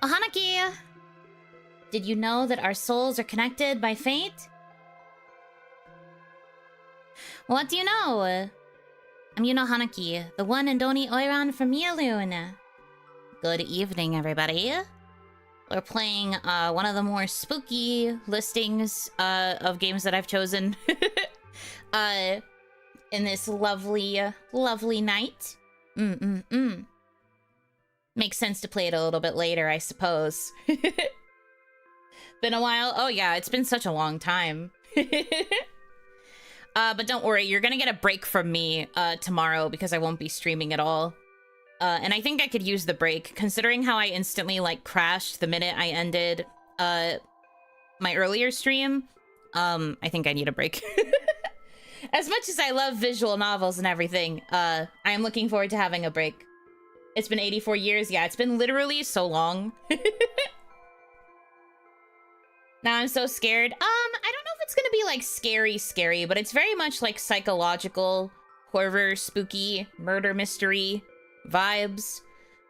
Oh, Hanaki! Did you know that our souls are connected by fate? What do you know? I'm Yuno Hanaki, the one and only Oiran from Mialoon. Good evening, everybody. We're playing one of the more spooky listings of games that I've chosen in this lovely, lovely night. Makes sense to play it a little bit later, I suppose. Been a while? Oh yeah, it's been such a long time. But don't worry, you're gonna get a break from me tomorrow because I won't be streaming at all. And I think I could use the break, considering how I instantly, like, crashed the minute I ended my earlier stream. I think I need a break. As much as I love visual novels and everything, I am looking forward to having a break. It's been 84 years. Yeah, it's been literally so long. Now I'm so scared. I don't know if it's gonna be, like, scary, but it's very much, like, psychological, horror, spooky, murder mystery vibes.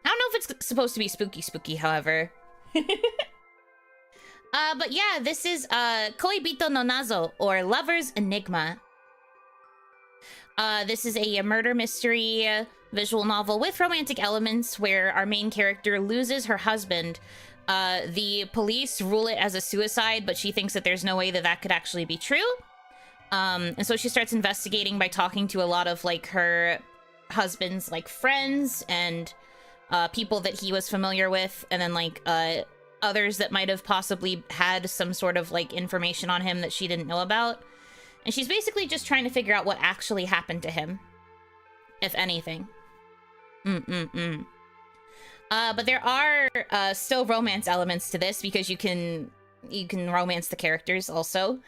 I don't know if it's supposed to be spooky, however. But yeah, this is, Koibito no Nazo, or Lover's Enigma. This is a murder mystery visual novel with romantic elements where our main character loses her husband. The police rule it as a suicide, but she thinks that there's no way that that could actually be true. And so she starts investigating by talking to a lot of, like, her husband's, like, friends and people that he was familiar with, and then, like, others that might have possibly had some sort of, like, information on him that she didn't know about. And she's basically just trying to figure out what actually happened to him, if anything. But there are still romance elements to this because you can romance the characters also.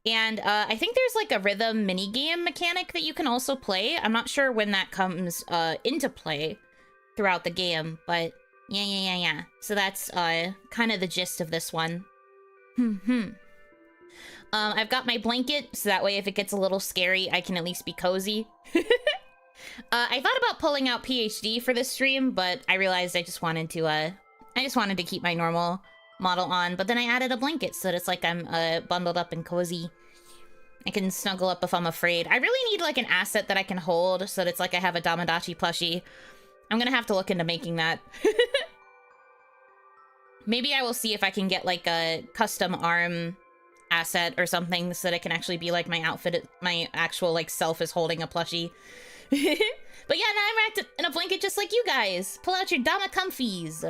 And I think there's, like, a rhythm minigame mechanic that you can also play. I'm not sure when that comes into play throughout the game, but yeah. So that's kind of the gist of this one. I've got my blanket, so that way if it gets a little scary, I can at least be cozy. I thought about pulling out PhD for this stream, but I realized I just wanted to keep my normal model on, but then I added a blanket so that it's like I'm bundled up and cozy. I can snuggle up if I'm afraid. I really need, like, an asset that I can hold so that it's like I have a Damadachi plushie. I'm gonna have to look into making that. Maybe I will see if I can get, like, a custom arm asset or something so that it can actually be like my outfit, my actual, like, self is holding a plushie. But yeah, now I'm wrapped in a blanket just like you guys. Pull out your Dama comfies.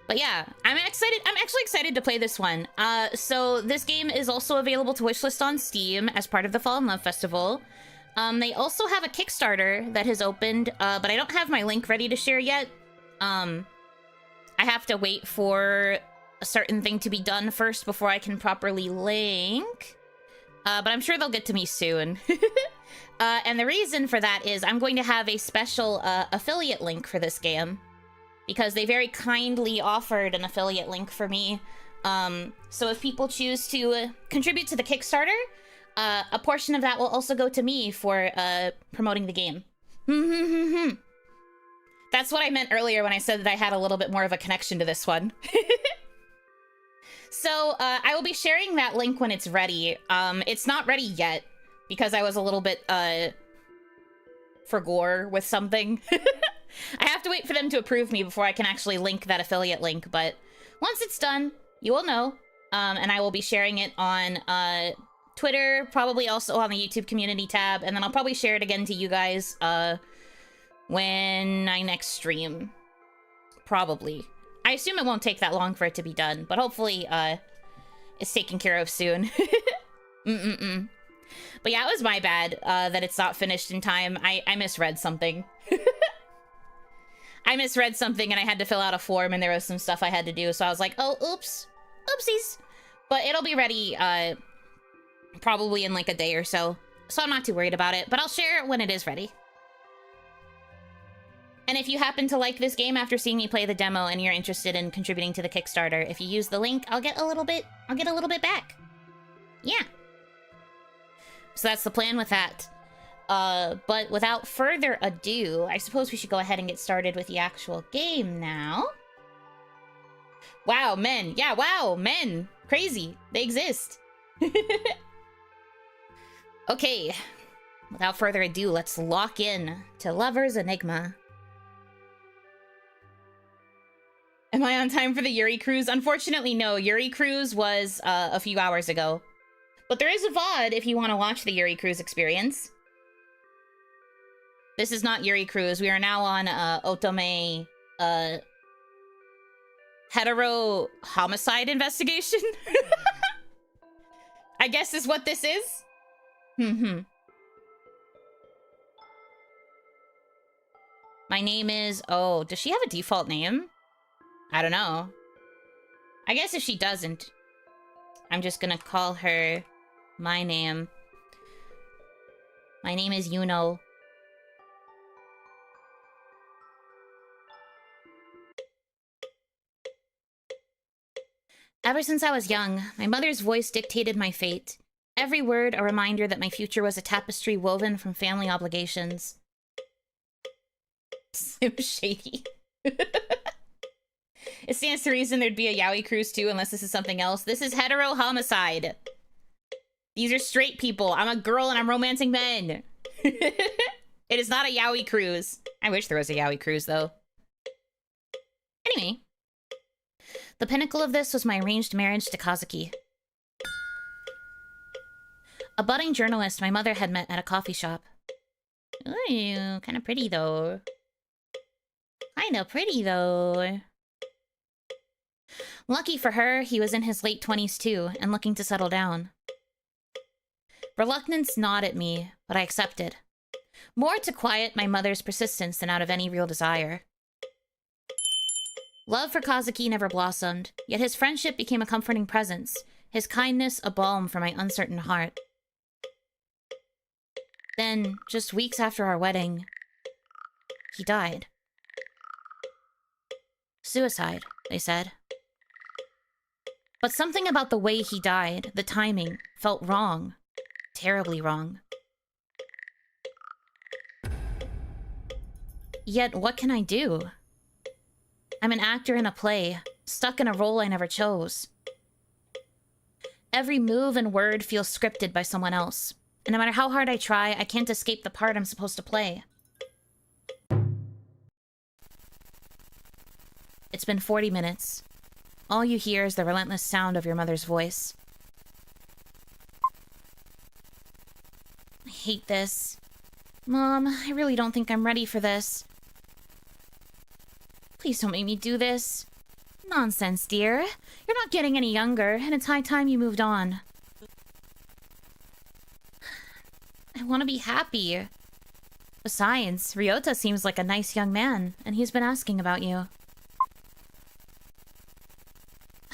But yeah, I'm excited. I'm actually excited to play this one. So this game is also available to wishlist on Steam as part of the Fall in Love Festival. They also have a Kickstarter that has opened, but I don't have my link ready to share yet. I have to wait for a certain thing to be done first before I can properly link. But I'm sure they'll get to me soon. And the reason for that is I'm going to have a special affiliate link for this game, because they very kindly offered an affiliate link for me. So if people choose to contribute to the Kickstarter, a portion of that will also go to me for promoting the game. That's what I meant earlier when I said that I had a little bit more of a connection to this one. So I will be sharing that link when it's ready. It's not ready yet because I was a little bit for gore with something. I have to wait for them to approve me before I can actually link that affiliate link, but once it's done, you will know. And I will be sharing it on Twitter, probably also on the YouTube community tab, and then I'll probably share it again to you guys when I next stream. Probably. I assume it won't take that long for it to be done, but hopefully it's taken care of soon. But yeah, it was my bad that it's not finished in time. I misread something. I misread something and I had to fill out a form and there was some stuff I had to do, so I was like, oh, oops. Oopsies. But it'll be ready probably in like a day or so, so I'm not too worried about it, but I'll share it when it is ready. And if you happen to like this game after seeing me play the demo and you're interested in contributing to the Kickstarter, if you use the link, I'll get a little bit back. Yeah. So that's the plan with that. But without further ado, I suppose we should go ahead and get started with the actual game now. Wow, men. Yeah, wow, men. Crazy. They exist. Okay. Without further ado, let's lock in to Lover's Enigma. Am I on time for the Yuri cruise? Unfortunately, no. Yuri cruise was a few hours ago. But there is a VOD if you want to watch the Yuri cruise experience. This is not Yuri cruise. We are now on Otome hetero homicide investigation. I guess is what this is. My name is... Oh, does she have a default name? I don't know. I guess if she doesn't, I'm just gonna call her my name. My name is Yuno. Ever since I was young, my mother's voice dictated my fate. Every word a reminder that my future was a tapestry woven from family obligations. Slim Shady. It stands to reason there'd be a yaoi cruise too, unless this is something else. This is hetero homicide. These are straight people. I'm a girl and I'm romancing men. It is not a yaoi cruise. I wish there was a yaoi cruise, though. Anyway. The pinnacle of this was my arranged marriage to Kazuki. A budding journalist my mother had met at a coffee shop. Ooh, kind of pretty, though. Kind of pretty, though. Lucky for her, he was in his late 20s too, and looking to settle down. Reluctance gnawed at me, but I accepted. More to quiet my mother's persistence than out of any real desire. Love for Kazuki never blossomed, yet his friendship became a comforting presence, his kindness a balm for my uncertain heart. Then, just weeks after our wedding, he died. Suicide, they said. But something about the way he died, the timing, felt wrong. Terribly wrong. Yet, what can I do? I'm an actor in a play, stuck in a role I never chose. Every move and word feels scripted by someone else, and no matter how hard I try, I can't escape the part I'm supposed to play. It's been 40 minutes. All you hear is the relentless sound of your mother's voice. I hate this. Mom, I really don't think I'm ready for this. Please don't make me do this. Nonsense, dear. You're not getting any younger, and it's high time you moved on. I want to be happy. Besides, Ryota seems like a nice young man, and he's been asking about you.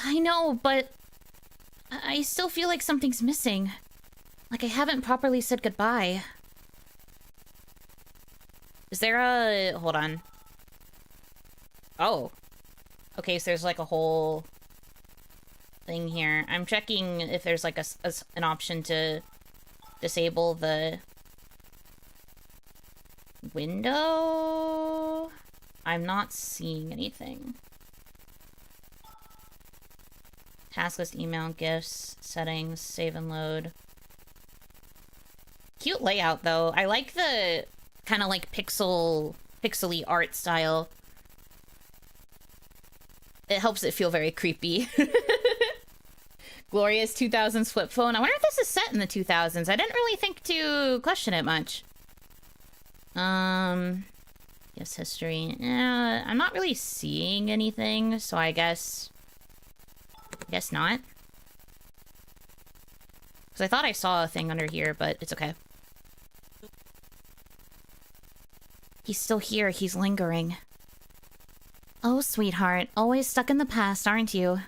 I know, but I still feel like something's missing. Like I haven't properly said goodbye. Is there a... Hold on. Oh. Okay, so there's like a whole thing here. I'm checking if there's like an option to disable the window. I'm not seeing anything. Task list, email, gifts, settings, save and load. Cute layout, though. I like the kind of like pixely art style. It helps it feel very creepy. Glorious 2000s flip phone. I wonder if this is set in the 2000s. I didn't really think to question it much. Yes, history. I'm not really seeing anything, so I guess not. Because I thought I saw a thing under here, but it's okay. He's still here. He's lingering. Oh, sweetheart. Always stuck in the past, aren't you?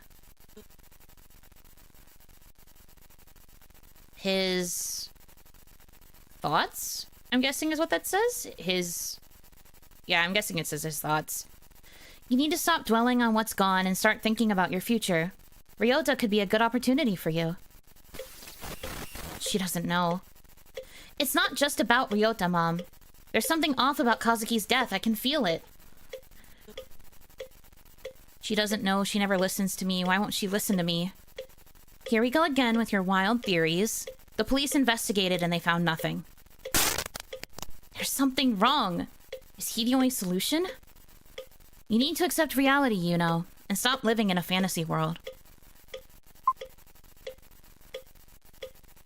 His... thoughts? I'm guessing is what that says? His... Yeah, I'm guessing it says his thoughts. You need to stop dwelling on what's gone and start thinking about your future. Ryota could be a good opportunity for you. She doesn't know. It's not just about Ryota, Mom. There's something off about Kazuki's death. I can feel it. She doesn't know. She never listens to me. Why won't she listen to me? Here we go again with your wild theories. The police investigated and they found nothing. There's something wrong. Is he the only solution? You need to accept reality, Yuno, and stop living in a fantasy world.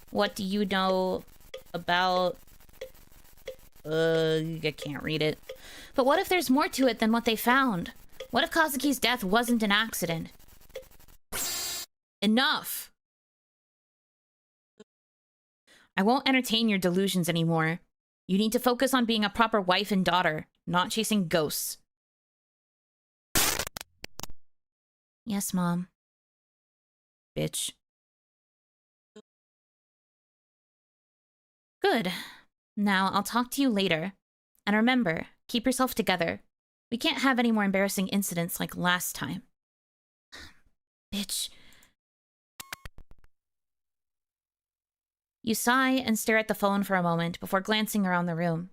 What do you know about... I can't read it. But what if there's more to it than what they found? What if Kazuki's death wasn't an accident? Enough! I won't entertain your delusions anymore. You need to focus on being a proper wife and daughter, not chasing ghosts. Yes, Mom. Bitch. Good. Now, I'll talk to you later. And remember, keep yourself together. We can't have any more embarrassing incidents like last time. Bitch. You sigh and stare at the phone for a moment before glancing around the room.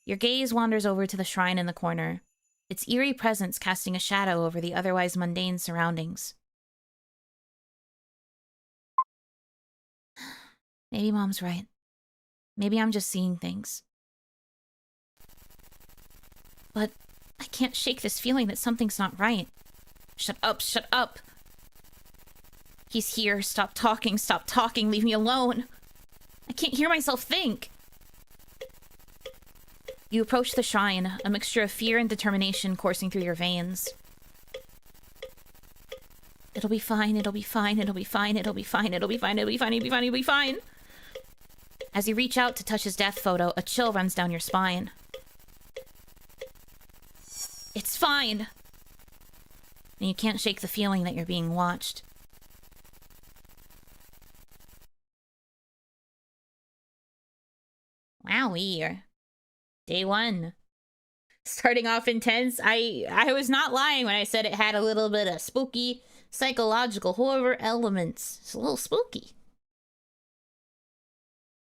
Your gaze wanders over to the shrine in the corner, its eerie presence casting a shadow over the otherwise mundane surroundings. Maybe Mom's right. Maybe I'm just seeing things. But I can't shake this feeling that something's not right. Shut up, shut up! He's here. Stop talking, leave me alone. I can't hear myself think. You approach the shrine, a mixture of fear and determination coursing through your veins. It'll be fine, it'll be fine, it'll be fine, it'll be fine, it'll be fine, it'll be fine, it'll be fine, it'll be fine. As you reach out to touch his death photo, a chill runs down your spine. It's fine. And you can't shake the feeling that you're being watched. Wowee. Day 1. Starting off intense. I was not lying when I said it had a little bit of spooky, psychological horror elements. It's a little spooky.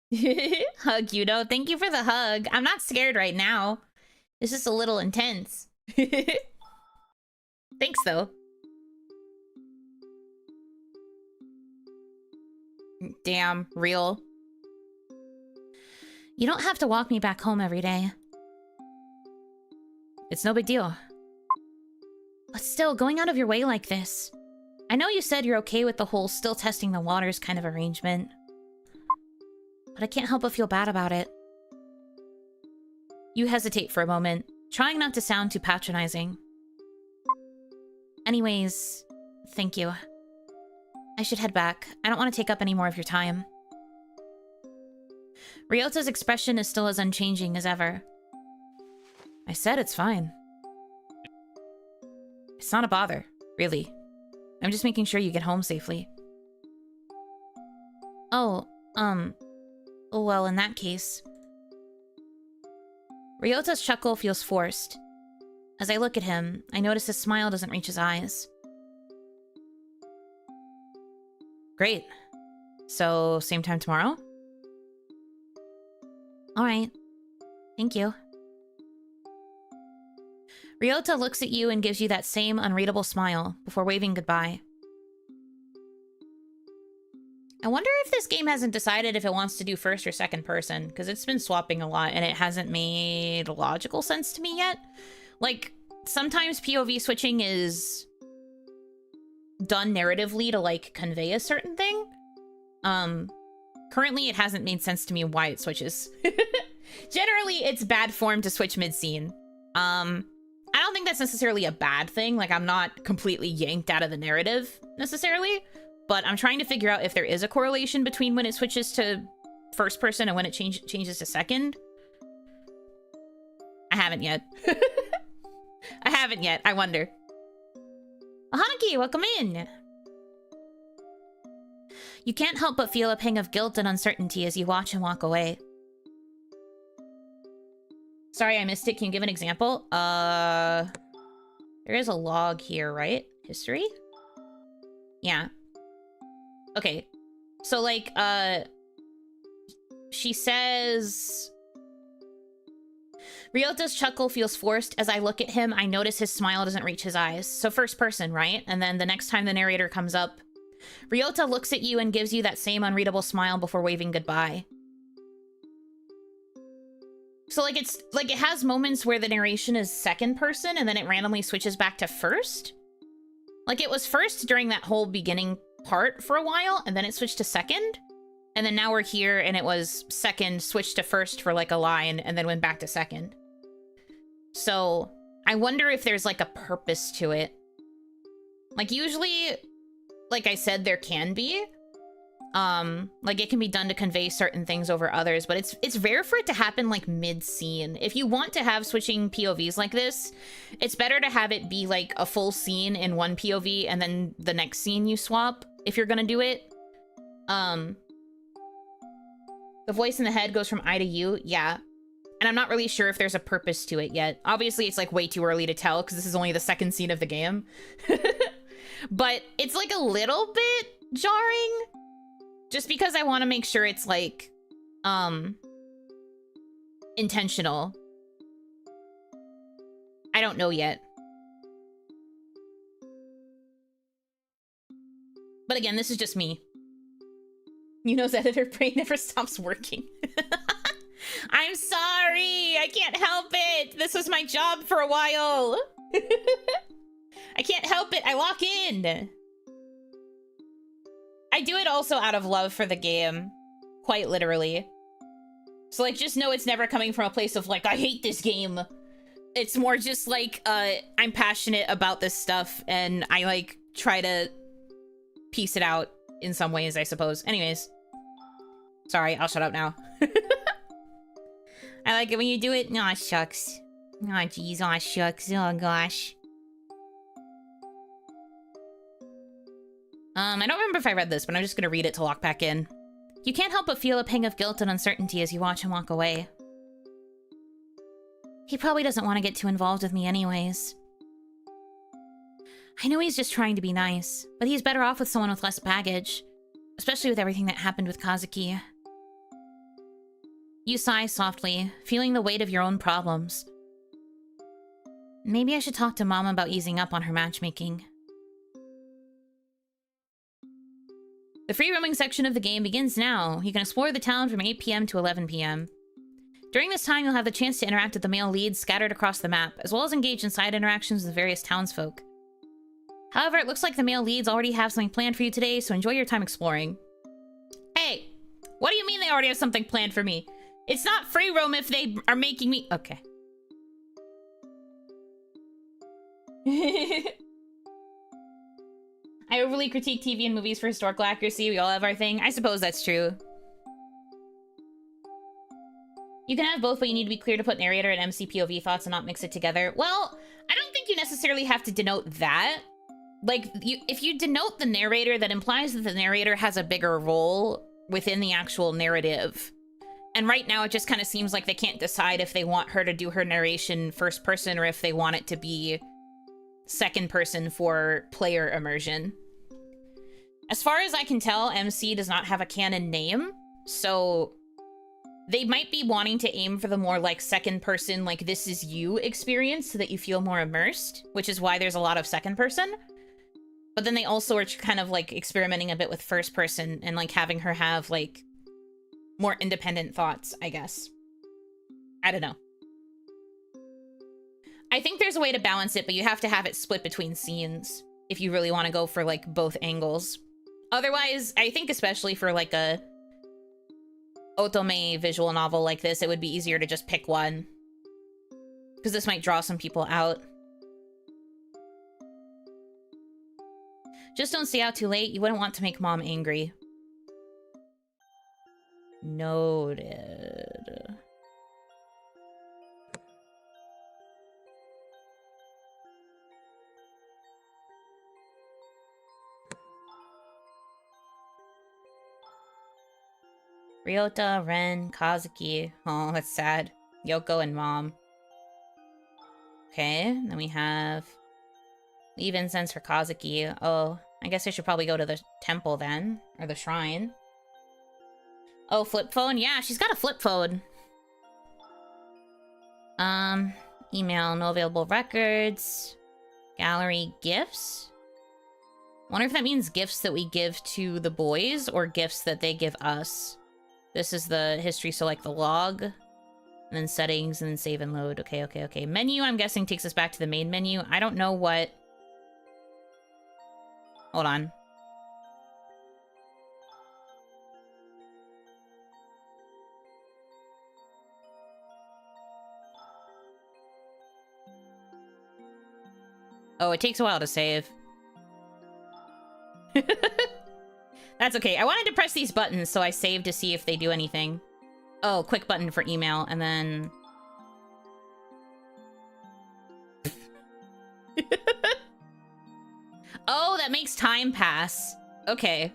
Hug, Yuno. Thank you for the hug. I'm not scared right now. It's just a little intense. Thanks, though. Damn, real. You don't have to walk me back home every day. It's no big deal. But still, going out of your way like this... I know you said you're okay with the whole still testing the waters kind of arrangement. But I can't help but feel bad about it. You hesitate for a moment, trying not to sound too patronizing. Anyways, thank you. I should head back. I don't want to take up any more of your time. Ryota's expression is still as unchanging as ever. I said it's fine. It's not a bother, really. I'm just making sure you get home safely. Oh, well, in that case... Ryota's chuckle feels forced. As I look at him, I notice his smile doesn't reach his eyes. Great. So, same time tomorrow? Alright. Thank you. Ryota looks at you and gives you that same unreadable smile before waving goodbye. I wonder if this game hasn't decided if it wants to do first or second person, because it's been swapping a lot and it hasn't made logical sense to me yet. Like, sometimes POV switching is done narratively to, like, convey a certain thing. Currently, it hasn't made sense to me why it switches. Generally, it's bad form to switch mid-scene. I don't think that's necessarily a bad thing. Like, I'm not completely yanked out of the narrative, necessarily. But I'm trying to figure out if there is a correlation between when it switches to first person and when it changes to second. I haven't yet. I haven't yet. I wonder. Oh, Hanaki, welcome in. You can't help but feel a pang of guilt and uncertainty as you watch him walk away. Sorry, I missed it. Can you give an example? There is a log here, right? History? Yeah. Okay. So, like, she says... Ryota's chuckle feels forced. As I look at him, I notice his smile doesn't reach his eyes. So first person, right? And then the next time the narrator comes up, Ryota looks at you and gives you that same unreadable smile before waving goodbye. So, like, it's, like, it has moments where the narration is second person and then it randomly switches back to first. Like, it was first during that whole beginning part for a while, and then it switched to second. And then now we're here, and it was second, switched to first for, like, a line, and then went back to second. So, I wonder if there's, like, a purpose to it. Like, usually, like I said, there can be. Like, it can be done to convey certain things over others, but it's rare for it to happen, like, mid-scene. If you want to have switching POVs like this, it's better to have it be, like, a full scene in one POV, and then the next scene you swap, if you're gonna do it. The voice in the head goes from I to you, yeah. And I'm not really sure if there's a purpose to it yet. Obviously, it's, like, way too early to tell, because this is only the second scene of the game. But it's, like, a little bit jarring. Just because I want to make sure it's, like, intentional. I don't know yet. But again, this is just me. Yuno's editor brain never stops working. I'm sorry! I can't help it! This was my job for a while! I can't help it! I lock in! I do it also out of love for the game. Quite literally. So, like, just know it's never coming from a place of, like, I hate this game. It's more just, like, I'm passionate about this stuff, and I, like, try to piece it out in some ways, I suppose. Anyways. Sorry, I'll shut up now. I like it when you do it. Aw, shucks. Aw, jeez, aw, shucks. Oh, gosh. I don't remember if I read this, but I'm just gonna read it to lock back in. You can't help but feel a pang of guilt and uncertainty as you watch him walk away. He probably doesn't want to get too involved with me anyways. I know he's just trying to be nice, but he's better off with someone with less baggage. Especially with everything that happened with Kazuki. You sigh softly, feeling the weight of your own problems. Maybe I should talk to Mom about easing up on her matchmaking. The free roaming section of the game begins now. You can explore the town from 8 PM to 11 PM. During this time, you'll have the chance to interact with the male leads scattered across the map, as well as engage in side interactions with various townsfolk. However, it looks like the male leads already have something planned for you today, so enjoy your time exploring. Hey! What do you mean they already have something planned for me? It's not free roam if they are making me... Okay. I overly critique TV and movies for historical accuracy. We all have our thing. I suppose that's true. You can have both, but you need to be clear to put narrator and MC POV thoughts and not mix it together. Well, I don't think you necessarily have to denote that. Like, if you denote the narrator, that implies that the narrator has a bigger role within the actual narrative. And right now, it just kind of seems like they can't decide if they want her to do her narration first person or if they want it to be second person for player immersion. As far as I can tell, MC does not have a canon name, so they might be wanting to aim for the more, like, second person, like, this is you experience so that you feel more immersed, which is why there's a lot of second person. But then they also are kind of, like, experimenting a bit with first person and, like, having her have, like, more independent thoughts, I guess. I don't know. I think there's a way to balance it, but you have to have it split between scenes if you really want to go for, like, both angles. Otherwise, I think especially for, like, a otome visual novel like this, it would be easier to just pick one. Because this might draw some people out. Just don't stay out too late. You wouldn't want to make Mom angry. Noted. Ryota, Ren, Kazuki. Oh, that's sad. Yoko and Mom. Okay, then we have... leave incense for Kazuki. Oh, I guess I should probably go to the temple then. Or the shrine. Oh, flip phone? Yeah, she's got a flip phone. Email, no available records. Gallery, gifts? Wonder if that means gifts that we give to the boys or gifts that they give us. This is the history, so like the log. And then settings, and then save and load. Okay, okay, okay. Menu, I'm guessing, takes us back to the main menu. I don't know what... Hold on. Oh, it takes a while to save. That's okay. I wanted to press these buttons, so I saved to see if they do anything. Oh, quick button for email, and then... Oh, that makes time pass. Okay.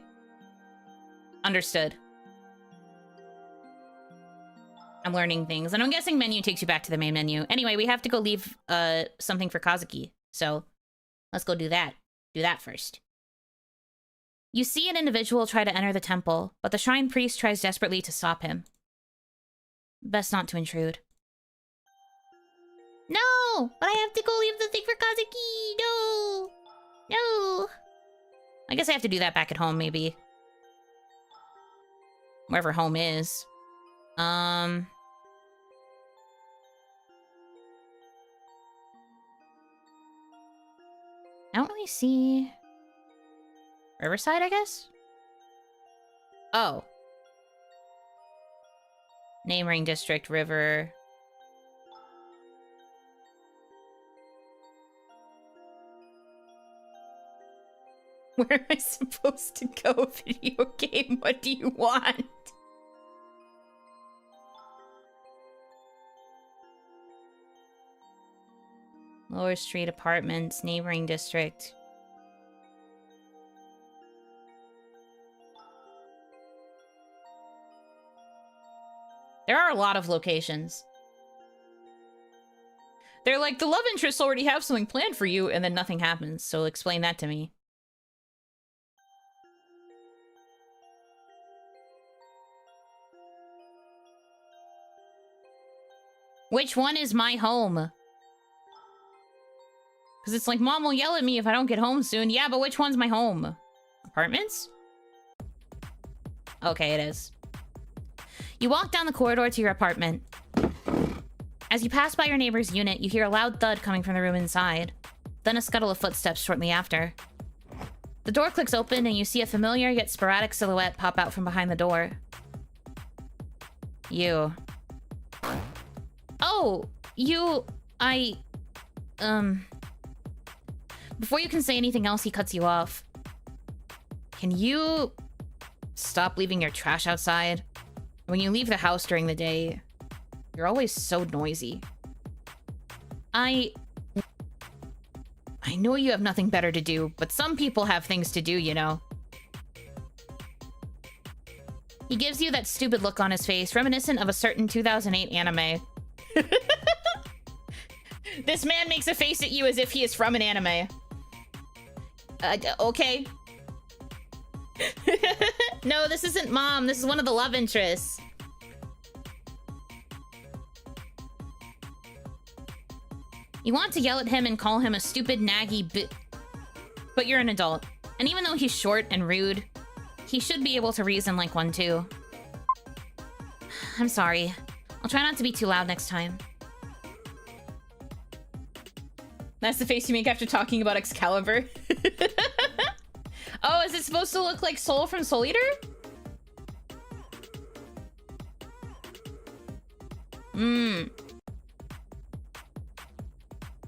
Understood. I'm learning things. And I'm guessing menu takes you back to the main menu. Anyway, we have to go leave something for Kazuki. So, let's go do that. Do that first. You see an individual try to enter the temple, but the shrine priest tries desperately to stop him. Best not to intrude. No! But I have to go leave the thing for Kazuki! No! No! I guess I have to do that back at home, maybe. Wherever home is. I don't really see... Riverside, I guess? Oh. Neighboring district, river. Where am I supposed to go, video game? What do you want? Lower Street Apartments, neighboring district. There are a lot of locations. They're like, the love interests already have something planned for you, and then nothing happens, so explain that to me. Which one is my home? Because it's like, Mom will yell at me if I don't get home soon. Yeah, but which one's my home? Apartments? Okay, it is. You walk down the corridor to your apartment. As you pass by your neighbor's unit, you hear a loud thud coming from the room inside. Then a scuttle of footsteps shortly after. The door clicks open and you see a familiar yet sporadic silhouette pop out from behind the door. You. Oh, you... Before you can say anything else, he cuts you off. Can you... stop leaving your trash outside? When you leave the house during the day, you're always so noisy. I know you have nothing better to do, but some people have things to do, you know. He gives you that stupid look on his face, reminiscent of a certain 2008 anime. This man makes a face at you as if he is from an anime. Okay. No, this isn't Mom. This is one of the love interests. You want to yell at him and call him a stupid naggy but you're an adult. And even though he's short and rude, he should be able to reason like one too. I'm sorry. I'll try not to be too loud next time. That's the face you make after talking about Excalibur. Oh, is it supposed to look like Soul from Soul Eater?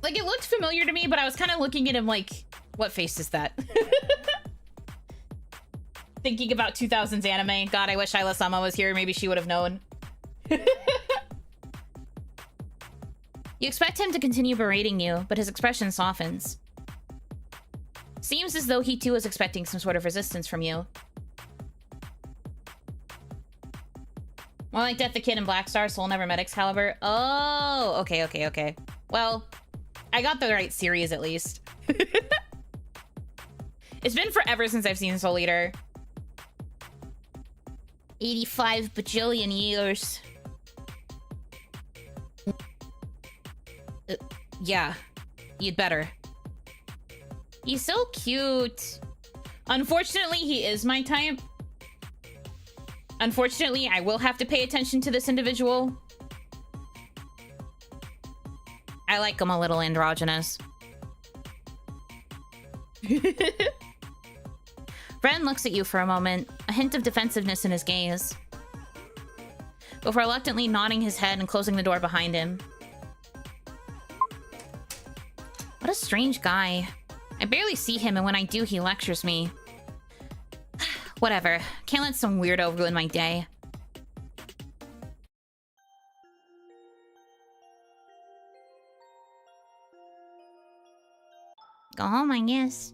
Like, it looked familiar to me, but I was kind of looking at him like, what face is that? Thinking about 2000s anime. God, I wish Isla-sama was here. Maybe she would have known. You expect him to continue berating you, but his expression softens. Seems as though he too is expecting some sort of resistance from you. More like Death the Kid and Black Star, Soul Never Met Excalibur. Oh, okay, okay, okay. Well, I got the right series at least. It's been forever since I've seen Soul Eater. 85 bajillion years. Yeah, you'd better. He's so cute. Unfortunately, he is my type. Unfortunately, I will have to pay attention to this individual. I like him a little androgynous. Ren looks at you for a moment, a hint of defensiveness in his gaze, before reluctantly nodding his head and closing the door behind him. What a strange guy. I barely see him, and when I do, he lectures me. Whatever. Can't let some weirdo ruin my day. Go home, I guess.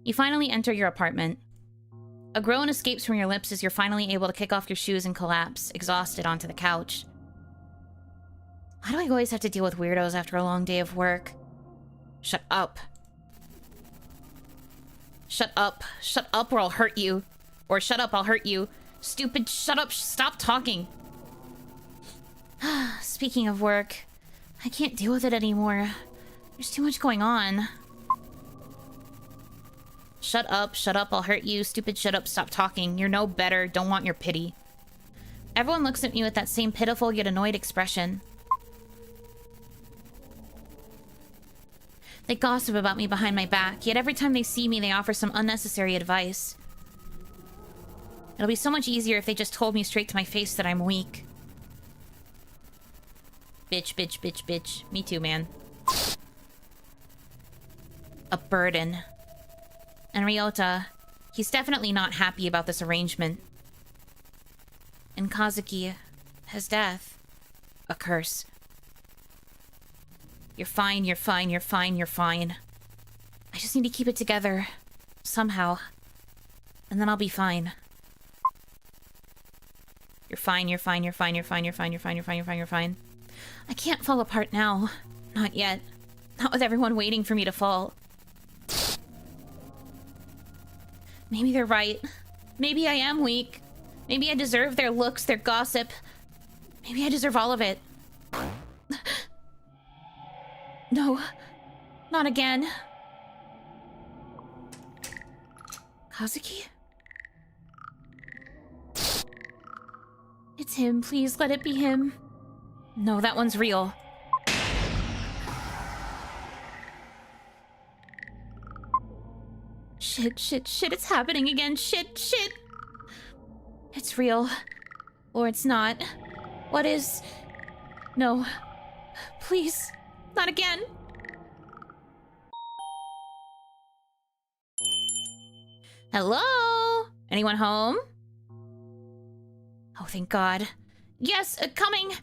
You finally enter your apartment. A groan escapes from your lips as you're finally able to kick off your shoes and collapse, exhausted, onto the couch. Why do I always have to deal with weirdos after a long day of work? Shut up. Shut up. Shut up or I'll hurt you. Or shut up, I'll hurt you. Stupid, shut up, stop talking. Speaking of work, I can't deal with it anymore. There's too much going on. Shut up, I'll hurt you. Stupid, shut up, stop talking. You're no better, don't want your pity. Everyone looks at me with that same pitiful yet annoyed expression. They gossip about me behind my back, yet every time they see me, they offer some unnecessary advice. It'll be so much easier if they just told me straight to my face that I'm weak. Bitch, bitch, bitch, bitch. Me too, man. A burden. And Ryota, he's definitely not happy about this arrangement. And Kazuki, his death, a curse. You're fine, you're fine, you're fine, you're fine. I just need to keep it together. Somehow. And then I'll be fine. You're fine, you're fine, you're fine, you're fine, you're fine, you're fine, you're fine, you're fine, you're fine. I can't fall apart now. Not yet. Not with everyone waiting for me to fall. Maybe they're right. Maybe I am weak. Maybe I deserve their looks, their gossip. Maybe I deserve all of it. No. Not again. Kazuki? It's him. Please let it be him. No, that one's real. Shit, shit, shit, it's happening again. Shit, shit. It's real. Or it's not. What is... No. Please. Not again. Hello? Anyone home? Oh, thank God. Yes, coming!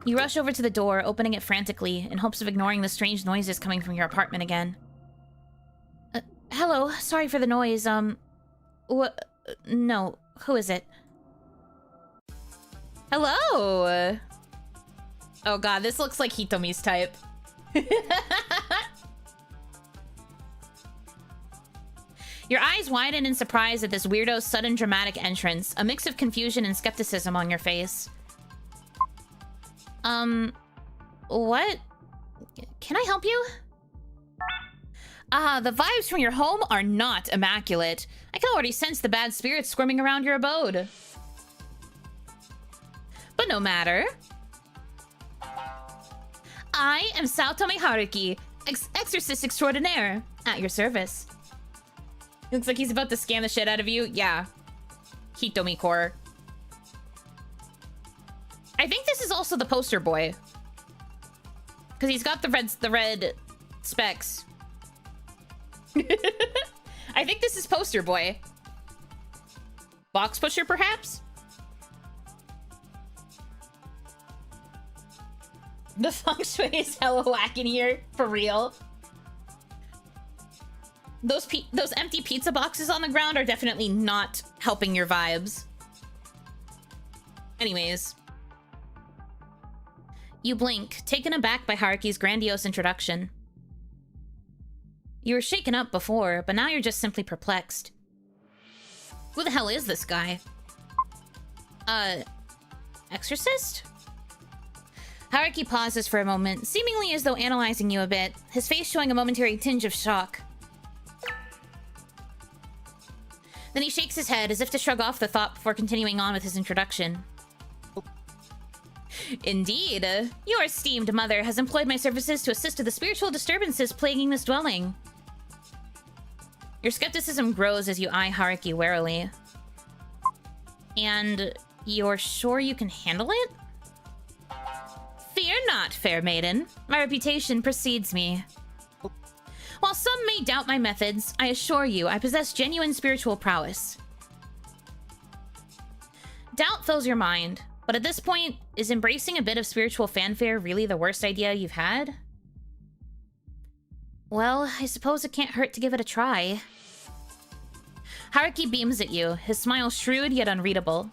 You rush over to the door, opening it frantically, in hopes of ignoring the strange noises coming from your apartment again. Hello, sorry for the noise, no, who is it? Hello! Oh God, this looks like Hitomi's type. Your eyes widen in surprise at this weirdo's sudden dramatic entrance, a mix of confusion and skepticism on your face. What? Can I help you? The vibes from your home are not immaculate. I can already sense the bad spirits squirming around your abode. But no matter. I am Saotome Haruki, exorcist extraordinaire, at your service. Looks like he's about to scam the shit out of you. Yeah. Hitomi core. I think this is also the poster boy. Because he's got the red specs. I think this is poster boy. Box pusher, perhaps? The feng shui is hella whack in here, for real. Those empty pizza boxes on the ground are definitely not helping your vibes. Anyways. You blink, taken aback by Haruki's grandiose introduction. You were shaken up before, but now you're just simply perplexed. Who the hell is this guy? Exorcist? Hanaki pauses for a moment, seemingly as though analyzing you a bit, his face showing a momentary tinge of shock. Then he shakes his head as if to shrug off the thought before continuing on with his introduction. Indeed, your esteemed mother has employed my services to assist with the spiritual disturbances plaguing this dwelling. Your skepticism grows as you eye Hanaki warily. And you're sure you can handle it? Fear not, fair maiden. My reputation precedes me. While some may doubt my methods, I assure you I possess genuine spiritual prowess. Doubt fills your mind, but at this point, is embracing a bit of spiritual fanfare really the worst idea you've had? Well, I suppose it can't hurt to give it a try. Hanaki beams at you, his smile shrewd yet unreadable.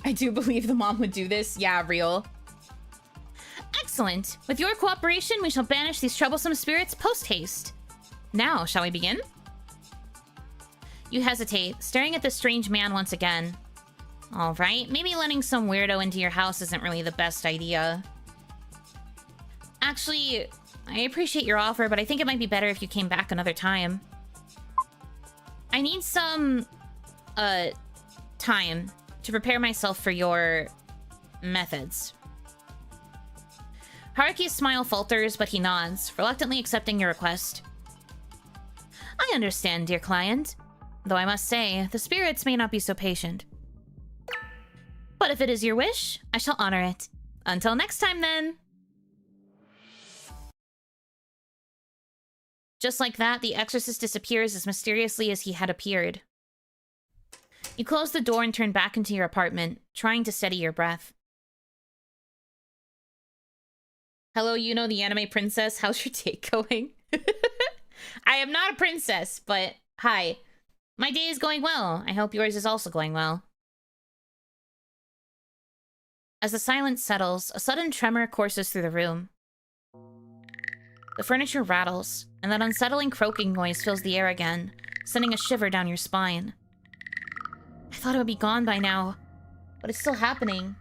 I do believe the mom would do this. Yeah, real. Excellent. With your cooperation, we shall banish these troublesome spirits post-haste. Now, shall we begin? You hesitate, staring at this strange man once again. Alright, maybe letting some weirdo into your house isn't really the best idea. Actually, I appreciate your offer, but I think it might be better if you came back another time. I need some, time to prepare myself for your methods. Hanaki's smile falters, but he nods, reluctantly accepting your request. I understand, dear client. Though I must say, the spirits may not be so patient. But if it is your wish, I shall honor it. Until next time, then! Just like that, the exorcist disappears as mysteriously as he had appeared. You close the door and turn back into your apartment, trying to steady your breath. Hello, Yuno, the anime princess. How's your day going? I am not a princess, but hi. My day is going well. I hope yours is also going well. As the silence settles, a sudden tremor courses through the room. The furniture rattles, and that unsettling croaking noise fills the air again, sending a shiver down your spine. I thought it would be gone by now, but it's still happening.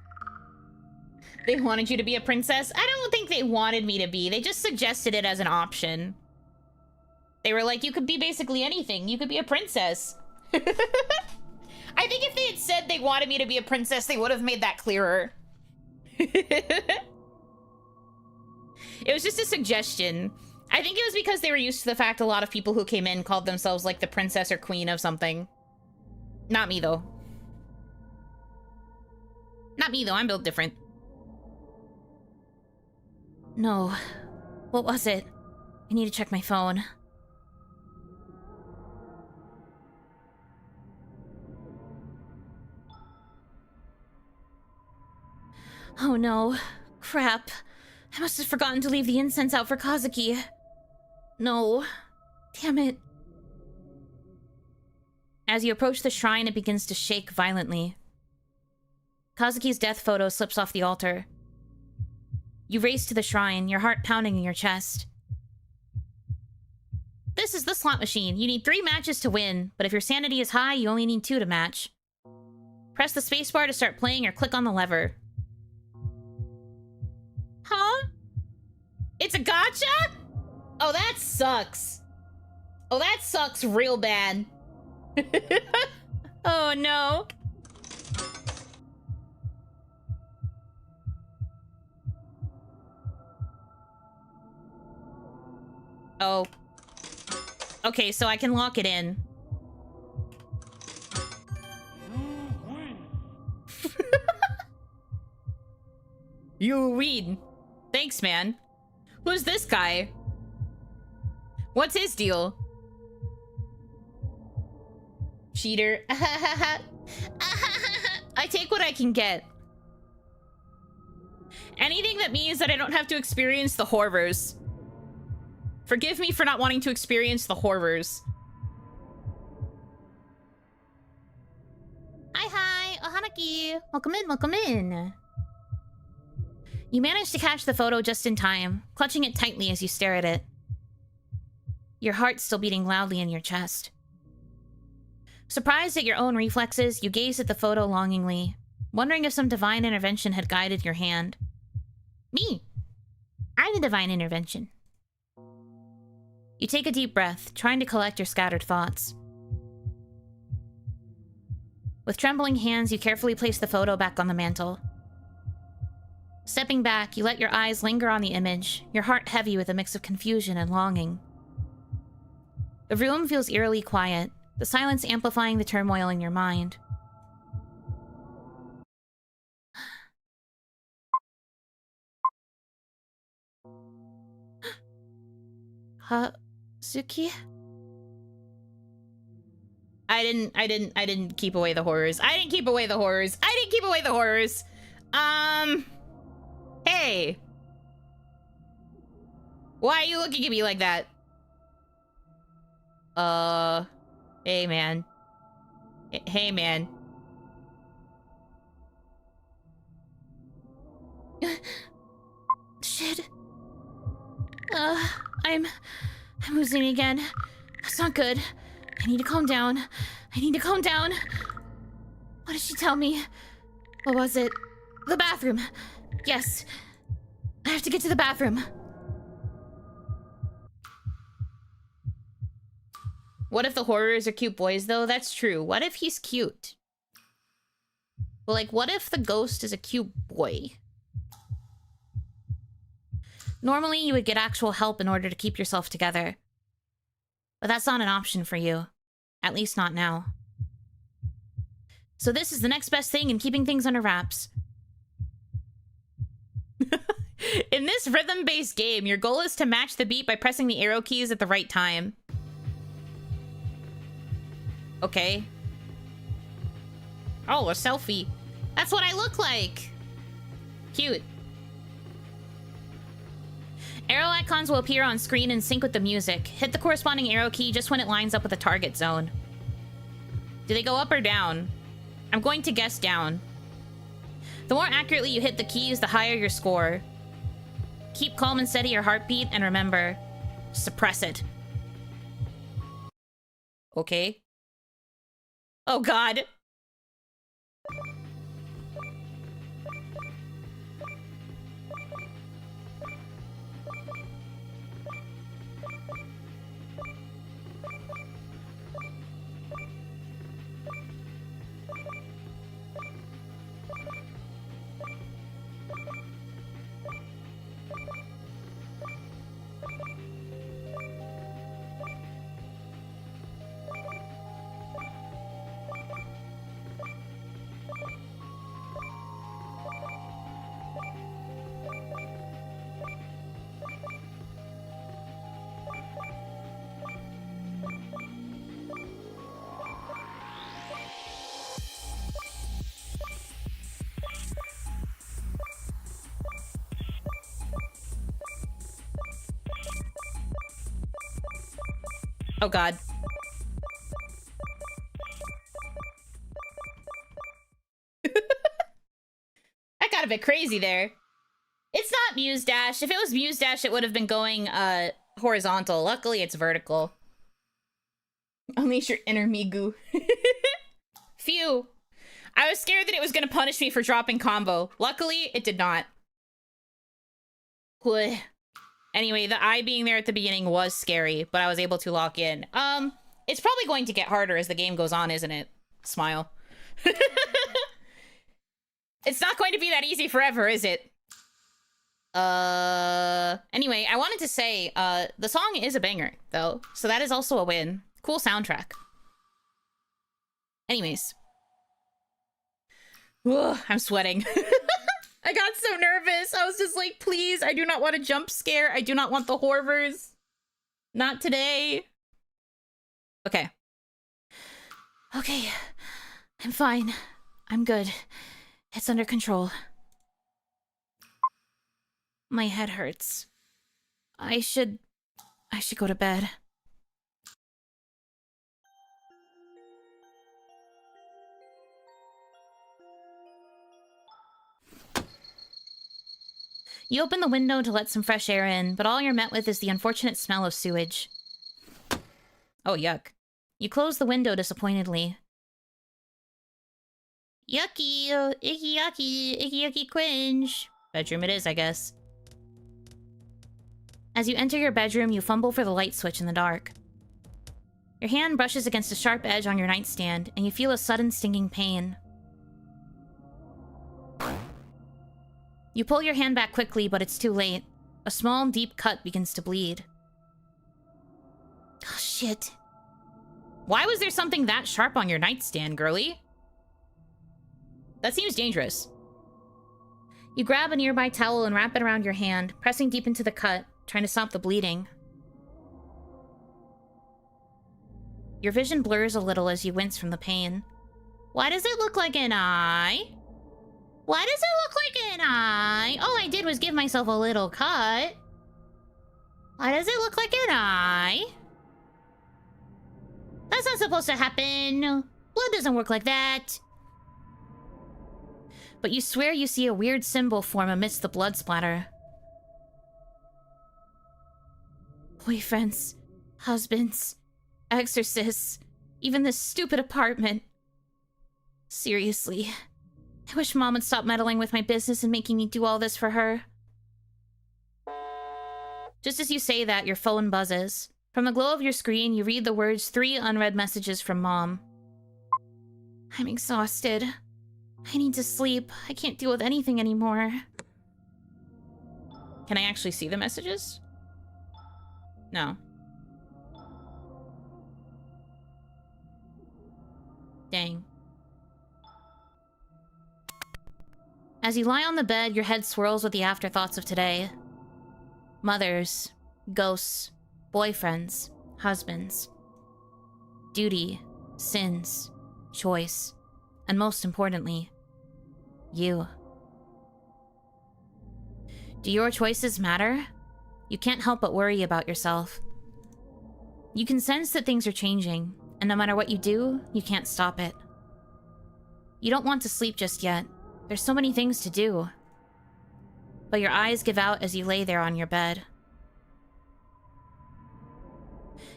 They wanted you to be a princess? I don't think they wanted me to be. They just suggested it as an option. They were like, you could be basically anything. You could be a princess. I think if they had said they wanted me to be a princess, they would have made that clearer. It was just a suggestion. I think it was because they were used to the fact a lot of people who came in called themselves like the princess or queen of something. Not me, though. Not me, though. I'm built different. No. What was it? I need to check my phone. Oh no. Crap. I must have forgotten to leave the incense out for Kazuki. No. Damn it. As you approach the shrine, it begins to shake violently. Kazuki's death photo slips off the altar. You race to the shrine, your heart pounding in your chest. This is the slot machine. You need 3 matches to win, but if your sanity is high, you only need 2 to match. Press the spacebar to start playing or click on the lever. Huh? It's a gacha? Oh, that sucks. Oh, that sucks real bad. Oh, no. Oh. Okay, so I can lock it in. You win. Thanks, man. Who's this guy? What's his deal? Cheater. I take what I can get. Anything that means that I don't have to experience the horrors. Forgive me for not wanting to experience the horrors. Hi. Oh, Hanaki. Welcome in, welcome in. You manage to catch the photo just in time, clutching it tightly as you stare at it. your heart still beating loudly in your chest. Surprised at your own reflexes, you gaze at the photo longingly, wondering if some divine intervention had guided your hand. Me! I'm the divine intervention. You take a deep breath, trying to collect your scattered thoughts. With trembling hands, you carefully place the photo back on the mantle. Stepping back, you let your eyes linger on the image, your heart heavy with a mix of confusion and longing. The room feels eerily quiet, the silence amplifying the turmoil in your mind. Suki? I didn't keep away the horrors. Hey. Why are you looking at me like that? Hey, man. Hey, man. Shit. I'm losing again. That's not good. I need to calm down. What did she tell me? What was it? The bathroom. Yes. I have to get to the bathroom. What if the horrors are cute boys, though? That's true. What if he's cute? Well, like, what if the ghost is a cute boy? Normally, you would get actual help in order to keep yourself together. But that's not an option for you. At least not now. So this is the next best thing in keeping things under wraps. In this rhythm-based game, your goal is to match the beat by pressing the arrow keys at the right time. Okay. Oh, a selfie. That's what I look like. Cute. Arrow icons will appear on screen in sync with the music. Hit the corresponding arrow key just when it lines up with the target zone. Do they go up or down? I'm going to guess down. The more accurately you hit the keys, the higher your score. Keep calm and steady your heartbeat, and remember, suppress it. Okay. Oh, God. Oh, God. That got a bit crazy there. It's not Muse Dash. If it was Muse Dash, it would have been going horizontal. Luckily, it's vertical. Unleash your inner Migu. Phew. I was scared that it was going to punish me for dropping combo. Luckily, it did not. Anyway, the eye being there at the beginning was scary, but I was able to lock in. It's probably going to get harder as the game goes on, isn't it? Smile. It's not going to be that easy forever, is it? Anyway, I wanted to say, the song is a banger, though, so that is also a win. Cool soundtrack. Anyways. Ugh, I'm sweating. I got so nervous. I was just like, please, I do not want a jump scare. I do not want the horrors. Not today. Okay. Okay. I'm fine. I'm good. It's under control. My head hurts. I should go to bed. You open the window to let some fresh air in, but all you're met with is the unfortunate smell of sewage. Oh, yuck. You close the window disappointedly. Yucky, icky yucky cringe. Bedroom it is, I guess. As you enter your bedroom, you fumble for the light switch in the dark. Your hand brushes against a sharp edge on your nightstand, and you feel a sudden stinging pain. You pull your hand back quickly, but it's too late. A small, deep cut begins to bleed. Oh, shit. Why was there something that sharp on your nightstand, girly? That seems dangerous. You grab a nearby towel and wrap it around your hand, pressing deep into the cut, trying to stop the bleeding. Your vision blurs a little as you wince from the pain. Why does it look like an eye? Why does it look like an eye? All I did was give myself a little cut. Why does it look like an eye? That's not supposed to happen. Blood doesn't work like that. But you swear you see a weird symbol form amidst the blood splatter. Boyfriends, husbands, exorcists, even this stupid apartment. Seriously. I wish Mom would stop meddling with my business and making me do all this for her. Just as you say that, your phone buzzes. From the glow of your screen, you read the words 3 unread messages from Mom. I'm exhausted. I need to sleep. I can't deal with anything anymore. Can I actually see the messages? No. Dang. As you lie on the bed, your head swirls with the afterthoughts of today. Mothers, ghosts, boyfriends, husbands. Duty, sins, choice, and most importantly, you. Do your choices matter? You can't help but worry about yourself. You can sense that things are changing, and no matter what you do, you can't stop it. You don't want to sleep just yet. There's so many things to do. But your eyes give out as you lay there on your bed.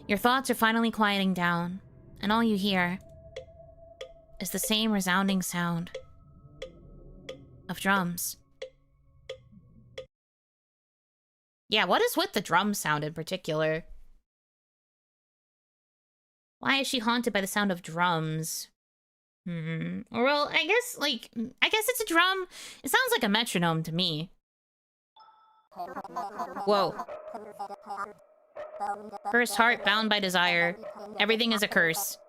Your thoughts are finally quieting down, and all you hear is the same resounding sound of drums. Yeah, what is with the drum sound in particular? Why is she haunted by the sound of drums? Well, I guess it's a drum. It sounds like a metronome to me. Whoa. Cursed heart bound by desire. Everything is a curse.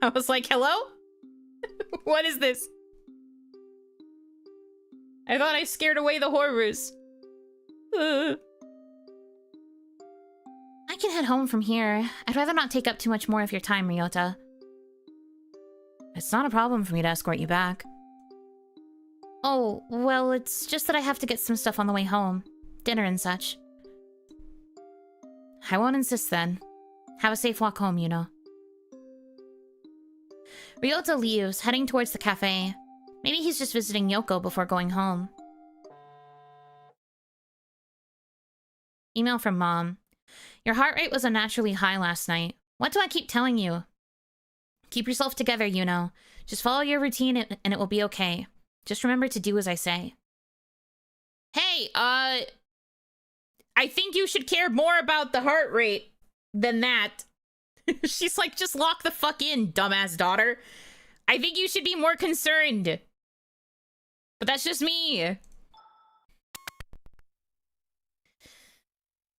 I was like, hello? What is this? I thought I scared away the horrors. I can head home from here. I'd rather not take up too much more of your time, Ryota. It's not a problem for me to escort you back. Oh, well, it's just that I have to get some stuff on the way home. Dinner and such. I won't insist then. Have a safe walk home, Yuno. Ryota leaves, heading towards the cafe. Maybe he's just visiting Yoko before going home. Email from Mom. Your heart rate was unnaturally high last night. What do I keep telling you? Keep yourself together, Yuno. Just follow your routine and it will be okay. Just remember to do as I say. Hey, I think you should care more about the heart rate than that. She's like, just lock the fuck in, dumbass daughter. I think you should be more concerned. But that's just me.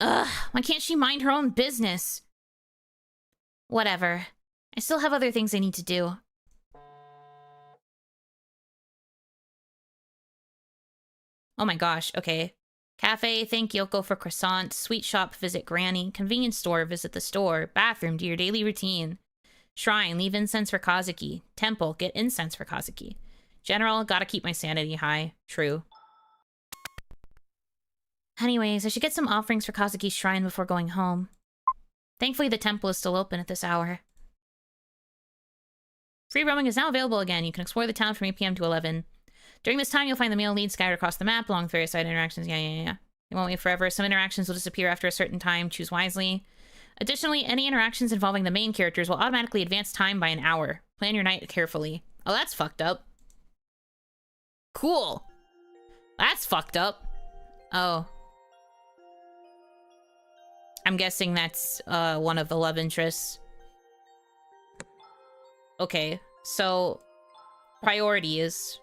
Ugh, why can't she mind her own business? Whatever. I still have other things I need to do. Oh my gosh, okay. Cafe, thank Yoko for croissant. Sweet shop, visit Granny. Convenience store, visit the store. Bathroom, do your daily routine. Shrine, leave incense for Kazuki. Temple, get incense for Kazuki. General, gotta keep my sanity high. True. Anyways, I should get some offerings for Kazuki's shrine before going home. Thankfully, the temple is still open at this hour. Free roaming is now available again. You can explore the town from 8 p.m. to 11. During this time, you'll find the mail leads scattered across the map along with various side interactions. Yeah. It won't wait forever. Some interactions will disappear after a certain time. Choose wisely. Additionally, any interactions involving the main characters will automatically advance time by an hour. Plan your night carefully. Oh, that's fucked up. Cool. That's fucked up. Oh. I'm guessing that's one of the love interests. Okay, so priorities.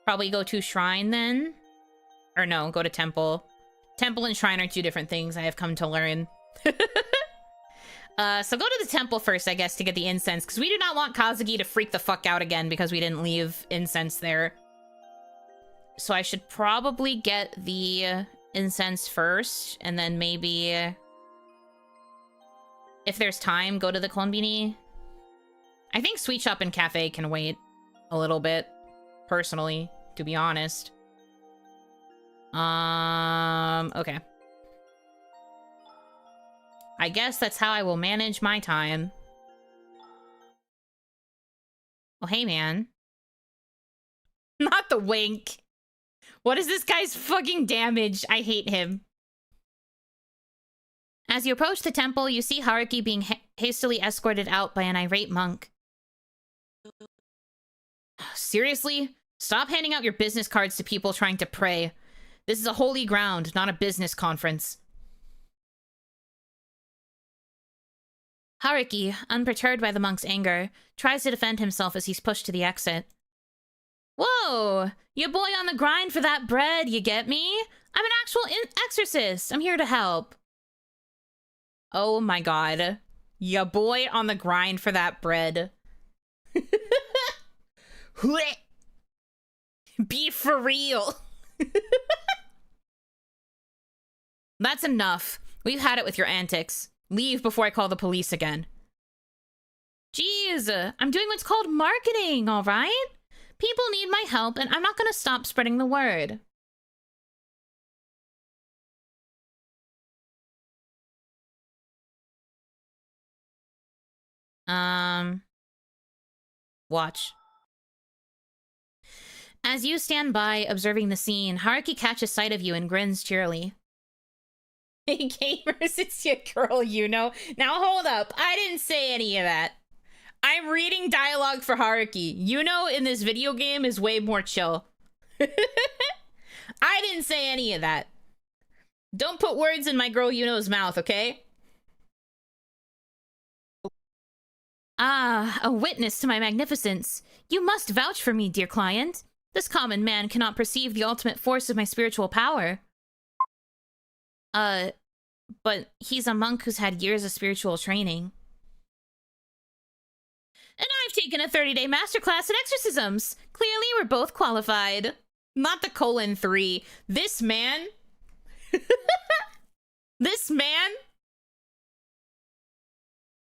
Probably go to shrine then. Or no, go to temple. Temple and shrine are two different things I have come to learn. So go to the temple first, I guess, to get the incense, because we do not want Kazuki to freak the fuck out again because we didn't leave incense there. So I should probably get the incense first, and then maybe, if there's time, go to the Konbini. I think Sweet Shop and Cafe can wait a little bit, personally, to be honest. Okay. I guess that's how I will manage my time. Oh, hey, man. Not the wink. What is this guy's fucking damage? I hate him. As you approach the temple, you see Haruki being hastily escorted out by an irate monk. Seriously? Stop handing out your business cards to people trying to pray. This is a holy ground, not a business conference. Haruki, unperturbed by the monk's anger, tries to defend himself as he's pushed to the exit. Whoa! You boy on the grind for that bread, you get me? I'm an actual exorcist. I'm here to help. Oh my god. Ya boy on the grind for that bread. Be for real. That's enough. We've had it with your antics. Leave before I call the police again. Jeez, I'm doing what's called marketing, all right? People need my help, and I'm not going to stop spreading the word. Watch. As you stand by, observing the scene, Haruki catches sight of you and grins cheerily. Hey gamers, it's your girl, Yuno. Now hold up, I didn't say any of that. I'm reading dialogue for Haruki. Yuno in this video game is way more chill. I didn't say any of that. Don't put words in my girl Yuno's mouth, okay? Ah, a witness to my magnificence. You must vouch for me, dear client. This common man cannot perceive the ultimate force of my spiritual power. But he's a monk who's had years of spiritual training. And I've taken a 30-day masterclass in exorcisms. Clearly, we're both qualified. Not the colon 3. This man... This man...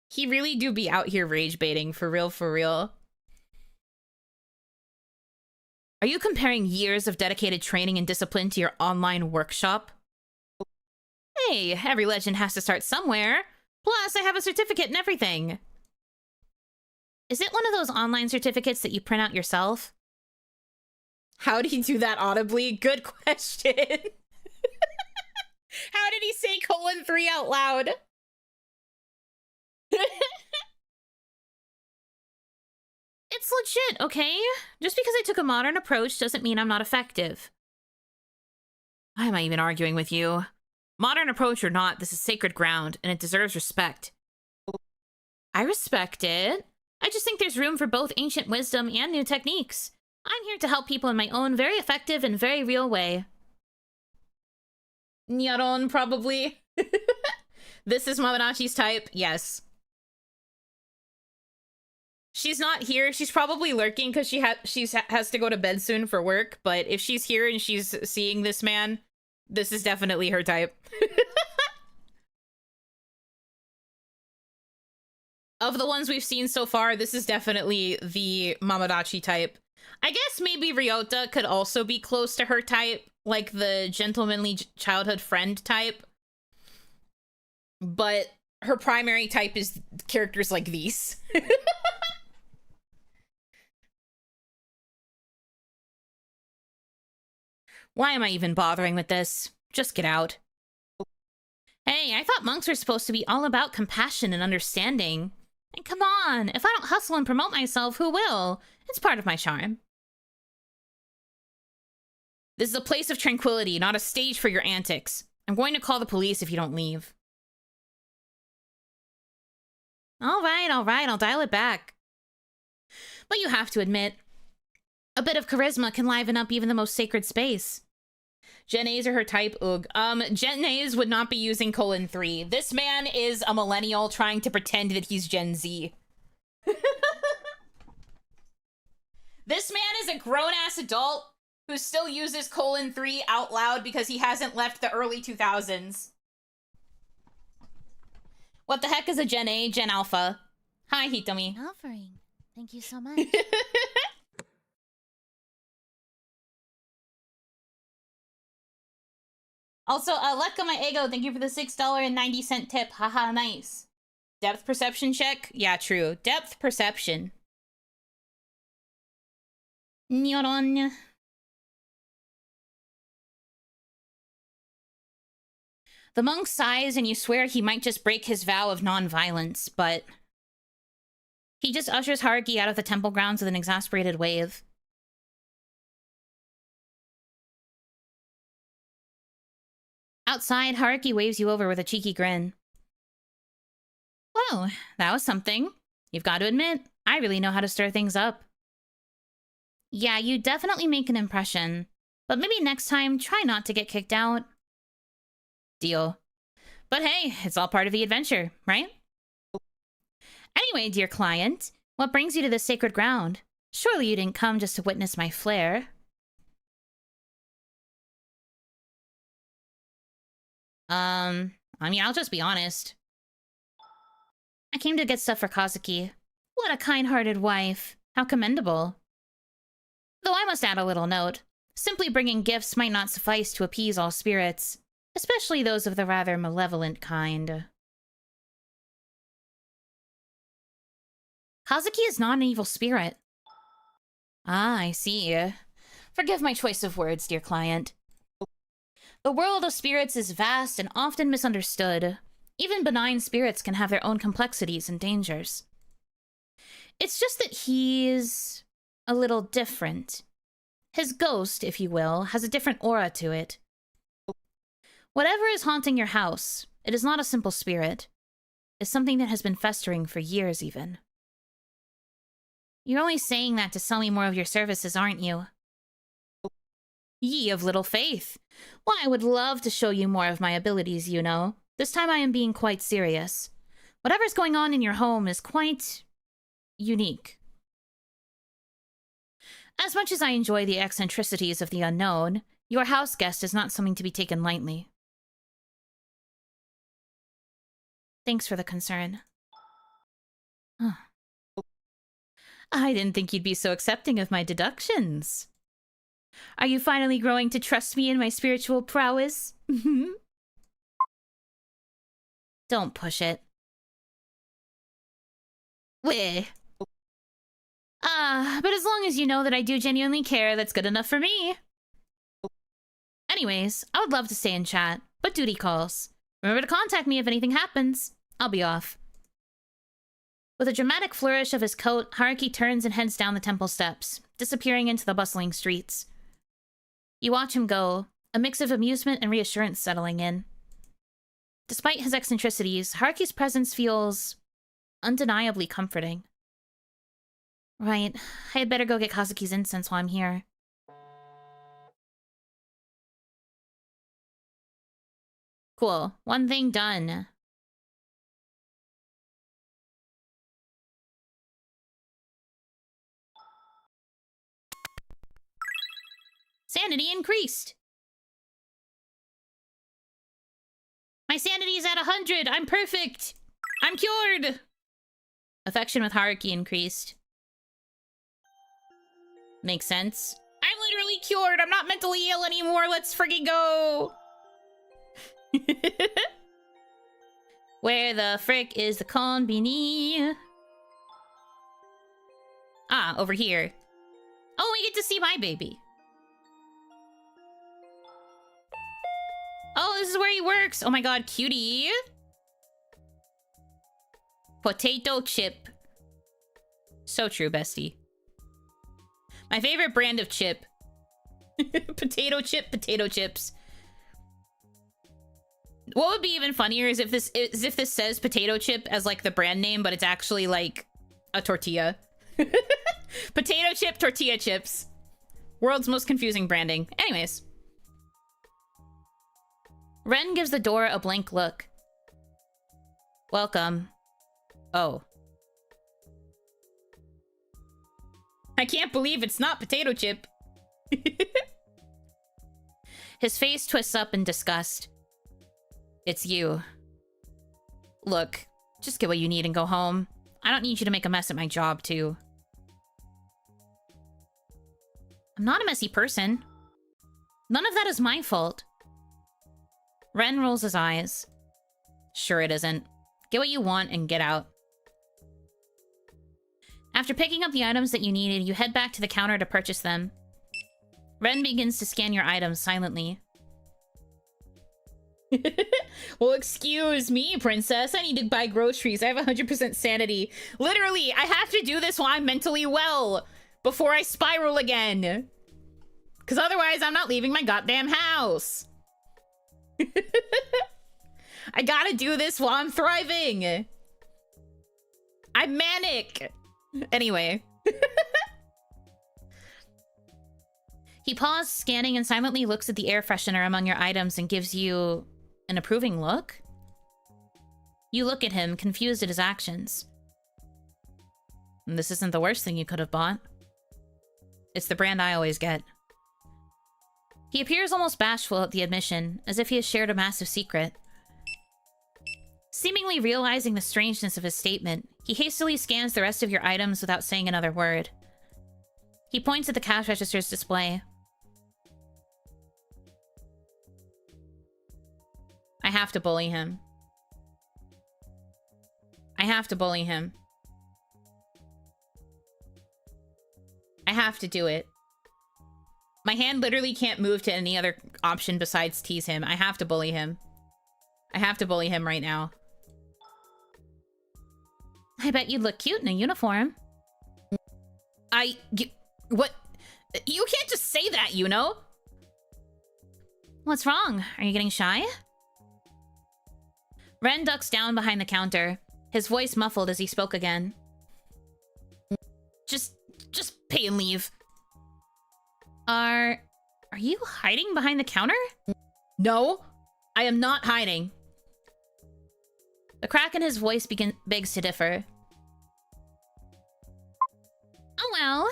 He really do be out here rage baiting, for real, for real. Are you comparing years of dedicated training and discipline to your online workshop? Hey, every legend has to start somewhere. Plus, I have a certificate and everything. Is it one of those online certificates that you print out yourself? How did he do that audibly? Good question. How did he say colon 3 out loud? It's legit, okay? Just because I took a modern approach doesn't mean I'm not effective. Why am I even arguing with you? Modern approach or not, this is sacred ground, and it deserves respect. I respect it. I just think there's room for both ancient wisdom and new techniques. I'm here to help people in my own very effective and very real way. Nyaron, probably. This is Mamanachi's type, yes. She's not here. She's probably lurking because she has to go to bed soon for work. But if she's here and she's seeing this man, this is definitely her type. Of the ones we've seen so far, this is definitely the Mamadachi type. I guess maybe Ryota could also be close to her type, like the gentlemanly childhood friend type. But her primary type is characters like these. Why am I even bothering with this? Just get out. Hey, I thought monks were supposed to be all about compassion and understanding. And come on, if I don't hustle and promote myself, who will? It's part of my charm. This is a place of tranquility, not a stage for your antics. I'm going to call the police if you don't leave. All right, I'll dial it back. But you have to admit, a bit of charisma can liven up even the most sacred space. Gen A's are her type, ugh. Gen A's would not be using :3. This man is a millennial trying to pretend that he's Gen Z. This man is a grown-ass adult who still uses :3 out loud because he hasn't left the early 2000s. What the heck is a Gen A? Gen Alpha. Hi, Hitomi. Offering. Thank you so much. Also, Letka my ego, thank you for the $6.90 tip. Haha, nice. Depth perception check? Yeah, true. Depth perception. Nyoron. The monk sighs and you swear he might just break his vow of non-violence, but he just ushers Haruki out of the temple grounds with an exasperated wave. Outside, Haruki waves you over with a cheeky grin. Whoa, that was something. You've got to admit, I really know how to stir things up. Yeah, you definitely make an impression. But maybe next time, try not to get kicked out. Deal. But hey, it's all part of the adventure, right? Anyway, dear client, what brings you to this sacred ground? Surely you didn't come just to witness my flair. I mean, I'll just be honest. I came to get stuff for Kazuki. What a kind-hearted wife. How commendable. Though I must add a little note. Simply bringing gifts might not suffice to appease all spirits, especially those of the rather malevolent kind. Kazuki is not an evil spirit. Ah, I see. Forgive my choice of words, dear client. The world of spirits is vast and often misunderstood. Even benign spirits can have their own complexities and dangers. It's just that he's a little different. His ghost, if you will, has a different aura to it. Whatever is haunting your house, it is not a simple spirit. It's something that has been festering for years, even. You're only saying that to sell me more of your services, aren't you? Ye of little faith. Why, I would love to show you more of my abilities, Yuno. This time I am being quite serious. Whatever's going on in your home is quite unique. As much as I enjoy the eccentricities of the unknown, your house guest is not something to be taken lightly. Thanks for the concern. I didn't think you'd be so accepting of my deductions. Are you finally growing to trust me in my spiritual prowess? Don't push it. Weh. But as long as you know that I do genuinely care, that's good enough for me. Anyways, I would love to stay and chat, but duty calls. Remember to contact me if anything happens. I'll be off. With a dramatic flourish of his coat, Haruki turns and heads down the temple steps, disappearing into the bustling streets. You watch him go, a mix of amusement and reassurance settling in. Despite his eccentricities, Haruki's presence feels undeniably comforting. Right, I had better go get Kazuki's incense while I'm here. Cool, one thing done. Sanity increased. My sanity's at 100. I'm perfect. I'm cured. Affection with Haruki increased. Makes sense. I'm literally cured. I'm not mentally ill anymore. Let's friggin' go. Where the frick is the konbini? Ah, over here. Oh, we get to see my baby. is where he works. Oh my god, cutie. Potato chip. So true, bestie. My favorite brand of chip. Potato chip, potato chips. What would be even funnier is if this says potato chip as like the brand name, but it's actually like a tortilla. Potato chip, tortilla chips. World's most confusing branding. Anyways. Ren gives the door a blank look. Welcome. Oh. I can't believe it's not potato chip. His face twists up in disgust. It's you. Look, just get what you need and go home. I don't need you to make a mess at my job, too. I'm not a messy person. None of that is my fault. Ren rolls his eyes. Sure it isn't. Get what you want and get out. After picking up the items that you needed, you head back to the counter to purchase them. Ren begins to scan your items silently. Well, excuse me, princess. I need to buy groceries. I have 100% sanity. Literally, I have to do this while I'm mentally well before I spiral again. Because otherwise, I'm not leaving my goddamn house. I gotta do this while I'm thriving. I'm manic. Anyway. He paused, scanning, and silently looks at the air freshener among your items and gives you an approving look. You look at him, confused at his actions. This isn't the worst thing you could have bought. It's the brand I always get. He appears almost bashful at the admission, as if he has shared a massive secret. Seemingly realizing the strangeness of his statement, he hastily scans the rest of your items without saying another word. He points at the cash register's display. I have to bully him. I have to bully him. I have to do it. My hand literally can't move to any other option besides tease him. I have to bully him. I have to bully him right now. I bet you'd look cute in a uniform. What? You can't just say that, Yuno. What's wrong? Are you getting shy? Ren ducks down behind the counter, his voice muffled as he spoke again. Just pay and leave. Are you hiding behind the counter? No, I am not hiding. The crack in his voice begs to differ. Oh well,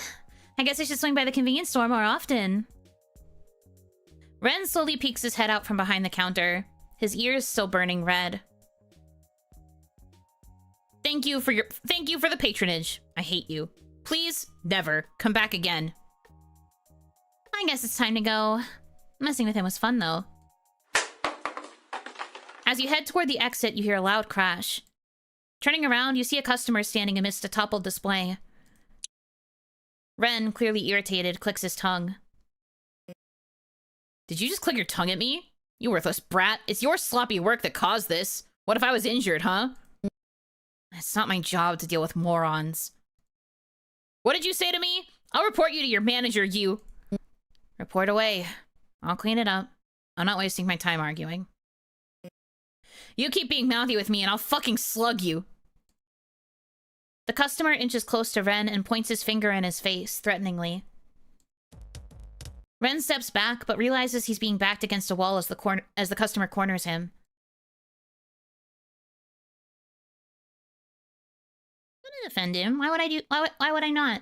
I guess I should swing by the convenience store more often. Ren slowly peeks his head out from behind the counter, his ears still burning red. Thank you for the patronage. I hate you. Please, never. Come back again. I guess it's time to go. Messing with him was fun, though. As you head toward the exit, you hear a loud crash. Turning around, you see a customer standing amidst a toppled display. Ren, clearly irritated, clicks his tongue. Did you just click your tongue at me? You worthless brat. It's your sloppy work that caused this. What if I was injured, huh? It's not my job to deal with morons. What did you say to me? I'll report you to your manager, you... Report away. I'll clean it up. I'm not wasting my time arguing. You keep being mouthy with me and I'll fucking slug you. The customer inches close to Ren and points his finger in his face, threateningly. Ren steps back, but realizes he's being backed against a wall as the customer corners him. I'm gonna defend him. Why would I not?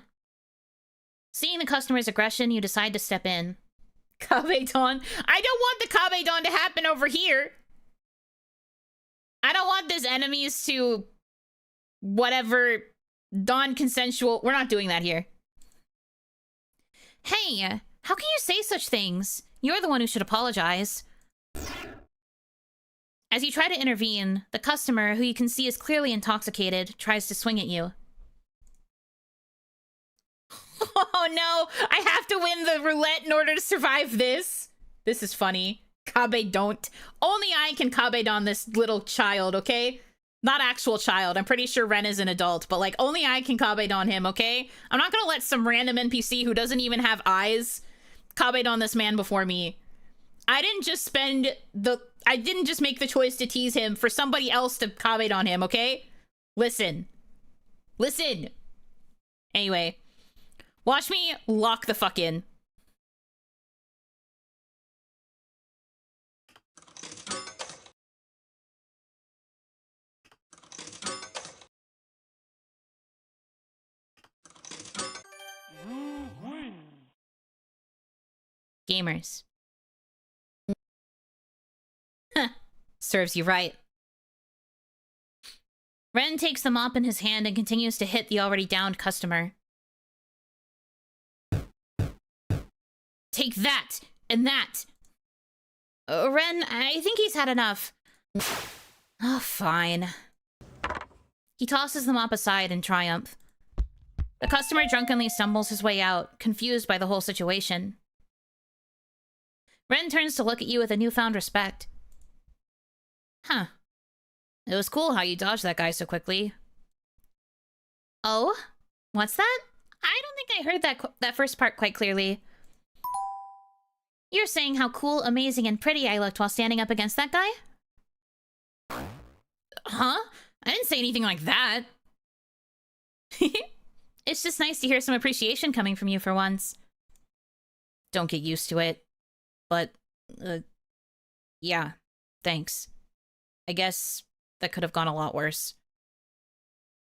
Seeing the customer's aggression, you decide to step in. Kabedon? I don't want the Kabedon to happen over here! I don't want this enemies to... whatever... non-consensual... We're not doing that here. Hey, how can you say such things? You're the one who should apologize. As you try to intervene, the customer, who you can see is clearly intoxicated, tries to swing at you. Oh no! I have to win the roulette in order to survive this! This is funny. Kabe don't. Only I can Kabe on this little child, okay? Not actual child. I'm pretty sure Ren is an adult, but like only I can Kabe on him, okay? I'm not gonna let some random NPC who doesn't even have eyes Kabe on this man before me. I didn't just make the choice to tease him for somebody else to Kabe on him, okay? Listen. Listen. Anyway, watch me lock the fuck in. Gamers. Huh. Serves you right. Ren takes the mop in his hand and continues to hit the already downed customer. Take that! And that! Ren, I think he's had enough. Oh, fine. He tosses the mop aside in triumph. The customer drunkenly stumbles his way out, confused by the whole situation. Ren turns to look at you with a newfound respect. Huh. It was cool how you dodged that guy so quickly. Oh? What's that? I don't think I heard that first part quite clearly. You're saying how cool, amazing, and pretty I looked while standing up against that guy? Huh? I didn't say anything like that. It's just nice to hear some appreciation coming from you for once. Don't get used to it. But, yeah, thanks. I guess that could have gone a lot worse.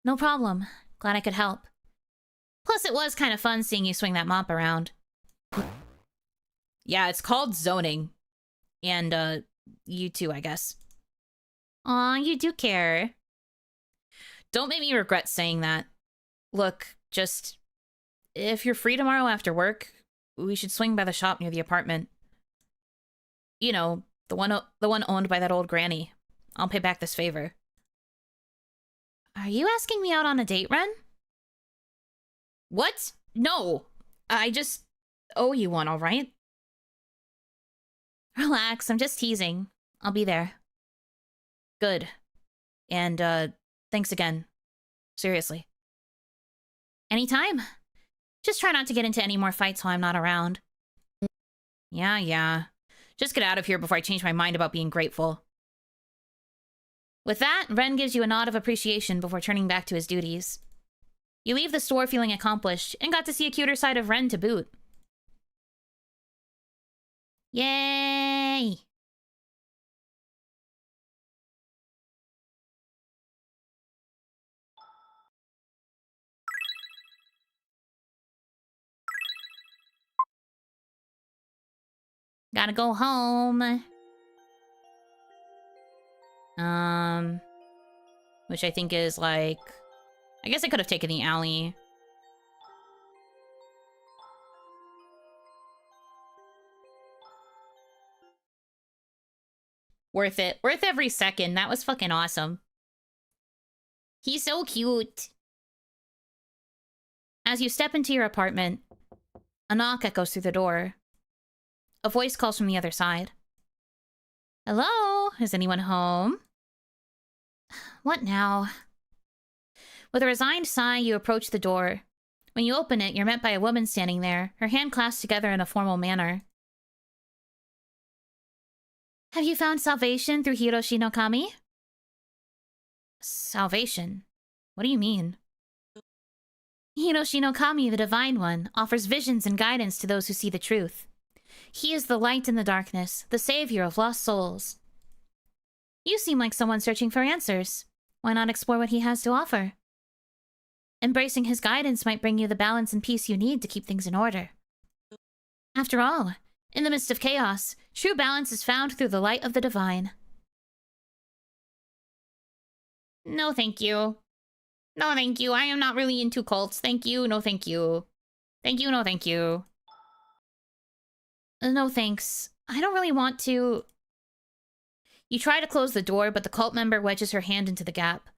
No problem. Glad I could help. Plus, it was kind of fun seeing you swing that mop around. Yeah, it's called zoning. And, you too, I guess. Aw, you do care. Don't make me regret saying that. Look, just... if you're free tomorrow after work, we should swing by the shop near the apartment. You know, the one owned by that old granny. I'll pay back this favor. Are you asking me out on a date, Ren? What? No. I just owe you one, all right? Relax, I'm just teasing. I'll be there. Good. And, thanks again. Seriously. Anytime. Just try not to get into any more fights while I'm not around. Yeah. Just get out of here before I change my mind about being grateful. With that, Ren gives you a nod of appreciation before turning back to his duties. You leave the store feeling accomplished, and got to see a cuter side of Ren to boot. Yay! Gotta go home. Which I think is like... I guess I could have taken the alley. Worth it. Worth every second. That was fucking awesome. He's so cute. As you step into your apartment, a knock echoes through the door. A voice calls from the other side. Hello? Is anyone home? What now? With a resigned sigh, you approach the door. When you open it, you're met by a woman standing there, her hand clasped together in a formal manner. Have you found salvation through Hiroshi no Kami? Salvation? What do you mean? Hiroshi no Kami, the Divine One, offers visions and guidance to those who see the truth. He is the light in the darkness, the savior of lost souls. You seem like someone searching for answers. Why not explore what he has to offer? Embracing his guidance might bring you the balance and peace you need to keep things in order. After all, in the midst of chaos, true balance is found through the light of the divine. No, thank you. No, thank you. I am not really into cults. Thank you. No, thank you. Thank you. No, thank you. No, thanks. I don't really want to... You try to close the door, but the cult member wedges her hand into the gap.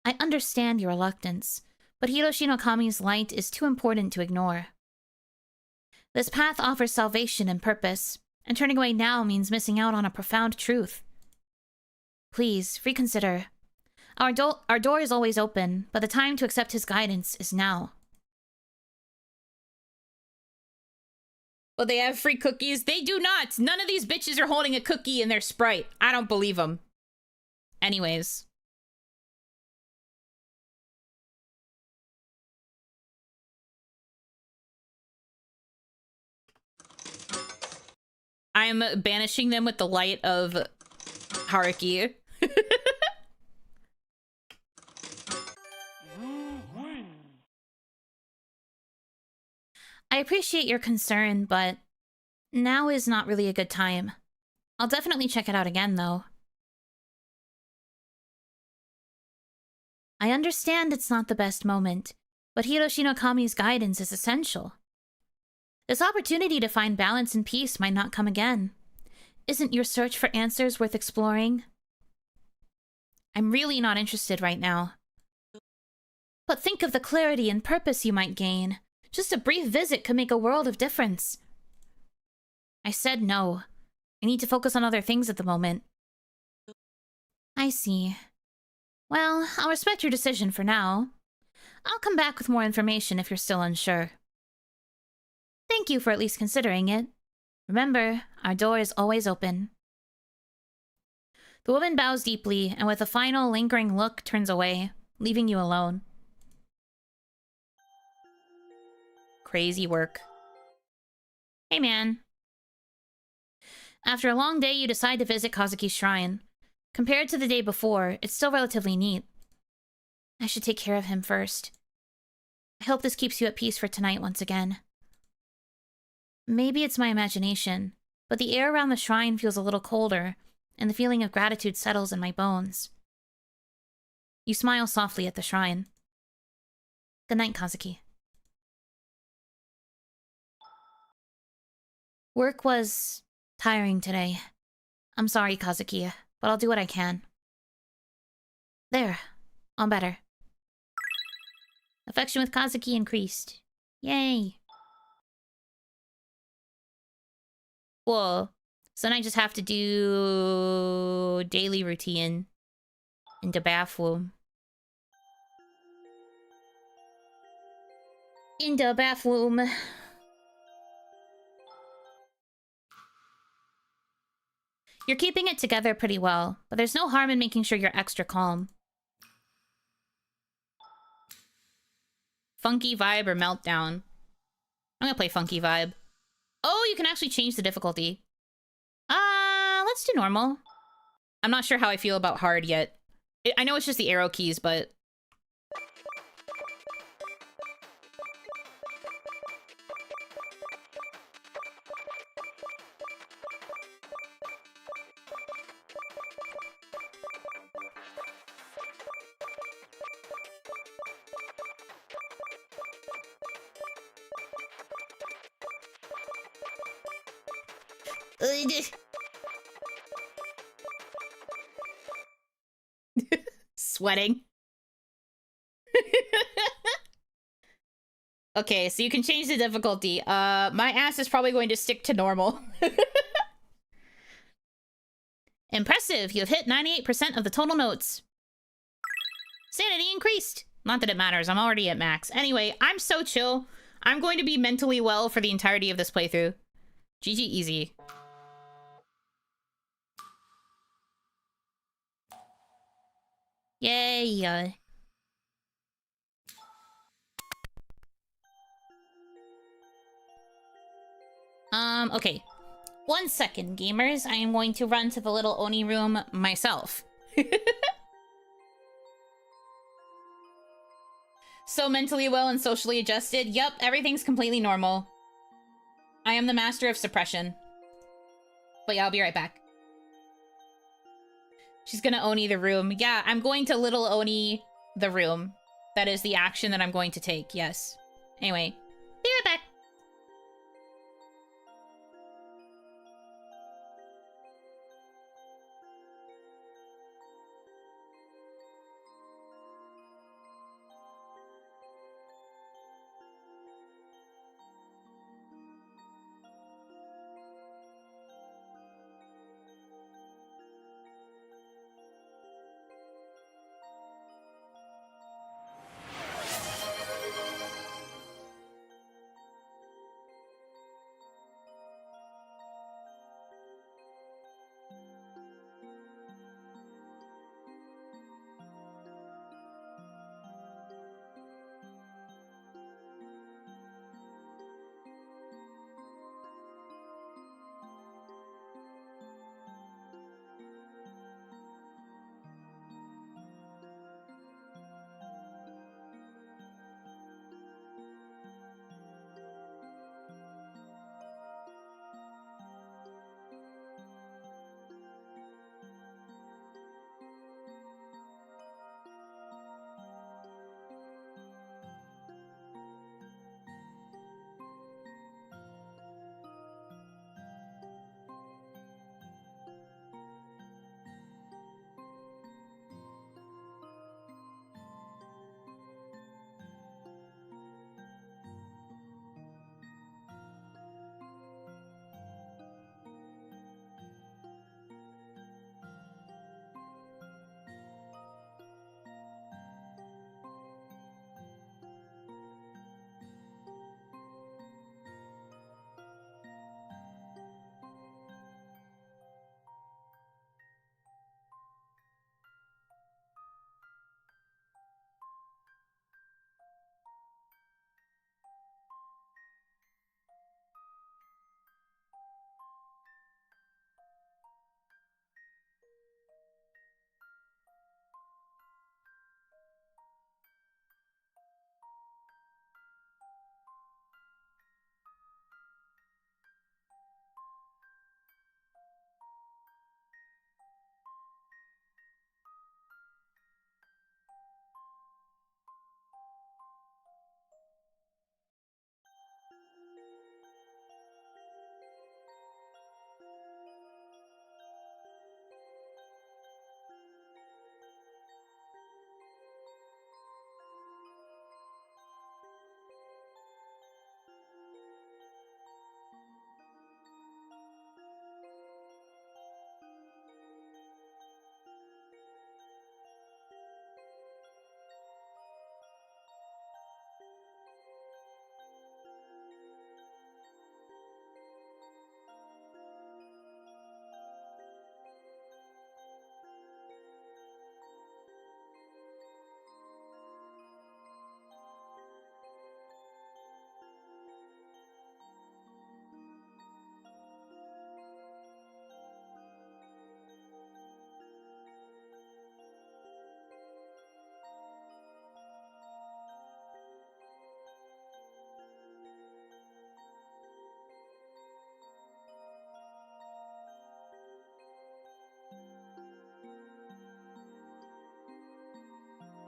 I understand your reluctance, but Hiroshi no Kami's light is too important to ignore. This path offers salvation and purpose, and turning away now means missing out on a profound truth. Please, reconsider. Our door is always open, but the time to accept his guidance is now. Well, they have free cookies? They do not! None of these bitches are holding a cookie in their Sprite. I don't believe them. Anyways. I'm banishing them with the light of Haruki. I appreciate your concern, but now is not really a good time. I'll definitely check it out again, though. I understand it's not the best moment, but Hiroshi no Kami's guidance is essential. This opportunity to find balance and peace might not come again. Isn't your search for answers worth exploring? I'm really not interested right now. But think of the clarity and purpose you might gain. Just a brief visit could make a world of difference. I said no. I need to focus on other things at the moment. I see. Well, I'll respect your decision for now. I'll come back with more information if you're still unsure. Thank you for at least considering it. Remember, our door is always open. The woman bows deeply, and with a final, lingering look, turns away, leaving you alone. Crazy work. Hey, man. After a long day, you decide to visit Kazuki's shrine. Compared to the day before, it's still relatively neat. I should take care of him first. I hope this keeps you at peace for tonight once again. Maybe it's my imagination, but the air around the shrine feels a little colder, and the feeling of gratitude settles in my bones. You smile softly at the shrine. Good night, Kazuki. Work was tiring today. I'm sorry, Kazuki, but I'll do what I can. There. All better. Affection with Kazuki increased. Yay. Cool. So then I just have to do daily routine in the bathroom. In the bathroom. You're keeping it together pretty well, but there's no harm in making sure you're extra calm. Funky vibe or meltdown? I'm gonna play funky vibe. Oh, you can actually change the difficulty. Let's do normal. I'm not sure how I feel about hard yet. I know it's just the arrow keys, but... Sweating. Okay, so you can change the difficulty. My ass is probably going to stick to normal. Impressive! You have hit 98% of the total notes. Sanity increased! Not that it matters, I'm already at max. Anyway, I'm so chill. I'm going to be mentally well for the entirety of this playthrough. GG easy. Yay! Okay. 1 second, gamers. I am going to run to the little Oni room myself. So mentally well and socially adjusted. Yup, everything's completely normal. I am the master of suppression. But yeah, I'll be right back. She's gonna Oni the room. Yeah, I'm going to little Oni the room. That is the action that I'm going to take, yes. Anyway, be right back.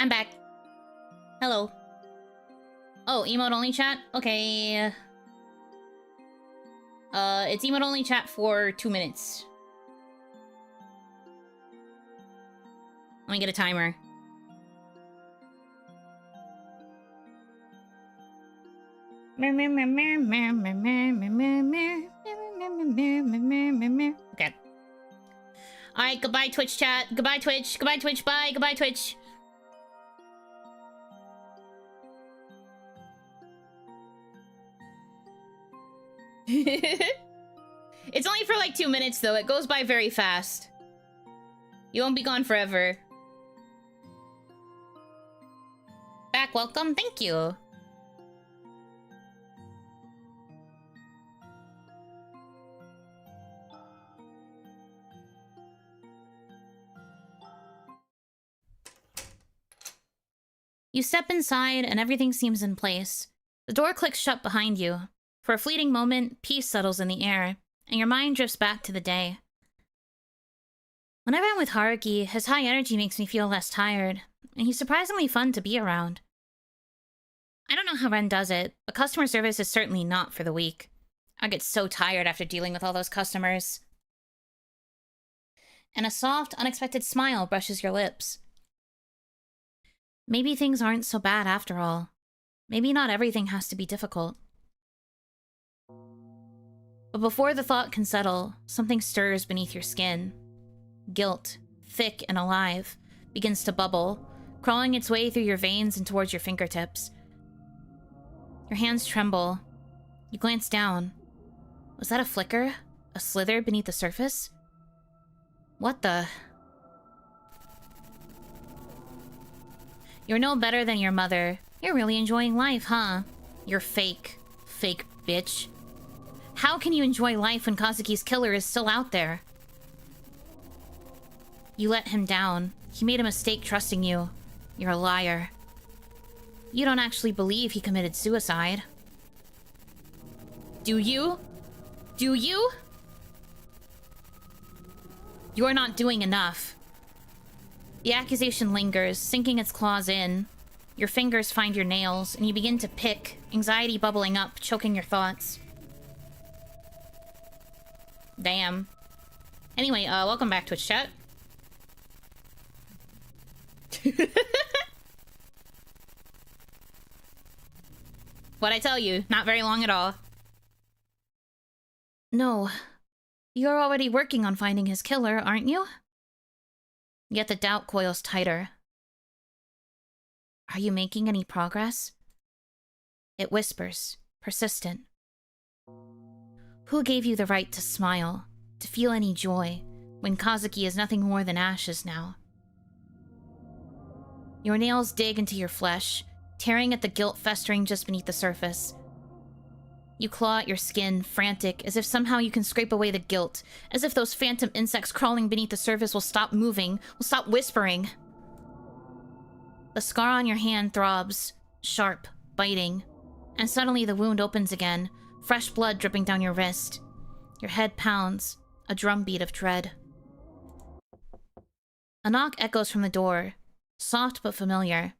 I'm back. Hello. Oh, emote only chat? Okay. It's emote only chat for 2 minutes. Let me get a timer. Okay. Alright, goodbye Twitch chat. Goodbye Twitch. Goodbye Twitch. Bye. Goodbye Twitch. It's only for like 2 minutes though. It goes by very fast. You won't be gone forever. Back, welcome. Thank you. You step inside and everything seems in place. The door clicks shut behind you. For a fleeting moment, peace settles in the air, and your mind drifts back to the day. Whenever I'm with Haruki, his high energy makes me feel less tired, and he's surprisingly fun to be around. I don't know how Ren does it, but customer service is certainly not for the weak. I get so tired after dealing with all those customers. And a soft, unexpected smile brushes your lips. Maybe things aren't so bad after all. Maybe not everything has to be difficult. But before the thought can settle, something stirs beneath your skin. Guilt, thick and alive, begins to bubble, crawling its way through your veins and towards your fingertips. Your hands tremble. You glance down. Was that a flicker? A slither beneath the surface? What the... You're no better than your mother. You're really enjoying life, huh? You're fake. Fake bitch. How can you enjoy life when Kazuki's killer is still out there? You let him down. He made a mistake trusting you. You're a liar. You don't actually believe he committed suicide. Do you? Do you? You're not doing enough. The accusation lingers, sinking its claws in. Your fingers find your nails, and you begin to pick, anxiety bubbling up, choking your thoughts. Damn. Anyway, welcome back, Twitch chat. What'd I tell you? Not very long at all. No. You're already working on finding his killer, aren't you? Yet the doubt coils tighter. Are you making any progress? It whispers, persistent. Who gave you the right to smile, to feel any joy, when Kazuki is nothing more than ashes now? Your nails dig into your flesh, tearing at the guilt festering just beneath the surface. You claw at your skin, frantic, as if somehow you can scrape away the guilt, as if those phantom insects crawling beneath the surface will stop moving, will stop whispering. The scar on your hand throbs, sharp, biting, and suddenly the wound opens again, fresh blood dripping down your wrist. Your head pounds, a drumbeat of dread. A knock echoes from the door, soft but familiar.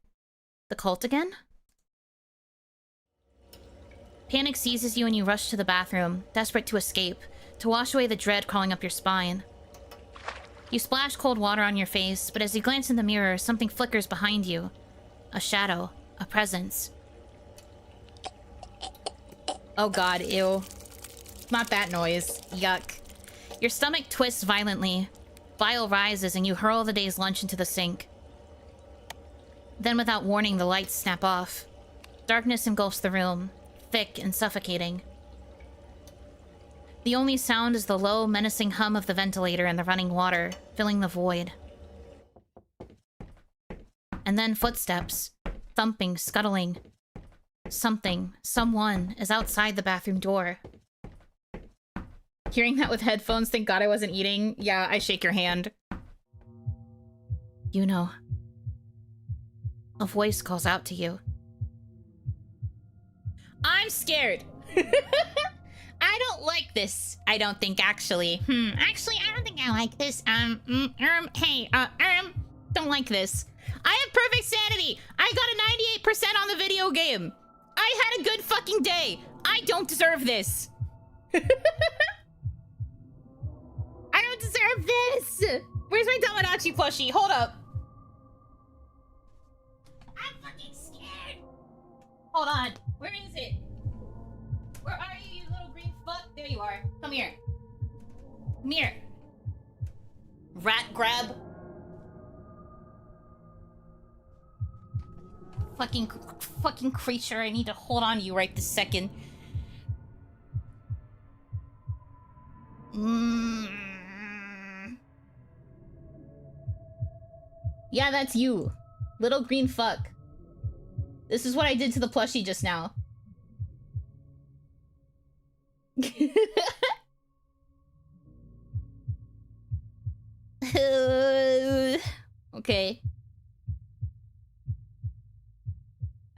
The cult again? Panic seizes you and you rush to the bathroom, desperate to escape, to wash away the dread crawling up your spine. You splash cold water on your face, but as you glance in the mirror, something flickers behind you. A shadow, a presence. Oh god, ew. Not that noise. Yuck. Your stomach twists violently. Bile rises and you hurl the day's lunch into the sink. Then without warning, the lights snap off. Darkness engulfs the room, thick and suffocating. The only sound is the low, menacing hum of the ventilator and the running water, filling the void. And then footsteps. Thumping, scuttling. Something, someone, is outside the bathroom door. Hearing that with headphones, thank God I wasn't eating. Yeah, I shake your hand. Yuno. A voice calls out to you. I'm scared. I don't like this. I don't think, actually. Actually, I don't think I like this. Hey, don't like this. I have perfect sanity. I got a 98% on the video game. I had a good fucking day. I don't deserve this. I don't deserve this. Where's my Tamagotchi plushie? Hold up. I'm fucking scared. Hold on. Where is it? Where are you, you little green fuck? There you are. Come here. Come here. Rat grab. Fucking creature. I need to hold on to you right this second. Yeah, that's you. Little green fuck. This is what I did to the plushie just now. Okay.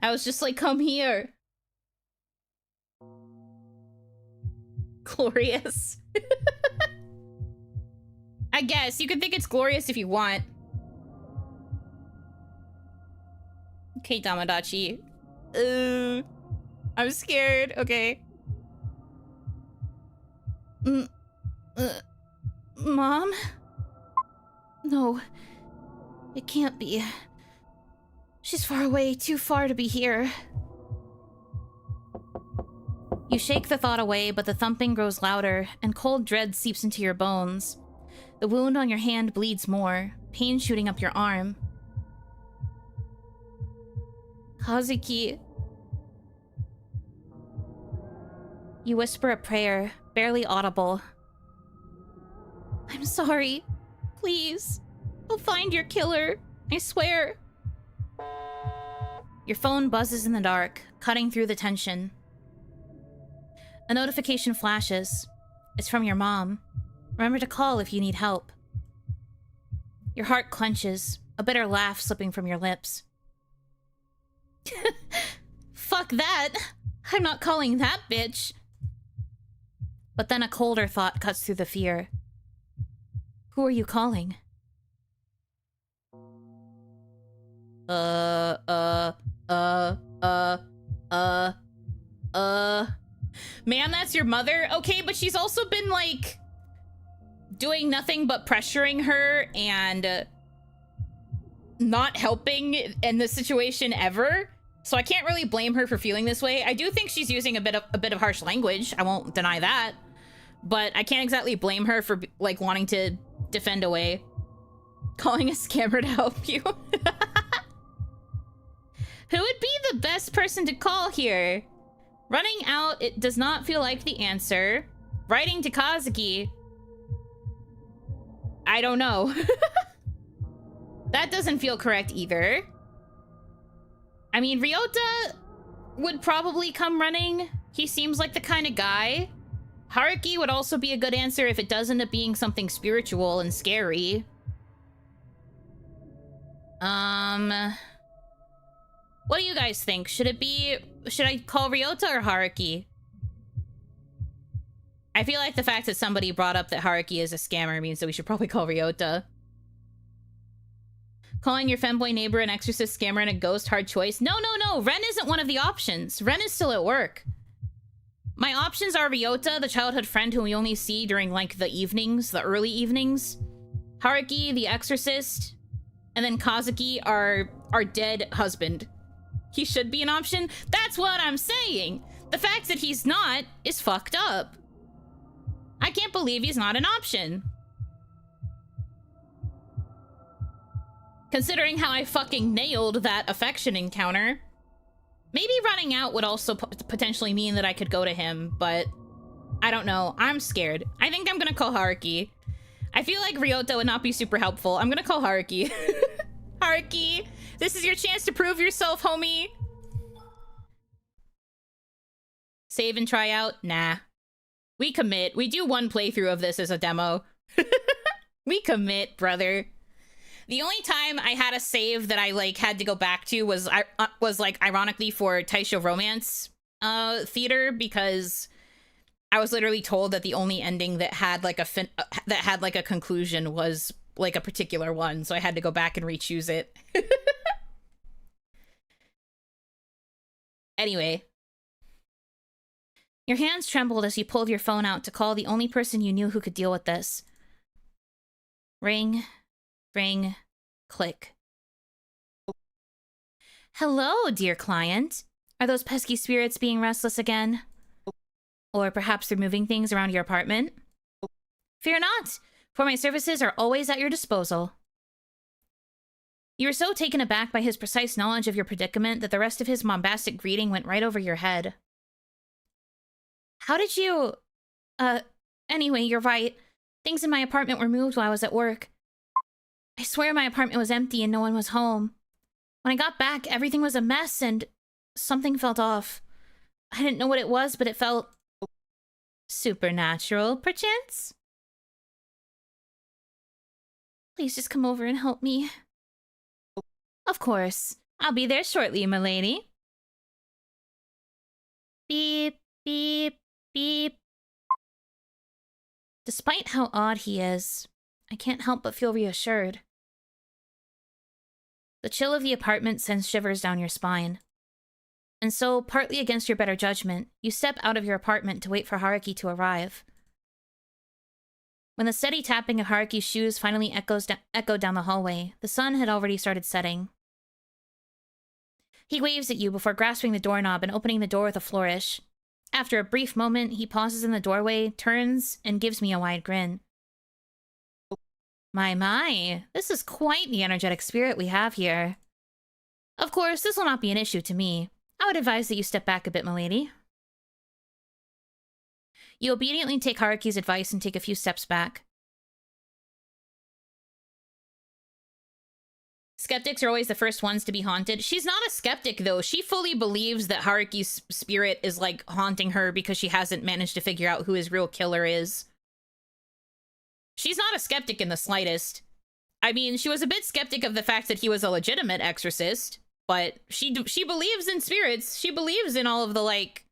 I was just like, come here. Glorious. I guess. You can think it's glorious if you want. Okay, Tamagotchi. I'm scared. Okay. Mom? No. It can't be. She's far away, too far to be here. You shake the thought away, but the thumping grows louder, and cold dread seeps into your bones. The wound on your hand bleeds more, pain shooting up your arm. Kazuki. You whisper a prayer, barely audible. I'm sorry. Please. I'll find your killer. I swear. Your phone buzzes in the dark, cutting through the tension. A notification flashes. It's from your mom. Remember to call if you need help. Your heart clenches, a bitter laugh slipping from your lips. Fuck that! I'm not calling that bitch! But then a colder thought cuts through the fear. Who are you calling? Ma'am, that's your mother? Okay, but she's also been, like, doing nothing but pressuring her and not helping in the situation ever. So I can't really blame her for feeling this way. I do think she's using a bit of harsh language. I won't deny that. But I can't exactly blame her for, like, wanting to defend away. Calling a scammer to help you. Who would be the best person to call here? Running out, it does not feel like the answer. Writing to Kazuki. I don't know. That doesn't feel correct either. I mean, Ryota would probably come running. He seems like the kind of guy. Haruki would also be a good answer if it does end up being something spiritual and scary. What do you guys think? Should I call Ryota or Haruki? I feel like the fact that somebody brought up that Haruki is a scammer means that we should probably call Ryota. Calling your femboy neighbor an exorcist, scammer, and a ghost, hard choice. No. Ren isn't one of the options. Ren is still at work. My options are Ryota, the childhood friend who we only see during, like, the evenings, the early evenings. Haruki, the exorcist. And then Kazuki, our dead husband. He should be an option. That's what I'm saying. The fact that he's not is fucked up. I can't believe he's not an option. Considering how I fucking nailed that affection encounter. Maybe running out would also potentially mean that I could go to him, but I don't know. I'm scared. I think I'm gonna call Haruki. I feel like Ryota would not be super helpful. I'm gonna call Haruki. Haruki, this is your chance to prove yourself, homie. Save and try out? Nah. We commit. We do one playthrough of this as a demo. We commit, brother. The only time I had a save that I, like, had to go back to was like, ironically for Taisho Romance Theater, because I was literally told that the only ending that had, like, a conclusion was, like, a particular one, so I had to go back and re-choose it. Anyway. Your hands trembled as you pulled your phone out to call the only person you knew who could deal with this. Ring, ring, click. Hello, dear client. Are those pesky spirits being restless again? Or perhaps they're moving things around your apartment? Fear not, for my services are always at your disposal. You were so taken aback by his precise knowledge of your predicament that the rest of his bombastic greeting went right over your head. How did you... Anyway, you're right. Things in my apartment were moved while I was at work. I swear my apartment was empty and no one was home. When I got back, everything was a mess and something felt off. I didn't know what it was, but it felt... supernatural, perchance? Please just come over and help me. Of course. I'll be there shortly, milady. Beep, beep, beep. Despite how odd he is, I can't help but feel reassured. The chill of the apartment sends shivers down your spine. And so, partly against your better judgment, you step out of your apartment to wait for Haruki to arrive. When the steady tapping of Haruki's shoes finally echoed down the hallway, the sun had already started setting. He waves at you before grasping the doorknob and opening the door with a flourish. After a brief moment, he pauses in the doorway, turns, and gives me a wide grin. My, this is quite the energetic spirit we have here. Of course, this will not be an issue to me. I would advise that you step back a bit, milady. You obediently take Haruki's advice and take a few steps back. Skeptics are always the first ones to be haunted. She's not a skeptic, though. She fully believes that Haruki's spirit is, like, haunting her because she hasn't managed to figure out who his real killer is. She's not a skeptic in the slightest. I mean, she was a bit skeptic of the fact that he was a legitimate exorcist, but she believes in spirits. She believes in all of the, like,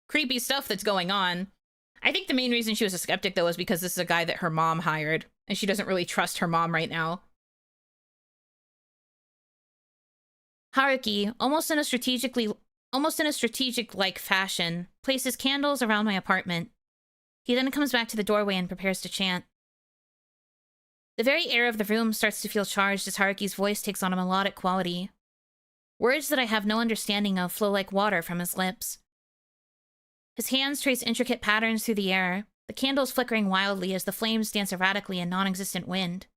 creepy stuff that's going on. I think the main reason she was a skeptic, though, is because this is a guy that her mom hired, and she doesn't really trust her mom right now. Haruki, almost in a strategic-like fashion, places candles around my apartment. He then comes back to the doorway and prepares to chant. The very air of the room starts to feel charged as Haruki's voice takes on a melodic quality. Words that I have no understanding of flow like water from his lips. His hands trace intricate patterns through the air, the candles flickering wildly as the flames dance erratically in non-existent wind.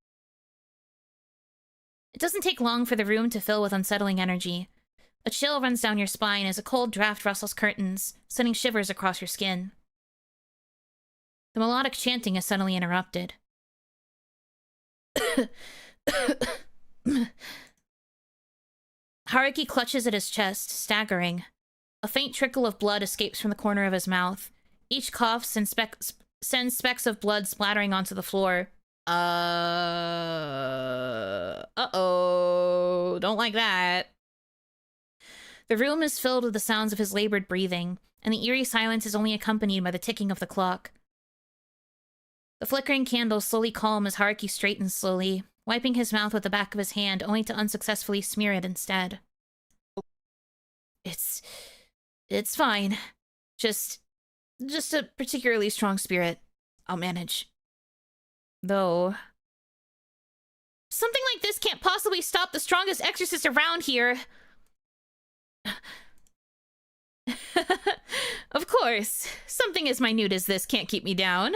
It doesn't take long for the room to fill with unsettling energy. A chill runs down your spine as a cold draft rustles curtains, sending shivers across your skin. The melodic chanting is suddenly interrupted. Haruki clutches at his chest, staggering. A faint trickle of blood escapes from the corner of his mouth. Each cough sends specks of blood splattering onto the floor. Uh-oh. Don't like that. The room is filled with the sounds of his labored breathing, and the eerie silence is only accompanied by the ticking of the clock. The flickering candles slowly calm as Haruki straightens slowly, wiping his mouth with the back of his hand only to unsuccessfully smear it instead. It's fine. Just a particularly strong spirit. I'll manage. Though... something like this can't possibly stop the strongest exorcist around here. Of course. Something as minute as this can't keep me down.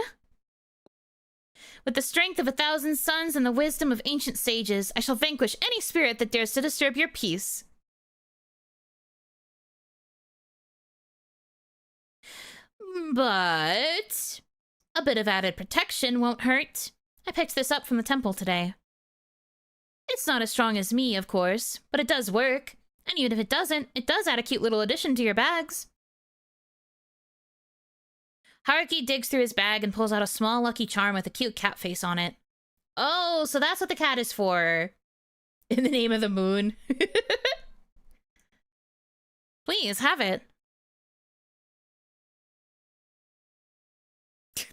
With the strength of 1,000 suns and the wisdom of ancient sages, I shall vanquish any spirit that dares to disturb your peace. But... a bit of added protection won't hurt. I picked this up from the temple today. It's not as strong as me, of course, but it does work. And even if it doesn't, it does add a cute little addition to your bags. Haruki digs through his bag and pulls out a small lucky charm with a cute cat face on it. Oh, so that's what the cat is for. In the name of the moon. Please, have it.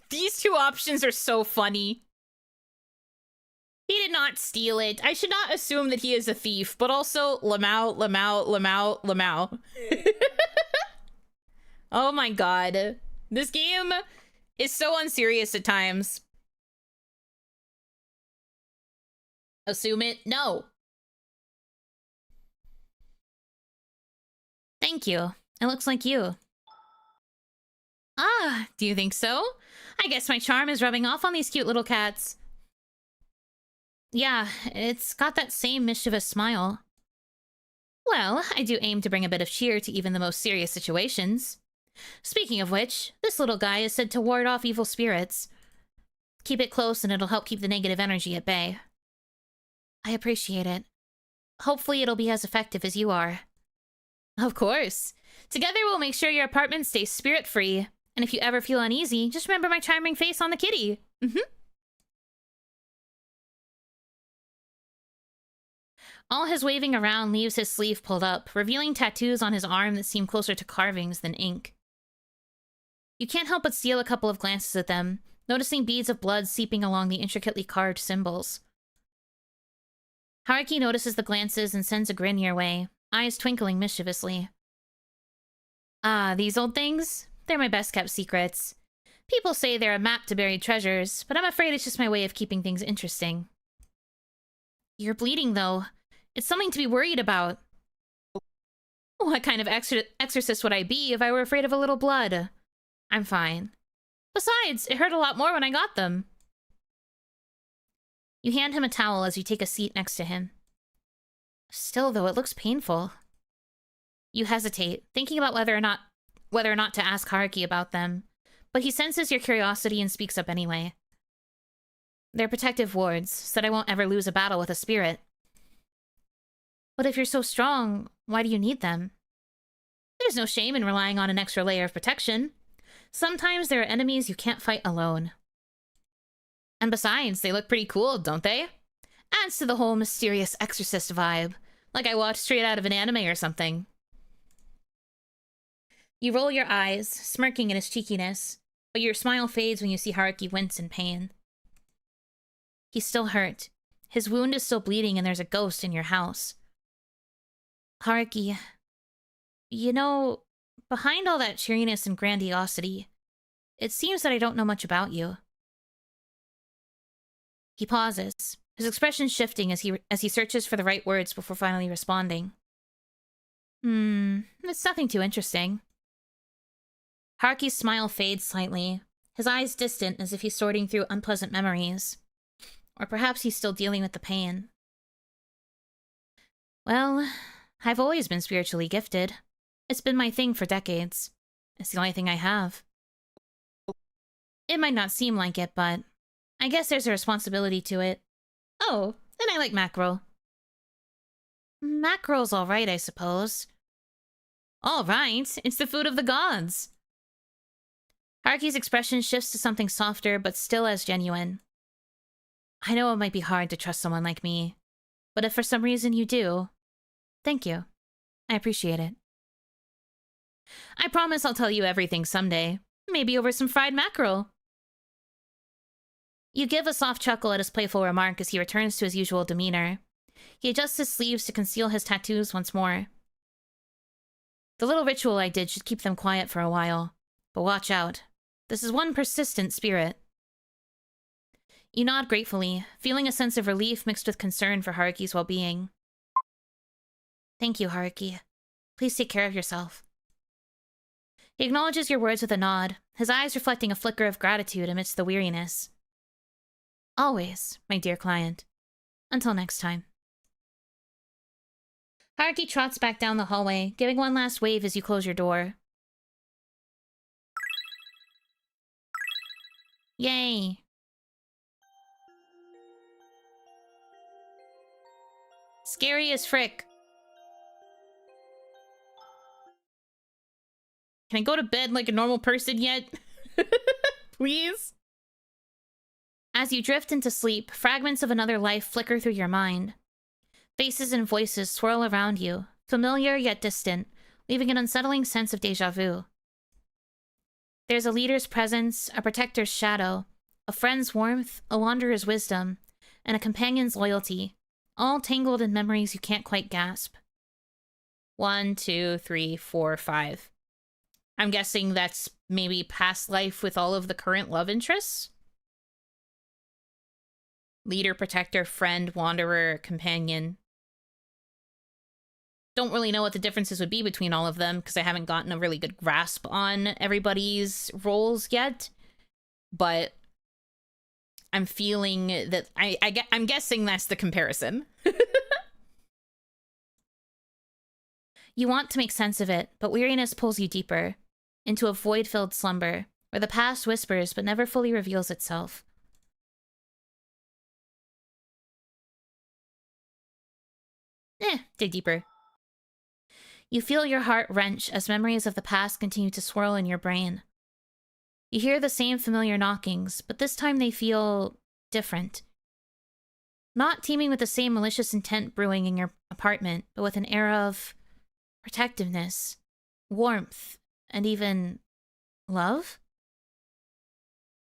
These two options are so funny. He did not steal it. I should not assume that he is a thief, but also Lamau. Oh my god. This game is so unserious at times. Assume it? No. Thank you. It looks like you. Ah, do you think so? I guess my charm is rubbing off on these cute little cats. Yeah, it's got that same mischievous smile. Well, I do aim to bring a bit of cheer to even the most serious situations. Speaking of which, this little guy is said to ward off evil spirits. Keep it close and it'll help keep the negative energy at bay. I appreciate it. Hopefully it'll be as effective as you are. Of course. Together we'll make sure your apartment stays spirit-free. And if you ever feel uneasy, just remember my charming face on the kitty. All his waving around leaves his sleeve pulled up, revealing tattoos on his arm that seem closer to carvings than ink. You can't help but steal a couple of glances at them, noticing beads of blood seeping along the intricately carved symbols. Haruki notices the glances and sends a grin your way, eyes twinkling mischievously. Ah, these old things? They're my best-kept secrets. People say they're a map to buried treasures, but I'm afraid it's just my way of keeping things interesting. You're bleeding, though. It's something to be worried about. What kind of exorcist would I be if I were afraid of a little blood? I'm fine. Besides, it hurt a lot more when I got them. You hand him a towel as you take a seat next to him. Still, though, it looks painful. You hesitate, thinking about whether or not to ask Haruki about them, but he senses your curiosity and speaks up anyway. They're protective wards, so that I won't ever lose a battle with a spirit. But if you're so strong, why do you need them? There's no shame in relying on an extra layer of protection. Sometimes there are enemies you can't fight alone. And besides, they look pretty cool, don't they? Adds to the whole mysterious exorcist vibe, like I watched straight out of an anime or something. You roll your eyes, smirking at his cheekiness, but your smile fades when you see Haruki wince in pain. He's still hurt. His wound is still bleeding and there's a ghost in your house. Haruki, you know, behind all that cheeriness and grandiosity, it seems that I don't know much about you. He pauses, his expression shifting as he searches for the right words before finally responding. It's nothing too interesting. Haruki's smile fades slightly, his eyes distant as if he's sorting through unpleasant memories. Or perhaps he's still dealing with the pain. Well, I've always been spiritually gifted. It's been my thing for decades. It's the only thing I have. It might not seem like it, but I guess there's a responsibility to it. Oh, and I like mackerel. Mackerel's alright, I suppose. Alright, it's the food of the gods. Haruki's expression shifts to something softer, but still as genuine. I know it might be hard to trust someone like me, but if for some reason you do, thank you. I appreciate it. I promise I'll tell you everything someday, maybe over some fried mackerel. You give a soft chuckle at his playful remark as he returns to his usual demeanor. He adjusts his sleeves to conceal his tattoos once more. The little ritual I did should keep them quiet for a while, but watch out. This is one persistent spirit. You nod gratefully, feeling a sense of relief mixed with concern for Haruki's well-being. Thank you, Haruki. Please take care of yourself. He acknowledges your words with a nod, his eyes reflecting a flicker of gratitude amidst the weariness. Always, my dear client. Until next time. Haruki trots back down the hallway, giving one last wave as you close your door. Yay! Scary as frick. Can I go to bed like a normal person yet? Please? As you drift into sleep, fragments of another life flicker through your mind. Faces and voices swirl around you, familiar yet distant, leaving an unsettling sense of déjà vu. There's a leader's presence, a protector's shadow, a friend's warmth, a wanderer's wisdom, and a companion's loyalty, all tangled in memories you can't quite grasp. 1, 2, 3, 4, 5. I'm guessing that's maybe past life with all of the current love interests? Leader, protector, friend, wanderer, companion. Don't really know what the differences would be between all of them because I haven't gotten a really good grasp on everybody's roles yet. But I'm feeling that I'm guessing that's the comparison. You want to make sense of it, but weariness pulls you deeper, into a void-filled slumber, where the past whispers but never fully reveals itself. Dig deeper. You feel your heart wrench as memories of the past continue to swirl in your brain. You hear the same familiar knockings, but this time they feel different. Not teeming with the same malicious intent brewing in your apartment, but with an air of protectiveness, warmth, and even love?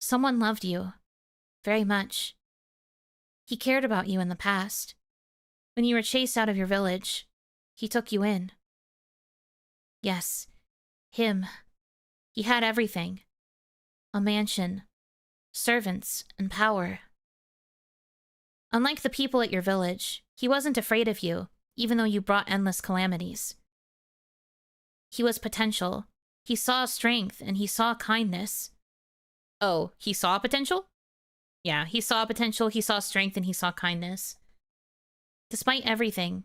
Someone loved you. Very much. He cared about you in the past. When you were chased out of your village, he took you in. Yes, him. He had everything. A mansion, servants, and power. Unlike the people at your village, he wasn't afraid of you, even though you brought endless calamities. He was potential. He saw strength, and he saw kindness. Oh, he saw potential? Yeah, he saw potential, he saw strength, and he saw kindness. Despite everything,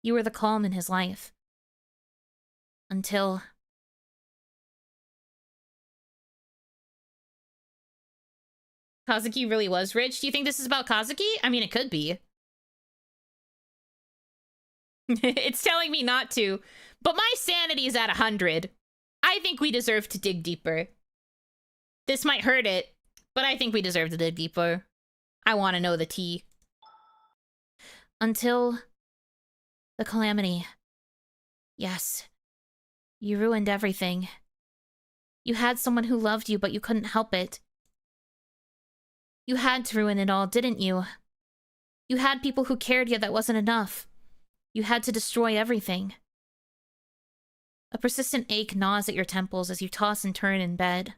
you were the calm in his life. Until... Kazuki really was rich? Do you think this is about Kazuki? I mean, it could be. It's telling me not to, but my sanity is at 100. I think we deserve to dig deeper. This might hurt it, but I think we deserve to dig deeper. I want to know the tea. Until the calamity. Yes. You ruined everything. You had someone who loved you, but you couldn't help it. You had to ruin it all, didn't you? You had people who cared, yet that wasn't enough. You had to destroy everything. A persistent ache gnaws at your temples as you toss and turn in bed.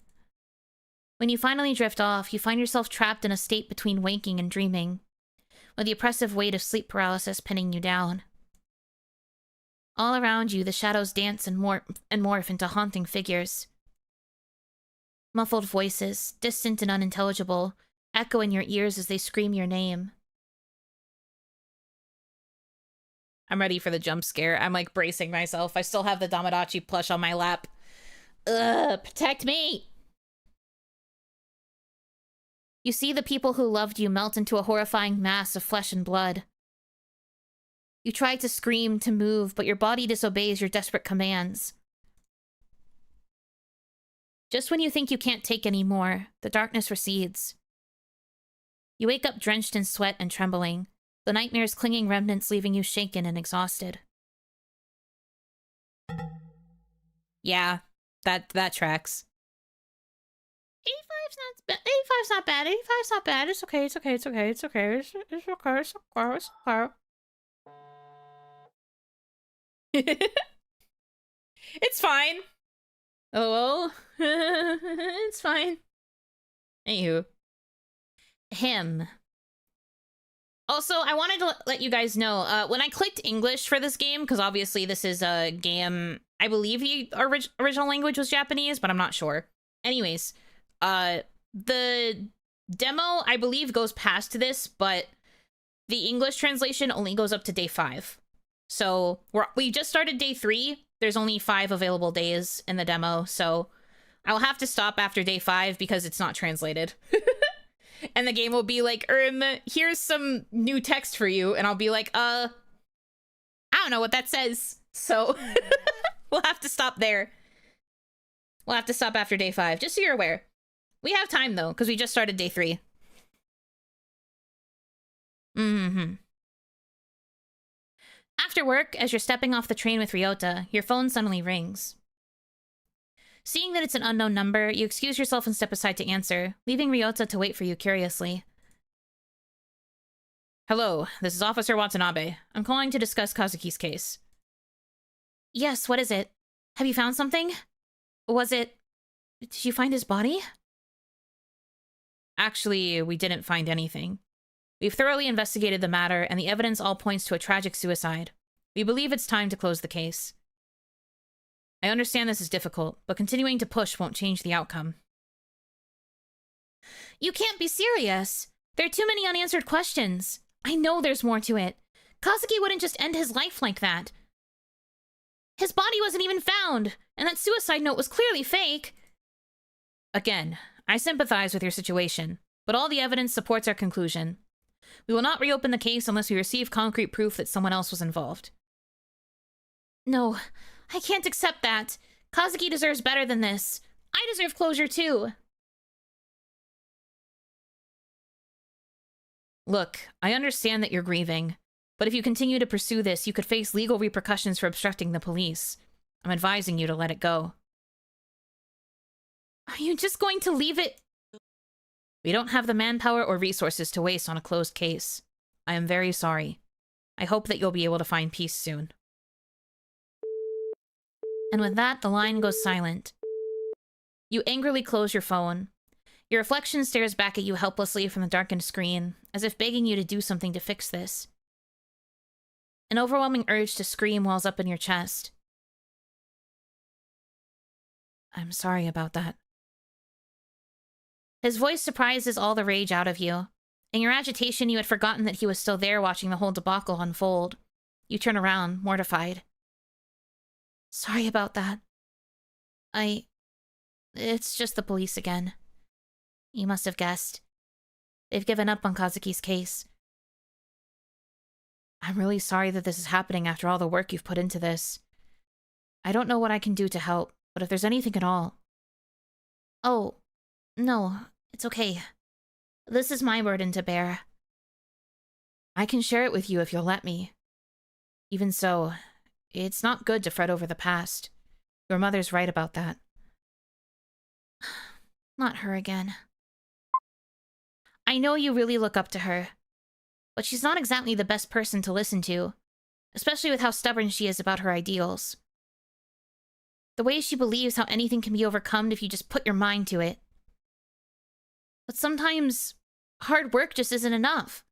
When you finally drift off, you find yourself trapped in a state between waking and dreaming, with the oppressive weight of sleep paralysis pinning you down. All around you, the shadows dance and morph into haunting figures. Muffled voices, distant and unintelligible, echo in your ears as they scream your name. I'm ready for the jump scare. I'm like bracing myself. I still have the Damadachi plush on my lap. Ugh, protect me! You see the people who loved you melt into a horrifying mass of flesh and blood. You try to scream, to move, but your body disobeys your desperate commands. Just when you think you can't take any more, the darkness recedes. You wake up drenched in sweat and trembling, the nightmare's clinging remnants leaving you shaken and exhausted. Yeah, that tracks. 85's not bad. 85's not bad. 85's not bad. It's okay. It's okay. It's okay. It's okay. It's okay. It's okay. It's okay. It's fine. Oh, it's fine. Anywho. Him. Also, I wanted to let you guys know, when I clicked English for this game, because obviously this is a game, I believe the original language was Japanese, but I'm not sure. Anyways, the demo, I believe, goes past this, but the English translation only goes up to day 5. So we just started day 3. There's only 5 available days in the demo, so I'll have to stop after day 5 because it's not translated. And the game will be like, here's some new text for you. And I'll be like, I don't know what that says. So we'll have to stop there. We'll have to stop after day 5, just so you're aware. We have time, though, because we just started day 3. After work, as you're stepping off the train with Ryota, your phone suddenly rings. Seeing that it's an unknown number, you excuse yourself and step aside to answer, leaving Ryota to wait for you curiously. Hello, this is Officer Watanabe. I'm calling to discuss Kazuki's case. Yes, what is it? Have you found something? Was it... Did you find his body? Actually, we didn't find anything. We've thoroughly investigated the matter, and the evidence all points to a tragic suicide. We believe it's time to close the case. I understand this is difficult, but continuing to push won't change the outcome. You can't be serious! There are too many unanswered questions. I know there's more to it. Kazuki wouldn't just end his life like that. His body wasn't even found, and that suicide note was clearly fake. Again, I sympathize with your situation, but all the evidence supports our conclusion. We will not reopen the case unless we receive concrete proof that someone else was involved. No, I can't accept that. Kazuki deserves better than this. I deserve closure too. Look, I understand that you're grieving, but if you continue to pursue this, you could face legal repercussions for obstructing the police. I'm advising you to let it go. Are you just going to leave it? We don't have the manpower or resources to waste on a closed case. I am very sorry. I hope that you'll be able to find peace soon. And with that, the line goes silent. You angrily close your phone. Your reflection stares back at you helplessly from the darkened screen, as if begging you to do something to fix this. An overwhelming urge to scream wells up in your chest. I'm sorry about that. His voice surprises all the rage out of you. In your agitation, you had forgotten that he was still there watching the whole debacle unfold. You turn around, mortified. Sorry about that. It's just the police again. You must have guessed. They've given up on Kazuki's case. I'm really sorry that this is happening after all the work you've put into this. I don't know what I can do to help, but if there's anything at all... Oh, no, it's okay. This is my burden to bear. I can share it with you if you'll let me. Even so, it's not good to fret over the past. Your mother's right about that. Not her again. I know you really look up to her, but she's not exactly the best person to listen to, especially with how stubborn she is about her ideals. The way she believes how anything can be overcome if you just put your mind to it. But sometimes, hard work just isn't enough.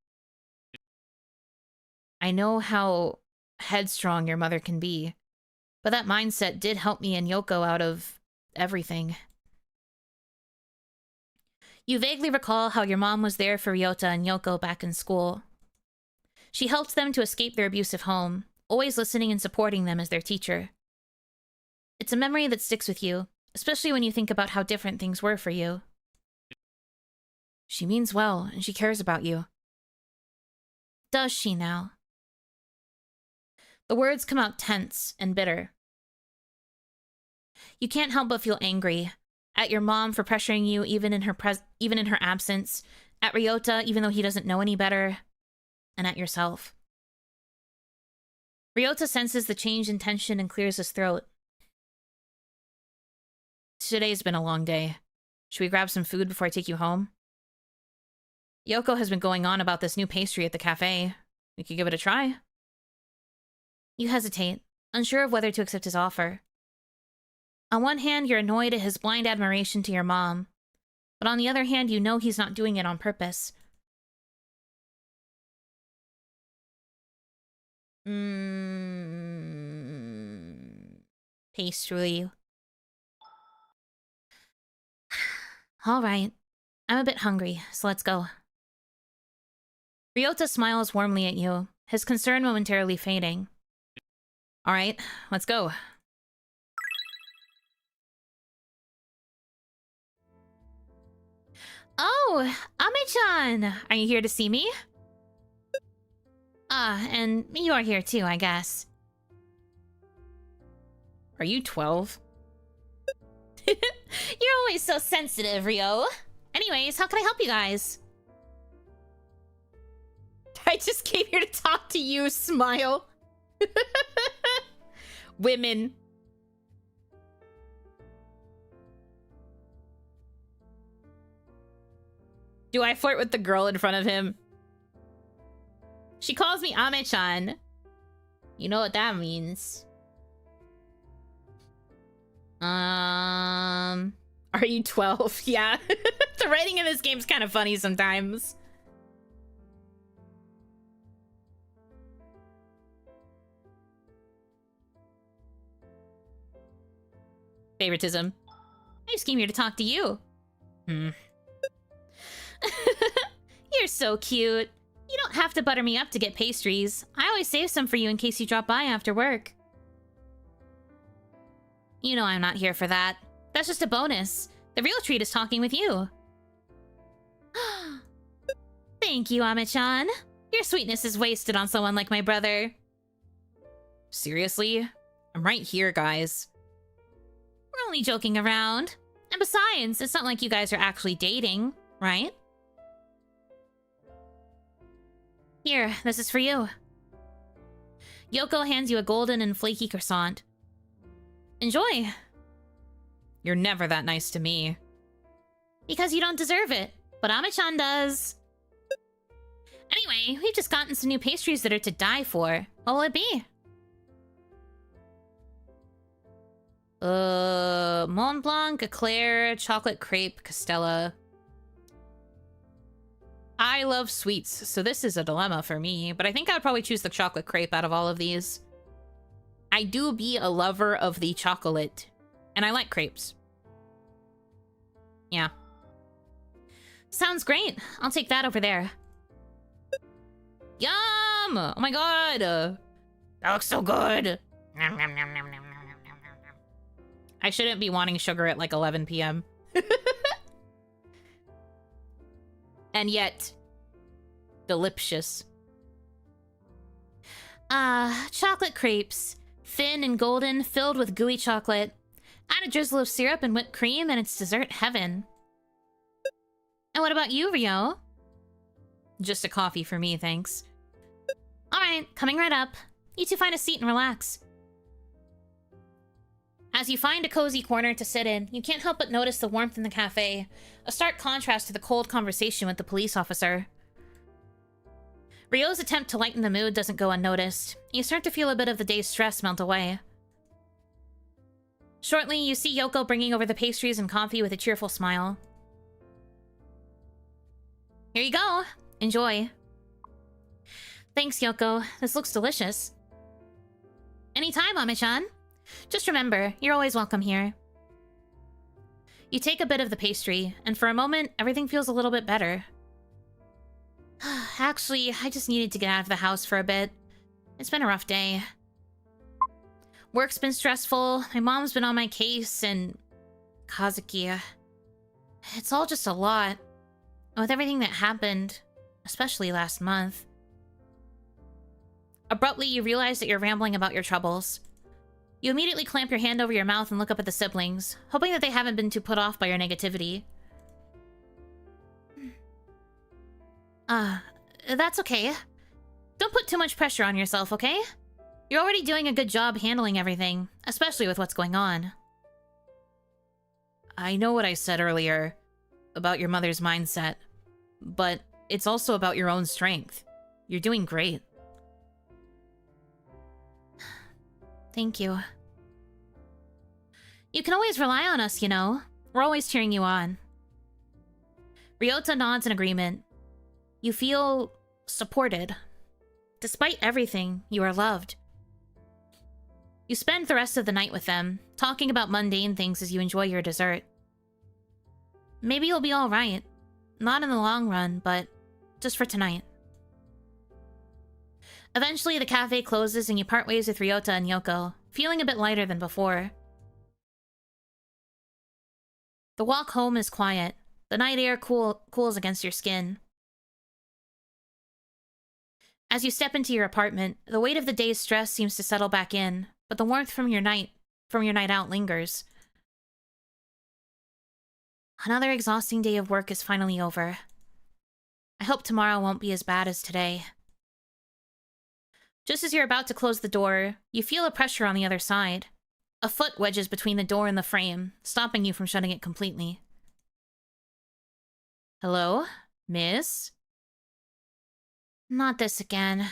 I know how headstrong your mother can be, but that mindset did help me and Yoko out of everything. You vaguely recall how your mom was there for Ryota and Yoko back in school. She helped them to escape their abusive home, always listening and supporting them as their teacher. It's a memory that sticks with you, especially when you think about how different things were for you. She means well, and she cares about you. Does she now? The words come out tense and bitter. You can't help but feel angry. At your mom for pressuring you even in her absence. At Ryota, even though he doesn't know any better. And at yourself. Ryota senses the change in tension and clears his throat. Today's been a long day. Should we grab some food before I take you home? Yoko has been going on about this new pastry at the cafe. We could give it a try. You hesitate, unsure of whether to accept his offer. On one hand, you're annoyed at his blind admiration to your mom. But on the other hand, you know he's not doing it on purpose. Pastry. Alright. I'm a bit hungry, so let's go. Ryota smiles warmly at you, his concern momentarily fading. Alright, let's go. Oh, Ame-chan! Are you here to see me? And you are here too, I guess. Are you 12? You're always so sensitive, Ryo. Anyways, how can I help you guys? I just came here to talk to you, smile. Women. Do I flirt with the girl in front of him? She calls me Ame-chan. You know what that means. Are you 12? Yeah. The writing in this game's kind of funny sometimes. Favoritism. I just came here to talk to you. You're so cute. You don't have to butter me up to get pastries. I always save some for you in case you drop by after work. You know I'm not here for that. That's just a bonus. The real treat is talking with you. Thank you, Ame-chan. Your sweetness is wasted on someone like my brother. Seriously? I'm right here, guys. We're only joking around. And besides, it's not like you guys are actually dating, right? Here, this is for you. Yoko hands you a golden and flaky croissant. Enjoy. You're never that nice to me. Because you don't deserve it, but Ame-chan does. Anyway, we've just gotten some new pastries that are to die for. What will it be? Mont Blanc, Eclair, Chocolate Crepe, Castella. I love sweets, so this is a dilemma for me, but I think I'd probably choose the Chocolate Crepe out of all of these. I do be a lover of the chocolate, and I like crepes. Yeah. Sounds great. I'll take that over there. Yum! Oh my god! That looks so good! I shouldn't be wanting sugar at like 11 p.m. And yet, delicious. Chocolate crepes. Thin and golden, filled with gooey chocolate. Add a drizzle of syrup and whipped cream, and it's dessert heaven. And what about you, Ryo? Just a coffee for me, thanks. Alright, coming right up. You two find a seat and relax. As you find a cozy corner to sit in, you can't help but notice the warmth in the cafe, a stark contrast to the cold conversation with the police officer. Ryo's attempt to lighten the mood doesn't go unnoticed. You start to feel a bit of the day's stress melt away. Shortly, you see Yoko bringing over the pastries and coffee with a cheerful smile. Here you go. Enjoy. Thanks, Yoko. This looks delicious. Anytime, Ame-chan. Just remember, you're always welcome here. You take a bit of the pastry, and for a moment, everything feels a little bit better. Actually, I just needed to get out of the house for a bit. It's been a rough day. Work's been stressful, my mom's been on my case, and... Kazuki... It's all just a lot. With everything that happened, especially last month. Abruptly, you realize that you're rambling about your troubles. You immediately clamp your hand over your mouth and look up at the siblings, hoping that they haven't been too put off by your negativity. That's okay. Don't put too much pressure on yourself, okay? You're already doing a good job handling everything, especially with what's going on. I know what I said earlier about your mother's mindset, but it's also about your own strength. You're doing great. Thank you. You can always rely on us, you know. We're always cheering you on. Ryota nods in agreement. You feel supported. Despite everything, you are loved. You spend the rest of the night with them, talking about mundane things as you enjoy your dessert. Maybe you'll be alright. Not in the long run, but just for tonight. Eventually, the cafe closes and you part ways with Ryota and Yoko, feeling a bit lighter than before. The walk home is quiet. The night air cools against your skin. As you step into your apartment, the weight of the day's stress seems to settle back in, but the warmth from your night out lingers. Another exhausting day of work is finally over. I hope tomorrow won't be as bad as today. Just as you're about to close the door, you feel a pressure on the other side. A foot wedges between the door and the frame, stopping you from shutting it completely. Hello, miss? Not this again.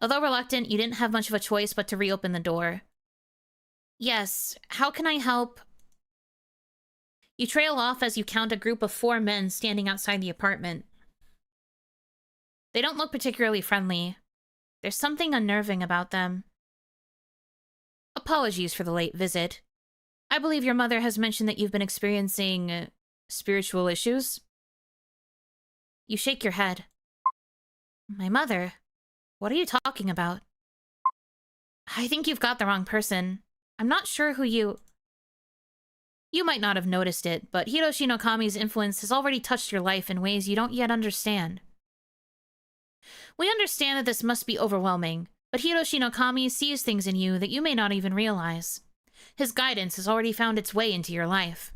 Although reluctant, you didn't have much of a choice but to reopen the door. Yes, how can I help? You trail off as you count a group of 4 men standing outside the apartment. They don't look particularly friendly. There's something unnerving about them. Apologies for the late visit. I believe your mother has mentioned that you've been experiencing spiritual issues. You shake your head. My mother? What are you talking about? I think you've got the wrong person. I'm not sure who you... You might not have noticed it, but Hiroshi no Kami's influence has already touched your life in ways you don't yet understand. We understand that this must be overwhelming, but Hiroshi no Kami sees things in you that you may not even realize. His guidance has already found its way into your life.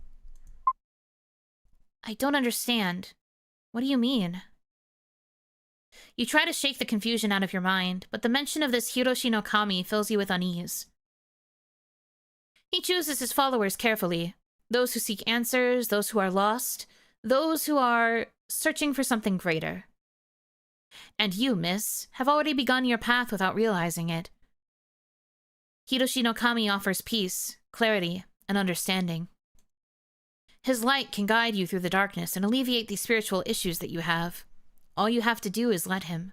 I don't understand. What do you mean? You try to shake the confusion out of your mind, but the mention of this Hiroshi no Kami fills you with unease. He chooses his followers carefully. Those who seek answers, those who are lost, those who are searching for something greater. And you, miss, have already begun your path without realizing it. Hiroshi no Kami offers peace, clarity, and understanding. His light can guide you through the darkness and alleviate the spiritual issues that you have. All you have to do is let him.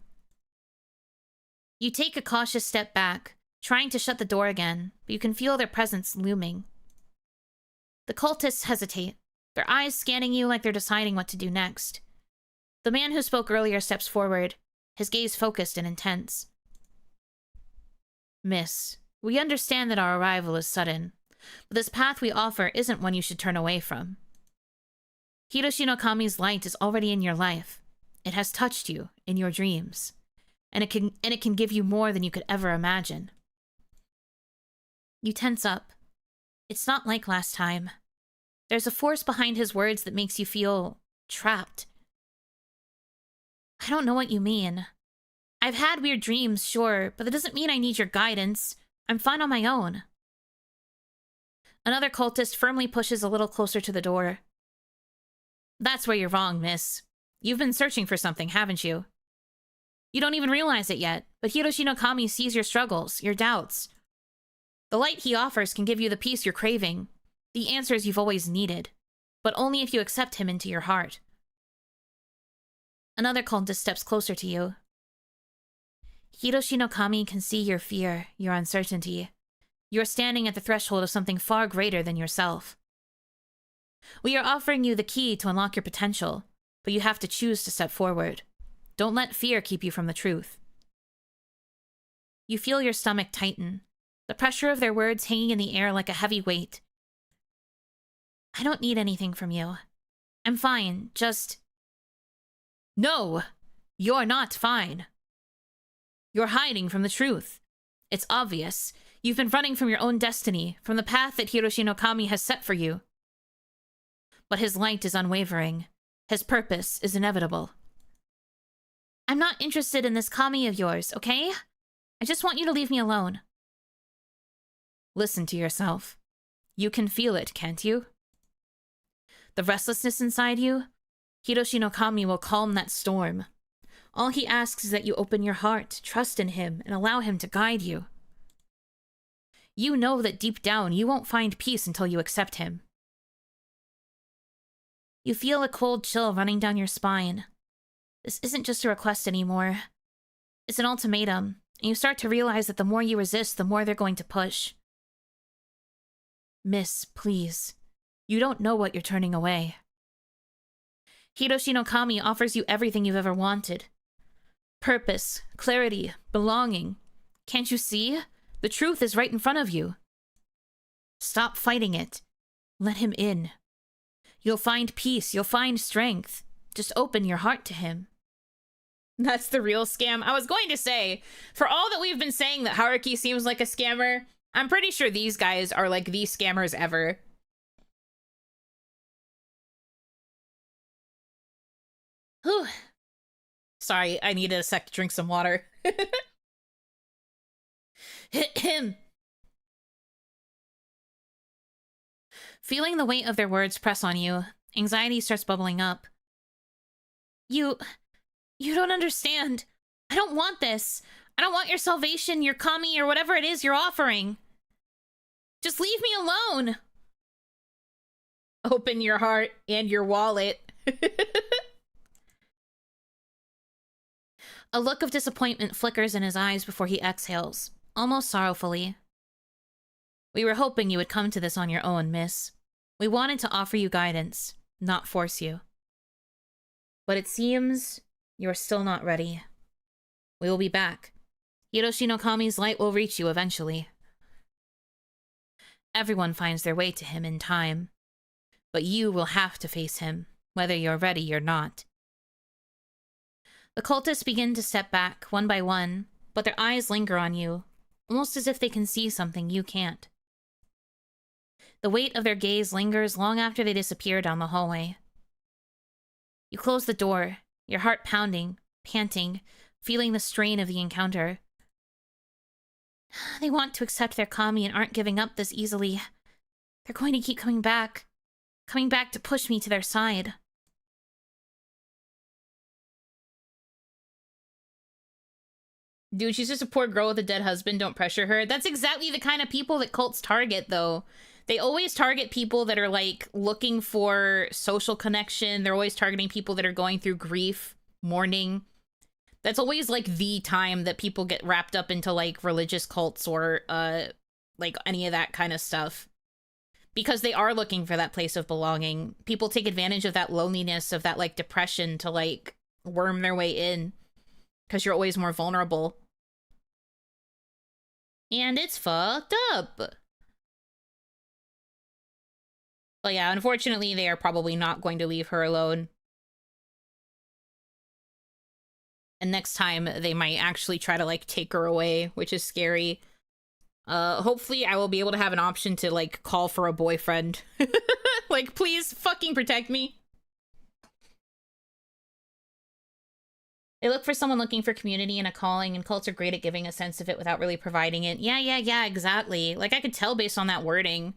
You take a cautious step back, trying to shut the door again, but you can feel their presence looming. The cultists hesitate, their eyes scanning you like they're deciding what to do next. The man who spoke earlier steps forward, his gaze focused and intense. Miss, we understand that our arrival is sudden, but this path we offer isn't one you should turn away from. Hiroshi no Kami's light is already in your life. It has touched you in your dreams, and it can give you more than you could ever imagine. You tense up. It's not like last time. There's a force behind his words that makes you feel trapped. I don't know what you mean. I've had weird dreams, sure, but that doesn't mean I need your guidance. I'm fine on my own. Another cultist firmly pushes a little closer to the door. That's where you're wrong, miss. You've been searching for something, haven't you? You don't even realize it yet, but Hiroshi no Kami sees your struggles, your doubts. The light he offers can give you the peace you're craving, the answers you've always needed, but only if you accept him into your heart. Another cultist steps closer to you. Hiroshi no Kami can see your fear, your uncertainty. You're standing at the threshold of something far greater than yourself. We are offering you the key to unlock your potential, but you have to choose to step forward. Don't let fear keep you from the truth. You feel your stomach tighten, the pressure of their words hanging in the air like a heavy weight. I don't need anything from you. I'm fine, just... No! You're not fine. You're hiding from the truth. It's obvious. You've been running from your own destiny, from the path that Hiroshi no Kami has set for you. But his light is unwavering. His purpose is inevitable. I'm not interested in this Kami of yours, okay? I just want you to leave me alone. Listen to yourself. You can feel it, can't you? The restlessness inside you? Hiroshi no Kami will calm that storm. All he asks is that you open your heart, trust in him, and allow him to guide you. You know that deep down you won't find peace until you accept him. You feel a cold chill running down your spine. This isn't just a request anymore. It's an ultimatum, and you start to realize that the more you resist, the more they're going to push. Miss, please. You don't know what you're turning away. Hiroshi no Kami offers you everything you've ever wanted. Purpose, clarity, belonging. Can't you see? The truth is right in front of you. Stop fighting it. Let him in. You'll find peace, you'll find strength. Just open your heart to him. That's the real scam. I was going to say, for all that we've been saying that Haruki seems like a scammer, I'm pretty sure these guys are like the scammers ever. Whew. Sorry, I need a sec to drink some water. Hit him. Feeling the weight of their words press on you, anxiety starts bubbling up. You don't understand. I don't want this. I don't want your salvation, your kami, or whatever it is you're offering. Just leave me alone! Open your heart and your wallet. A look of disappointment flickers in his eyes before he exhales, almost sorrowfully. We were hoping you would come to this on your own, miss. We wanted to offer you guidance, not force you. But it seems you're still not ready. We will be back. Hiroshi no Kami's light will reach you eventually. Everyone finds their way to him in time. But you will have to face him, whether you're ready or not. The cultists begin to step back, one by one, but their eyes linger on you, almost as if they can see something you can't. The weight of their gaze lingers long after they disappear down the hallway. You close the door, your heart pounding, panting, feeling the strain of the encounter. They want to accept their kami and aren't giving up this easily. They're going to keep coming back to push me to their side. Dude, she's just a poor girl with a dead husband, don't pressure her. That's exactly the kind of people that cults target, though. They always target people that are, like, looking for social connection. They're always targeting people that are going through grief, mourning. That's always, like, the time that people get wrapped up into, like, religious cults or, like, any of that kind of stuff. Because they are looking for that place of belonging. People take advantage of that loneliness, of that, like, depression to, like, worm their way in. Because you're always more vulnerable. And it's fucked up. But yeah, unfortunately, they are probably not going to leave her alone. And next time, they might actually try to, like, take her away, which is scary. Hopefully I will be able to have an option to, like, call for a boyfriend. Like, please fucking protect me. They look for someone looking for community and a calling, and cults are great at giving a sense of it without really providing it. Yeah, exactly. Like, I could tell based on that wording.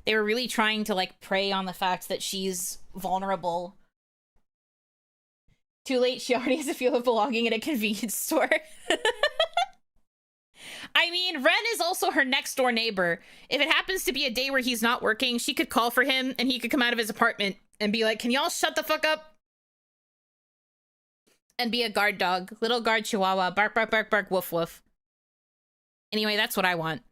They were really trying to, like, prey on the fact that she's vulnerable. Too late, she already has a feel of belonging at a convenience store. I mean, Ren is also her next-door neighbor. If it happens to be a day where he's not working, she could call for him, and he could come out of his apartment and be like, can y'all shut the fuck up? And be a guard dog. Little guard chihuahua. Bark, bark, bark, bark, woof, woof. Anyway, that's what I want.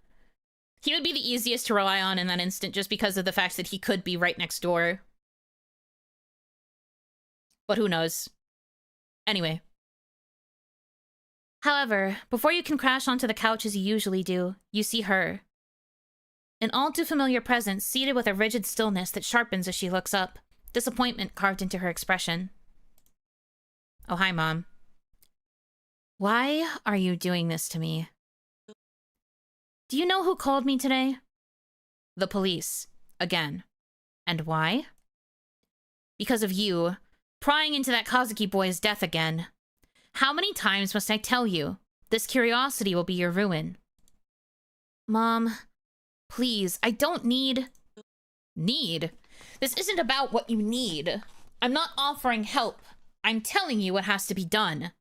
He would be the easiest to rely on in that instant just because of the fact that he could be right next door. But who knows? Anyway. However, before you can crash onto the couch as you usually do, you see her. An all too familiar presence seated with a rigid stillness that sharpens as she looks up, disappointment carved into her expression. Oh, hi, Mom. Why are you doing this to me? Do you know who called me today? The police. Again. And why? Because of you, prying into that Kazuki boy's death again. How many times must I tell you? This curiosity will be your ruin. Mom, please, I don't need... Need? This isn't about what you need. I'm not offering help. I'm telling you what has to be done.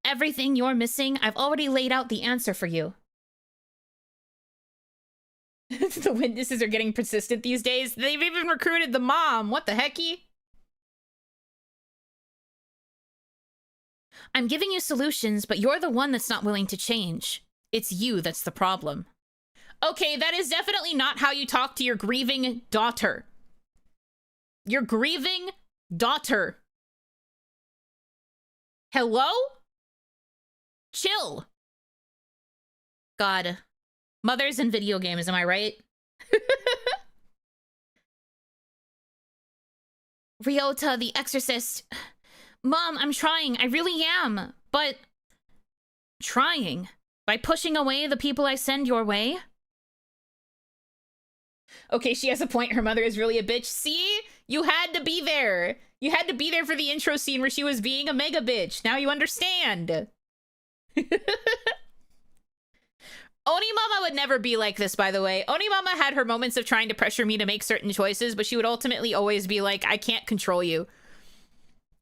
Everything you're missing, I've already laid out the answer for you. The witnesses are getting persistent these days. They've even recruited the mom. What the hecky? I'm giving you solutions, but you're the one that's not willing to change. It's you that's the problem. Okay, that is definitely not how you talk to your grieving daughter. Your grieving daughter. Hello? Chill. God. Mothers in video games, am I right? Ryota, the exorcist. Mom, I'm trying. I really am. But... Trying? By pushing away the people I send your way? Okay, she has a point. Her mother is really a bitch. See? You had to be there. You had to be there for the intro scene where she was being a mega bitch. Now you understand. Onimama would never be like this, by the way. Onimama had her moments of trying to pressure me to make certain choices, but she would ultimately always be like, I can't control you.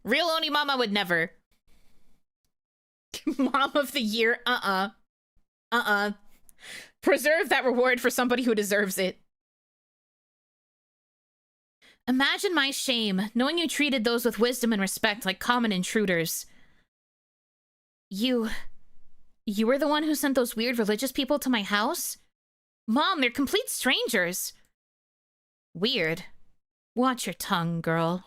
Real Onimama would never. Mom of the year, Preserve that reward for somebody who deserves it. Imagine my shame, knowing you treated those with wisdom and respect like common intruders. You were the one who sent those weird religious people to my house? Mom, they're complete strangers. Weird. Watch your tongue, girl.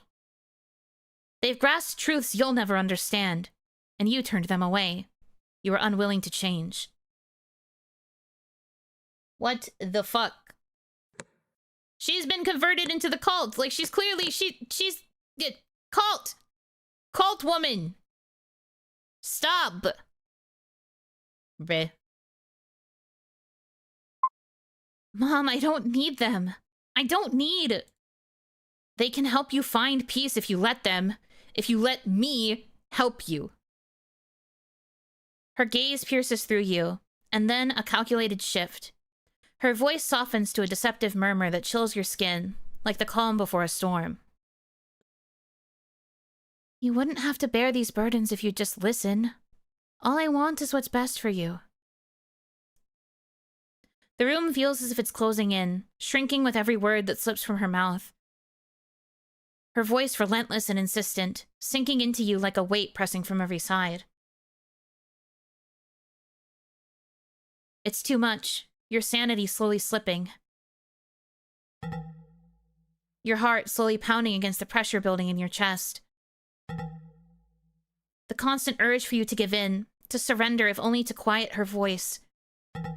They've grasped truths you'll never understand, and you turned them away. You were unwilling to change. What the fuck? She's been converted into the cult. Like, she's clearly, she's... Cult! Cult woman! Stop! Bleh. Mom, I don't need them. I don't need... They can help you find peace if you let them. If you let me help you. Her gaze pierces through you, and then a calculated shift. Her voice softens to a deceptive murmur that chills your skin, like the calm before a storm. You wouldn't have to bear these burdens if you'd just listen. All I want is what's best for you. The room feels as if it's closing in, shrinking with every word that slips from her mouth. Her voice relentless and insistent, sinking into you like a weight pressing from every side. It's too much. Your sanity slowly slipping. Your heart slowly pounding against the pressure building in your chest. The constant urge for you to give in, to surrender if only to quiet her voice. I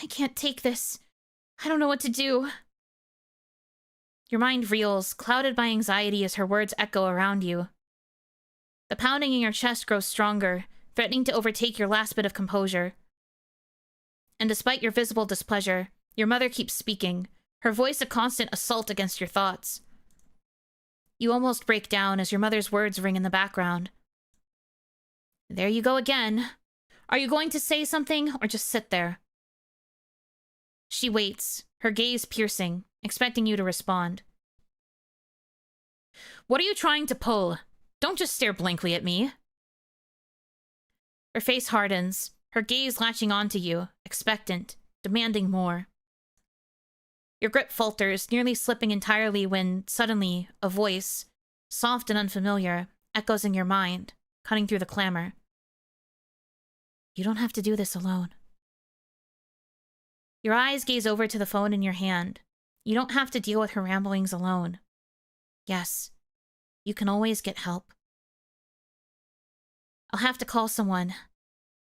can't take this. I don't know what to do. Your mind reels, clouded by anxiety as her words echo around you. The pounding in your chest grows stronger, threatening to overtake your last bit of composure. And despite your visible displeasure, your mother keeps speaking, her voice a constant assault against your thoughts. You almost break down as your mother's words ring in the background. There you go again. Are you going to say something or just sit there? She waits, her gaze piercing, expecting you to respond. What are you trying to pull? Don't just stare blankly at me. Her face hardens, her gaze latching onto you, expectant, demanding more. Your grip falters, nearly slipping entirely when, suddenly, a voice, soft and unfamiliar, echoes in your mind, cutting through the clamor. You don't have to do this alone. Your eyes gaze over to the phone in your hand. You don't have to deal with her ramblings alone. Yes, you can always get help. I'll have to call someone.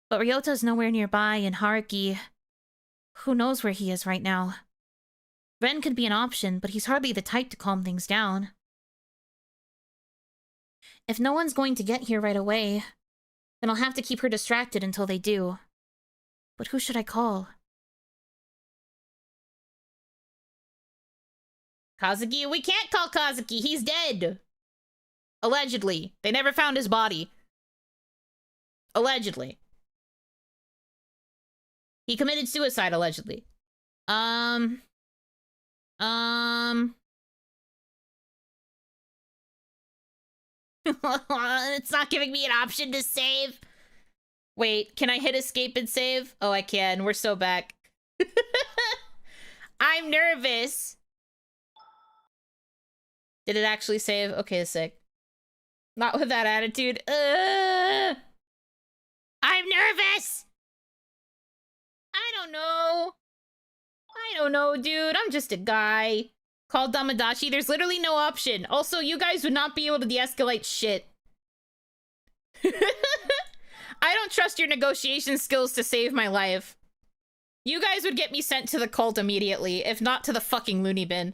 But Ryota's nowhere nearby, and Haruki... Who knows where he is right now? Ren could be an option, but he's hardly the type to calm things down. If no one's going to get here right away, then I'll have to keep her distracted until they do. But who should I call? Kazuki? We can't call Kazuki! He's dead! Allegedly. They never found his body. Allegedly. He committed suicide, allegedly. It's not giving me an option to save. Wait, can I hit escape and save? Oh, I can. We're so back. I'm nervous. Did it actually save? Okay, sick. Not with that attitude. I'm nervous. I don't know. I don't know, dude. I'm just a guy. Call Damadachi. There's literally no option. Also, you guys would not be able to de-escalate shit. I don't trust your negotiation skills to save my life. You guys would get me sent to the cult immediately, if not to the fucking loony bin.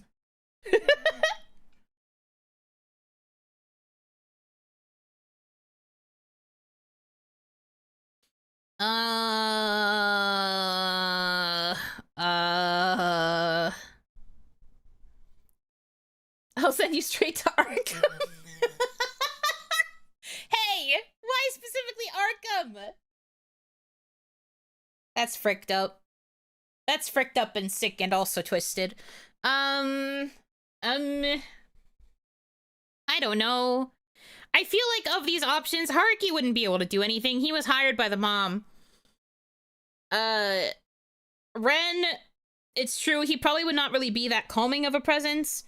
I'll send you straight to Arkham. Hey, why specifically Arkham? That's fricked up. That's fricked up and sick and also twisted. I don't know. I feel like of these options, Haruki wouldn't be able to do anything. He was hired by the mom. Ren, it's true, he probably would not really be that calming of a presence.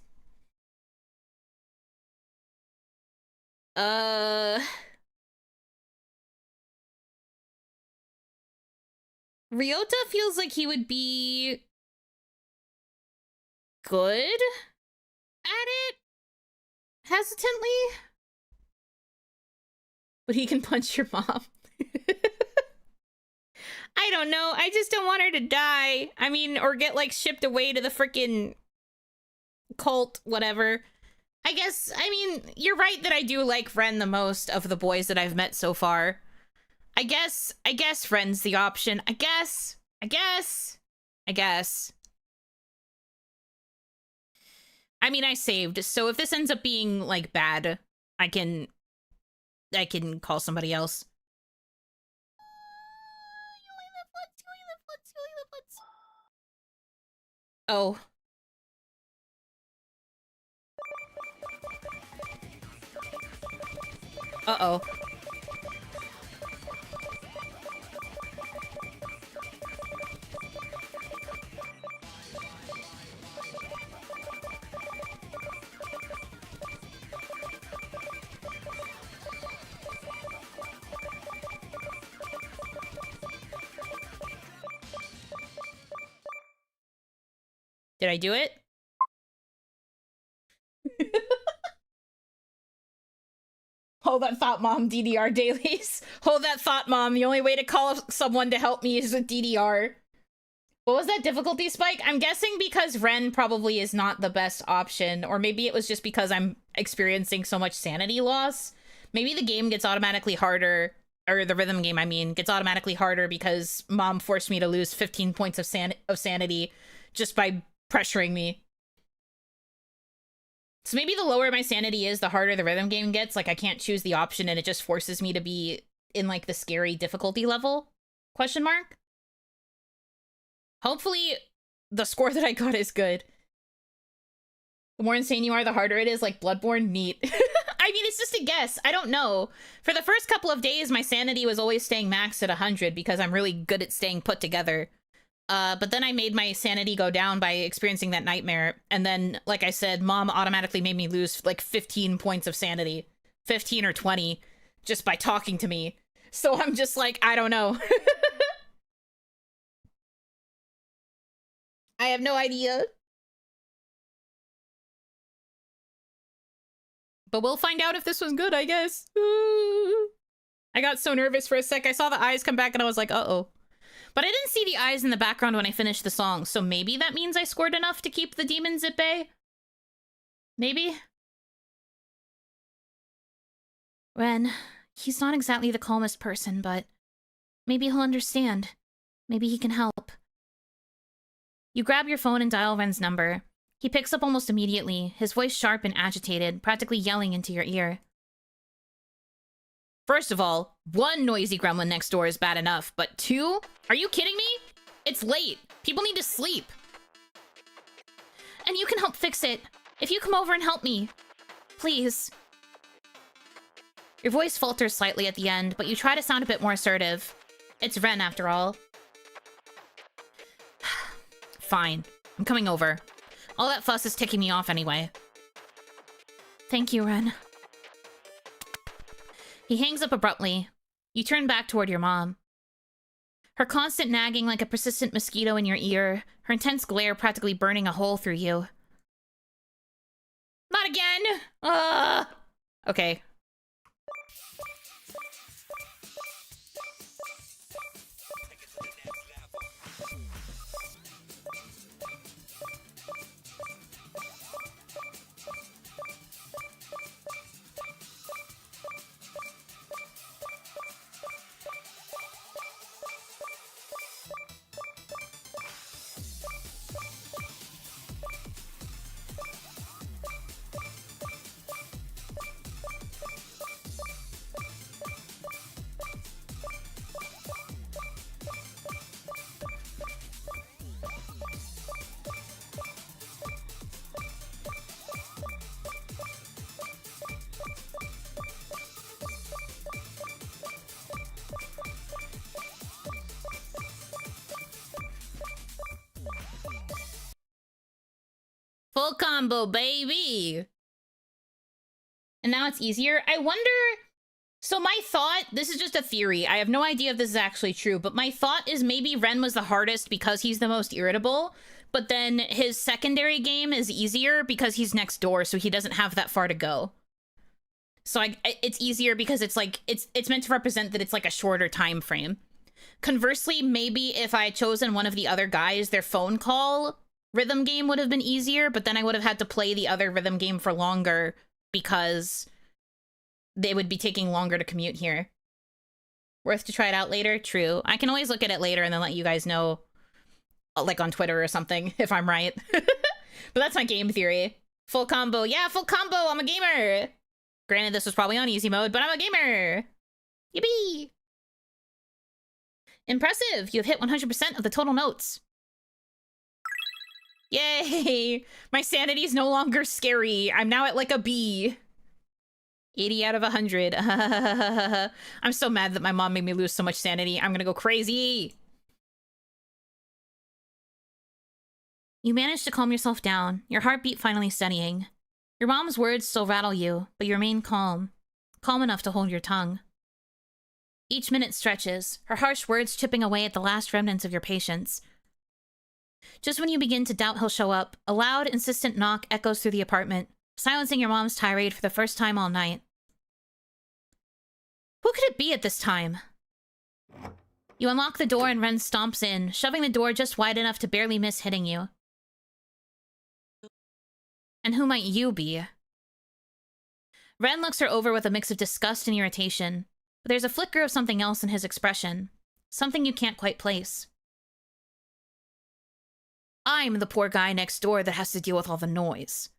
Ryota feels like he would be good at it, hesitantly. But he can punch your mom. I don't know. I just don't want her to die. I mean, or get, like, shipped away to the frickin' cult, whatever. I guess, I mean, you're right that I do like Ren the most of the boys that I've met so far. I guess Ren's the option. I guess. I mean, I saved, so if this ends up being, like, bad, I can call somebody else. Oh. Uh-oh. Did I do it? Hold that thought, Mom, DDR dailies. Hold that thought, Mom. The only way to call someone to help me is with DDR. What was that difficulty spike? I'm guessing because Ren probably is not the best option, or maybe it was just because I'm experiencing so much sanity loss. Maybe the game gets automatically harder, or the rhythm game, I mean, gets automatically harder because Mom forced me to lose 15 points of sanity just by pressuring me. So maybe the lower my sanity is, the harder the rhythm game gets. Like, I can't choose the option and it just forces me to be in, like, the scary difficulty level? Question mark? Hopefully, the score that I got is good. The more insane you are, the harder it is, like Bloodborne. Neat. I mean, it's just a guess. I don't know. For the first couple of days, my sanity was always staying maxed at 100 because I'm really good at staying put together. But then I made my sanity go down by experiencing that nightmare. And then, like I said, Mom automatically made me lose like 15 points of sanity. 15 or 20 just by talking to me. So I'm just like, I don't know. I have no idea. But we'll find out if this was good, I guess. Ooh. I got so nervous for a sec. I saw the eyes come back and I was like, uh-oh. But I didn't see the eyes in the background when I finished the song, so maybe that means I scored enough to keep the demons at bay? Maybe? Ren, he's not exactly the calmest person, but maybe he'll understand. Maybe he can help. You grab your phone and dial Ren's number. He picks up almost immediately, his voice sharp and agitated, practically yelling into your ear. First of all, 1 noisy gremlin next door is bad enough, but 2? Are you kidding me? It's late. People need to sleep. And you can help fix it. If you come over and help me. Please. Your voice falters slightly at the end, but you try to sound a bit more assertive. It's Ren, after all. Fine. I'm coming over. All that fuss is ticking me off anyway. Thank you, Ren. He hangs up abruptly. You turn back toward your mom. Her constant nagging like a persistent mosquito in your ear, her intense glare practically burning a hole through you. Not again! Okay. Full combo, baby! And now it's easier. I wonder... So my thought, this is just a theory. I have no idea if this is actually true, but my thought is maybe Ren was the hardest because he's the most irritable, but then his secondary game is easier because he's next door, so he doesn't have that far to go. So it's easier because it's like, it's meant to represent that it's like a shorter time frame. Conversely, maybe if I had chosen one of the other guys, their phone call rhythm game would have been easier, but then I would have had to play the other rhythm game for longer because they would be taking longer to commute here. Worth to try it out later? True. I can always look at it later and then let you guys know, like on Twitter or something, if I'm right. But that's my game theory. Full combo. Yeah, full combo. I'm a gamer. Granted, this was probably on easy mode, but I'm a gamer. Yippee. Impressive. You have hit 100% of the total notes. Yay. My sanity is no longer scary. I'm now at like a B. 80 out of 100. I'm so mad that my mom made me lose so much sanity. I'm gonna go crazy. You managed to calm yourself down, your heartbeat finally steadying. Your mom's words still rattle you, but you remain calm. Calm enough to hold your tongue. Each minute stretches, her harsh words chipping away at the last remnants of your patience. Just when you begin to doubt he'll show up, a loud, insistent knock echoes through the apartment, silencing your mom's tirade for the first time all night. Who could it be at this time? You unlock the door and Ren stomps in, shoving the door just wide enough to barely miss hitting you. And who might you be? Ren looks her over with a mix of disgust and irritation, but there's a flicker of something else in his expression. Something you can't quite place. I'm the poor guy next door that has to deal with all the noise.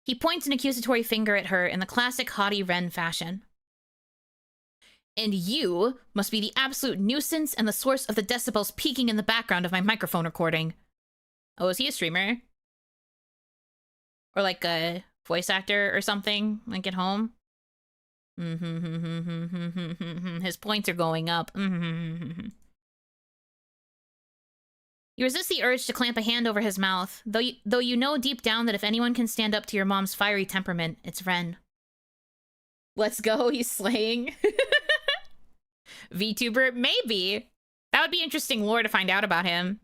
He points an accusatory finger at her in the classic haughty Ren fashion. And you must be the absolute nuisance and the source of the decibels peaking in the background of my microphone recording. Oh, is he a streamer? Or like a voice actor or something, like at home? His points are going up. You resist the urge to clamp a hand over his mouth, though you know deep down that if anyone can stand up to your mom's fiery temperament, it's Ren. Let's go, he's slaying. VTuber? Maybe. That would be interesting lore to find out about him.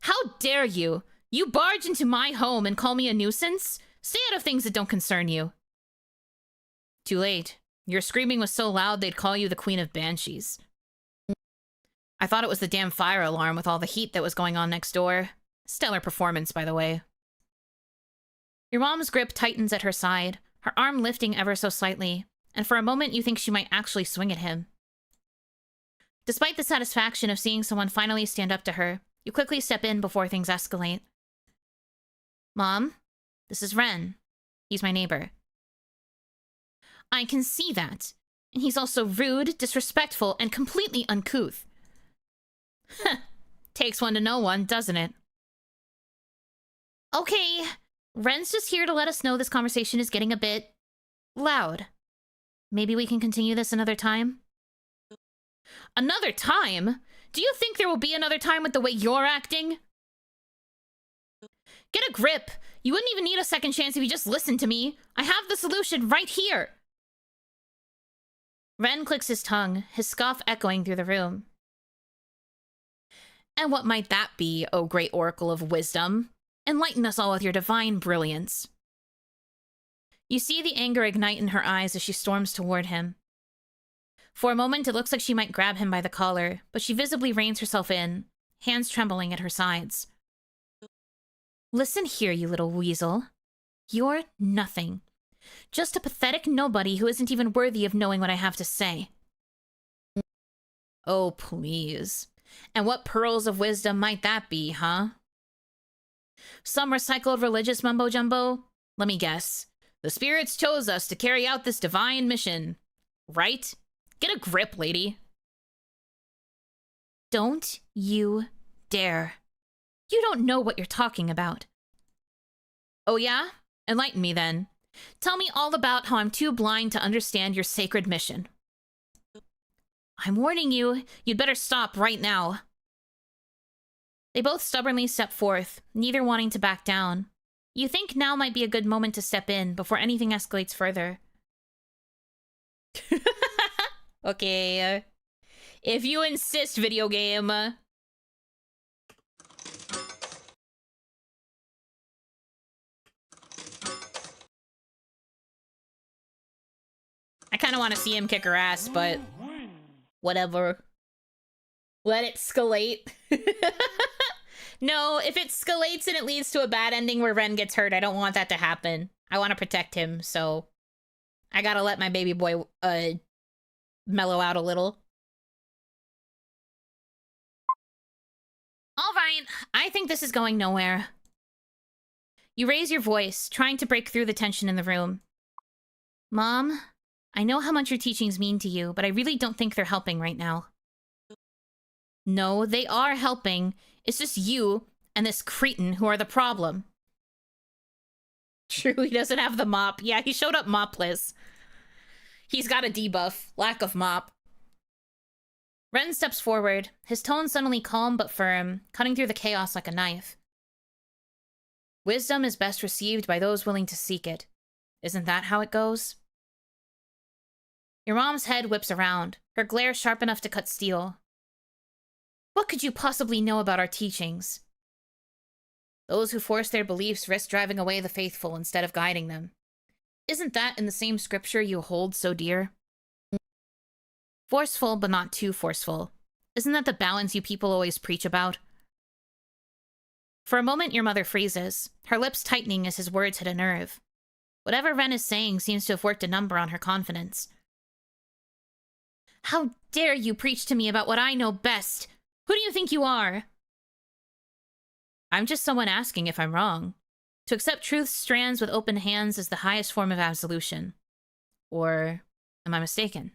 How dare you! You barge into my home and call me a nuisance? Stay out of things that don't concern you. Too late. Your screaming was so loud they'd call you the Queen of Banshees. I thought it was the damn fire alarm with all the heat that was going on next door. Stellar performance, by the way. Your mom's grip tightens at her side, her arm lifting ever so slightly, and for a moment you think she might actually swing at him. Despite the satisfaction of seeing someone finally stand up to her, you quickly step in before things escalate. Mom, this is Ren. He's my neighbor. I can see that. And he's also rude, disrespectful, and completely uncouth. Heh. Takes one to know one, doesn't it? Okay. Ren's just here to let us know this conversation is getting a bit loud. Maybe we can continue this another time? Another time? Do you think there will be another time with the way you're acting? Get a grip! You wouldn't even need a second chance if you just listened to me. I have the solution right here! Ren clicks his tongue, his scoff echoing through the room. And what might that be, O great oracle of wisdom? Enlighten us all with your divine brilliance. You see the anger ignite in her eyes as she storms toward him. For a moment, it looks like she might grab him by the collar, but she visibly reins herself in, hands trembling at her sides. Listen here, you little weasel. You're nothing. Just a pathetic nobody who isn't even worthy of knowing what I have to say. Oh, please. And what pearls of wisdom might that be, huh? Some recycled religious mumbo-jumbo? Let me guess. The spirits chose us to carry out this divine mission. Right? Get a grip, lady. Don't you dare. You don't know what you're talking about. Oh yeah? Enlighten me then. Tell me all about how I'm too blind to understand your sacred mission. I'm warning you, you'd better stop right now. They both stubbornly step forth, neither wanting to back down. You think now might be a good moment to step in before anything escalates further. Okay. If you insist, video game. I kind of want to see him kick her ass, but whatever. Let it escalate. No, if it escalates and it leads to a bad ending where Ren gets hurt, I don't want that to happen. I want to protect him, so I gotta let my baby boy mellow out a little. All right, I think this is going nowhere. You raise your voice, trying to break through the tension in the room. Mom, I know how much your teachings mean to you, but I really don't think they're helping right now. No, they are helping. It's just you and this cretin who are the problem. True, he doesn't have the mop. Yeah, he showed up mopless. He's got a debuff. Lack of mop. Ren steps forward, his tone suddenly calm but firm, cutting through the chaos like a knife. Wisdom is best received by those willing to seek it. Isn't that how it goes? Your mom's head whips around, her glare sharp enough to cut steel. What could you possibly know about our teachings? Those who force their beliefs risk driving away the faithful instead of guiding them. Isn't that in the same scripture you hold so dear? Forceful, but not too forceful. Isn't that the balance you people always preach about? For a moment, your mother freezes, her lips tightening as his words hit a nerve. Whatever Ren is saying seems to have worked a number on her confidence. How dare you preach to me about what I know best? Who do you think you are? I'm just someone asking if I'm wrong. To accept truth's strands with open hands is the highest form of absolution. Or am I mistaken?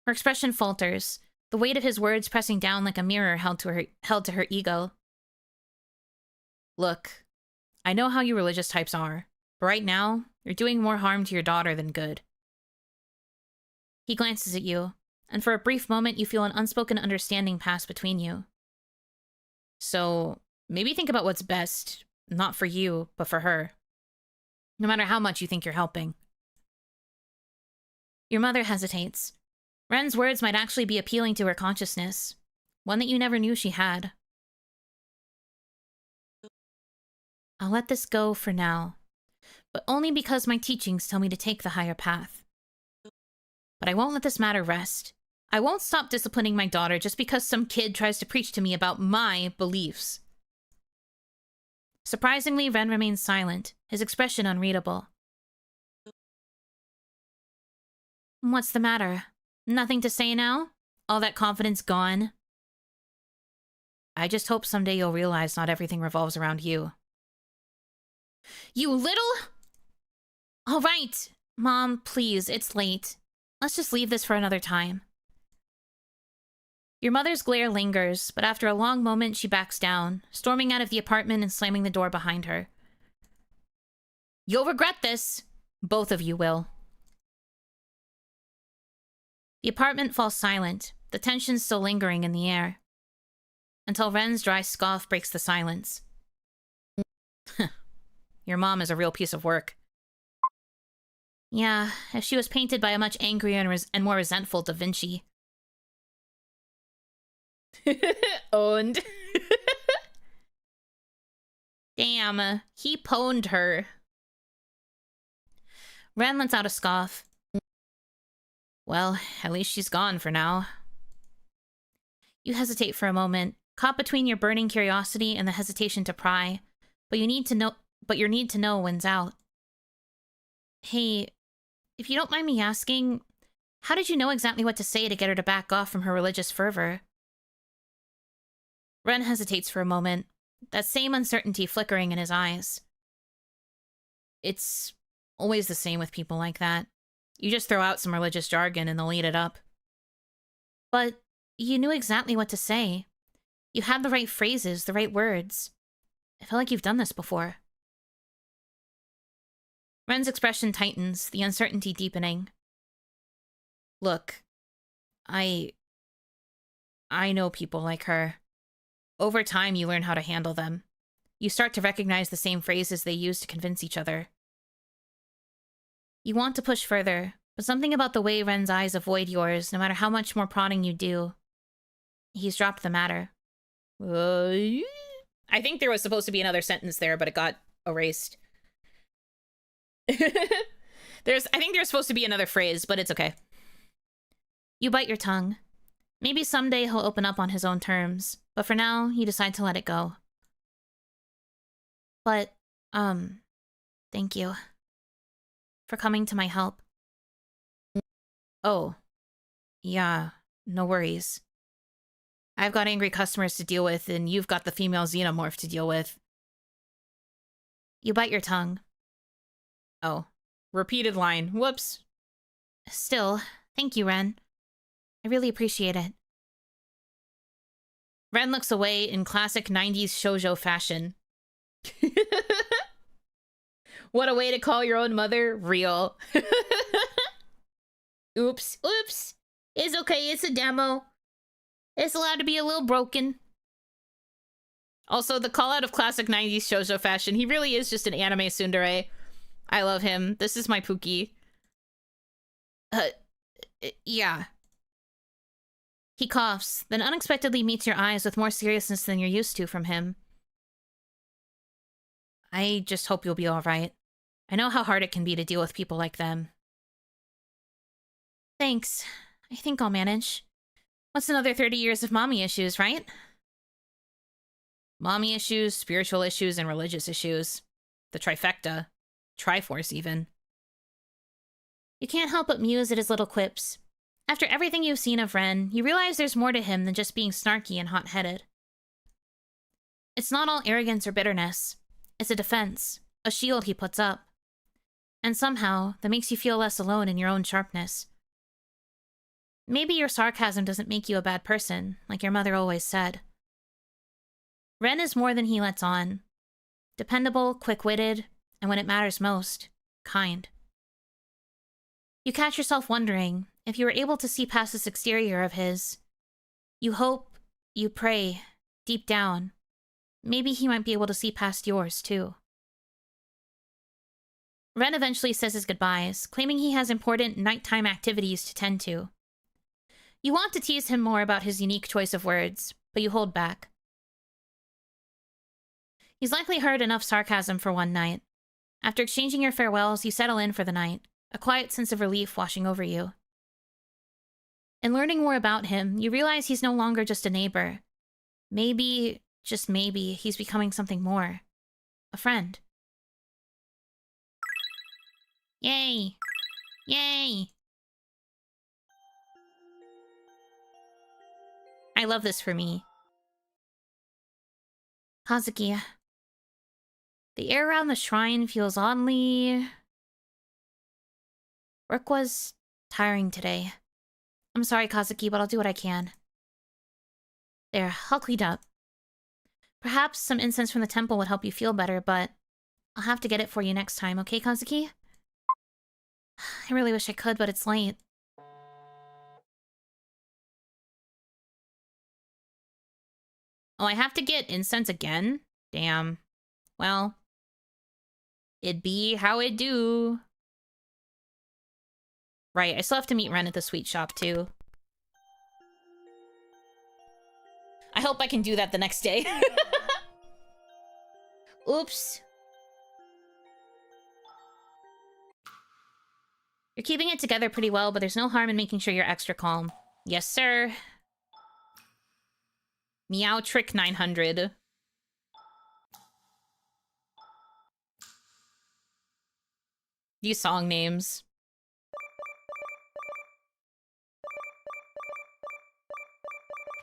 Her expression falters, the weight of his words pressing down like a mirror held to her ego. Look, I know how you religious types are, but right now, you're doing more harm to your daughter than good. He glances at you, and for a brief moment you feel an unspoken understanding pass between you. So, maybe think about what's best, not for you, but for her. No matter how much you think you're helping. Your mother hesitates. Ren's words might actually be appealing to her consciousness, one that you never knew she had. I'll let this go for now, but only because my teachings tell me to take the higher path. But I won't let this matter rest. I won't stop disciplining my daughter just because some kid tries to preach to me about my beliefs. Surprisingly, Ren remains silent, his expression unreadable. What's the matter? Nothing to say now? All that confidence gone? I just hope someday you'll realize not everything revolves around you. You little... All right, Mom, please, it's late. Let's just leave this for another time. Your mother's glare lingers, but after a long moment she backs down, storming out of the apartment and slamming the door behind her. You'll regret this. Both of you will. The apartment falls silent, the tension still lingering in the air. Until Ren's dry scoff breaks the silence. Your mom is a real piece of work. Yeah, if she was painted by a much angrier and more resentful Da Vinci. Owned. Damn, he pwned her. Ren lets out a scoff. Well, at least she's gone for now. You hesitate for a moment, caught between your burning curiosity and the hesitation to pry, but your need to know wins out. Hey, if you don't mind me asking, how did you know exactly what to say to get her to back off from her religious fervor? Ren hesitates for a moment, that same uncertainty flickering in his eyes. It's always the same with people like that. You just throw out some religious jargon and they'll eat it up. But you knew exactly what to say. You had the right phrases, the right words. I feel like you've done this before. Ren's expression tightens, the uncertainty deepening. Look, I know people like her. Over time, you learn how to handle them. You start to recognize the same phrases they use to convince each other. You want to push further, but something about the way Ren's eyes avoid yours, no matter how much more prodding you do. He's dropped the matter. I think there was supposed to be another sentence there, but it got erased. I think there's supposed to be another phrase, but it's okay. You bite your tongue. Maybe someday he'll open up on his own terms, but for now, you decide to let it go. But, thank you for coming to my help. Oh, yeah, no worries. I've got angry customers to deal with, and you've got the female xenomorph to deal with. You bite your tongue. Oh, repeated line. Whoops. Still, thank you, Ren. I really appreciate it. Ren looks away in classic 90s shoujo fashion. What a way to call your own mother real. Oops. Oops. It's okay, it's a demo. It's allowed to be a little broken. Also, the call out of classic 90s shoujo fashion. He really is just an anime tsundere. I love him. This is my Pookie. Yeah. He coughs, then unexpectedly meets your eyes with more seriousness than you're used to from him. I just hope you'll be alright. I know how hard it can be to deal with people like them. Thanks. I think I'll manage. What's another 30 years of mommy issues, right? Mommy issues, spiritual issues, and religious issues. The trifecta. Triforce, even. You can't help but muse at his little quips. After everything you've seen of Ren, you realize there's more to him than just being snarky and hot-headed. It's not all arrogance or bitterness. It's a defense, a shield he puts up. And somehow, that makes you feel less alone in your own sharpness. Maybe your sarcasm doesn't make you a bad person, like your mother always said. Ren is more than he lets on. Dependable, quick-witted, and when it matters most, kind. You catch yourself wondering, if you were able to see past this exterior of his, you hope, you pray, deep down, maybe he might be able to see past yours, too. Ren eventually says his goodbyes, claiming he has important nighttime activities to tend to. You want to tease him more about his unique choice of words, but you hold back. He's likely heard enough sarcasm for one night. After exchanging your farewells, you settle in for the night, a quiet sense of relief washing over you. In learning more about him, you realize he's no longer just a neighbor. Maybe, just maybe, he's becoming something more. A friend. Yay! Yay! I love this for me. Kazuki. The air around the shrine feels oddly... Work was tiring today. I'm sorry, Kazuki, but I'll do what I can. There, all cleaned up. Perhaps some incense from the temple would help you feel better, but I'll have to get it for you next time, okay, Kazuki? I really wish I could, but it's late. Oh, I have to get incense again? Damn. Well, it'd be how it do. Right, I still have to meet Ren at the sweet shop, too. I hope I can do that the next day. Oops. You're keeping it together pretty well, but there's no harm in making sure you're extra calm. Yes, sir. Meow Trick 900. These song names.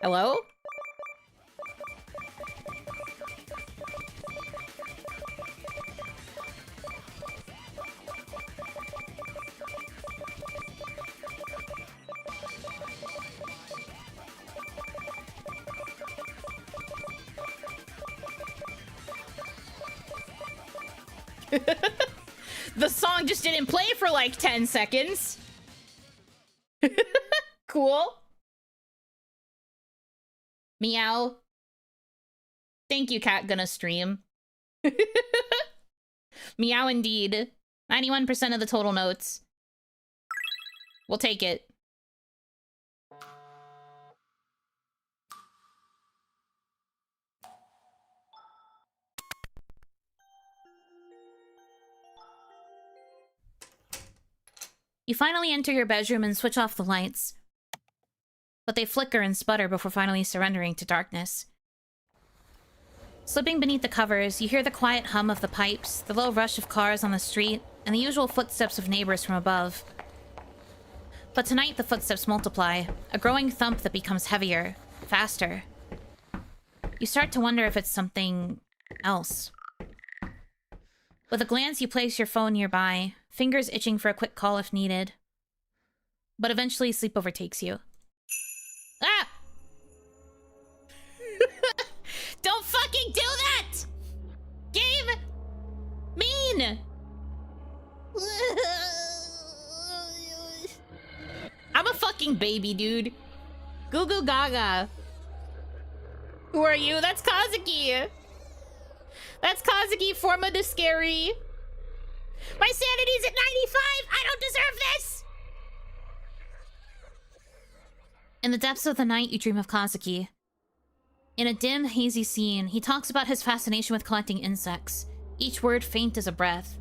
Hello? The song just didn't play for like 10 seconds. Cool. Meow. Thank you, cat gonna stream. Meow indeed. 91% of the total notes. We'll take it. You finally enter your bedroom and switch off the lights. But they flicker and sputter before finally surrendering to darkness. Slipping beneath the covers, you hear the quiet hum of the pipes, the low rush of cars on the street, and the usual footsteps of neighbors from above. But tonight the footsteps multiply, a growing thump that becomes heavier, faster. You start to wonder if it's something else. With a glance, you place your phone nearby, fingers itching for a quick call if needed. But eventually, sleep overtakes you. Ah! Don't fucking do that! Game! Mean! I'm a fucking baby, dude. Goo goo gaga. Who are you? That's Kazuki! That's Kazuki, forma de scary. My sanity's at 95! I don't deserve this! In the depths of the night, you dream of Kazuki. In a dim, hazy scene, he talks about his fascination with collecting insects, each word faint as a breath.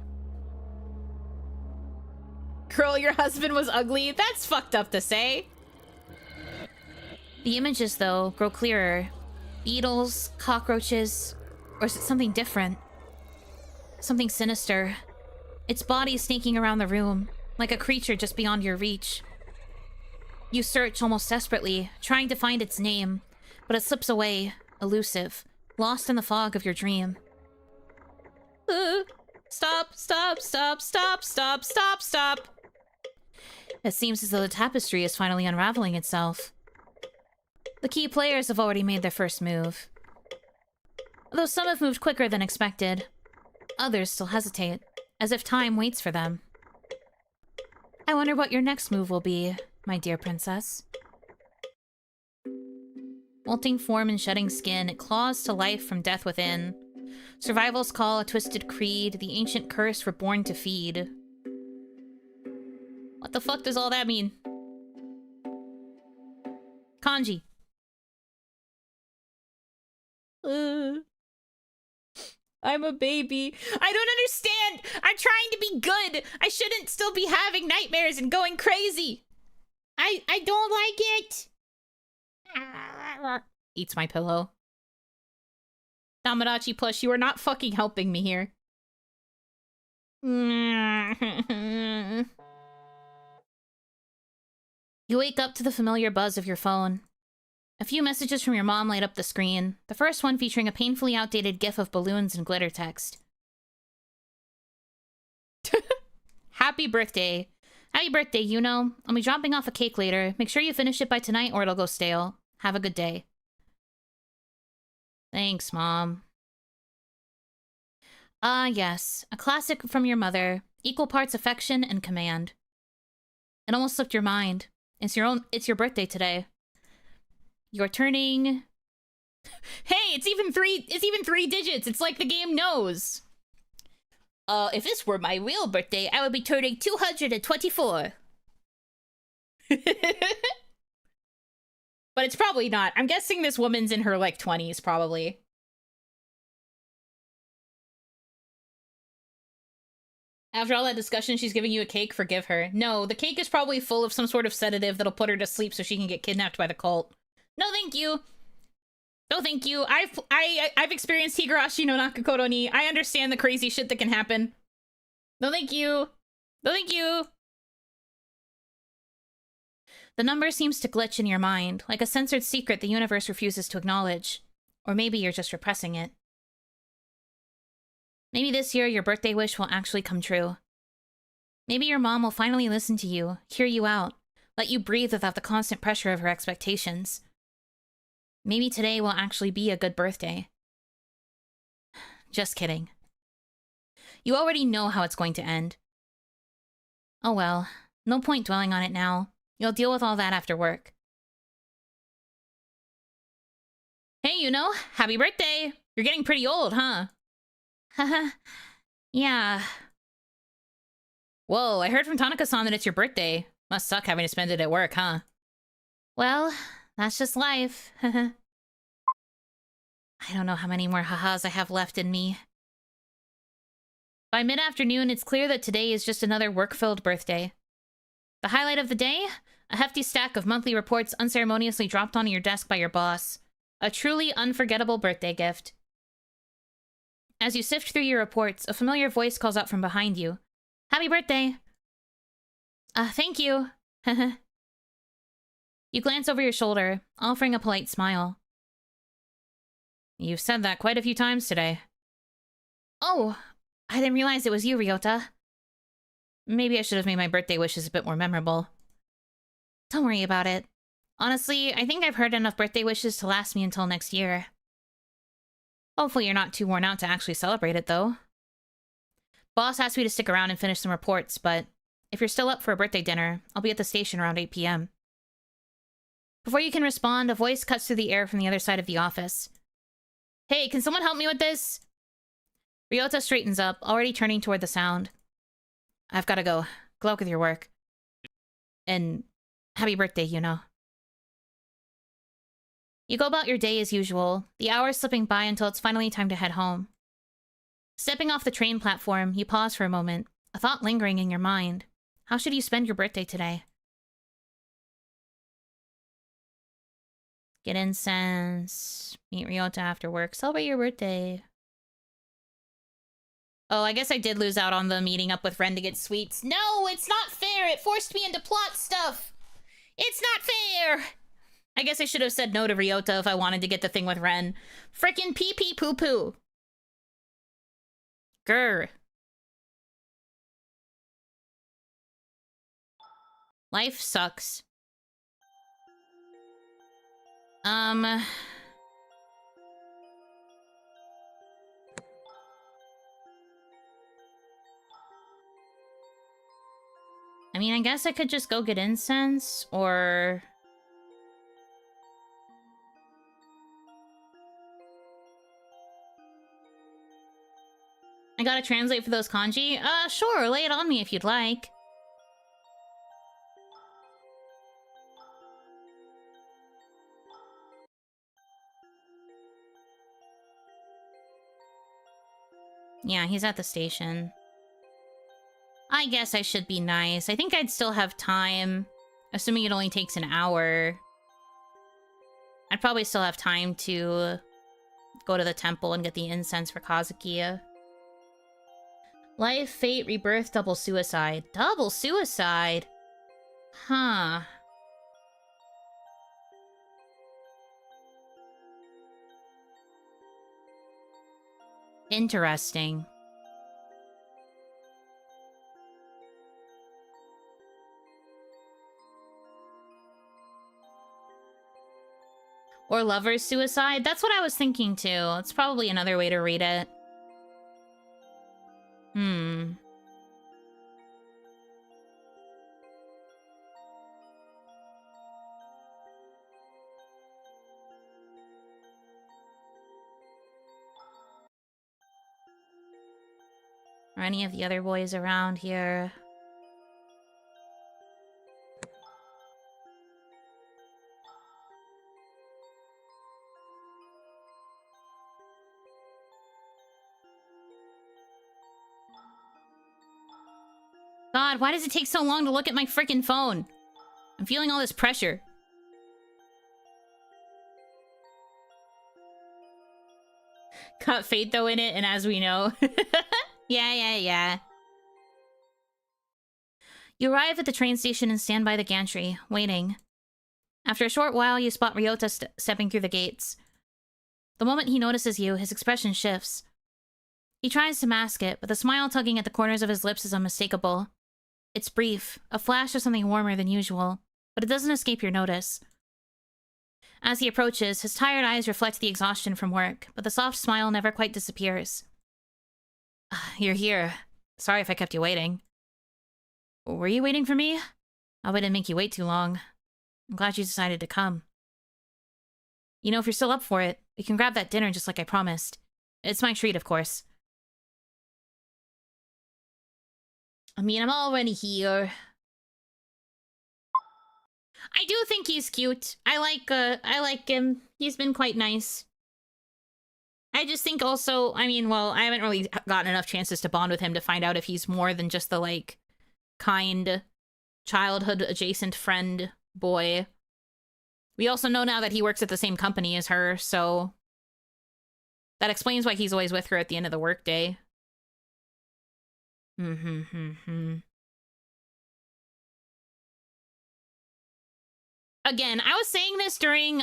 Girl, your husband was ugly? That's fucked up to say. The images, though, grow clearer. Beetles, cockroaches, or is it something different? Something sinister. Its body snaking around the room, like a creature just beyond your reach. You search almost desperately, trying to find its name, but it slips away, elusive, lost in the fog of your dream. Stop, stop, stop, stop, stop, stop, stop. It seems as though the tapestry is finally unraveling itself. The key players have already made their first move. Though some have moved quicker than expected, others still hesitate, as if time waits for them. I wonder what your next move will be, my dear princess. Molting form and shedding skin, it claws to life from death within. Survival's call, a twisted creed, the ancient curse we're born to feed. What the fuck does all that mean? Kanji. I'm a baby. I don't understand! I'm trying to be good! I shouldn't still be having nightmares and going crazy! I don't like it! Eats my pillow. Tamagotchi plush, you are not fucking helping me here. You wake up to the familiar buzz of your phone. A few messages from your mom light up the screen, the first one featuring a painfully outdated gif of balloons and glitter text. Happy birthday. Happy birthday, Yuno. I'll be dropping off a cake later. Make sure you finish it by tonight or it'll go stale. Have a good day. Thanks, Mom. Ah, yes. A classic from your mother. Equal parts affection and command. It almost slipped your mind. It's your birthday today. You're turning... Hey, it's even three digits. It's like the game knows. If this were my real birthday, I would be turning 224. But it's probably not. I'm guessing this woman's in her, like, 20s, probably. After all that discussion, she's giving you a cake. Forgive her. No, the cake is probably full of some sort of sedative that'll put her to sleep so she can get kidnapped by the cult. No, thank you. No, thank you. I've experienced Higurashi no Nakakoto ni. I understand the crazy shit that can happen. No, thank you. No, thank you. The number seems to glitch in your mind, like a censored secret the universe refuses to acknowledge. Or maybe you're just repressing it. Maybe this year your birthday wish will actually come true. Maybe your mom will finally listen to you, hear you out, let you breathe without the constant pressure of her expectations. Maybe today will actually be a good birthday. Just kidding. You already know how it's going to end. Oh well, no point dwelling on it now. You'll deal with all that after work. Hey, Yuno, happy birthday! You're getting pretty old, huh? Haha. Yeah. Whoa, I heard from Tanaka-san that it's your birthday. Must suck having to spend it at work, huh? Well, that's just life. I don't know how many more hahas I have left in me. By mid-afternoon, it's clear that today is just another work-filled birthday. The highlight of the day? A hefty stack of monthly reports unceremoniously dropped onto your desk by your boss. A truly unforgettable birthday gift. As you sift through your reports, a familiar voice calls out from behind you. Happy birthday! Thank you. You glance over your shoulder, offering a polite smile. You've said that quite a few times today. Oh, I didn't realize it was you, Ryota. Maybe I should have made my birthday wishes a bit more memorable. Don't worry about it. Honestly, I think I've heard enough birthday wishes to last me until next year. Hopefully you're not too worn out to actually celebrate it, though. Boss asked me to stick around and finish some reports, but if you're still up for a birthday dinner, I'll be at the station around 8 p.m. Before you can respond, a voice cuts through the air from the other side of the office. Hey, can someone help me with this? Ryota straightens up, already turning toward the sound. I've gotta go. Good luck with your work. And happy birthday, Yuno. You go about your day as usual, the hours slipping by until it's finally time to head home. Stepping off the train platform, you pause for a moment, a thought lingering in your mind. How should you spend your birthday today? Get incense, meet Ryota after work, celebrate your birthday. Oh, I guess I did lose out on the meeting up with Ren to get sweets. No, it's not fair! It forced me into plot stuff! It's not fair! I guess I should have said no to Ryota if I wanted to get the thing with Ren. Frickin' pee-pee poo-poo. Grr. Life sucks. I mean, I guess I could just go get incense, or... I gotta translate for those kanji? Sure, lay it on me if you'd like. Yeah, he's at the station. I guess I should be nice. I think I'd still have time. Assuming it only takes an hour. I'd probably still have time to go to the temple and get the incense for Kazukiya. Life, fate, rebirth, double suicide. Double suicide? Huh. Interesting. Or lover's suicide? That's what I was thinking too. It's probably another way to read it. Are any of the other boys around here? God, why does it take so long to look at my frickin' phone? I'm feeling all this pressure. Cut Fate though in it, and as we know. Yeah. You arrive at the train station and stand by the gantry, waiting. After a short while, you spot Ryota stepping through the gates. The moment he notices you, his expression shifts. He tries to mask it, but the smile tugging at the corners of his lips is unmistakable. It's brief, a flash of something warmer than usual, but it doesn't escape your notice. As he approaches, his tired eyes reflect the exhaustion from work, but the soft smile never quite disappears. You're here. Sorry if I kept you waiting. Were you waiting for me? I didn't make you wait too long. I'm glad you decided to come. You know, if you're still up for it, we can grab that dinner just like I promised. It's my treat, of course. I mean, I'm already here. I do think he's cute. I like him. He's been quite nice. I just think also, I mean, well, I haven't really gotten enough chances to bond with him to find out if he's more than just the, like, kind childhood adjacent friend boy. We also know now that he works at the same company as her, so that explains why he's always with her at the end of the workday. Again, I was saying this during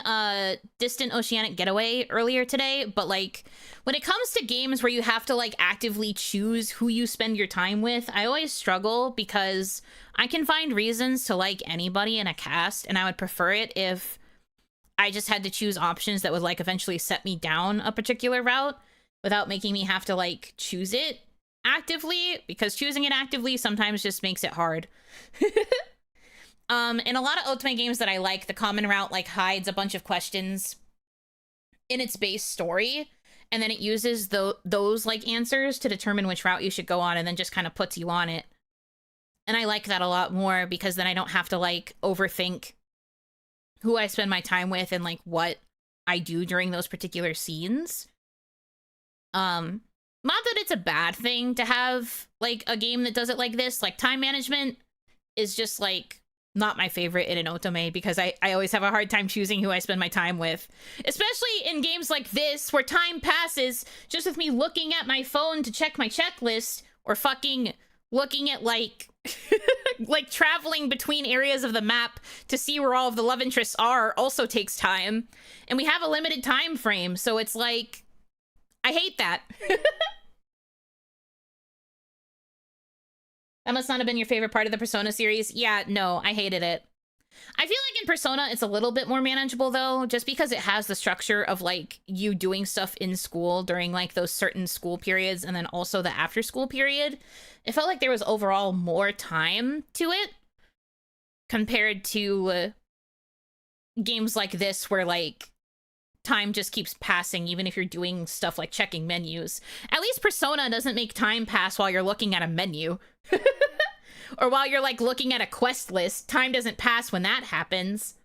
Distant Oceanic Getaway earlier today, but like when it comes to games where you have to like actively choose who you spend your time with, I always struggle because I can find reasons to like anybody in a cast, and I would prefer it if I just had to choose options that would like eventually set me down a particular route without making me have to like choose it actively, because choosing it actively sometimes just makes it hard. In a lot of Otome games that I like, the common route like hides a bunch of questions in its base story, and then it uses those like answers to determine which route you should go on, and then just kind of puts you on it. And I like that a lot more because then I don't have to like overthink who I spend my time with and like what I do during those particular scenes. Not that it's a bad thing to have like a game that does it like this. Like time management is just like not my favorite in an otome because I always have a hard time choosing who I spend my time with. Especially in games like this where time passes just with me looking at my phone to check my checklist or fucking looking at like like traveling between areas of the map to see where all of the love interests are also takes time. And we have a limited time frame, so it's like I hate that. That must not have been your favorite part of the Persona series. Yeah, no, I hated it. I feel like in Persona, it's a little bit more manageable, though, just because it has the structure of, like, you doing stuff in school during, like, those certain school periods, and then also the after-school period. It felt like there was overall more time to it compared to games like this where, like, time just keeps passing even if you're doing stuff like checking menus. At least Persona doesn't make time pass while you're looking at a menu. Or while you're like looking at a quest list. Time doesn't pass when that happens.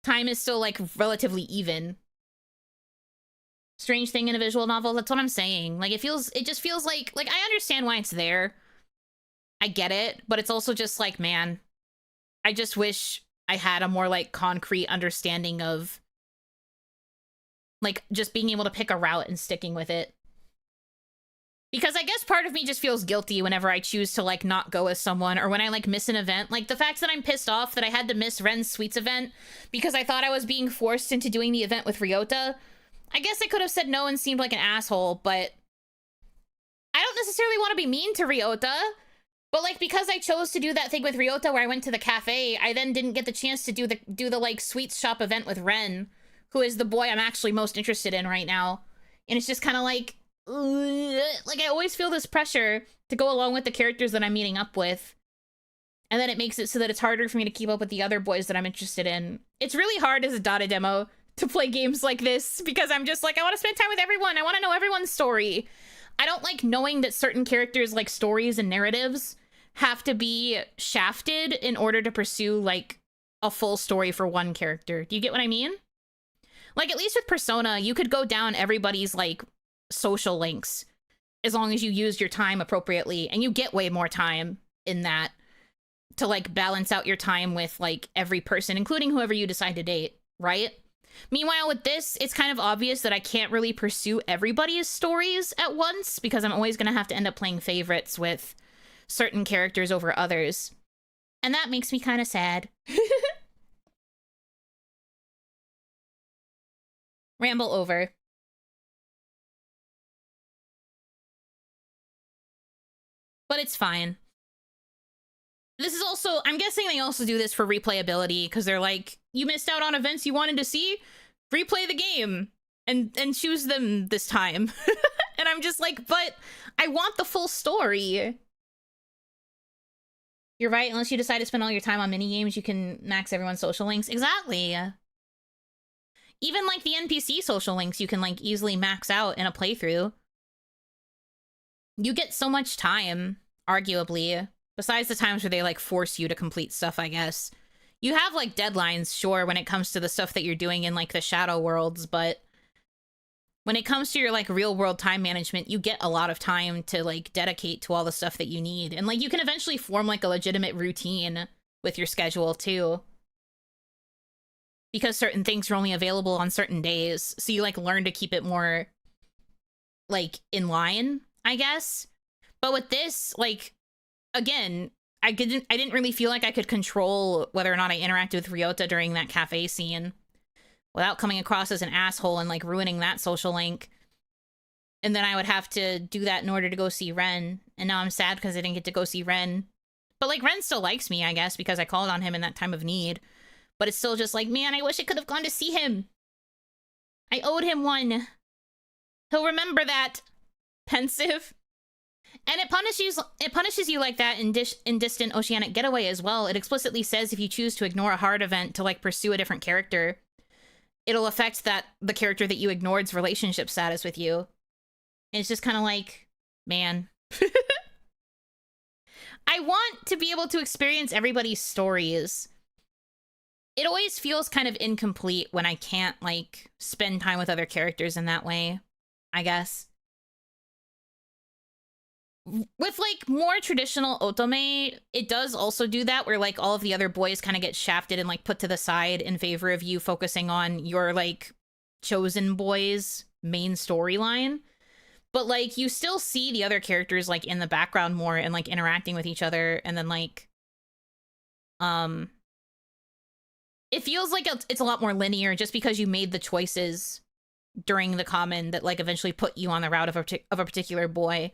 Time is still like relatively even. Strange thing in a visual novel, that's what I'm saying. Like it just feels like I understand why it's there. I get it, but it's also just like, man, I just wish I had a more like concrete understanding of like, just being able to pick a route and sticking with it. Because I guess part of me just feels guilty whenever I choose to, like, not go with someone, or when I, like, miss an event. Like, the fact that I'm pissed off that I had to miss Ren's Sweets event because I thought I was being forced into doing the event with Ryota. I guess I could have said no and seemed like an asshole, but I don't necessarily want to be mean to Ryota. But, like, because I chose to do that thing with Ryota where I went to the cafe, I then didn't get the chance to do the like, sweets shop event with Ren, who is the boy I'm actually most interested in right now. And it's just kind of like I always feel this pressure to go along with the characters that I'm meeting up with. And then it makes it so that it's harder for me to keep up with the other boys that I'm interested in. It's really hard as a Dota demo to play games like this because I'm just like, I want to spend time with everyone. I want to know everyone's story. I don't like knowing that certain characters' like stories and narratives have to be shafted in order to pursue like a full story for one character. Do you get what I mean? Like, at least with Persona, you could go down everybody's, like, social links as long as you use your time appropriately, and you get way more time in that to, like, balance out your time with, like, every person, including whoever you decide to date, right? Meanwhile, with this, it's kind of obvious that I can't really pursue everybody's stories at once, because I'm always going to have to end up playing favorites with certain characters over others. And that makes me kind of sad. Ramble over. But it's fine. This is also, I'm guessing they also do this for replayability, because they're like, you missed out on events you wanted to see? Replay the game and choose them this time. And I'm just like, but I want the full story. You're right, unless you decide to spend all your time on minigames, you can max everyone's social links. Exactly. even like the NPC social links you can like easily max out in a playthrough. You get so much time, arguably, besides the times where they like force you to complete stuff, I guess. You have like deadlines, sure, when it comes to the stuff that you're doing in like the shadow worlds, but when it comes to your like real world time management, you get a lot of time to like dedicate to all the stuff that you need. And like you can eventually form like a legitimate routine with your schedule too. Because certain things are only available on certain days. So you like learn to keep it more like in line, I guess. But with this, like, again, I didn't really feel like I could control whether or not I interacted with Ryota during that cafe scene without coming across as an asshole and like ruining that social link. And then I would have to do that in order to go see Ren. And now I'm sad because I didn't get to go see Ren. But like Ren still likes me, I guess, because I called on him in that time of need. But it's still just like, man, I wish I could have gone to see him. I owed him one. He'll remember that. Pensive. And it punishes you like that in Distant Oceanic Getaway as well. It explicitly says if you choose to ignore a hard event to like pursue a different character, it'll affect the character that you ignored's relationship status with you. And it's just kind of like, man. I want to be able to experience everybody's stories. It always feels kind of incomplete when I can't like spend time with other characters in that way, I guess. With like more traditional otome, it does also do that where like all of the other boys kind of get shafted and like put to the side in favor of you focusing on your like chosen boy's main storyline. But like you still see the other characters like in the background more and like interacting with each other, and then like it feels like it's a lot more linear just because you made the choices during the common that like eventually put you on the route of a particular boy.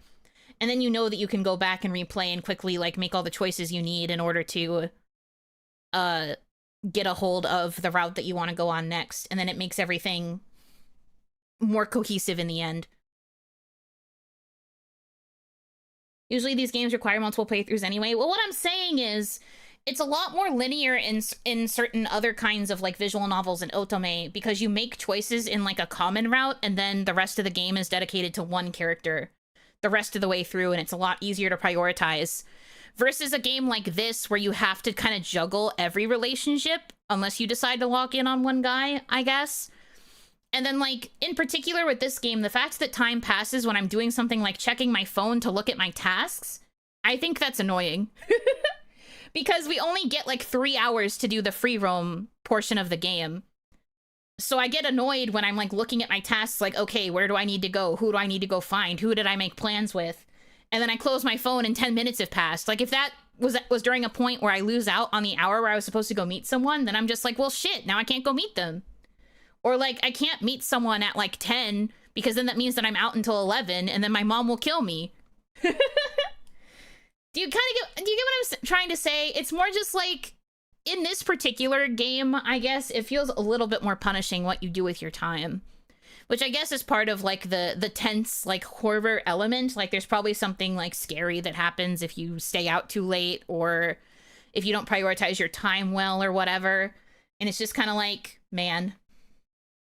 And then you know that you can go back and replay and quickly like make all the choices you need in order to get a hold of the route that you want to go on next. And then it makes everything more cohesive in the end. Usually these games require multiple playthroughs anyway. Well, what I'm saying is it's a lot more linear in certain other kinds of like visual novels and otome because you make choices in like a common route and then the rest of the game is dedicated to one character the rest of the way through, and it's a lot easier to prioritize versus a game like this where you have to kind of juggle every relationship unless you decide to lock in on one guy, I guess. And then like in particular with this game, the fact that time passes when I'm doing something like checking my phone to look at my tasks, I think that's annoying. Because we only get like 3 hours to do the free roam portion of the game. So I get annoyed when I'm like looking at my tasks like, okay, where do I need to go? Who do I need to go find? Who did I make plans with? And then I close my phone and 10 minutes have passed. Like if that was during a point where I lose out on the hour where I was supposed to go meet someone, then I'm just like, well, shit, now I can't go meet them. Or like I can't meet someone at like 10 because then that means that I'm out until 11 and then my mom will kill me. Do you get what I'm trying to say? It's more just like in this particular game, I guess it feels a little bit more punishing what you do with your time, which I guess is part of like the tense like horror element. Like there's probably something like scary that happens if you stay out too late or if you don't prioritize your time well or whatever. And it's just kind of like, man,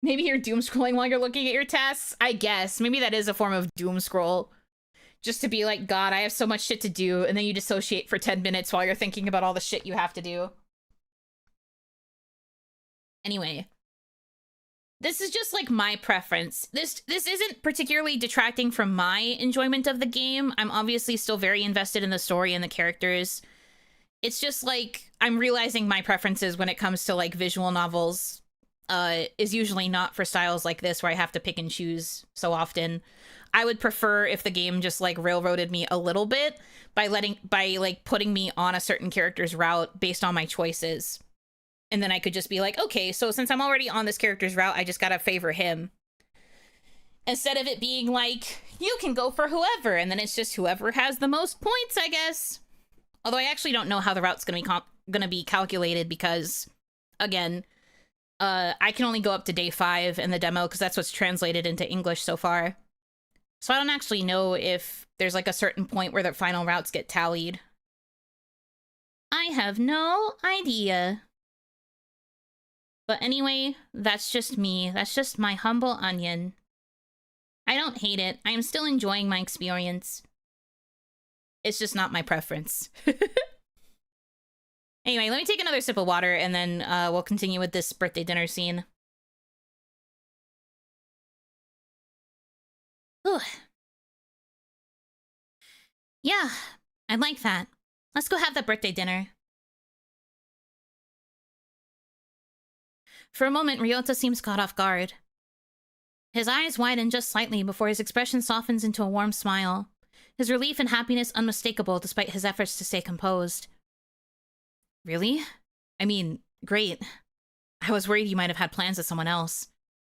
maybe you're doom scrolling while you're looking at your tasks. I guess maybe that is a form of doom scroll. Just to be like, God, I have so much shit to do. And then you dissociate for 10 minutes while you're thinking about all the shit you have to do. Anyway, this is just like my preference. This isn't particularly detracting from my enjoyment of the game. I'm obviously still very invested in the story and the characters. It's just like I'm realizing my preferences when it comes to like visual novels is usually not for styles like this where I have to pick and choose so often. I would prefer if the game just like railroaded me a little bit by like putting me on a certain character's route based on my choices. And then I could just be like, okay, so since I'm already on this character's route, I just gotta favor him. Instead of it being like, you can go for whoever, and then it's just whoever has the most points, I guess. Although I actually don't know how the route's gonna be calculated because, again, I can only go up to day 5 in the demo because that's what's translated into English so far. So I don't actually know if there's like a certain point where the final routes get tallied. I have no idea. But anyway, that's just me. That's just my humble onion. I don't hate it. I am still enjoying my experience. It's just not my preference. Anyway, let me take another sip of water and then we'll continue with this birthday dinner scene. Ooh. Yeah, I'd like that. Let's go have that birthday dinner. For a moment, Ryota seems caught off guard. His eyes widen just slightly before his expression softens into a warm smile. His relief and happiness unmistakable despite his efforts to stay composed. Really? I mean, great. I was worried you might have had plans with someone else.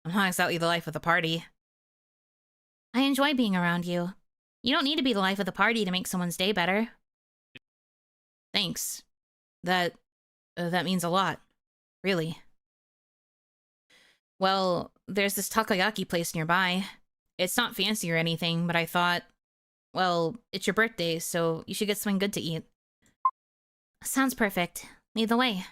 I'm not exactly the life of the party. I enjoy being around you. You don't need to be the life of the party to make someone's day better. Thanks. That means a lot. Really. Well, there's this takoyaki place nearby. It's not fancy or anything, but I thought, well, it's your birthday, so you should get something good to eat. Sounds perfect. Lead the way.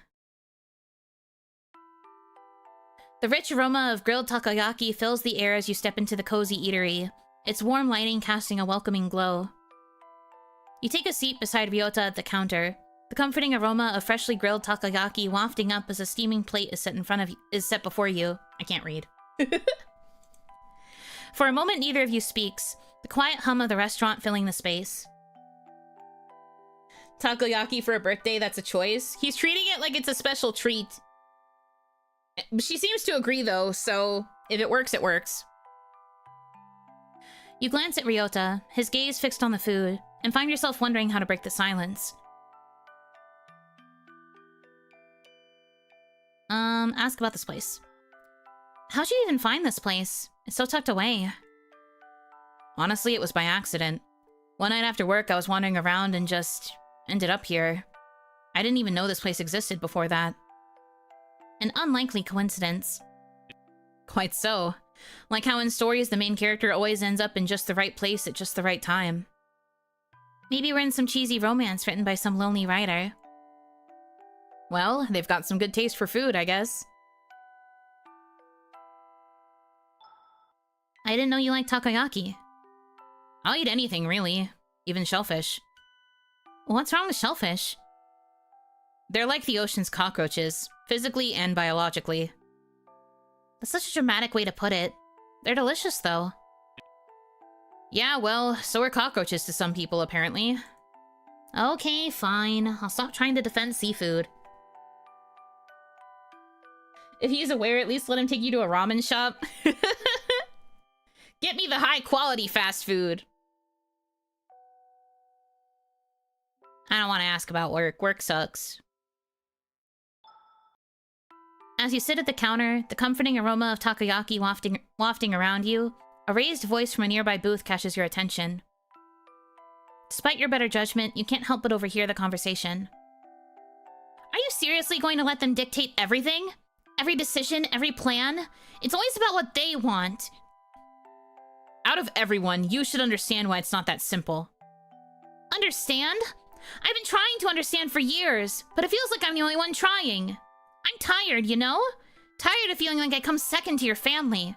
The rich aroma of grilled takoyaki fills the air as you step into the cozy eatery, its warm lighting casting a welcoming glow. You take a seat beside Ryota at the counter, the comforting aroma of freshly grilled takoyaki wafting up as a steaming plate is set before you. I can't read. For a moment, neither of you speaks, the quiet hum of the restaurant filling the space. Takoyaki for a birthday, that's a choice. He's treating it like it's a special treat. She seems to agree, though, so if it works, it works. You glance at Ryota, his gaze fixed on the food, and find yourself wondering how to break the silence. Ask about this place. How'd you even find this place? It's so tucked away. Honestly, it was by accident. One night after work, I was wandering around and just ended up here. I didn't even know this place existed before that. An unlikely coincidence. Quite so. Like how in stories, the main character always ends up in just the right place at just the right time. Maybe we're in some cheesy romance written by some lonely writer. Well, they've got some good taste for food, I guess. I didn't know you liked takoyaki. I'll eat anything, really. Even shellfish. What's wrong with shellfish? They're like the ocean's cockroaches, physically and biologically. That's such a dramatic way to put it. They're delicious, though. Yeah, well, so are cockroaches to some people, apparently. Okay, fine. I'll stop trying to defend seafood. If he's aware, at least let him take you to a ramen shop. Get me the high-quality fast food. I don't want to ask about work. Work sucks. As you sit at the counter, the comforting aroma of takoyaki wafting around you, a raised voice from a nearby booth catches your attention. Despite your better judgment, you can't help but overhear the conversation. Are you seriously going to let them dictate everything? Every decision, every plan? It's always about what they want. Out of everyone, you should understand why it's not that simple. Understand? I've been trying to understand for years, but it feels like I'm the only one trying. I'm tired, you know? Tired of feeling like I come second to your family.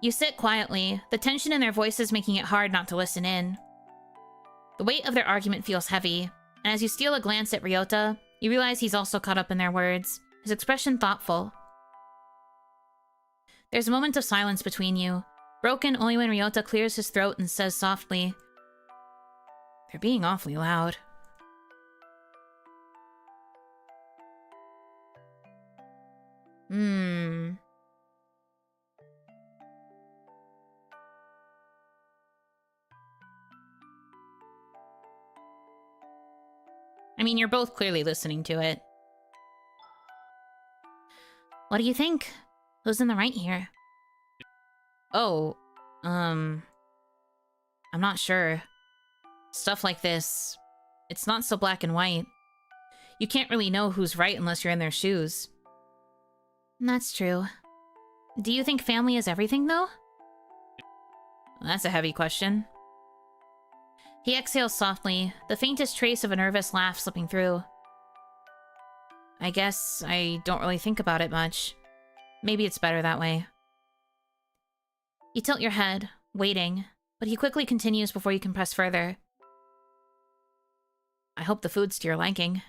You sit quietly, the tension in their voices making it hard not to listen in. The weight of their argument feels heavy, and as you steal a glance at Ryota, you realize he's also caught up in their words, his expression thoughtful. There's a moment of silence between you, broken only when Ryota clears his throat and says softly, "They're being awfully loud." I mean, you're both clearly listening to it. What do you think? Who's in the right here? Oh, I'm not sure. Stuff like this, it's not so black and white. You can't really know who's right unless you're in their shoes. That's true. Do you think family is everything, though? That's a heavy question. He exhales softly, the faintest trace of a nervous laugh slipping through. I guess I don't really think about it much. Maybe it's better that way. You tilt your head, waiting, but he quickly continues before you can press further. I hope the food's to your liking.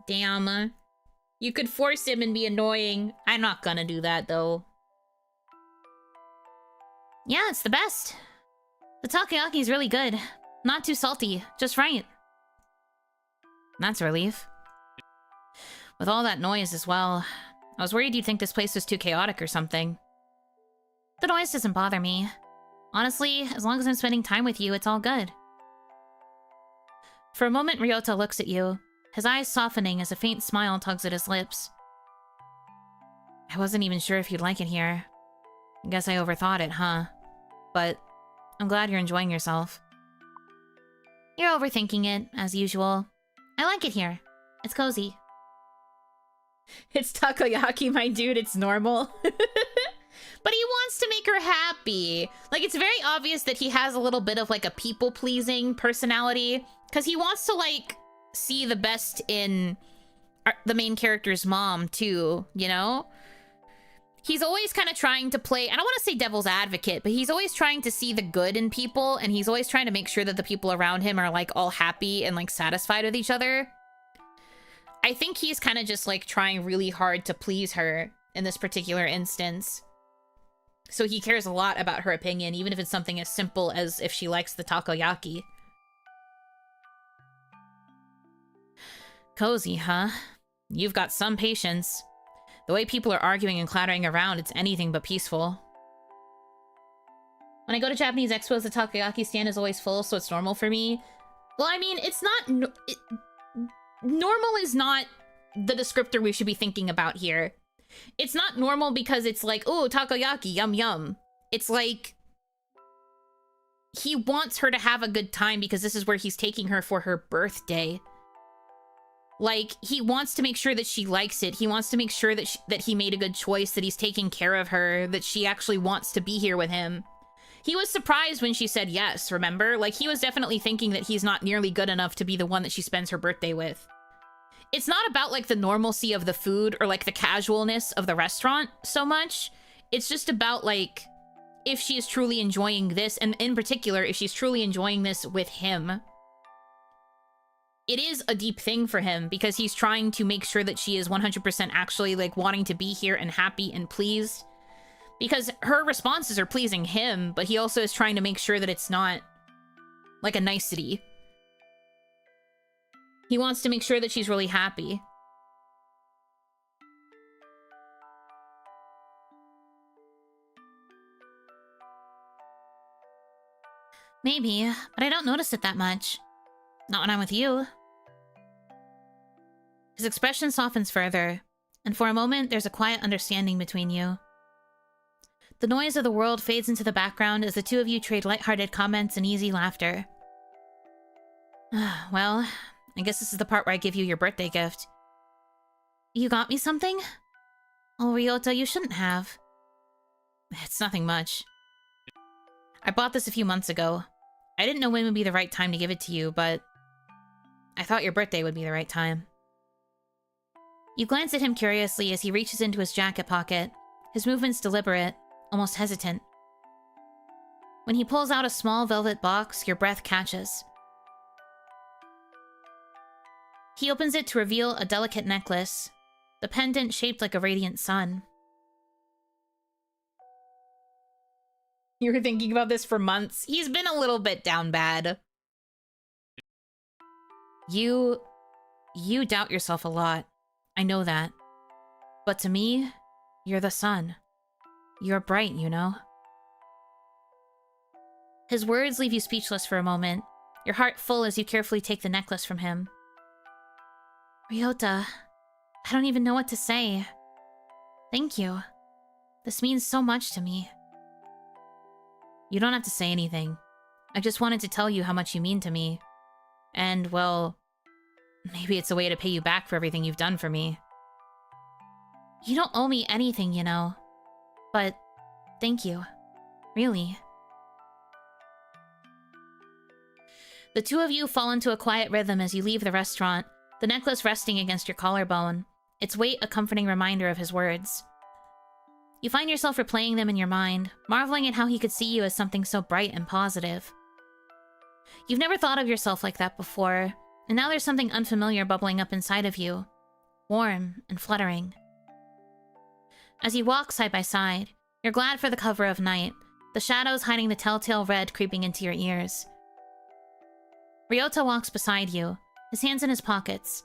Damn. You could force him and be annoying. I'm not gonna do that, though. Yeah, it's the best. The takoyaki's really good. Not too salty, just right. That's a relief. With all that noise as well, I was worried you'd think this place was too chaotic or something. The noise doesn't bother me. Honestly, as long as I'm spending time with you, it's all good. For a moment, Ryota looks at you, his eyes softening as a faint smile tugs at his lips. I wasn't even sure if you'd like it here. I guess I overthought it, huh? But I'm glad you're enjoying yourself. You're overthinking it, as usual. I like it here. It's cozy. It's takoyaki, my dude. It's normal. But he wants to make her happy. Like, it's very obvious that he has a little bit of, like, a people-pleasing personality. Because he wants to, like, see the best in the main character's mom, too, you know? He's always kind of trying to play, I don't want to say devil's advocate, but he's always trying to see the good in people, and he's always trying to make sure that the people around him are, like, all happy and, like, satisfied with each other. I think he's kind of just, like, trying really hard to please her in this particular instance. So he cares a lot about her opinion, even if it's something as simple as if she likes the takoyaki. Cozy, huh? You've got some patience. The way people are arguing and clattering around, it's anything but peaceful. When I go to Japanese expos, the takoyaki stand is always full, so it's normal for me. Well, I mean, it's not... normal is not the descriptor we should be thinking about here. It's not normal because it's like, oh, takoyaki, yum yum. It's like... he wants her to have a good time because this is where he's taking her for her birthday. Like, he wants to make sure that she likes it. He wants to make sure that that he made a good choice, that he's taking care of her, that she actually wants to be here with him. He was surprised when she said yes, remember? Like, he was definitely thinking that he's not nearly good enough to be the one that she spends her birthday with. It's not about, like, the normalcy of the food or, like, the casualness of the restaurant so much. It's just about, like, if she is truly enjoying this, and in particular, if she's truly enjoying this with him. It is a deep thing for him because he's trying to make sure that she is 100% actually, like, wanting to be here and happy and pleased. Because her responses are pleasing him, but he also is trying to make sure that it's not, like, a nicety. He wants to make sure that she's really happy. Maybe, but I don't notice it that much. Not when I'm with you. His expression softens further, and for a moment there's a quiet understanding between you. The noise of the world fades into the background as the two of you trade lighthearted comments and easy laughter. Well, I guess this is the part where I give you your birthday gift. You got me something? Oh, Ryota, you shouldn't have. It's nothing much. I bought this a few months ago. I didn't know when would be the right time to give it to you, but I thought your birthday would be the right time. You glance at him curiously as he reaches into his jacket pocket, his movements deliberate, almost hesitant. When he pulls out a small velvet box, your breath catches. He opens it to reveal a delicate necklace, the pendant shaped like a radiant sun. You were thinking about this for months. He's been a little bit down bad. You doubt yourself a lot. I know that. But to me, you're the sun. You're bright, you know? His words leave you speechless for a moment, your heart full as you carefully take the necklace from him. Ryota, I don't even know what to say. Thank you. This means so much to me. You don't have to say anything. I just wanted to tell you how much you mean to me. And, well, maybe it's a way to pay you back for everything you've done for me. You don't owe me anything, you know. But, thank you. Really. The two of you fall into a quiet rhythm as you leave the restaurant, the necklace resting against your collarbone, its weight a comforting reminder of his words. You find yourself replaying them in your mind, marveling at how he could see you as something so bright and positive. You've never thought of yourself like that before, and now there's something unfamiliar bubbling up inside of you, warm and fluttering. As you walk side by side, you're glad for the cover of night, the shadows hiding the telltale red creeping into your ears. Ryota walks beside you, his hands in his pockets,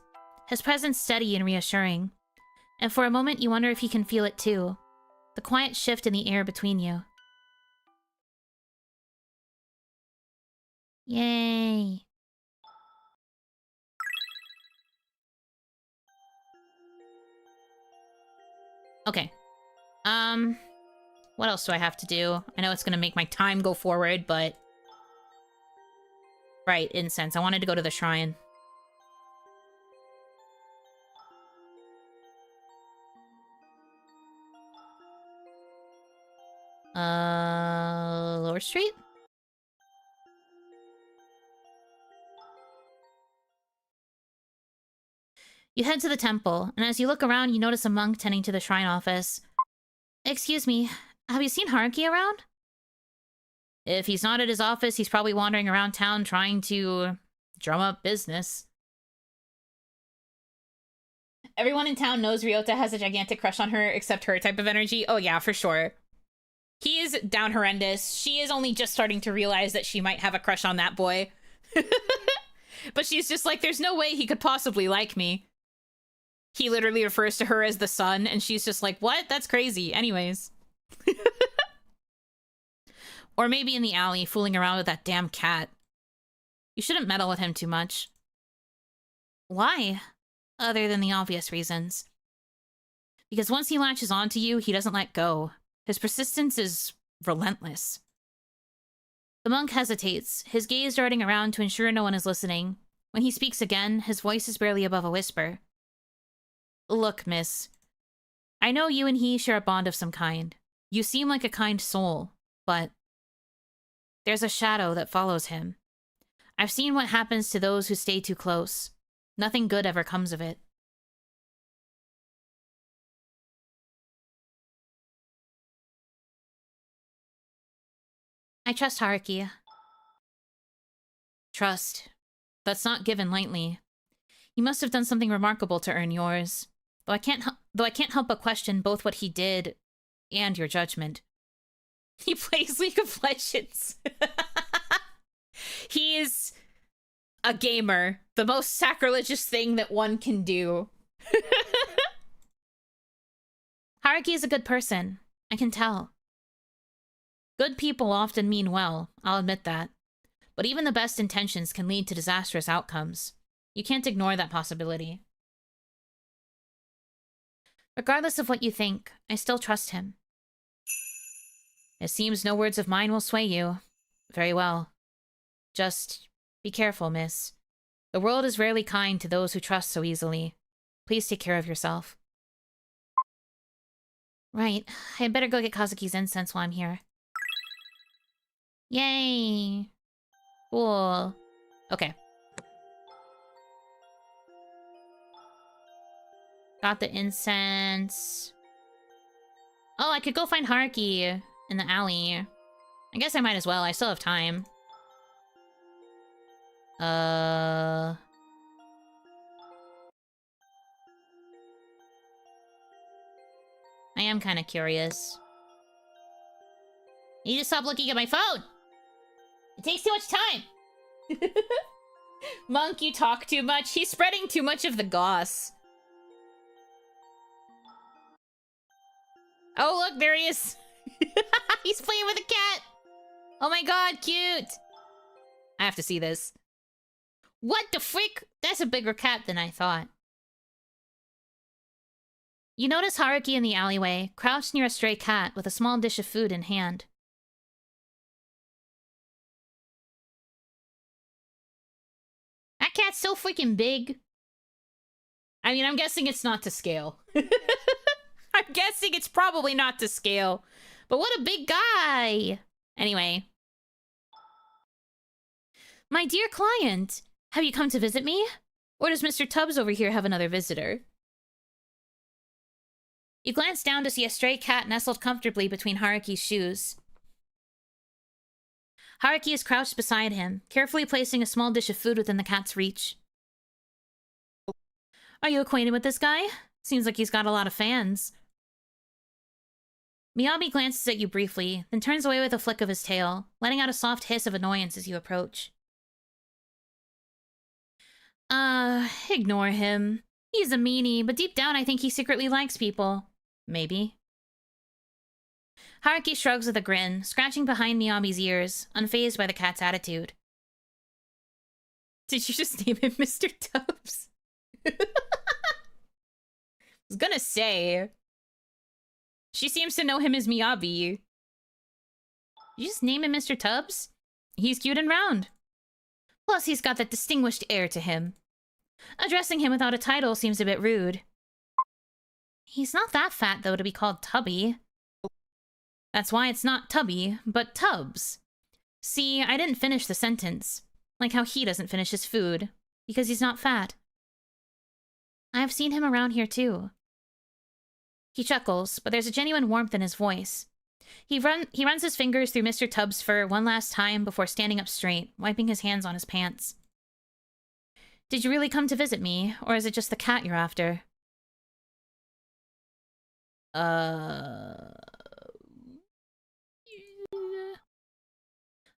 his presence steady and reassuring, and for a moment you wonder if he can feel it too, the quiet shift in the air between you. Yay. Okay. What else do I have to do? I know it's gonna make my time go forward, but... Right, incense. I wanted to go to the shrine. Lower Street? You head to the temple, and as you look around, you notice a monk tending to the shrine office. Excuse me, have you seen Haruki around? If he's not at his office, he's probably wandering around town trying to drum up business. Everyone in town knows Ryota has a gigantic crush on her, except her type of energy. Oh yeah, for sure. He is down horrendous. She is only just starting to realize that she might have a crush on that boy. But she's just like, there's no way he could possibly like me. He literally refers to her as the sun, and she's just like, what? That's crazy. Anyways. Or maybe in the alley, fooling around with that damn cat. You shouldn't meddle with him too much. Why? Other than the obvious reasons. Because once he latches onto you, he doesn't let go. His persistence is relentless. The monk hesitates, his gaze darting around to ensure no one is listening. When he speaks again, his voice is barely above a whisper. Look, miss. I know you and he share a bond of some kind. You seem like a kind soul, but... there's a shadow that follows him. I've seen what happens to those who stay too close. Nothing good ever comes of it. I trust Haruki. Trust. That's not given lightly. He must have done something remarkable to earn yours. Though I can't help but question both what he did and your judgment. He plays League of Legends. He is a gamer. The most sacrilegious thing that one can do. Haruki is a good person. I can tell. Good people often mean well, I'll admit that. But even the best intentions can lead to disastrous outcomes. You can't ignore that possibility. Regardless of what you think, I still trust him. It seems no words of mine will sway you. Very well. Just be careful, miss. The world is rarely kind to those who trust so easily. Please take care of yourself. Right, I'd better go get Kazuki's incense while I'm here. Yay! Cool. Okay. Got the incense. Oh, I could go find Haruki in the alley. I guess I might as well. I still have time. I am kind of curious. I need to stop looking at my phone! It takes too much time! Monk, you talk too much. He's spreading too much of the goss. Oh, look, there he is. He's playing with a cat. Oh my god, cute. I have to see this. What the frick? That's a bigger cat than I thought. You notice Haruki in the alleyway, crouched near a stray cat with a small dish of food in hand. That cat's so freaking big. I mean, I'm guessing it's not to scale. I'm guessing it's probably not to scale. But what a big guy! Anyway. My dear client, have you come to visit me? Or does Mr. Tubbs over here have another visitor? You glance down to see a stray cat nestled comfortably between Haruki's shoes. Haruki is crouched beside him, carefully placing a small dish of food within the cat's reach. Are you acquainted with this guy? Seems like he's got a lot of fans. Miyabi glances at you briefly, then turns away with a flick of his tail, letting out a soft hiss of annoyance as you approach. Ignore him. He's a meanie, but deep down I think he secretly likes people. Maybe. Haruki shrugs with a grin, scratching behind Miyabi's ears, unfazed by the cat's attitude. Did you just name him Mr. Tubbs? I was gonna say. She seems to know him as Miyabi. You just name him Mr. Tubbs? He's cute and round. Plus, he's got that distinguished air to him. Addressing him without a title seems a bit rude. He's not that fat, though, to be called Tubby. That's why it's not Tubby, but Tubbs. See, I didn't finish the sentence. Like how he doesn't finish his food. Because he's not fat. I've seen him around here, too. He chuckles, but there's a genuine warmth in his voice. He runs his fingers through Mr. Tubbs' fur one last time before standing up straight, wiping his hands on his pants. Did you really come to visit me, or is it just the cat you're after?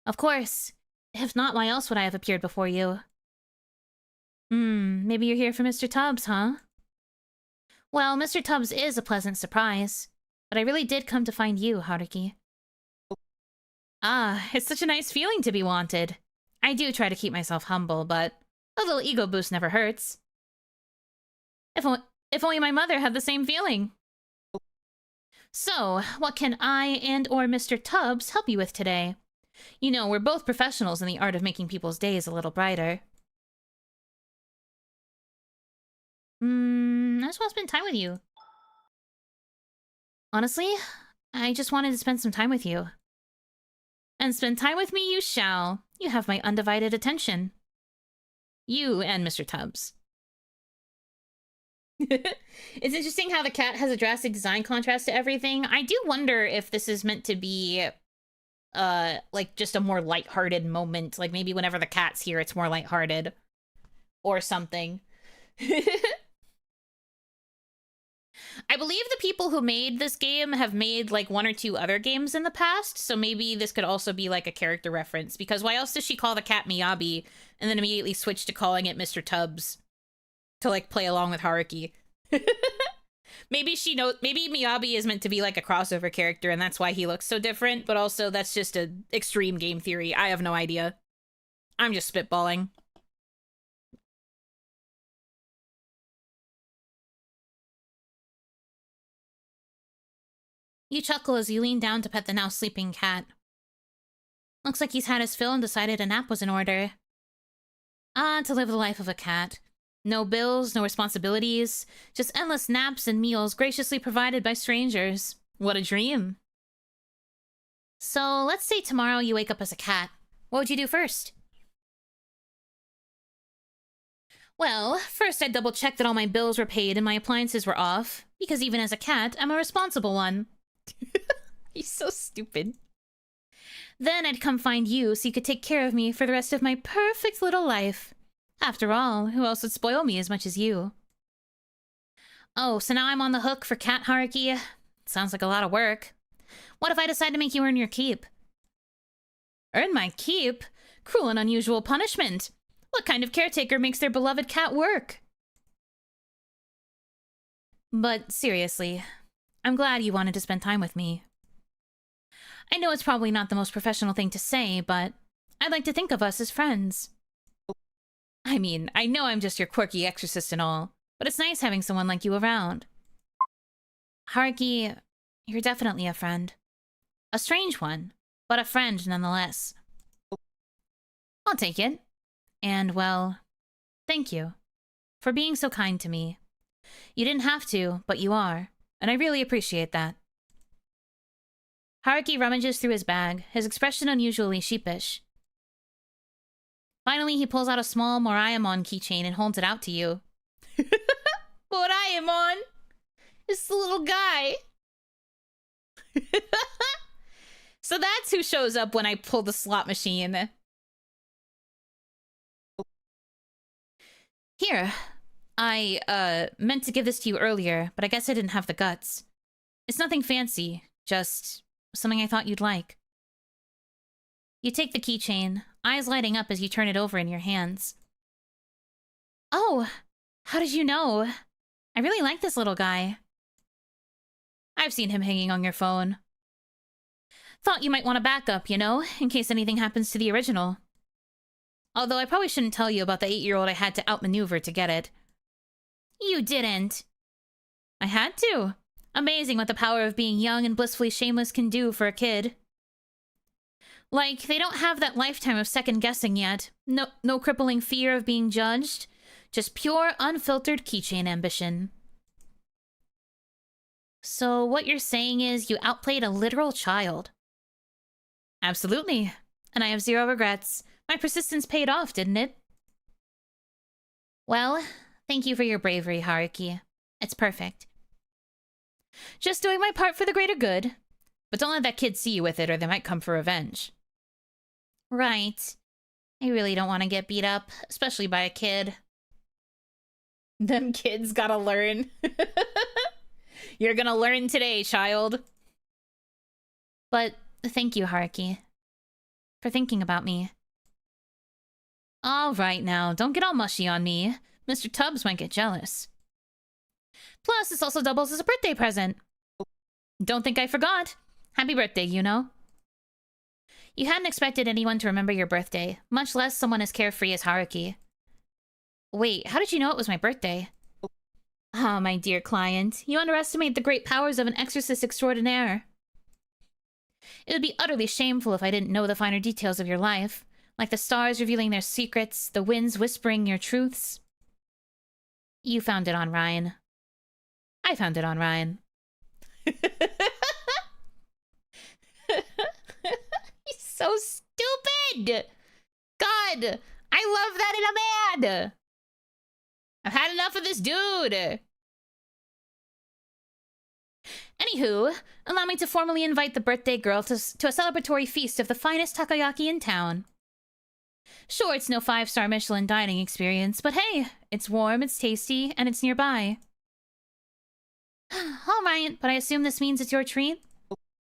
Of course. If not, why else would I have appeared before you? Maybe you're here for Mr. Tubbs, huh? Well, Mr. Tubbs is a pleasant surprise. But I really did come to find you, Haruki. Ah, it's such a nice feeling to be wanted. I do try to keep myself humble, but a little ego boost never hurts. If only my mother had the same feeling. So, what can I and or Mr. Tubbs help you with today? You know, we're both professionals in the art of making people's days a little brighter. I just want to spend time with you. Honestly, I just wanted to spend some time with you. And spend time with me you shall. You have my undivided attention. You and Mr. Tubbs. It's interesting how the cat has a drastic design contrast to everything. I do wonder if this is meant to be, like, just a more lighthearted moment. Like, maybe whenever the cat's here, it's more lighthearted. Or something. I believe the people who made this game have made, like, 1 or 2 other games in the past, so maybe this could also be, like, a character reference, because why else does she call the cat Miyabi, and then immediately switch to calling it Mr. Tubbs to, like, play along with Haruki? Maybe maybe Miyabi is meant to be, like, a crossover character, and that's why he looks so different, but also that's just an extreme game theory. I have no idea. I'm just spitballing. You chuckle as you lean down to pet the now sleeping cat. Looks like he's had his fill and decided a nap was in order. Ah, to live the life of a cat. No bills, no responsibilities, just endless naps and meals graciously provided by strangers. What a dream. So, let's say tomorrow you wake up as a cat. What would you do first? Well, first I'd double check that all my bills were paid and my appliances were off, because even as a cat, I'm a responsible one. He's so stupid. Then I'd come find you so you could take care of me for the rest of my perfect little life. After all, who else would spoil me as much as you? Oh, so now I'm on the hook for Cat Haruki? Sounds like a lot of work. What if I decide to make you earn your keep? Earn my keep? Cruel and unusual punishment. What kind of caretaker makes their beloved cat work? But seriously, I'm glad you wanted to spend time with me. I know it's probably not the most professional thing to say, but I'd like to think of us as friends. I mean, I know I'm just your quirky exorcist and all, but it's nice having someone like you around. Haruki, you're definitely a friend. A strange one, but a friend nonetheless. I'll take it. And, well, thank you for being so kind to me. You didn't have to, but you are, and I really appreciate that. Haruki rummages through his bag, his expression unusually sheepish. Finally, he pulls out a small Moraemon keychain and holds it out to you. Moraemon! It's the little guy. So that's who shows up when I pull the slot machine. Here. I, meant to give this to you earlier, but I guess I didn't have the guts. It's nothing fancy, just something I thought you'd like. You take the keychain, eyes lighting up as you turn it over in your hands. Oh, how did you know? I really like this little guy. I've seen him hanging on your phone. Thought you might want a backup, you know, in case anything happens to the original. Although I probably shouldn't tell you about the 8-year-old I had to outmaneuver to get it. You didn't. I had to. Amazing what the power of being young and blissfully shameless can do for a kid. Like, they don't have that lifetime of second-guessing yet. No crippling fear of being judged. Just pure, unfiltered keychain ambition. So what you're saying is you outplayed a literal child? Absolutely. And I have zero regrets. My persistence paid off, didn't it? Well, thank you for your bravery, Haruki. It's perfect. Just doing my part for the greater good. But don't let that kid see you with it or they might come for revenge. Right. I really don't want to get beat up, especially by a kid. Them kids gotta learn. You're gonna learn today, child. But thank you, Haruki, for thinking about me. All right now, don't get all mushy on me. Mr. Tubbs might get jealous. Plus, this also doubles as a birthday present. Don't think I forgot. Happy birthday, Yuno. You hadn't expected anyone to remember your birthday, much less someone as carefree as Haruki. Wait, how did you know it was my birthday? Ah, my dear client, you underestimate the great powers of an exorcist extraordinaire. It would be utterly shameful if I didn't know the finer details of your life, like the stars revealing their secrets, the winds whispering your truths. You found it on Ryan. I found it on Ryan. He's so stupid! God, I love that in a man! I've had enough of this dude! Anywho, allow me to formally invite the birthday girl to a celebratory feast of the finest takoyaki in town. Sure, it's no 5-star Michelin dining experience, but hey, it's warm, it's tasty, and it's nearby. Alright, but I assume this means it's your treat?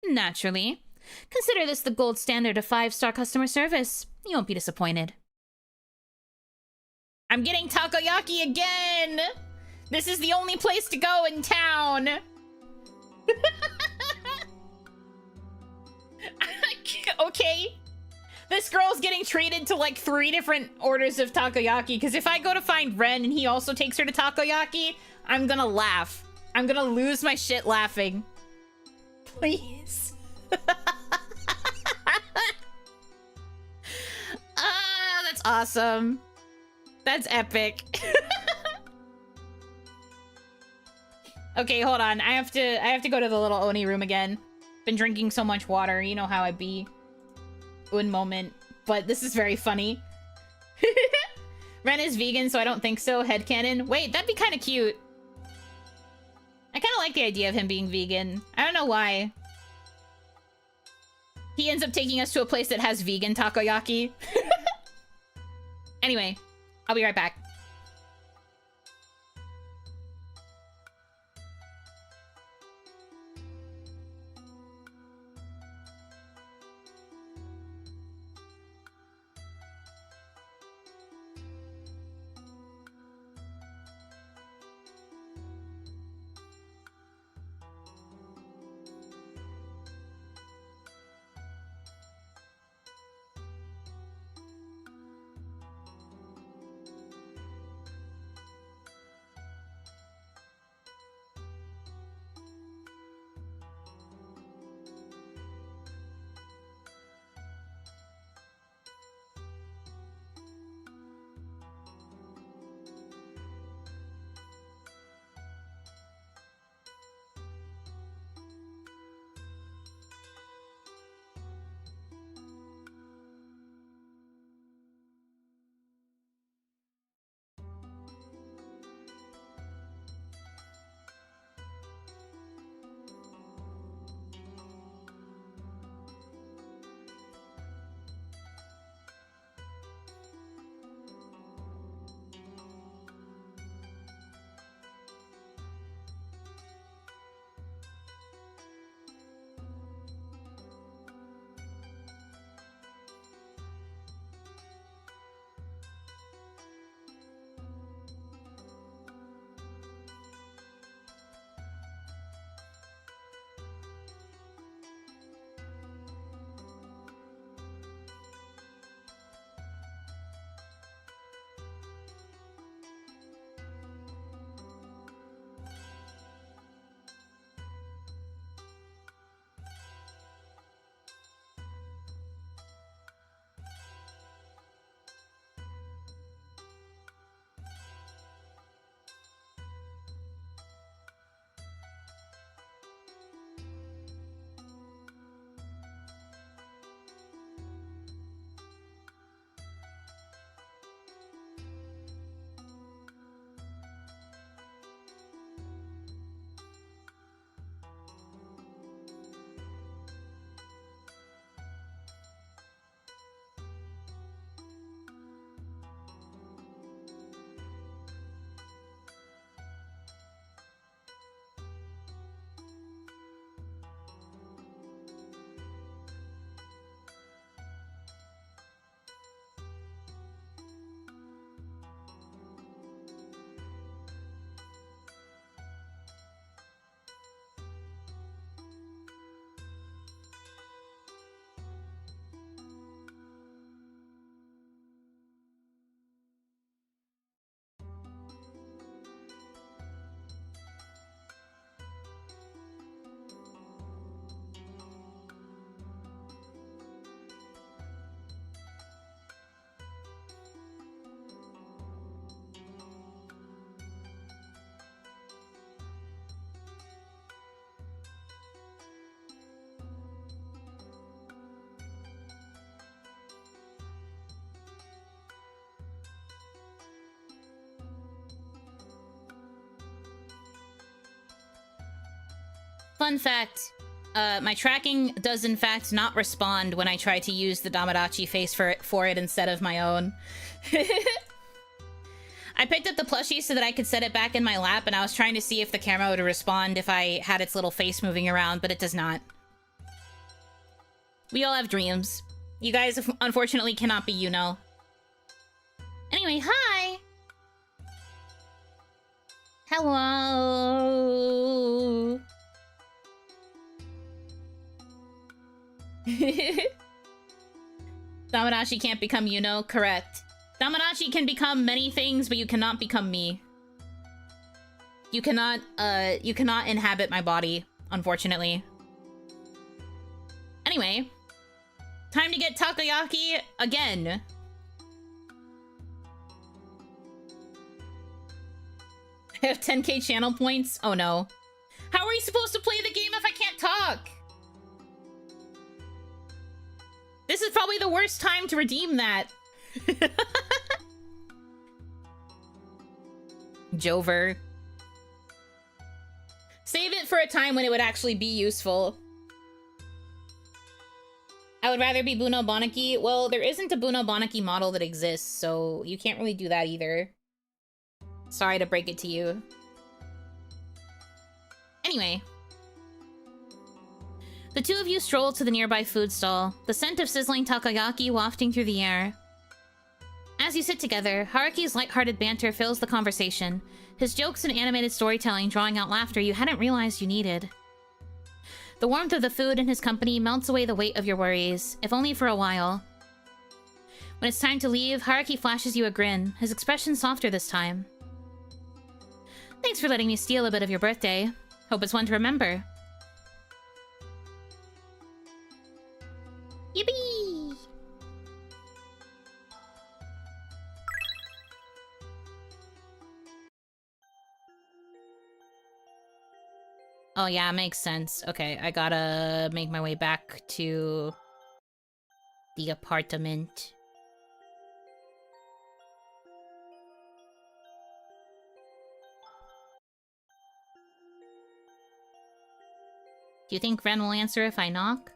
Naturally. Consider this the gold standard of 5-star customer service. You won't be disappointed. I'm getting takoyaki again! This is the only place to go in town! Okay. This girl's getting treated to like 3 different orders of takoyaki, because if I go to find Ren and he also takes her to takoyaki, I'm gonna laugh. I'm gonna lose my shit laughing. Please. Ah, that's awesome. That's epic. Okay, hold on. I have to go to the little Oni room again. Been drinking so much water. You know how I be. One moment. But this is very funny. Ren is vegan, so I don't think so. Headcanon. Wait, that'd be kind of cute. I kind of like the idea of him being vegan. I don't know why. He ends up taking us to a place that has vegan takoyaki. Anyway, I'll be right back. Fun fact, my tracking does in fact not respond when I try to use the Damadachi face for it instead of my own. I picked up the plushie so that I could set it back in my lap, and I was trying to see if the camera would respond if I had its little face moving around, but it does not. We all have dreams. You guys, unfortunately, cannot be Yuno. Anyway, hi! Hello! Damadachi can't become Yuno, correct. Damadachi can become many things, but you cannot become me. You cannot inhabit my body, unfortunately. Anyway, time to get takoyaki again. I have 10k channel points? Oh no. How are you supposed to play the game if I can't talk? This is probably the worst time to redeem that. Jover. Save it for a time when it would actually be useful. I would rather be Buno Bonaki. Well, there isn't a Buno Bonaki model that exists, so you can't really do that either. Sorry to break it to you. Anyway. The two of you stroll to the nearby food stall, the scent of sizzling takoyaki wafting through the air. As you sit together, Haruki's lighthearted banter fills the conversation, his jokes and animated storytelling drawing out laughter you hadn't realized you needed. The warmth of the food and his company melts away the weight of your worries, if only for a while. When it's time to leave, Haruki flashes you a grin, his expression softer this time. Thanks for letting me steal a bit of your birthday. Hope it's one to remember. Yippee! Oh yeah, makes sense. Okay, I gotta make my way back to the apartment. Do you think Ren will answer if I knock?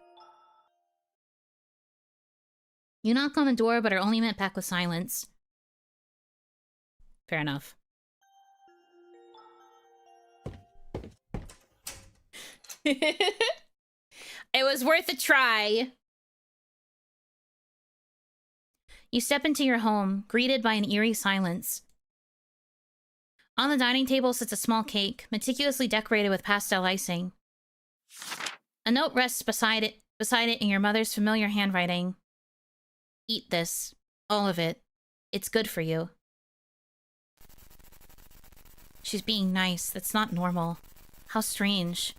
You knock on the door, but are only met back with silence. Fair enough. It was worth a try. You step into your home, greeted by an eerie silence. On the dining table sits a small cake, meticulously decorated with pastel icing. A note rests beside it in your mother's familiar handwriting. Eat this. All of it. It's good for you. She's being nice. That's not normal. How strange.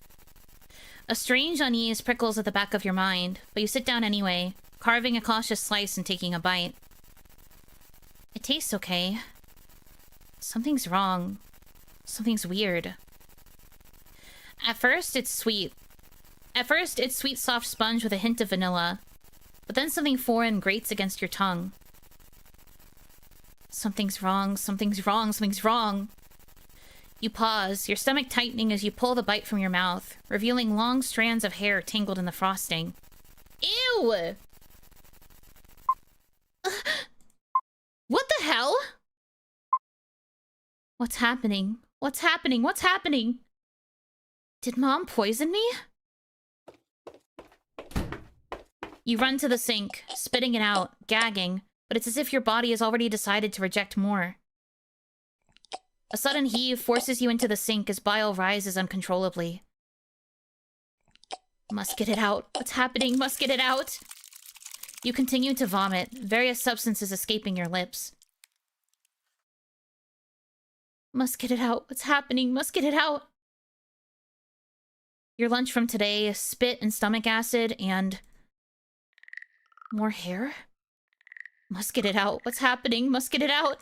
A strange unease prickles at the back of your mind, but you sit down anyway, carving a cautious slice and taking a bite. It tastes okay. Something's wrong. Something's weird. At first, it's sweet. Sweet, soft sponge with a hint of vanilla. But then something foreign grates against your tongue. Something's wrong, something's wrong, something's wrong. You pause, your stomach tightening as you pull the bite from your mouth, revealing long strands of hair tangled in the frosting. Ew! What the hell? What's happening? What's happening? What's happening? Did Mom poison me? You run to the sink, spitting it out, gagging, but it's as if your body has already decided to reject more. A sudden heave forces you into the sink as bile rises uncontrollably. Must get it out. What's happening? Must get it out. You continue to vomit, various substances escaping your lips. Must get it out. What's happening? Must get it out. Your lunch from today, spit and stomach acid, and... more hair? Must get it out. What's happening? Must get it out.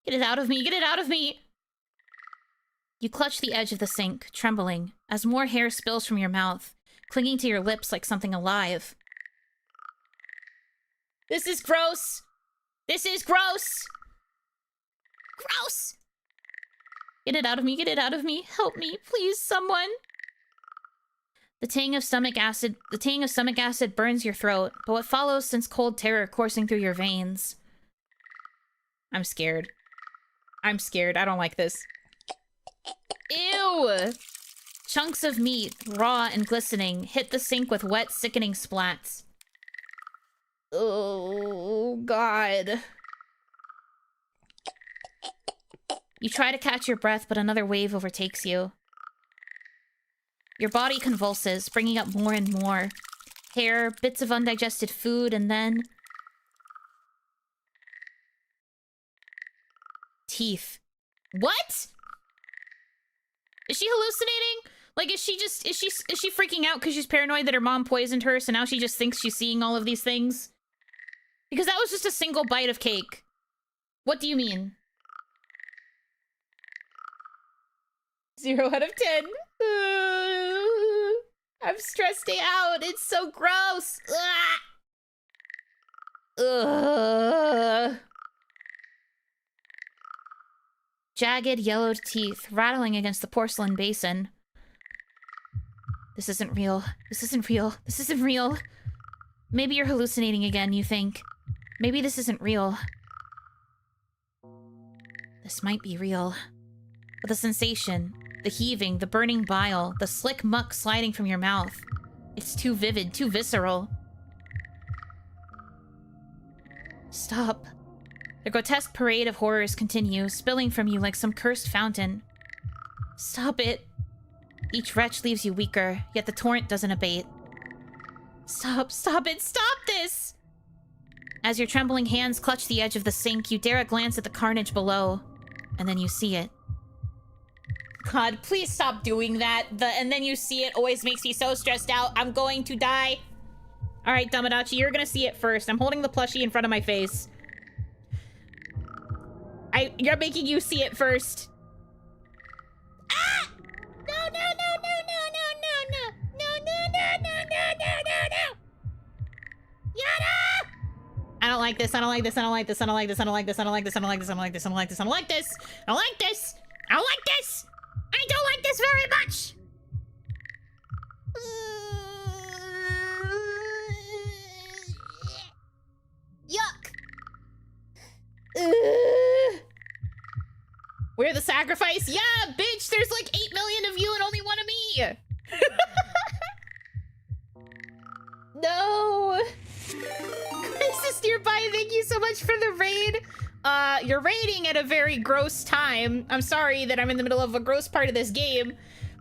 Get it out of me! Get it out of me! You clutch the edge of the sink, trembling, as more hair spills from your mouth, clinging to your lips like something alive. This is gross! This is gross! Gross! Get it out of me! Get it out of me! Help me! Please, someone! The tang of stomach acid burns your throat, but what follows sends cold terror coursing through your veins. I'm scared. I'm scared. I don't like this. Ew! Chunks of meat, raw and glistening, hit the sink with wet, sickening splats. Oh, God. You try to catch your breath, but another wave overtakes you. Your body convulses, bringing up more and more. Hair, bits of undigested food, and then... teeth. What? Is she hallucinating? Like, is she freaking out because she's paranoid that her mom poisoned her, so now she just thinks she's seeing all of these things? Because that was just a single bite of cake. What do you mean? 0 out of 10. I'm stressed out. It's so gross. Ugh. Jagged, yellowed teeth rattling against the porcelain basin. This isn't real. This isn't real. This isn't real. Maybe you're hallucinating again, you think. Maybe this isn't real. This might be real. But the sensation, the heaving, the burning bile, the slick muck sliding from your mouth. It's too vivid, too visceral. Stop. The grotesque parade of horrors continues, spilling from you like some cursed fountain. Stop it. Each retch leaves you weaker, yet the torrent doesn't abate. Stop, stop it, stop this! As your trembling hands clutch the edge of the sink, you dare a glance at the carnage below, and then you see it. God, please stop doing that. And then you see it always makes me so stressed out. I'm going to die. All right, Damadachi, you're gonna see it first. I'm holding the plushie in front of my face. You're making you see it first. Ah! No, no, no, no, no, no, no, no, no, no, no, no, no, no, no. Yana! I don't like this. I don't like this. I don't like this. I don't like this. I don't like this. I don't like this. I don't like this. I don't like this. I don't like this. I don't like this. I don't like this. I don't like this. I don't like this very much. Yuck. We're the sacrifice? Yeah, bitch! There's like 8 million of you and only one of me! No! Chris is nearby, thank you so much for the raid! You're raiding at a very gross time. I'm sorry that I'm in the middle of a gross part of this game.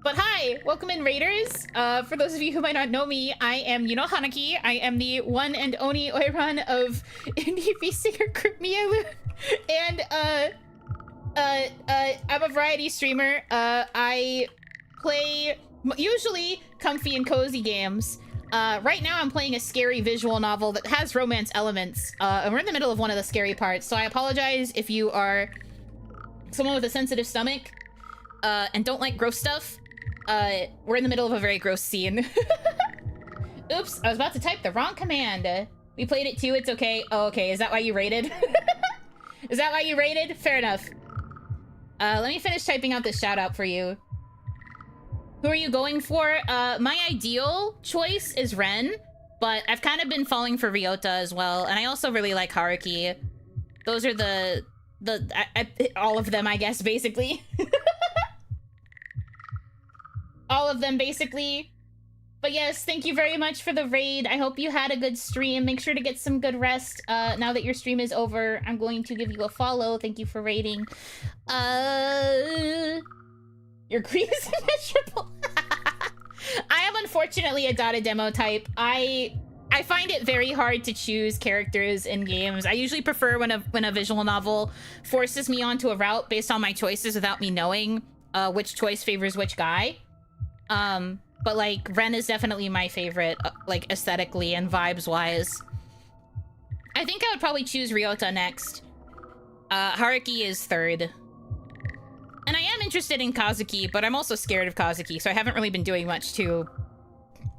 But hi, welcome in raiders. For those of you who might not know me, I am Yuno Hanaki. I am the one and only Oiran of indie singer group Mielu. And I'm a variety streamer. I play usually comfy and cozy games. Right now I'm playing a scary visual novel that has romance elements. And we're in the middle of one of the scary parts, so I apologize if you are someone with a sensitive stomach and don't like gross stuff. We're in the middle of a very gross scene. Oops, I was about to type the wrong command. We played it too, it's okay. Oh, okay, is that why you raided? Is that why you raided? Fair enough. Let me finish typing out this shout out for you. Who are you going for? My ideal choice is Ren, but I've kind of been falling for Ryota as well, and I also really like Haruki. Those are all of them, I guess, basically. All of them, basically. But yes, thank you very much for the raid. I hope you had a good stream. Make sure to get some good rest. Now that your stream is over, I'm going to give you a follow. Thank you for raiding. Your green is immeasurable. I am unfortunately a data demo type. I find it very hard to choose characters in games. I usually prefer when a visual novel forces me onto a route based on my choices without me knowing which choice favors which guy. But like Ren is definitely my favorite, like aesthetically and vibes wise. I think I would probably choose Ryota next. Haruki is third. And I am interested in Kazuki, but I'm also scared of Kazuki, so I haven't really been doing much to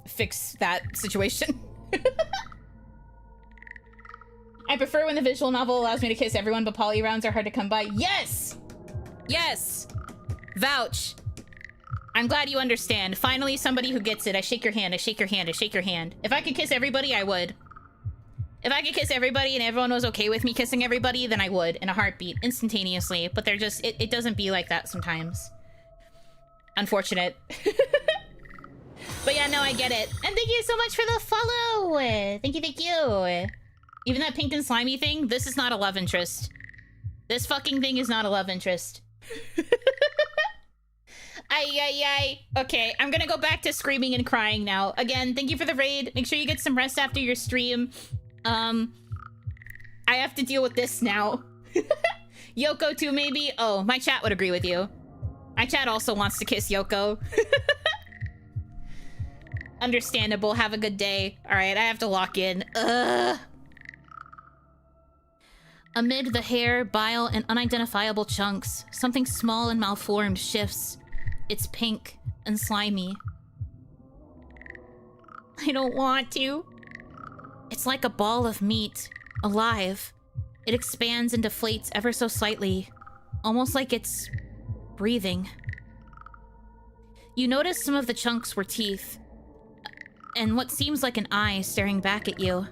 fix that situation. I prefer when the visual novel allows me to kiss everyone, but poly rounds are hard to come by. Yes! Yes! Vouch! I'm glad you understand. Finally, somebody who gets it. I shake your hand, I shake your hand, I shake your hand. If I could kiss everybody, I would. If I could kiss everybody and everyone was okay with me kissing everybody, then I would, in a heartbeat, instantaneously. But they're just, it doesn't be like that sometimes. Unfortunate. But yeah, no, I get it. And thank you so much for the follow! Thank you, thank you. Even that pink and slimy thing, this is not a love interest. This fucking thing is not a love interest. Ay. Okay, I'm gonna go back to screaming and crying now. Again, thank you for the raid. Make sure you get some rest after your stream. I have to deal with this now. Yoko too, maybe? Oh, my chat would agree with you. My chat also wants to kiss Yoko. Understandable. Have a good day. Alright, I have to lock in. Amid the hair, bile, and unidentifiable chunks, something small and malformed shifts. It's pink and slimy. I don't want to. It's like a ball of meat, alive. It expands and deflates ever so slightly, almost like it's breathing. You notice some of the chunks were teeth, and what seems like an eye staring back at you.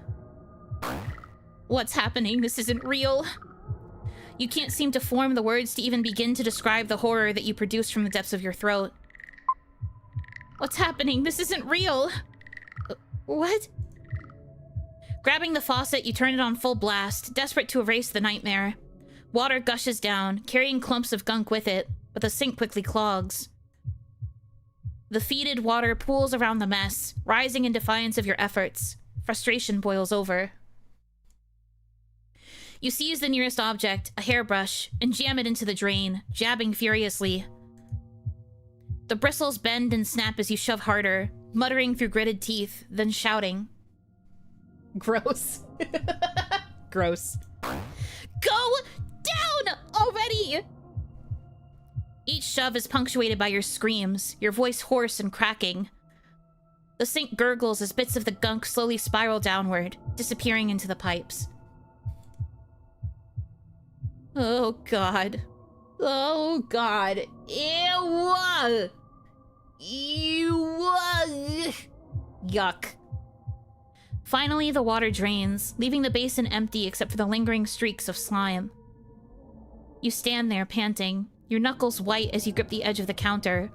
What's happening? This isn't real. You can't seem to form the words to even begin to describe the horror that you produce from the depths of your throat. What's happening? This isn't real. What? Grabbing the faucet, you turn it on full blast, desperate to erase the nightmare. Water gushes down, carrying clumps of gunk with it, but the sink quickly clogs. The fetid water pools around the mess, rising in defiance of your efforts. Frustration boils over. You seize the nearest object, a hairbrush, and jam it into the drain, jabbing furiously. The bristles bend and snap as you shove harder, muttering through gritted teeth, then shouting. Gross. Gross. Go down already! Each shove is punctuated by your screams, your voice hoarse and cracking. The sink gurgles as bits of the gunk slowly spiral downward, disappearing into the pipes. Oh god. Oh god. Ew! Ew! Yuck. Finally, the water drains, leaving the basin empty except for the lingering streaks of slime. You stand there, panting, your knuckles white as you grip the edge of the counter.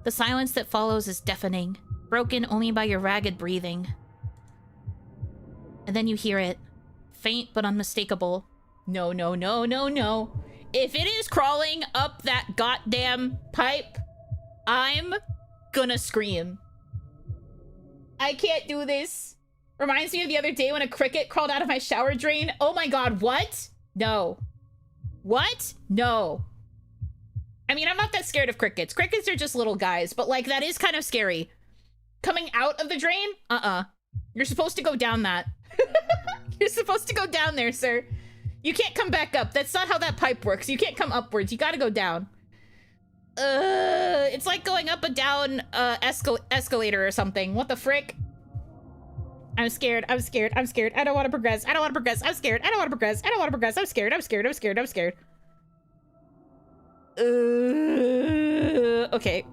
The silence that follows is deafening, broken only by your ragged breathing. And then you hear it. Faint but unmistakable. No, no, no, no, no. If it is crawling up that goddamn pipe, I'm gonna scream. I can't do this. Reminds me of the other day when a cricket crawled out of my shower drain. Oh my god, what? No. What? No. I mean, I'm not that scared of crickets. Crickets are just little guys, but like, that is kind of scary. Coming out of the drain? You're supposed to go down that. You're supposed to go down there, sir. You can't come back up. That's not how that pipe works. You can't come upwards. You gotta go down. It's like going up a down escalator or something. What the frick? I'm scared. I'm scared. I'm scared. I don't want to progress. I don't want to progress. I'm scared. I don't want to progress. I don't want to progress. I'm scared. I'm scared. I'm scared. I'm scared. Okay.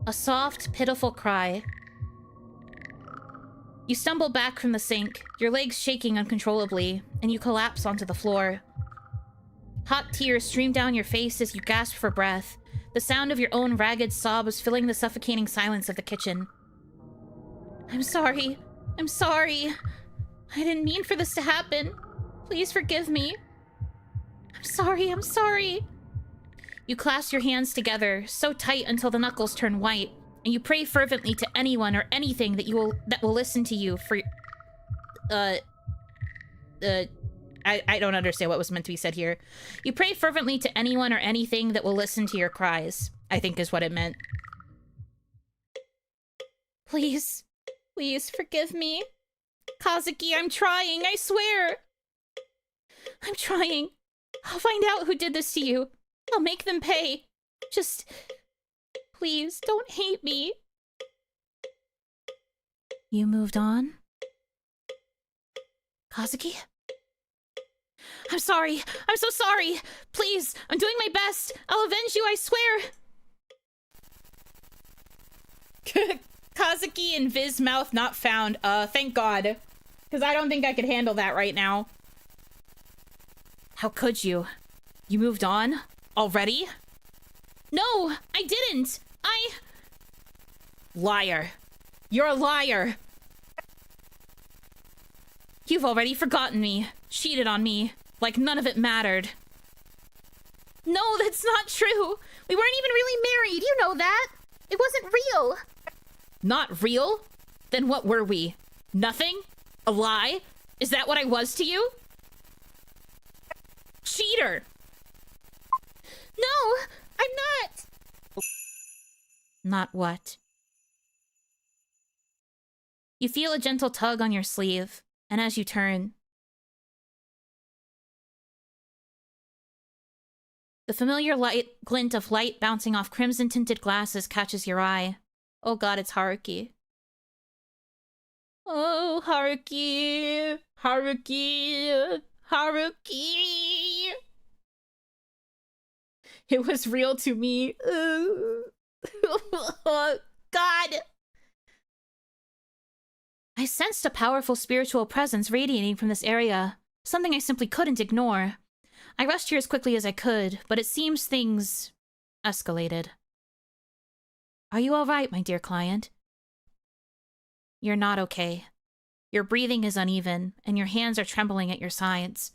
A soft, pitiful cry. You stumble back from the sink, your legs shaking uncontrollably, and you collapse onto the floor. Hot tears stream down your face as you gasp for breath, the sound of your own ragged sobs filling the suffocating silence of the kitchen. I'm sorry. I'm sorry. I didn't mean for this to happen. Please forgive me. I'm sorry. I'm sorry. You clasp your hands together, so tight until the knuckles turn white, and you pray fervently to anyone or anything that will listen to you for... I don't understand what was meant to be said here. You pray fervently to anyone or anything that will listen to your cries, I think is what it meant. Please. Please forgive me. Kazuki, I'm trying, I swear. I'm trying. I'll find out who did this to you. I'll make them pay. Just... please, don't hate me. You moved on? Kazuki? I'm sorry. I'm so sorry. Please, I'm doing my best. I'll avenge you, I swear. Kazuki and Viz mouth not found. Thank God. Because I don't think I could handle that right now. How could you? You moved on? Already? No, I didn't. Liar. You're a liar. You've already forgotten me. Cheated on me. Like none of it mattered. No, that's not true. We weren't even really married. You know that. It wasn't real. Not real? Then what were we? Nothing? A lie? Is that what I was to you? Cheater! No, I'm not. Not what? You feel a gentle tug on your sleeve, and as you turn, the familiar glint of light bouncing off crimson-tinted glasses catches your eye. Oh god, it's Haruki. Oh, Haruki. Haruki. Haruki. It was real to me. Oh, God. I sensed a powerful spiritual presence radiating from this area, something I simply couldn't ignore. I rushed here as quickly as I could, but it seems things escalated. Are you all right, my dear client? You're not okay. Your breathing is uneven, and your hands are trembling at your sides.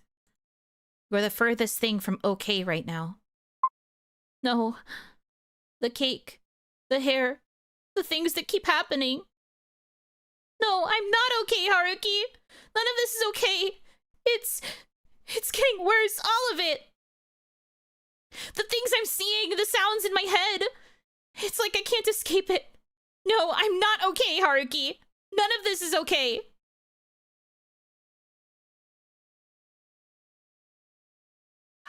You're the furthest thing from okay right now. No. The cake. The hair. The things that keep happening. No, I'm not okay, Haruki. None of this is okay. It's getting worse, all of it. The things I'm seeing, the sounds in my head. It's like I can't escape it. No, I'm not okay, Haruki. None of this is okay.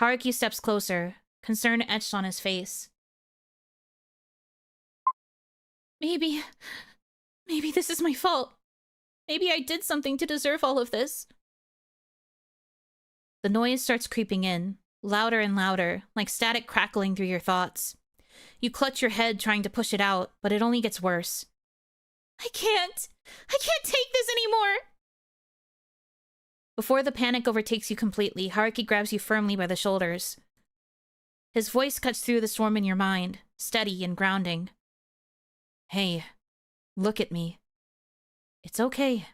Haruki steps closer, concern etched on his face. Maybe this is my fault. Maybe I did something to deserve all of this. The noise starts creeping in, louder and louder, like static crackling through your thoughts. You clutch your head trying to push it out, but it only gets worse. I can't take this anymore! Before the panic overtakes you completely, Haruki grabs you firmly by the shoulders. His voice cuts through the storm in your mind, steady and grounding. Hey, look at me. It's okay.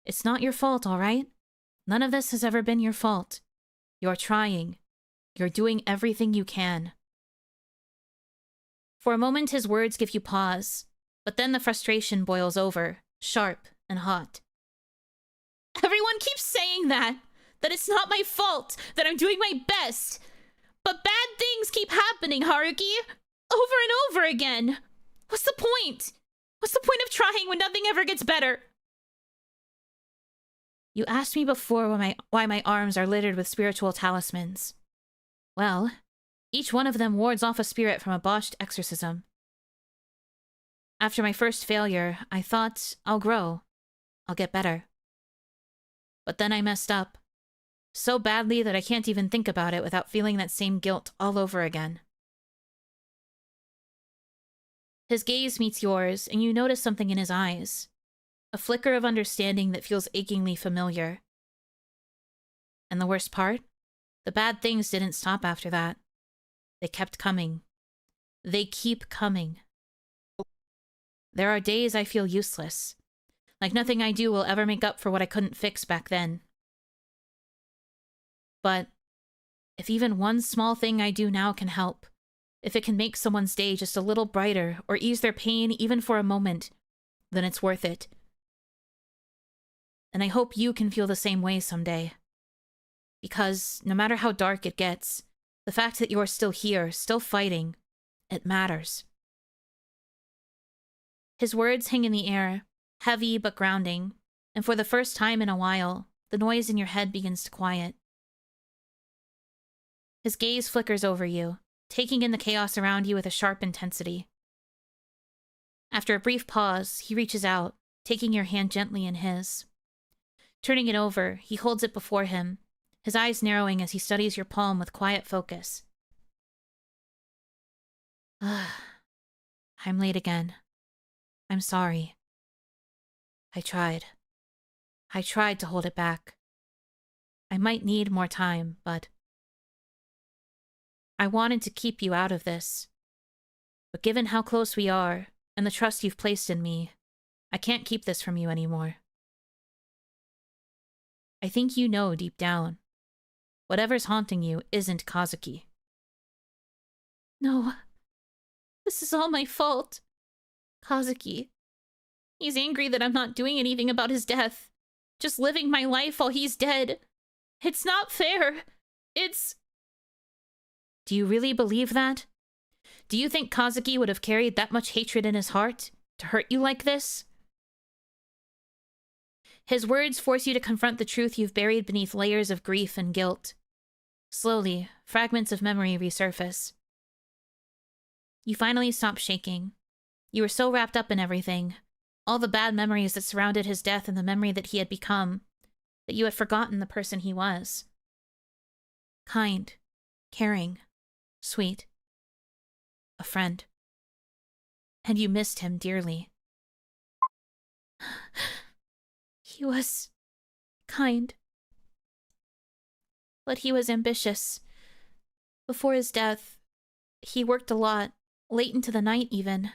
It's not your fault, all right? None of this has ever been your fault. You're trying. You're doing everything you can. For a moment, his words give you pause, but then the frustration boils over, sharp and hot. Everyone keeps saying that it's not my fault, that I'm doing my best. But bad things keep happening, Haruki. Over and over again. What's the point? What's the point of trying when nothing ever gets better? You asked me before why my arms are littered with spiritual talismans. Well, each one of them wards off a spirit from a botched exorcism. After my first failure, I thought, I'll grow. I'll get better. But then I messed up. So badly that I can't even think about it without feeling that same guilt all over again. His gaze meets yours, and you notice something in his eyes. A flicker of understanding that feels achingly familiar. And the worst part? The bad things didn't stop after that. They kept coming. They keep coming. There are days I feel useless. Like nothing I do will ever make up for what I couldn't fix back then. But if even one small thing I do now can help, if it can make someone's day just a little brighter or ease their pain even for a moment, then it's worth it. And I hope you can feel the same way someday. Because no matter how dark it gets, the fact that you're still here, still fighting, it matters. His words hang in the air, heavy but grounding, and for the first time in a while, the noise in your head begins to quiet. His gaze flickers over you, taking in the chaos around you with a sharp intensity. After a brief pause, he reaches out, taking your hand gently in his. Turning it over, he holds it before him, his eyes narrowing as he studies your palm with quiet focus. I'm late again. I'm sorry. I tried. I tried to hold it back. I might need more time, but I wanted to keep you out of this. But given how close we are, and the trust you've placed in me, I can't keep this from you anymore. I think you know deep down. Whatever's haunting you isn't Kazuki. No. This is all my fault. Kazuki. He's angry that I'm not doing anything about his death. Just living my life while he's dead. It's not fair. It's... Do you really believe that? Do you think Kazuki would have carried that much hatred in his heart to hurt you like this? His words force you to confront the truth you've buried beneath layers of grief and guilt. Slowly, fragments of memory resurface. You finally stop shaking. You were so wrapped up in everything, all the bad memories that surrounded his death and the memory that he had become, that you had forgotten the person he was. Kind, caring, sweet. A friend. And you missed him dearly. He was kind. But he was ambitious. Before his death, he worked a lot, late into the night even.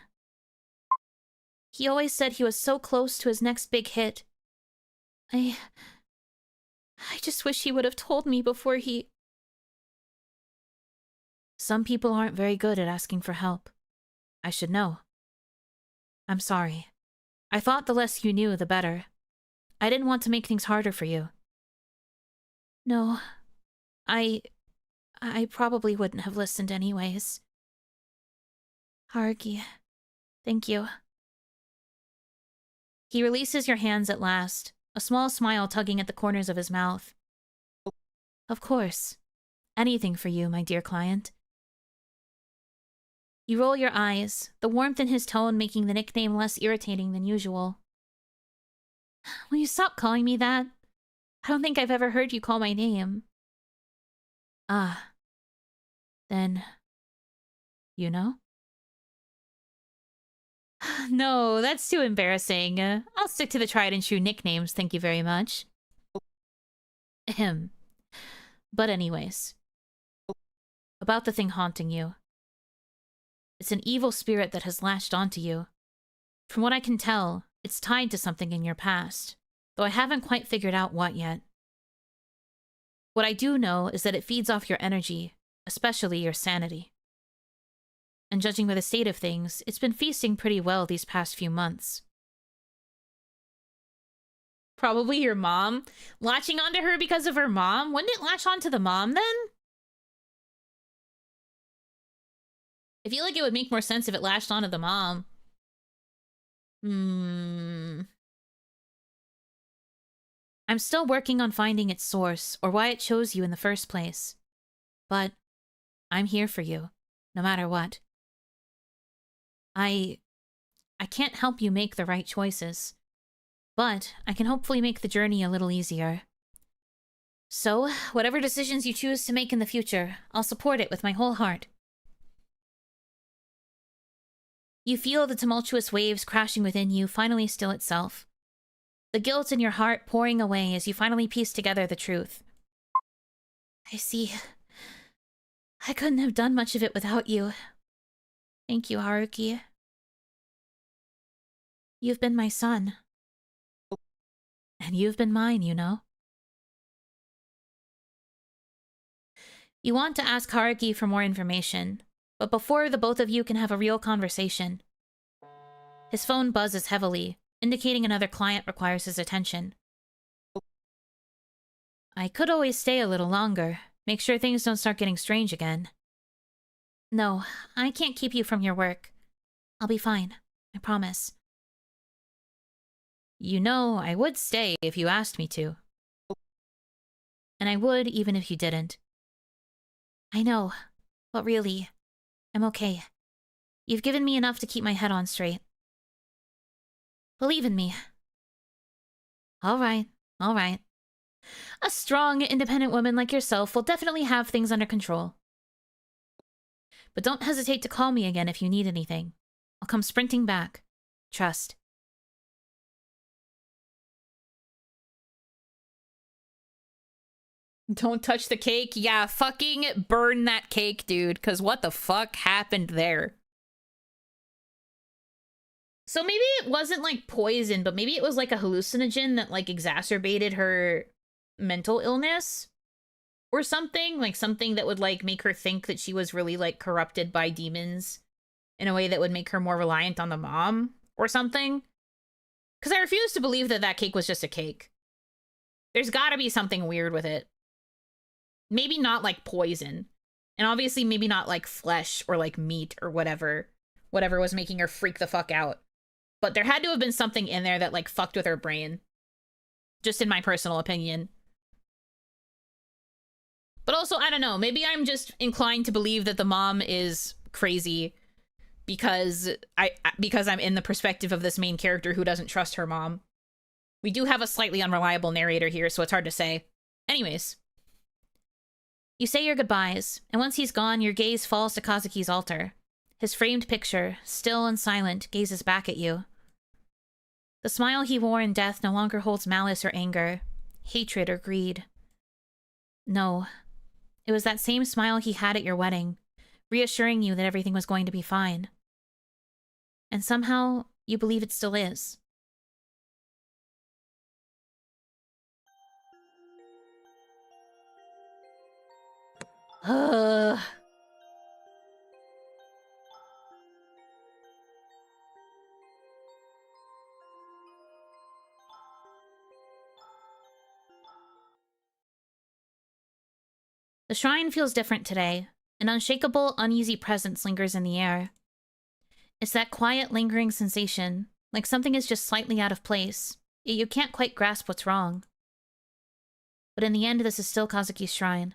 He always said he was so close to his next big hit. I just wish he would have told me before he... Some people aren't very good at asking for help. I should know. I'm sorry. I thought the less you knew, the better. I didn't want to make things harder for you. No, I probably wouldn't have listened anyways. Haruki, thank you. He releases your hands at last, a small smile tugging at the corners of his mouth. Of course. Anything for you, my dear client. You roll your eyes, the warmth in his tone making the nickname less irritating than usual. Will you stop calling me that? I don't think I've ever heard you call my name. Ah. Then... Yuno? No, that's too embarrassing. I'll stick to the tried-and-true nicknames, thank you very much. Ahem. But anyways. About the thing haunting you. It's an evil spirit that has latched onto you. From what I can tell, it's tied to something in your past, though I haven't quite figured out what yet. What I do know is that it feeds off your energy, especially your sanity. And judging by the state of things, it's been feasting pretty well these past few months. Probably your mom? Latching onto her because of her mom? Wouldn't it latch onto the mom then? I feel like it would make more sense if it latched onto the mom. I'm still working on finding its source, or why it chose you in the first place. But I'm here for you, no matter what. I can't help you make the right choices, but I can hopefully make the journey a little easier. So, whatever decisions you choose to make in the future, I'll support it with my whole heart. You feel the tumultuous waves crashing within you finally still itself. The guilt in your heart pouring away as you finally piece together the truth. I see. I couldn't have done much of it without you. Thank you, Haruki. You've been my son. And you've been mine, you know. You want to ask Haruki for more information, but before the both of you can have a real conversation, his phone buzzes heavily, indicating another client requires his attention. I could always stay a little longer, make sure things don't start getting strange again. No, I can't keep you from your work. I'll be fine, I promise. You know, I would stay if you asked me to. And I would even if you didn't. I know, but really, I'm okay. You've given me enough to keep my head on straight. Believe in me. All right. A strong, independent woman like yourself will definitely have things under control. But don't hesitate to call me again if you need anything. I'll come sprinting back. Trust. Don't touch the cake? Yeah, fucking burn that cake, dude, because what the fuck happened there? So maybe it wasn't like poison, but maybe it was like a hallucinogen that like exacerbated her mental illness or something, like something that would like make her think that she was really like corrupted by demons in a way that would make her more reliant on the mom or something. Because I refuse to believe that that cake was just a cake. There's got to be something weird with it. Maybe not like poison. And obviously maybe not like flesh or like meat or whatever was making her freak the fuck out. But there had to have been something in there that like fucked with her brain. Just in my personal opinion. But also, I don't know, maybe I'm just inclined to believe that the mom is crazy because I'm in the perspective of this main character who doesn't trust her mom. We do have a slightly unreliable narrator here, so it's hard to say. Anyways. You say your goodbyes, and once he's gone, your gaze falls to Kazuki's altar. His framed picture, still and silent, gazes back at you. The smile he wore in death no longer holds malice or anger, hatred or greed. No. It was that same smile he had at your wedding, reassuring you that everything was going to be fine. And somehow, you believe it still is. Ugh. The shrine feels different today. An unshakable, uneasy presence lingers in the air. It's that quiet, lingering sensation, like something is just slightly out of place, yet you can't quite grasp what's wrong. But in the end, this is still Kazuki's shrine.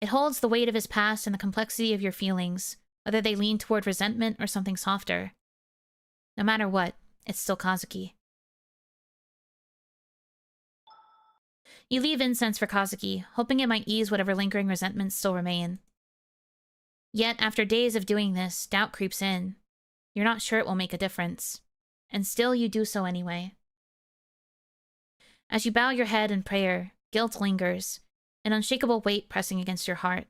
It holds the weight of his past and the complexity of your feelings, whether they lean toward resentment or something softer. No matter what, it's still Kazuki. You leave incense for Kazuki, hoping it might ease whatever lingering resentments still remain. Yet, after days of doing this, doubt creeps in. You're not sure it will make a difference. And still you do so anyway. As you bow your head in prayer, guilt lingers, an unshakable weight pressing against your heart.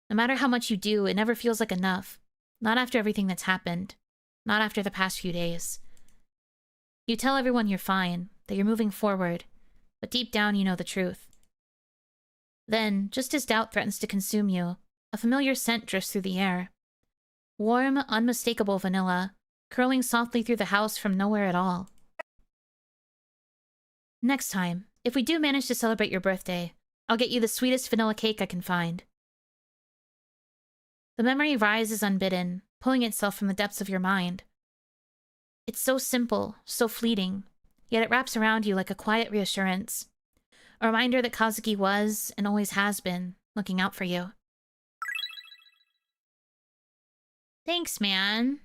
No matter how much you do, it never feels like enough. Not after everything that's happened. Not after the past few days. You tell everyone you're fine, that you're moving forward, but deep down you know the truth. Then, just as doubt threatens to consume you, a familiar scent drifts through the air. Warm, unmistakable vanilla, curling softly through the house from nowhere at all. Next time, if we do manage to celebrate your birthday, I'll get you the sweetest vanilla cake I can find. The memory rises unbidden, pulling itself from the depths of your mind. It's so simple, so fleeting, yet it wraps around you like a quiet reassurance. A reminder that Kazuki was, and always has been, looking out for you. Thanks, man.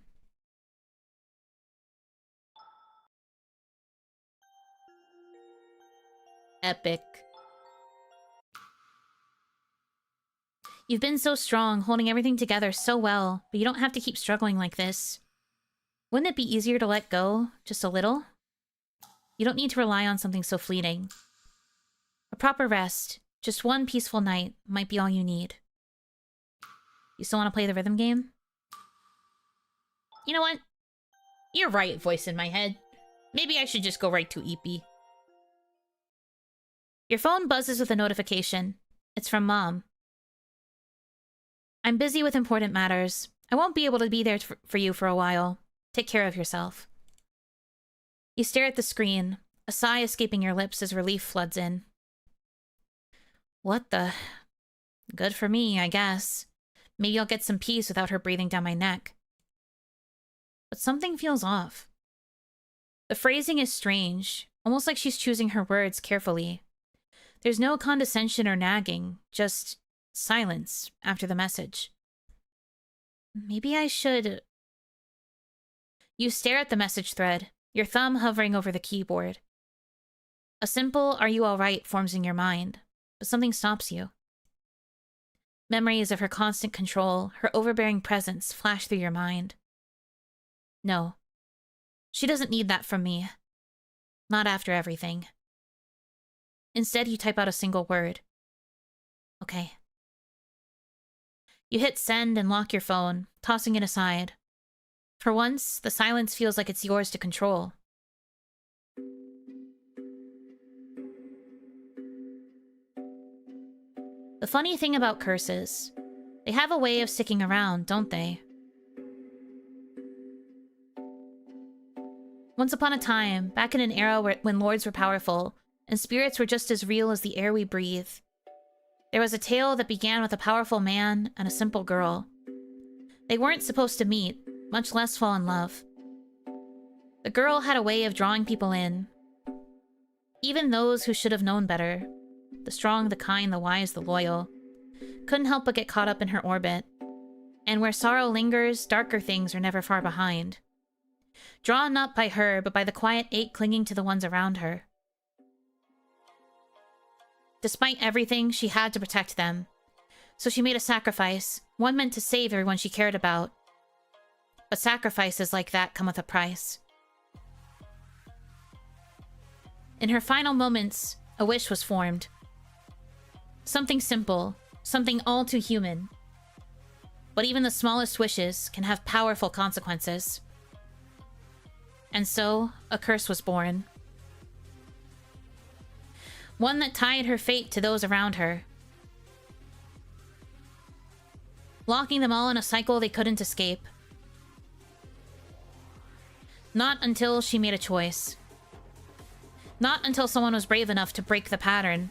Epic. You've been so strong, holding everything together so well, but you don't have to keep struggling like this. Wouldn't it be easier to let go, just a little? You don't need to rely on something so fleeting. A proper rest, just one peaceful night, might be all you need. You still want to play the rhythm game? You know what? You're right, voice in my head. Maybe I should just go right to Ippy. Your phone buzzes with a notification. It's from Mom. I'm busy with important matters. I won't be able to be there for you for a while. Take care of yourself. You stare at the screen, a sigh escaping your lips as relief floods in. What the... Good for me, I guess. Maybe I'll get some peace without her breathing down my neck. But something feels off. The phrasing is strange, almost like she's choosing her words carefully. There's no condescension or nagging, just silence after the message. Maybe I should... You stare at the message thread, your thumb hovering over the keyboard. A simple "are you alright" forms in your mind, but something stops you. Memories of her constant control, her overbearing presence flash through your mind. No. She doesn't need that from me. Not after everything. Instead, you type out a single word. Okay. You hit send and lock your phone, tossing it aside. For once, the silence feels like it's yours to control. The funny thing about curses, they have a way of sticking around, don't they? Once upon a time, back in an era when lords were powerful, and spirits were just as real as the air we breathe, there was a tale that began with a powerful man and a simple girl. They weren't supposed to meet, much less fall in love. The girl had a way of drawing people in. Even those who should have known better, the strong, the kind, the wise, the loyal, couldn't help but get caught up in her orbit. And where sorrow lingers, darker things are never far behind. Drawn not by her, but by the quiet ache clinging to the ones around her. Despite everything, she had to protect them. So she made a sacrifice, one meant to save everyone she cared about. But sacrifices like that come with a price. In her final moments, a wish was formed. Something simple, something all too human. But even the smallest wishes can have powerful consequences. And so, a curse was born. One that tied her fate to those around her. Locking them all in a cycle they couldn't escape. Not until she made a choice. Not until someone was brave enough to break the pattern.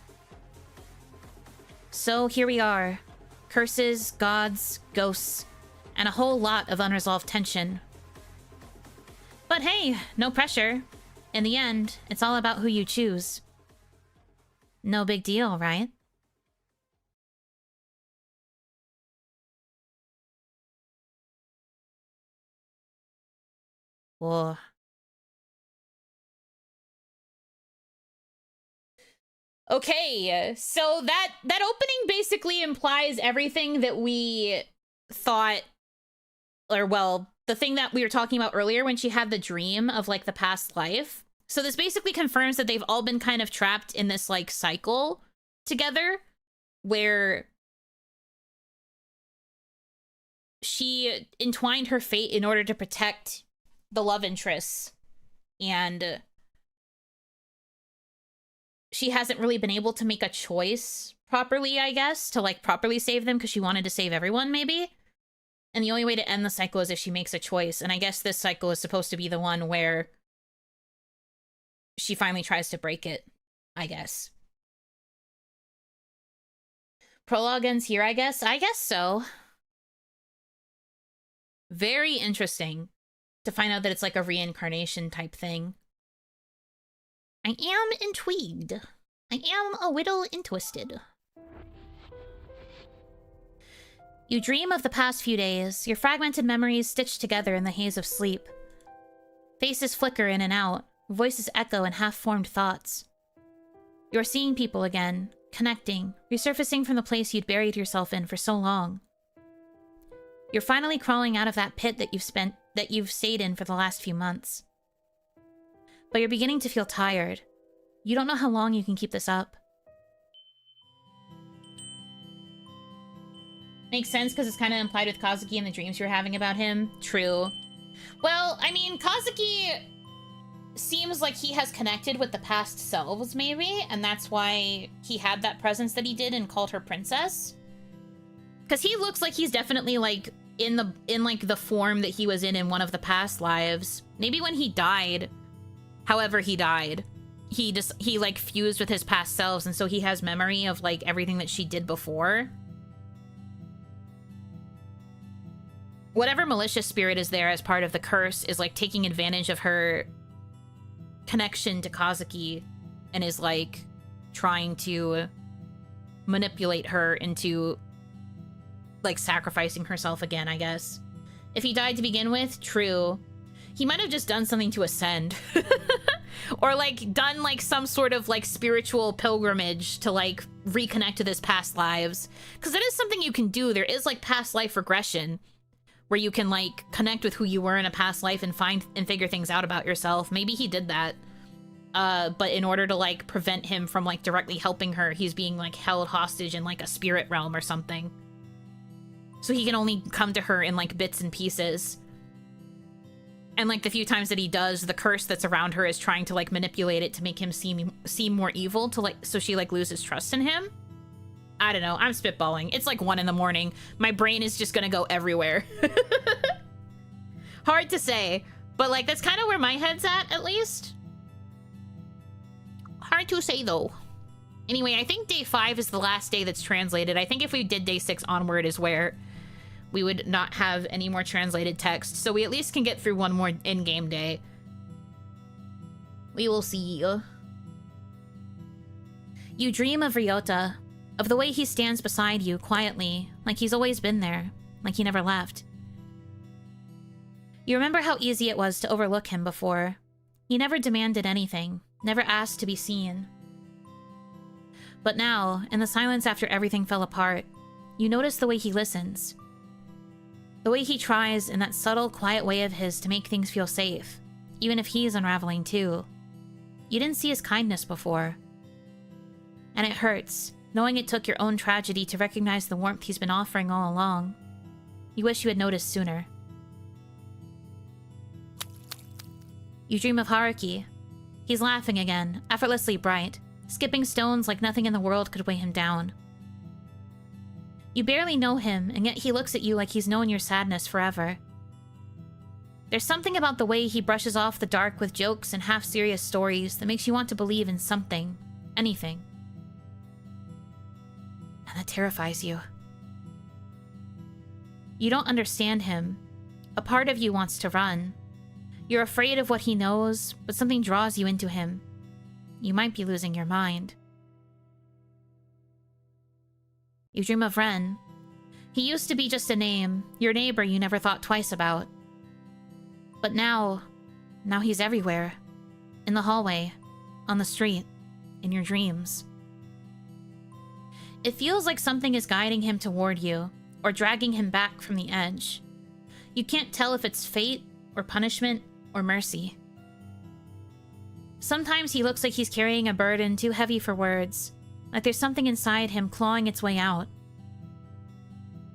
So here we are. Curses, gods, ghosts, and a whole lot of unresolved tension. But hey, no pressure. In the end, it's all about who you choose. No big deal, right? Whoa. Okay, so that opening basically implies everything that we thought, or well, the thing that we were talking about earlier when she had the dream of like the past life. So this basically confirms that they've all been kind of trapped in this like cycle together where she entwined her fate in order to protect the love interests, and she hasn't really been able to make a choice properly, I guess, to like properly save them because she wanted to save everyone maybe. And the only way to end the cycle is if she makes a choice. And I guess this cycle is supposed to be the one where she finally tries to break it, I guess. Prologue ends here, I guess? I guess so. Very interesting to find out that it's like a reincarnation type thing. I am intrigued. I am a little interested. You dream of the past few days, your fragmented memories stitched together in the haze of sleep. Faces flicker in and out, voices echo in half-formed thoughts. You're seeing people again, connecting, resurfacing from the place you'd buried yourself in for so long. You're finally crawling out of that pit that you've stayed in for the last few months. But you're beginning to feel tired. You don't know how long you can keep this up. Makes sense, because it's kind of implied with Kazuki and the dreams you're having about him. True. Well, I mean, Kazuki seems like he has connected with the past selves, maybe, and that's why he had that presence that he did and called her princess. Because he looks like he's definitely, like, in the form that he was in one of the past lives. Maybe when he died, however he died, he like, fused with his past selves, and so he has memory of, like, everything that she did before. Whatever malicious spirit is there as part of the curse is, like, taking advantage of her connection to Kazuki and is, like, trying to manipulate her into, like, sacrificing herself again, I guess. If he died to begin with, true. He might have just done something to ascend. Or like done like some sort of like spiritual pilgrimage to like reconnect to his past lives. Because that is something you can do. There is like past life regression where you can like connect with who you were in a past life and find and figure things out about yourself. Maybe he did that. But in order to like prevent him from like directly helping her, he's being like held hostage in like a spirit realm or something. So he can only come to her in like bits and pieces. And like the few times that he does, the curse that's around her is trying to like manipulate it to make him seem more evil, to like so she like loses trust in him. I don't know. I'm spitballing. It's like 1 in the morning. My brain is just gonna go everywhere. Hard to say, but like that's kind of where my head's at least. Hard to say though. Anyway, I think day 5 is the last day that's translated. I think if we did day 6 onward is where we would not have any more translated text. So we at least can get through one more in-game day. We will see. You dream of Ryota, of the way he stands beside you quietly, like he's always been there, like he never left. You remember how easy it was to overlook him before. He never demanded anything, never asked to be seen. But now, in the silence after everything fell apart, you notice the way he listens. The way he tries in that subtle, quiet way of his to make things feel safe, even if he's unraveling too. You didn't see his kindness before. And it hurts, knowing it took your own tragedy to recognize the warmth he's been offering all along. You wish you had noticed sooner. You dream of Haruki. He's laughing again, effortlessly bright, skipping stones like nothing in the world could weigh him down. You barely know him, and yet he looks at you like he's known your sadness forever. There's something about the way he brushes off the dark with jokes and half-serious stories that makes you want to believe in something, anything. And that terrifies you. You don't understand him. A part of you wants to run. You're afraid of what he knows, but something draws you into him. You might be losing your mind. You dream of Ren. He used to be just a name, your neighbor you never thought twice about. But now he's everywhere. In the hallway, on the street, in your dreams. It feels like something is guiding him toward you, or dragging him back from the edge. You can't tell if it's fate, or punishment, or mercy. Sometimes he looks like he's carrying a burden too heavy for words, like there's something inside him clawing its way out.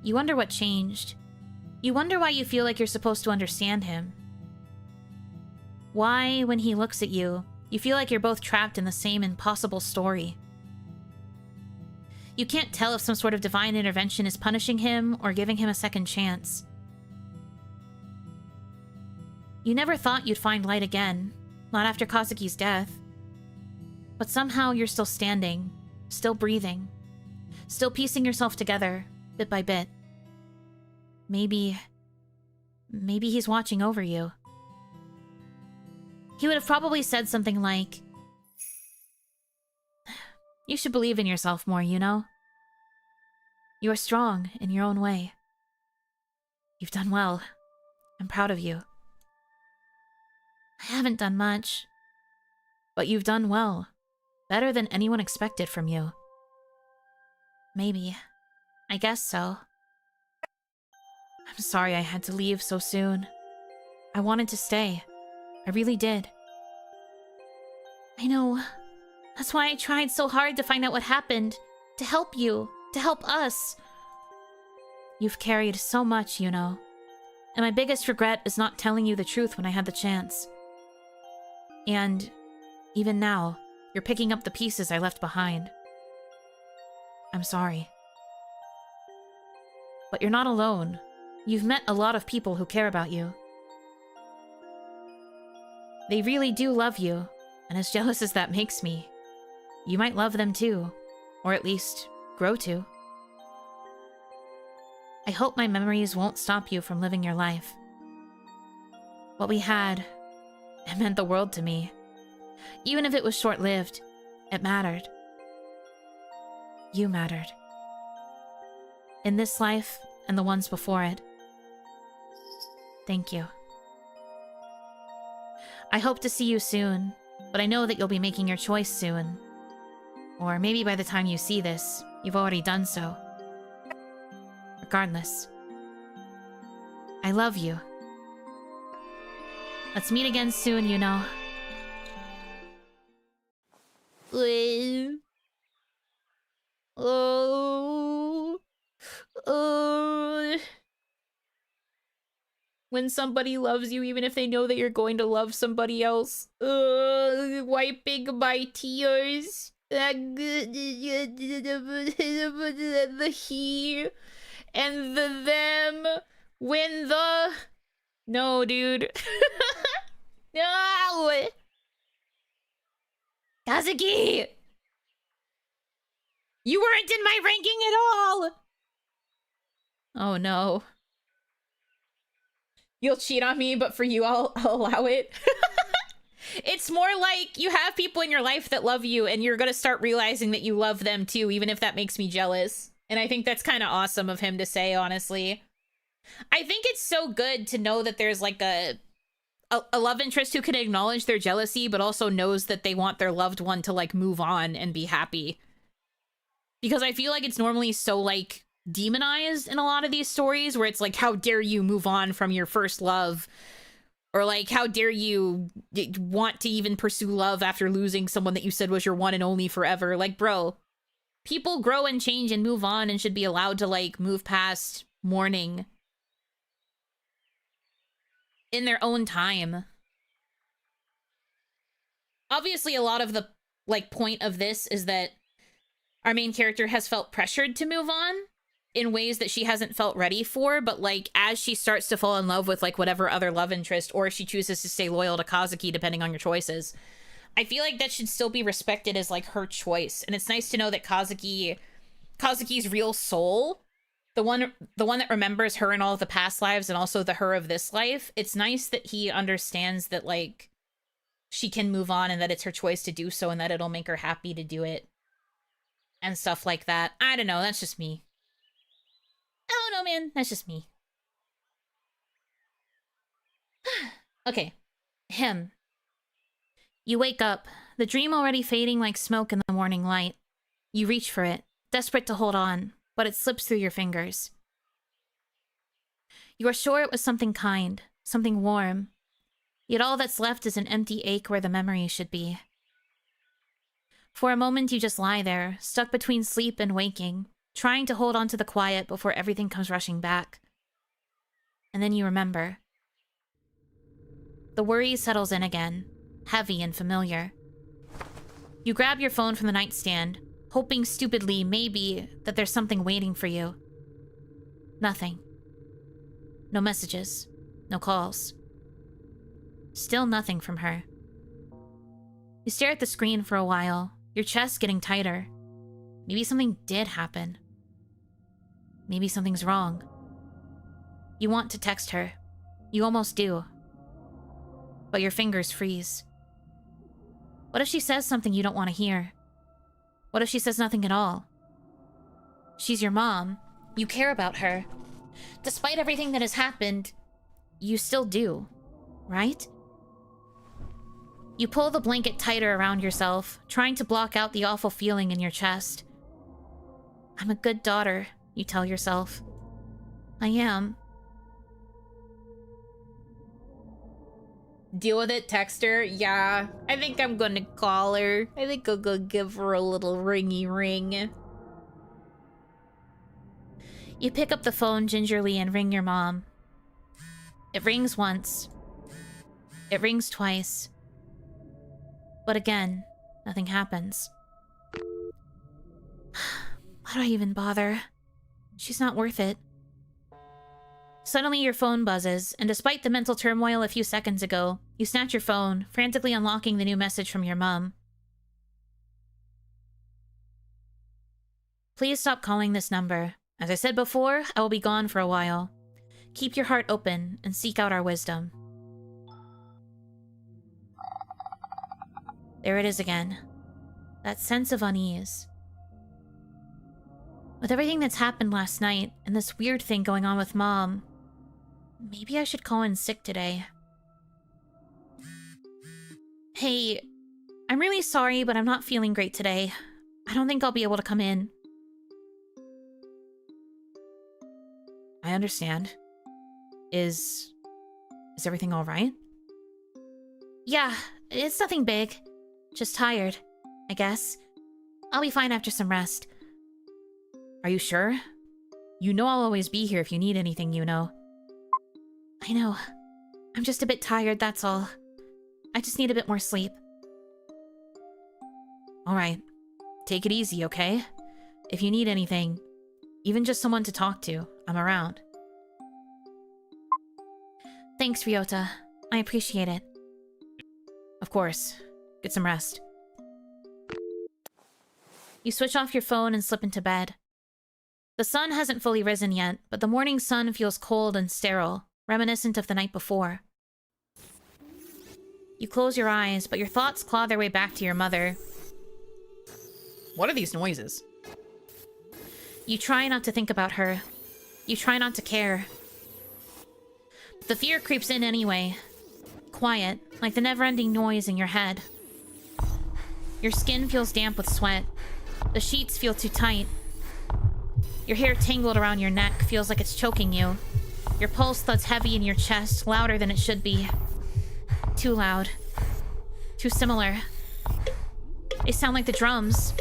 You wonder what changed. You wonder why you feel like you're supposed to understand him. Why, when he looks at you, you feel like you're both trapped in the same impossible story. You can't tell if some sort of divine intervention is punishing him or giving him a second chance. You never thought you'd find light again, not after Kazuki's death. But somehow you're still standing, still breathing, still piecing yourself together, bit by bit. Maybe he's watching over you. He would have probably said something like, "You should believe in yourself more, Yuno. You are strong in your own way. You've done well. I'm proud of you. I haven't done much, but you've done well. Better than anyone expected from you. Maybe. I guess so. I'm sorry I had to leave so soon. I wanted to stay. I really did. I know. That's why I tried so hard to find out what happened. To help you. To help us. You've carried so much, Yuno. And my biggest regret is not telling you the truth when I had the chance. And even now, you're picking up the pieces I left behind. I'm sorry. But you're not alone. You've met a lot of people who care about you. They really do love you, and as jealous as that makes me, you might love them too, or at least grow to. I hope my memories won't stop you from living your life. What we had, it meant the world to me. Even if it was short-lived, it mattered. You mattered. In this life and the ones before it. Thank you. I hope to see you soon, But I know that you'll be making your choice soon. Or maybe by the time you see this, you've already done so. Regardless, I love you. Let's meet again soon, Yuno. When somebody loves you, even if they know that you're going to love somebody else. Wiping my tears. The he and the them. When the... No, dude. No! Kazuki! You weren't in my ranking at all! Oh no. You'll cheat on me, but for you, I'll allow it. It's more like you have people in your life that love you, and you're gonna start realizing that you love them too, even if that makes me jealous. And I think that's kind of awesome of him to say, honestly. I think it's so good to know that there's like a love interest who can acknowledge their jealousy, but also knows that they want their loved one to like move on and be happy. Because I feel like it's normally so like demonized in a lot of these stories where it's like, how dare you move on from your first love? Or like, how dare you want to even pursue love after losing someone that you said was your one and only forever? Like, bro, people grow and change and move on and should be allowed to like move past mourning in their own time. Obviously, a lot of the like point of this is that our main character has felt pressured to move on in ways that she hasn't felt ready for, but like as she starts to fall in love with like whatever other love interest, or if she chooses to stay loyal to Kazuki depending on your choices, I feel like that should still be respected as like her choice. And it's nice to know that Kazuki's real soul, the one that remembers her in all of the past lives and also the her of this life, it's nice that he understands that like she can move on and that it's her choice to do so and that it'll make her happy to do it and stuff like that. I don't know, that's just me. I don't know, man. That's just me. Okay. Him. You wake up, the dream already fading like smoke in the morning light. You reach for it, desperate to hold on, but it slips through your fingers. You are sure it was something kind, something warm. Yet all that's left is an empty ache where the memory should be. For a moment you just lie there, stuck between sleep and waking, trying to hold on to the quiet before everything comes rushing back. And then you remember. The worry settles in again, heavy and familiar. You grab your phone from the nightstand, hoping stupidly, maybe, that there's something waiting for you. Nothing. No messages. No calls. Still nothing from her. You stare at the screen for a while, your chest getting tighter. Maybe something did happen. Maybe something's wrong. You want to text her. You almost do. But your fingers freeze. What if she says something you don't want to hear? What if she says nothing at all? She's your mom. You care about her. Despite everything that has happened, you still do, right? You pull the blanket tighter around yourself, trying to block out the awful feeling in your chest. I'm a good daughter, you tell yourself. I am. Deal with it, text her. Yeah, I think I'm gonna call her. I think I'll go give her a little ringy ring. You pick up the phone gingerly and ring your mom. It rings once. It rings twice. But again, nothing happens. Why do I even bother? She's not worth it. Suddenly your phone buzzes, and despite the mental turmoil a few seconds ago, you snatch your phone, frantically unlocking the new message from your mom. Please stop calling this number. As I said before, I will be gone for a while. Keep your heart open and seek out our wisdom. There it is again. That sense of unease. With everything that's happened last night, and this weird thing going on with Mom, maybe I should call in sick today. Hey, I'm really sorry, but I'm not feeling great today. I don't think I'll be able to come in. I understand. Is everything all right? Yeah, it's nothing big. Just tired, I guess. I'll be fine after some rest. Are you sure? You know I'll always be here if you need anything, Yuno. I know. I'm just a bit tired, that's all. I just need a bit more sleep. Alright. Take it easy, okay? If you need anything, even just someone to talk to, I'm around. Thanks, Ryota. I appreciate it. Of course. Get some rest. You switch off your phone and slip into bed. The sun hasn't fully risen yet, but the morning sun feels cold and sterile, reminiscent of the night before. You close your eyes, but your thoughts claw their way back to your mother. What are these noises? You try not to think about her. You try not to care. The fear creeps in anyway. Quiet, like the never-ending noise in your head. Your skin feels damp with sweat. The sheets feel too tight. Your hair tangled around your neck feels like it's choking you. Your pulse thuds heavy in your chest, louder than it should be. Too loud. Too similar. They sound like the drums.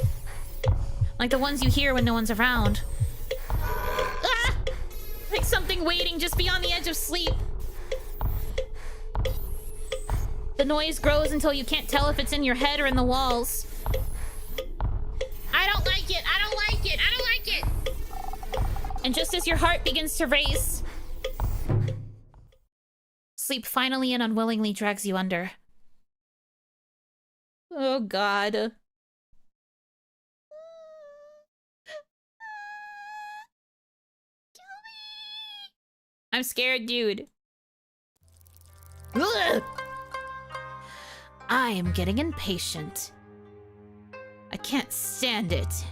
Like the ones you hear when no one's around. Ah! Like something waiting just beyond the edge of sleep. The noise grows until you can't tell if it's in your head or in the walls. I don't like it! I don't like it! I don't like it! And just as your heart begins to race, sleep finally and unwillingly drags you under. Oh, God. Kill me! I'm scared, dude. Ugh! I am getting impatient. I can't stand it.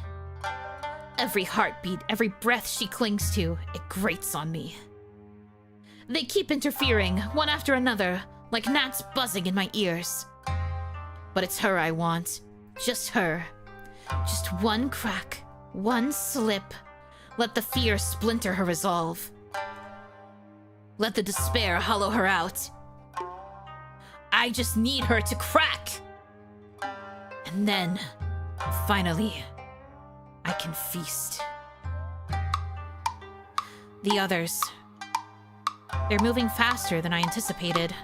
Every heartbeat, every breath she clings to, it grates on me. They keep interfering, one after another, like gnats buzzing in my ears. But it's her I want. Just her. Just one crack, one slip. Let the fear splinter her resolve. Let the despair hollow her out. I just need her to crack! And then, finally, I can feast. The others. They're moving faster than I anticipated.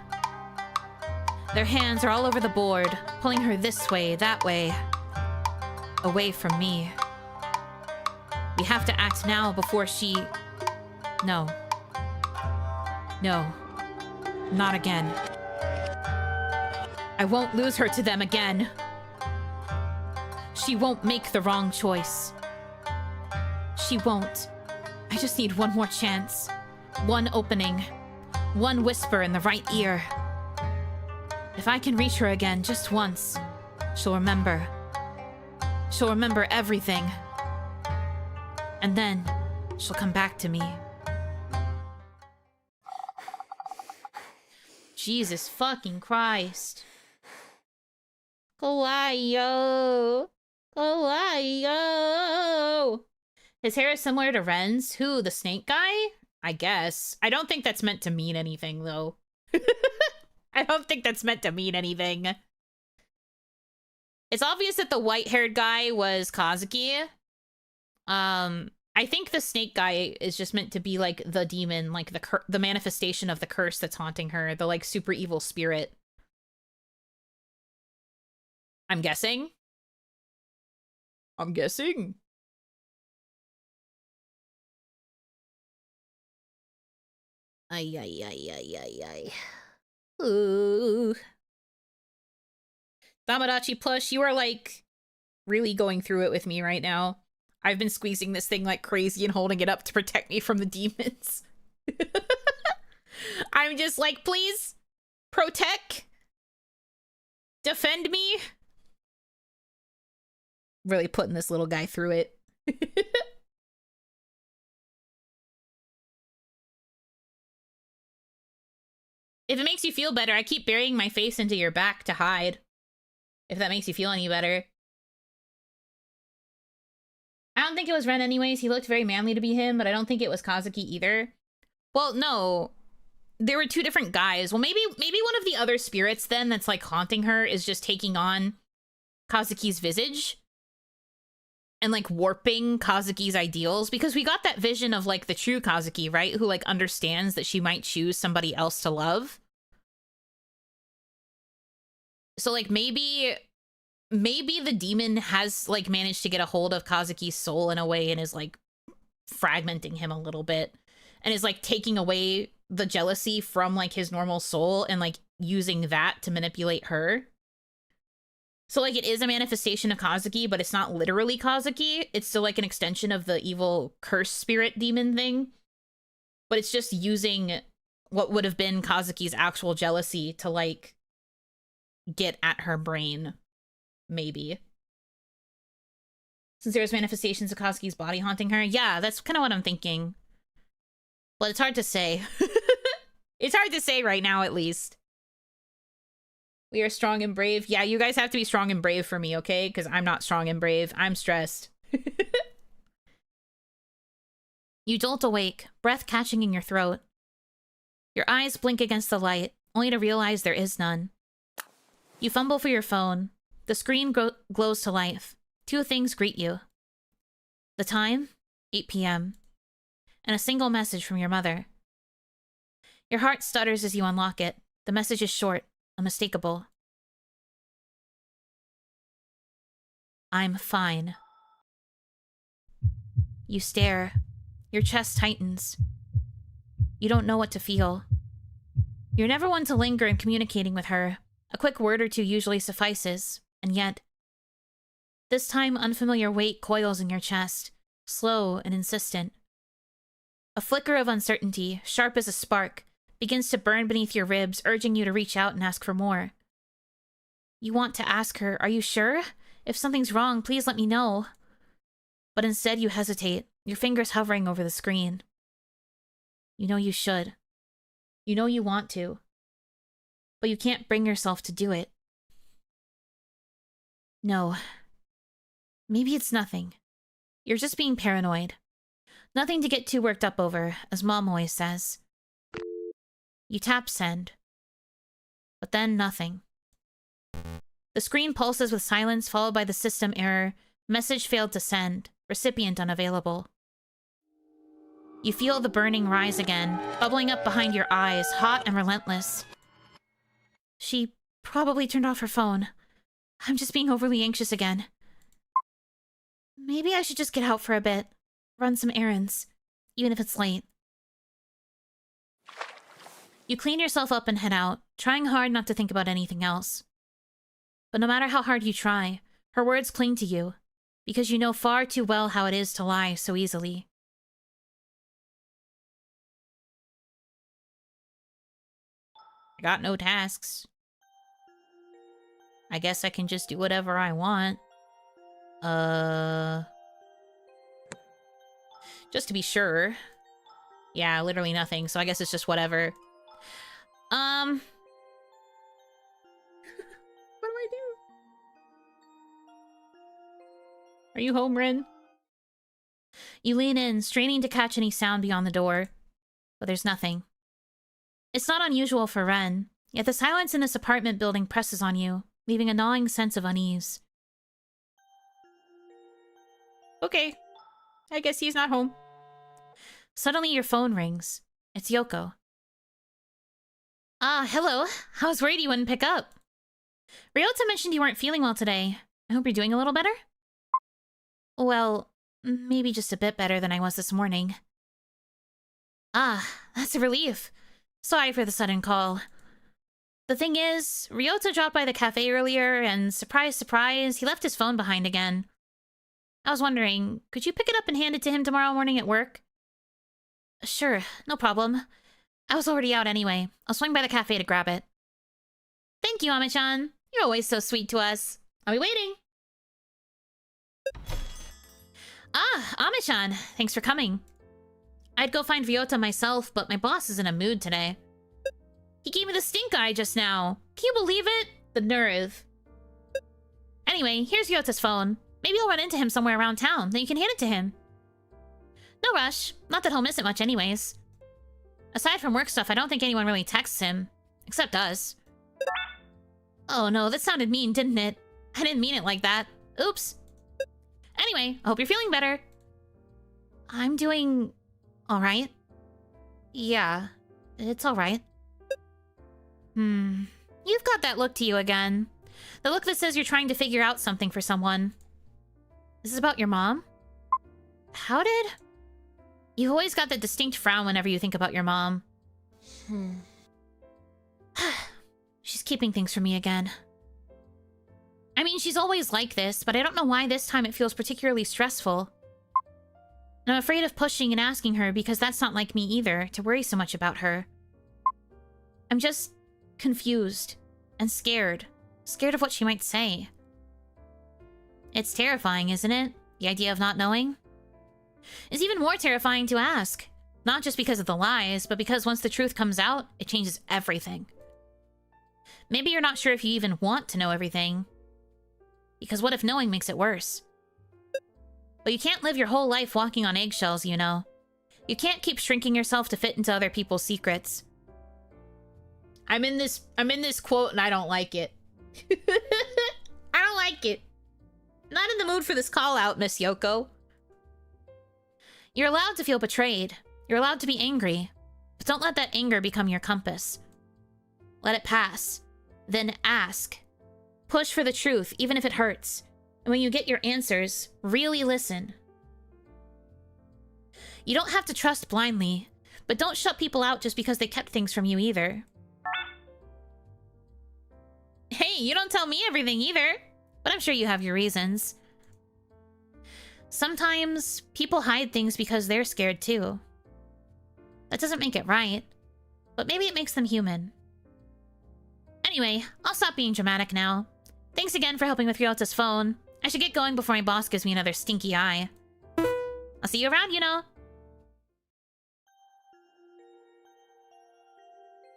Their hands are all over the board, pulling her this way, that way. Away from me. We have to act now before she... No. No. Not again. I won't lose her to them again. She won't make the wrong choice. She won't. I just need one more chance. One opening. One whisper in the right ear. If I can reach her again just once, she'll remember. She'll remember everything. And then, she'll come back to me. Jesus fucking Christ. Kawaii-yo. Kawaii-yo. His hair is similar to Ren's. Who, the snake guy? I guess. I don't think that's meant to mean anything, though. I don't think that's meant to mean anything. It's obvious that the white-haired guy was Kazuki. I think the snake guy is just meant to be, like, the demon, like, the manifestation of the curse that's haunting her. The, like, super evil spirit. I'm guessing. I'm guessing. Ay, ay, ay, ay, ay, ay. Ooh. Tamadachi Plush, you are, like, really going through it with me right now. I've been squeezing this thing like crazy and holding it up to protect me from the demons. I'm just like, please, protect, defend me. Really putting this little guy through it. If it makes you feel better, I keep burying my face into your back to hide. If that makes you feel any better. I don't think it was Ren anyways. He looked very manly to be him, but I don't think it was Kazuki either. Well, no. There were two different guys. Well, maybe one of the other spirits then that's like haunting her is just taking on Kazuki's visage and like warping Kazuki's ideals, because we got that vision of like the true Kazuki, right? Who like understands that she might choose somebody else to love. So like maybe the demon has like managed to get a hold of Kazuki's soul in a way and is like fragmenting him a little bit and is like taking away the jealousy from like his normal soul and like using that to manipulate her. So like it is a manifestation of Kazuki, but it's not literally Kazuki. It's still like an extension of the evil curse spirit demon thing. But it's just using what would have been Kazuki's actual jealousy to like get at her brain. Maybe. Since there's manifestations of Kazuki's body haunting her. Yeah, that's kind of what I'm thinking. But it's hard to say. It's hard to say right now, at least. We are strong and brave. Yeah, you guys have to be strong and brave for me, okay? Because I'm not strong and brave. I'm stressed. You jolt awake, breath catching in your throat. Your eyes blink against the light, only to realize there is none. You fumble for your phone. The screen glows to life. Two things greet you. The time, 8 p.m., and a single message from your mother. Your heart stutters as you unlock it. The message is short, unmistakable. I'm fine. You stare. Your chest tightens. You don't know what to feel. You're never one to linger in communicating with her. A quick word or two usually suffices, and yet... This time, unfamiliar weight coils in your chest, slow and insistent. A flicker of uncertainty, sharp as a spark, begins to burn beneath your ribs, urging you to reach out and ask for more. You want to ask her, "Are you sure? If something's wrong, please let me know." But instead you hesitate, your fingers hovering over the screen. You know you should. You know you want to. But you can't bring yourself to do it. No. Maybe it's nothing. You're just being paranoid. Nothing to get too worked up over, as Mom always says. You tap send. But then nothing. The screen pulses with silence, followed by the system error. Message failed to send. Recipient unavailable. You feel the burning rise again, bubbling up behind your eyes, hot and relentless. She probably turned off her phone. I'm just being overly anxious again. Maybe I should just get out for a bit. Run some errands, even if it's late. You clean yourself up and head out, trying hard not to think about anything else. But no matter how hard you try, her words cling to you, because you know far too well how it is to lie so easily. I got no tasks. I guess I can just do whatever I want. Just to be sure. Yeah, literally nothing, so I guess it's just whatever. What do I do? Are you home, Rin? You lean in, straining to catch any sound beyond the door. But there's nothing. It's not unusual for Ren, yet the silence in this apartment building presses on you, leaving a gnawing sense of unease. Okay. I guess he's not home. Suddenly your phone rings. It's Yoko. Ah, hello. I was worried you wouldn't pick up. Ryota mentioned you weren't feeling well today. I hope you're doing a little better? Well, maybe just a bit better than I was this morning. Ah, that's a relief. Sorry for the sudden call. The thing is, Ryota dropped by the cafe earlier, and surprise, surprise, he left his phone behind again. I was wondering, could you pick it up and hand it to him tomorrow morning at work? Sure, no problem. I was already out anyway. I'll swing by the cafe to grab it. Thank you, Ame-chan. You're always so sweet to us. I'll be waiting. Ah, Ame-chan. Thanks for coming. I'd go find Ryota myself, but my boss is in a mood today. He gave me the stink eye just now. Can you believe it? The nerve. Anyway, here's Ryota's phone. Maybe you'll run into him somewhere around town, then you can hand it to him. No rush. Not that he'll miss it much anyways. Aside from work stuff, I don't think anyone really texts him. Except us. Oh no, that sounded mean, didn't it? I didn't mean it like that. Oops. Anyway, I hope you're feeling better. I'm doing... alright. Yeah, it's alright. You've got that look to you again. The look that says you're trying to figure out something for someone. This is about your mom? How did... You've always got that distinct frown whenever you think about your mom. She's keeping things from me again. I mean, she's always like this, but I don't know why this time it feels particularly stressful. And I'm afraid of pushing and asking her because that's not like me either, to worry so much about her. I'm just confused and scared. Scared of what she might say. It's terrifying, isn't it? The idea of not knowing? It's even more terrifying to ask. Not just because of the lies, but because once the truth comes out, it changes everything. Maybe you're not sure if you even want to know everything. Because what if knowing makes it worse? But you can't live your whole life walking on eggshells, you know. You can't keep shrinking yourself to fit into other people's secrets. I'm in this quote and I don't like it. I don't like it. Not in the mood for this call out, Miss Yoko. You're allowed to feel betrayed. You're allowed to be angry. But don't let that anger become your compass. Let it pass. Then ask. Push for the truth, even if it hurts. And when you get your answers, really listen. You don't have to trust blindly, but don't shut people out just because they kept things from you either. Hey, you don't tell me everything either, but I'm sure you have your reasons. Sometimes people hide things because they're scared too. That doesn't make it right, but maybe it makes them human. Anyway, I'll stop being dramatic now. Thanks again for helping with Ryota's phone. I should get going before my boss gives me another stinky eye. I'll see you around, Yuno.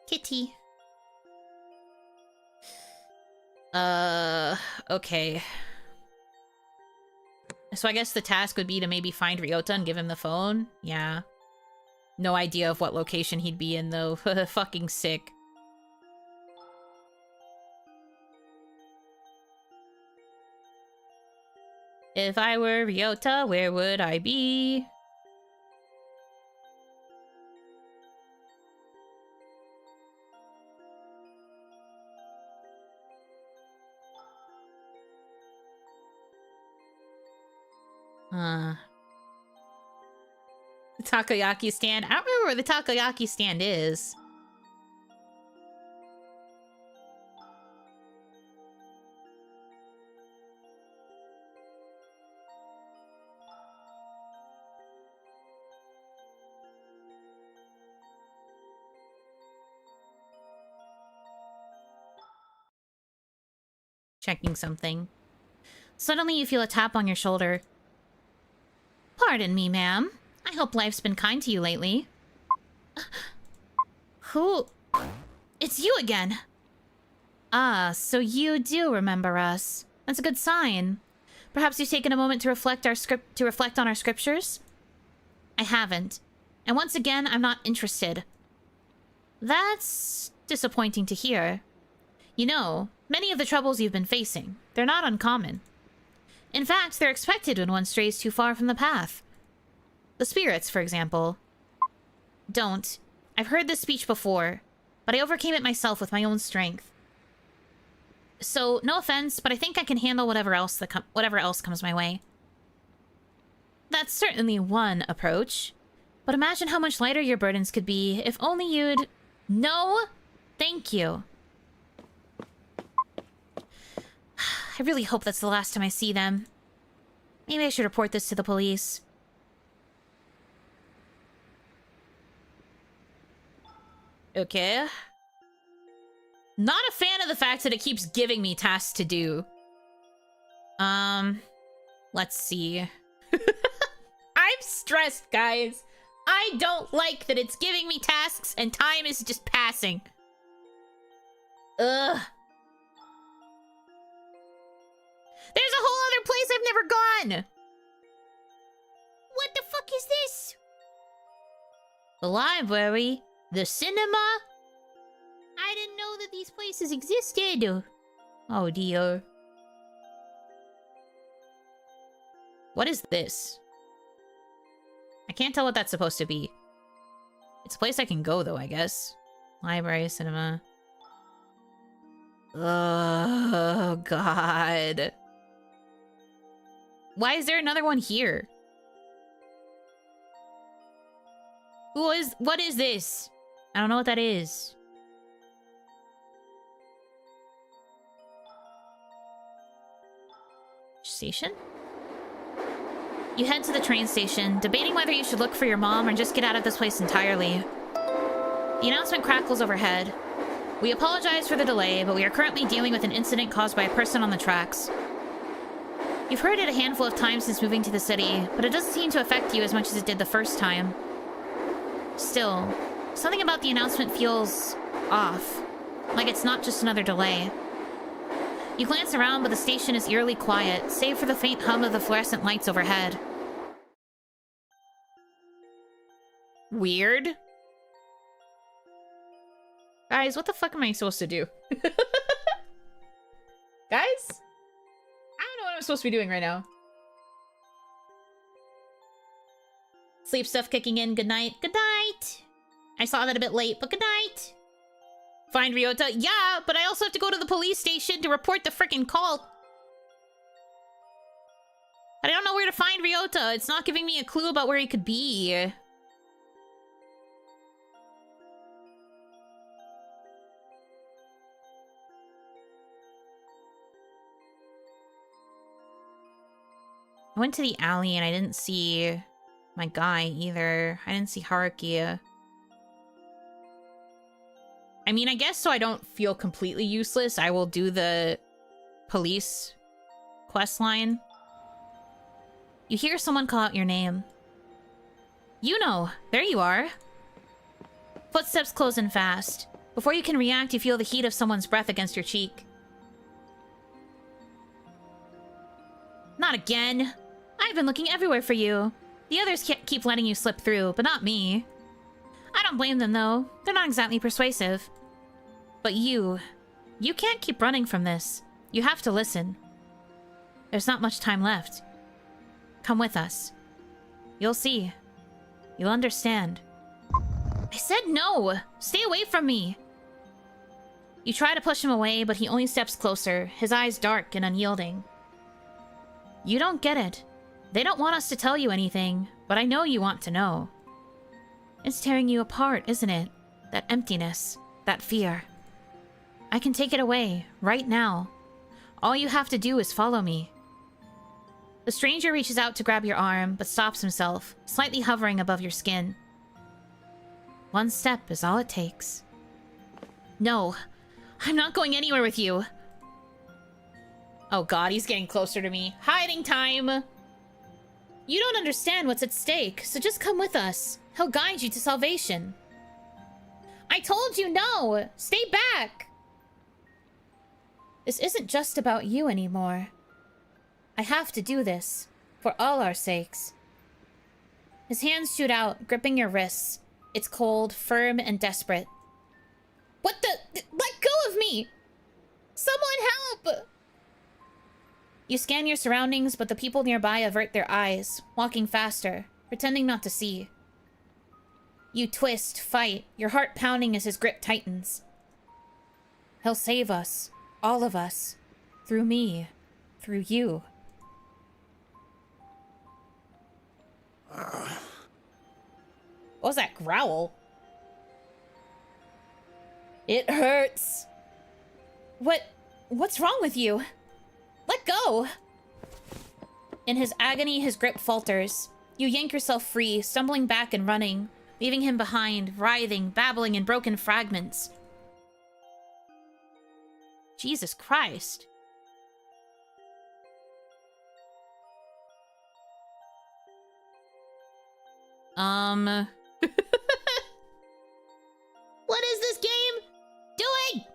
Kitty. Okay. So I guess the task would be to maybe find Ryota and give him the phone? Yeah. No idea of what location he'd be in, though. Fucking sick. If I were Ryota, where would I be? The takoyaki stand? I don't remember where the takoyaki stand is. Checking something. Suddenly you feel a tap on your shoulder. Pardon me, ma'am. I hope life's been kind to you lately. Who? It's you again! Ah, so you do remember us. That's a good sign. Perhaps you've taken a moment to reflect on our scriptures? I haven't. And once again, I'm not interested. That's disappointing to hear. You know, many of the troubles you've been facing, they're not uncommon. In fact, they're expected when one strays too far from the path. The spirits, for example. Don't. I've heard this speech before, but I overcame it myself with my own strength. So, no offense, but I think I can handle whatever else comes my way. That's certainly one approach. But imagine how much lighter your burdens could be if only you'd... No! Thank you. I really hope that's the last time I see them. Maybe I should report this to the police. Okay. Not a fan of the fact that it keeps giving me tasks to do. Let's see. I'm stressed, guys. I don't like that it's giving me tasks and time is just passing. Ugh. There's a whole other place I've never gone! What the fuck is this? The library? The cinema? I didn't know that these places existed. Oh dear. What is this? I can't tell what that's supposed to be. It's a place I can go though, I guess. Library, cinema. Oh god. Why is there another one here? What is this? I don't know what that is. Station? You head to the train station, debating whether you should look for your mom or just get out of this place entirely. The announcement crackles overhead. We apologize for the delay, but we are currently dealing with an incident caused by a person on the tracks. You've heard it a handful of times since moving to the city, but it doesn't seem to affect you as much as it did the first time. Still, something about the announcement feels off, like it's not just another delay. You glance around, but the station is eerily quiet, save for the faint hum of the fluorescent lights overhead. Weird. Guys, what the fuck am I supposed to do? Guys? I don't know what I'm supposed to be doing right now. Sleep stuff kicking in. Good night. Good night. I saw that a bit late, but good night. Find Ryota? Yeah, but I also have to go to the police station to report the frickin' call. I don't know where to find Ryota. It's not giving me a clue about where he could be. I went to the alley and I didn't see my guy either. I didn't see Haruki. I mean, I guess so I don't feel completely useless, I will do the police quest line. You hear someone call out your name. Yuno, there you are. Footsteps close in fast. Before you can react, you feel the heat of someone's breath against your cheek. Not again. I've been looking everywhere for you. The others keep letting you slip through, but not me. I don't blame them, though. They're not exactly persuasive. But you can't keep running from this. You have to listen. There's not much time left. Come with us. You'll see. You'll understand. I said no! Stay away from me! You try to push him away, but he only steps closer, his eyes dark and unyielding. You don't get it. They don't want us to tell you anything, but I know you want to know. It's tearing you apart, isn't it? That emptiness, that fear. I can take it away, right now. All you have to do is follow me. The stranger reaches out to grab your arm, but stops himself, slightly hovering above your skin. One step is all it takes. No, I'm not going anywhere with you. Oh god, he's getting closer to me. Hiding time! You don't understand what's at stake, so just come with us. He'll guide you to salvation. I told you no! Stay back! This isn't just about you anymore. I have to do this, for all our sakes. His hands shoot out, gripping your wrists. It's cold, firm, and desperate. What the? Let go of me! Someone help! You scan your surroundings, but the people nearby avert their eyes, walking faster, pretending not to see. You twist, fight, your heart pounding as his grip tightens. He'll save us, all of us, through me, through you. What was that growl? It hurts. What's wrong with you? Let go! In his agony, his grip falters. You yank yourself free, stumbling back and running, leaving him behind, writhing, babbling in broken fragments. Jesus Christ. What is this game doing?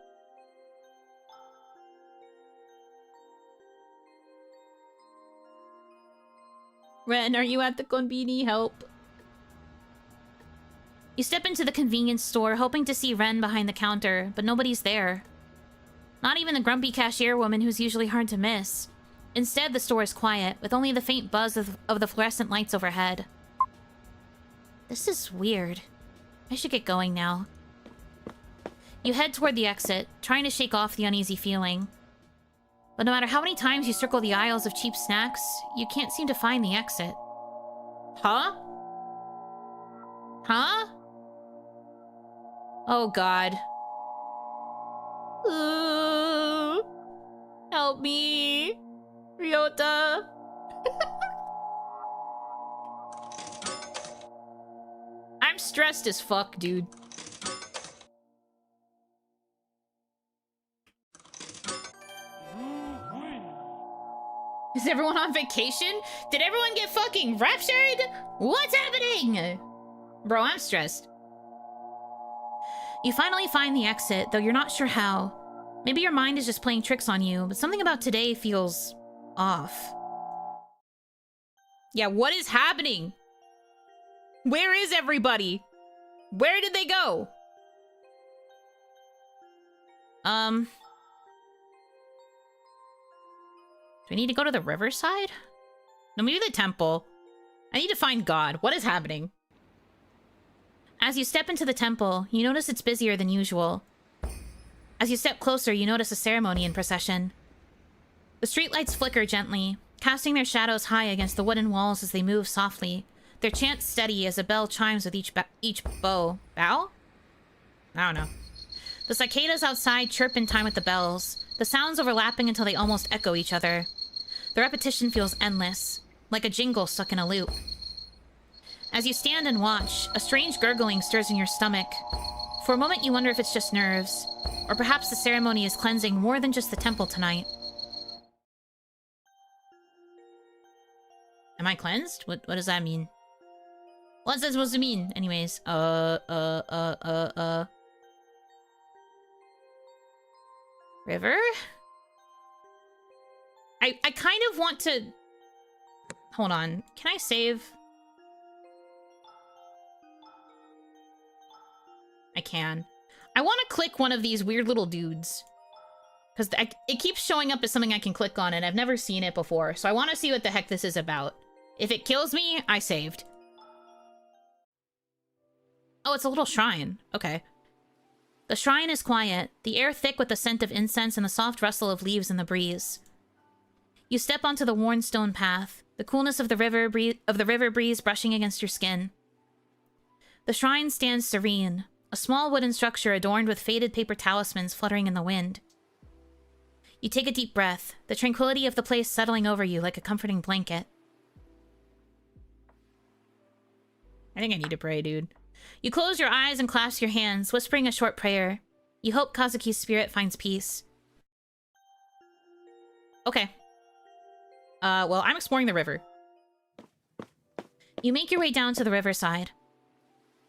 Ren, are you at the konbini? Help. You step into the convenience store, hoping to see Ren behind the counter, but nobody's there. Not even the grumpy cashier woman who's usually hard to miss. Instead, the store is quiet, with only the faint buzz of the fluorescent lights overhead. This is weird. I should get going now. You head toward the exit, trying to shake off the uneasy feeling. But no matter how many times you circle the aisles of cheap snacks, you can't seem to find the exit. Huh? Huh? Oh god. Help me. Ryota. I'm stressed as fuck, dude. Is everyone on vacation? Did everyone get fucking raptured? What's happening? Bro, I'm stressed. You finally find the exit, though you're not sure how. Maybe your mind is just playing tricks on you, but something about today feels off. Yeah, what is happening? Where is everybody? Where did they go? Do I need to go to the riverside? No, maybe the temple. I need to find God. What is happening? As you step into the temple, you notice it's busier than usual. As you step closer, you notice a ceremony in procession. The streetlights flicker gently, casting their shadows high against the wooden walls as they move softly, their chant steady as a bell chimes with each bow. Bow? I don't know. The cicadas outside chirp in time with the bells, the sounds overlapping until they almost echo each other. The repetition feels endless, like a jingle stuck in a loop. As you stand and watch, a strange gurgling stirs in your stomach. For a moment you wonder if it's just nerves, or perhaps the ceremony is cleansing more than just the temple tonight. Am I cleansed? What does that mean? What's that supposed to mean? Anyways, River? I kind of want to... Hold on. Can I save? I can. I want to click one of these weird little dudes. Because it keeps showing up as something I can click on, and I've never seen it before. So I want to see what the heck this is about. If it kills me, I saved. Oh, it's a little shrine. Okay. The shrine is quiet, the air thick with the scent of incense and the soft rustle of leaves in the breeze. You step onto the worn stone path, the coolness of the river breeze brushing against your skin. The shrine stands serene, a small wooden structure adorned with faded paper talismans fluttering in the wind. You take a deep breath, the tranquility of the place settling over you like a comforting blanket. I think I need to pray, dude. You close your eyes and clasp your hands, whispering a short prayer. You hope Kazuki's spirit finds peace. Okay. Well, I'm exploring the river. You make your way down to the riverside.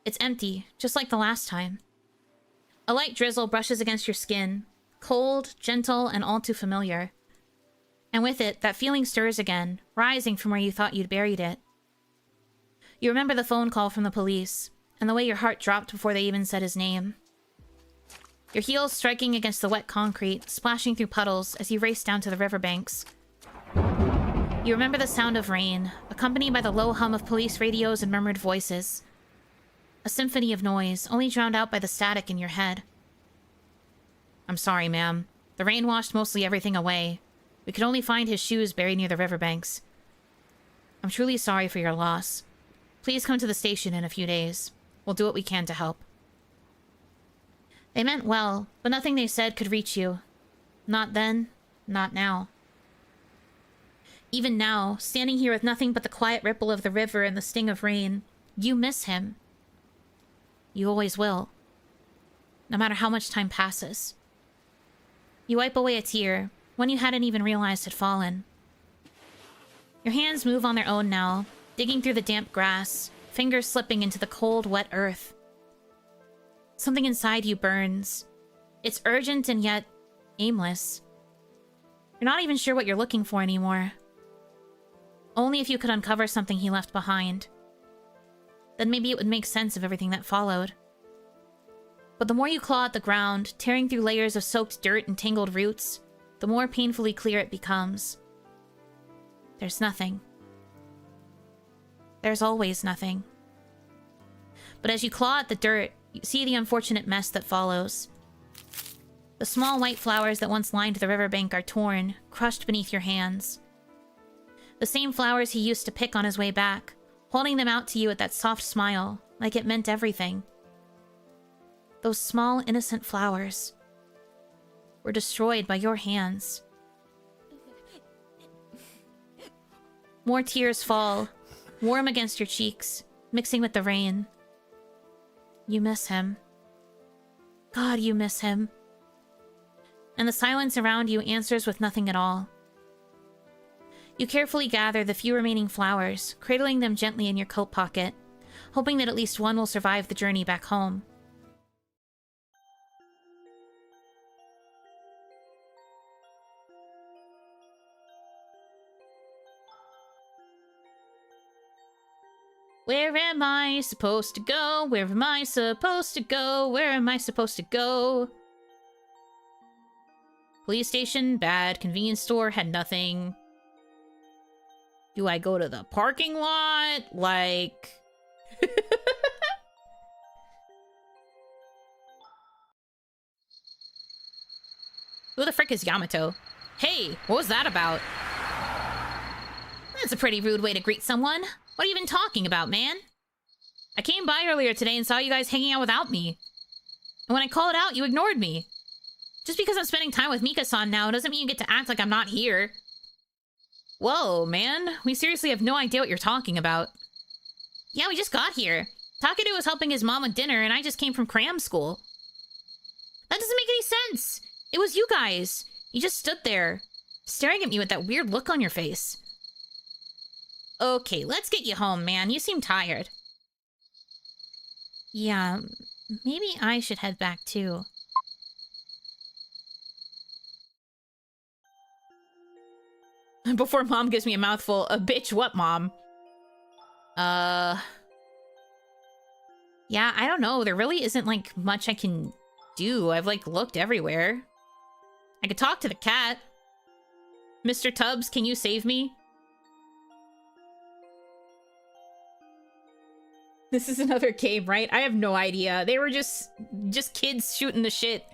It's empty, just like the last time. A light drizzle brushes against your skin, cold, gentle, and all too familiar. And with it, that feeling stirs again, rising from where you thought you'd buried it. You remember the phone call from the police, and the way your heart dropped before they even said his name. Your heels striking against the wet concrete, splashing through puddles as you race down to the riverbanks. You remember the sound of rain, accompanied by the low hum of police radios and murmured voices. A symphony of noise, only drowned out by the static in your head. I'm sorry, ma'am. The rain washed mostly everything away. We could only find his shoes buried near the riverbanks. I'm truly sorry for your loss. Please come to the station in a few days. We'll do what we can to help. They meant well, but nothing they said could reach you. Not then, not now. Even now, standing here with nothing but the quiet ripple of the river and the sting of rain, you miss him. You always will. No matter how much time passes. You wipe away a tear, one you hadn't even realized had fallen. Your hands move on their own now, digging through the damp grass, fingers slipping into the cold, wet earth. Something inside you burns. It's urgent and yet aimless. You're not even sure what you're looking for anymore. Only if you could uncover something he left behind. Then maybe it would make sense of everything that followed. But the more you claw at the ground, tearing through layers of soaked dirt and tangled roots, the more painfully clear it becomes. There's nothing. There's always nothing. But as you claw at the dirt, you see the unfortunate mess that follows. The small white flowers that once lined the riverbank are torn, crushed beneath your hands. The same flowers he used to pick on his way back, holding them out to you with that soft smile, like it meant everything. Those small, innocent flowers were destroyed by your hands. More tears fall, warm against your cheeks, mixing with the rain. You miss him. God, you miss him. And the silence around you answers with nothing at all. You carefully gather the few remaining flowers, cradling them gently in your coat pocket, hoping that at least one will survive the journey back home. Where am I supposed to go? Where am I supposed to go? Where am I supposed to go? Police station, bad. Convenience store, had nothing. Do I go to the parking lot? Like... Who the frick is Yamato? Hey, what was that about? That's a pretty rude way to greet someone. What are you even talking about, man? I came by earlier today and saw you guys hanging out without me. And when I called out, you ignored me. Just because I'm spending time with Mika-san now doesn't mean you get to act like I'm not here. Whoa, man. We seriously have no idea what you're talking about. Yeah, we just got here. Takeru was helping his mom with dinner, and I just came from cram school. That doesn't make any sense. It was you guys. You just stood there, staring at me with that weird look on your face. Okay, let's get you home, man. You seem tired. Yeah, maybe I should head back, too. Before Mom gives me a mouthful, a bitch what, Mom? Yeah, I don't know. There really isn't, like, much I can do. I've, like, looked everywhere. I could talk to the cat. Mr. Tubbs, can you save me? This is another game, right? I have no idea. They were just kids shooting the shit.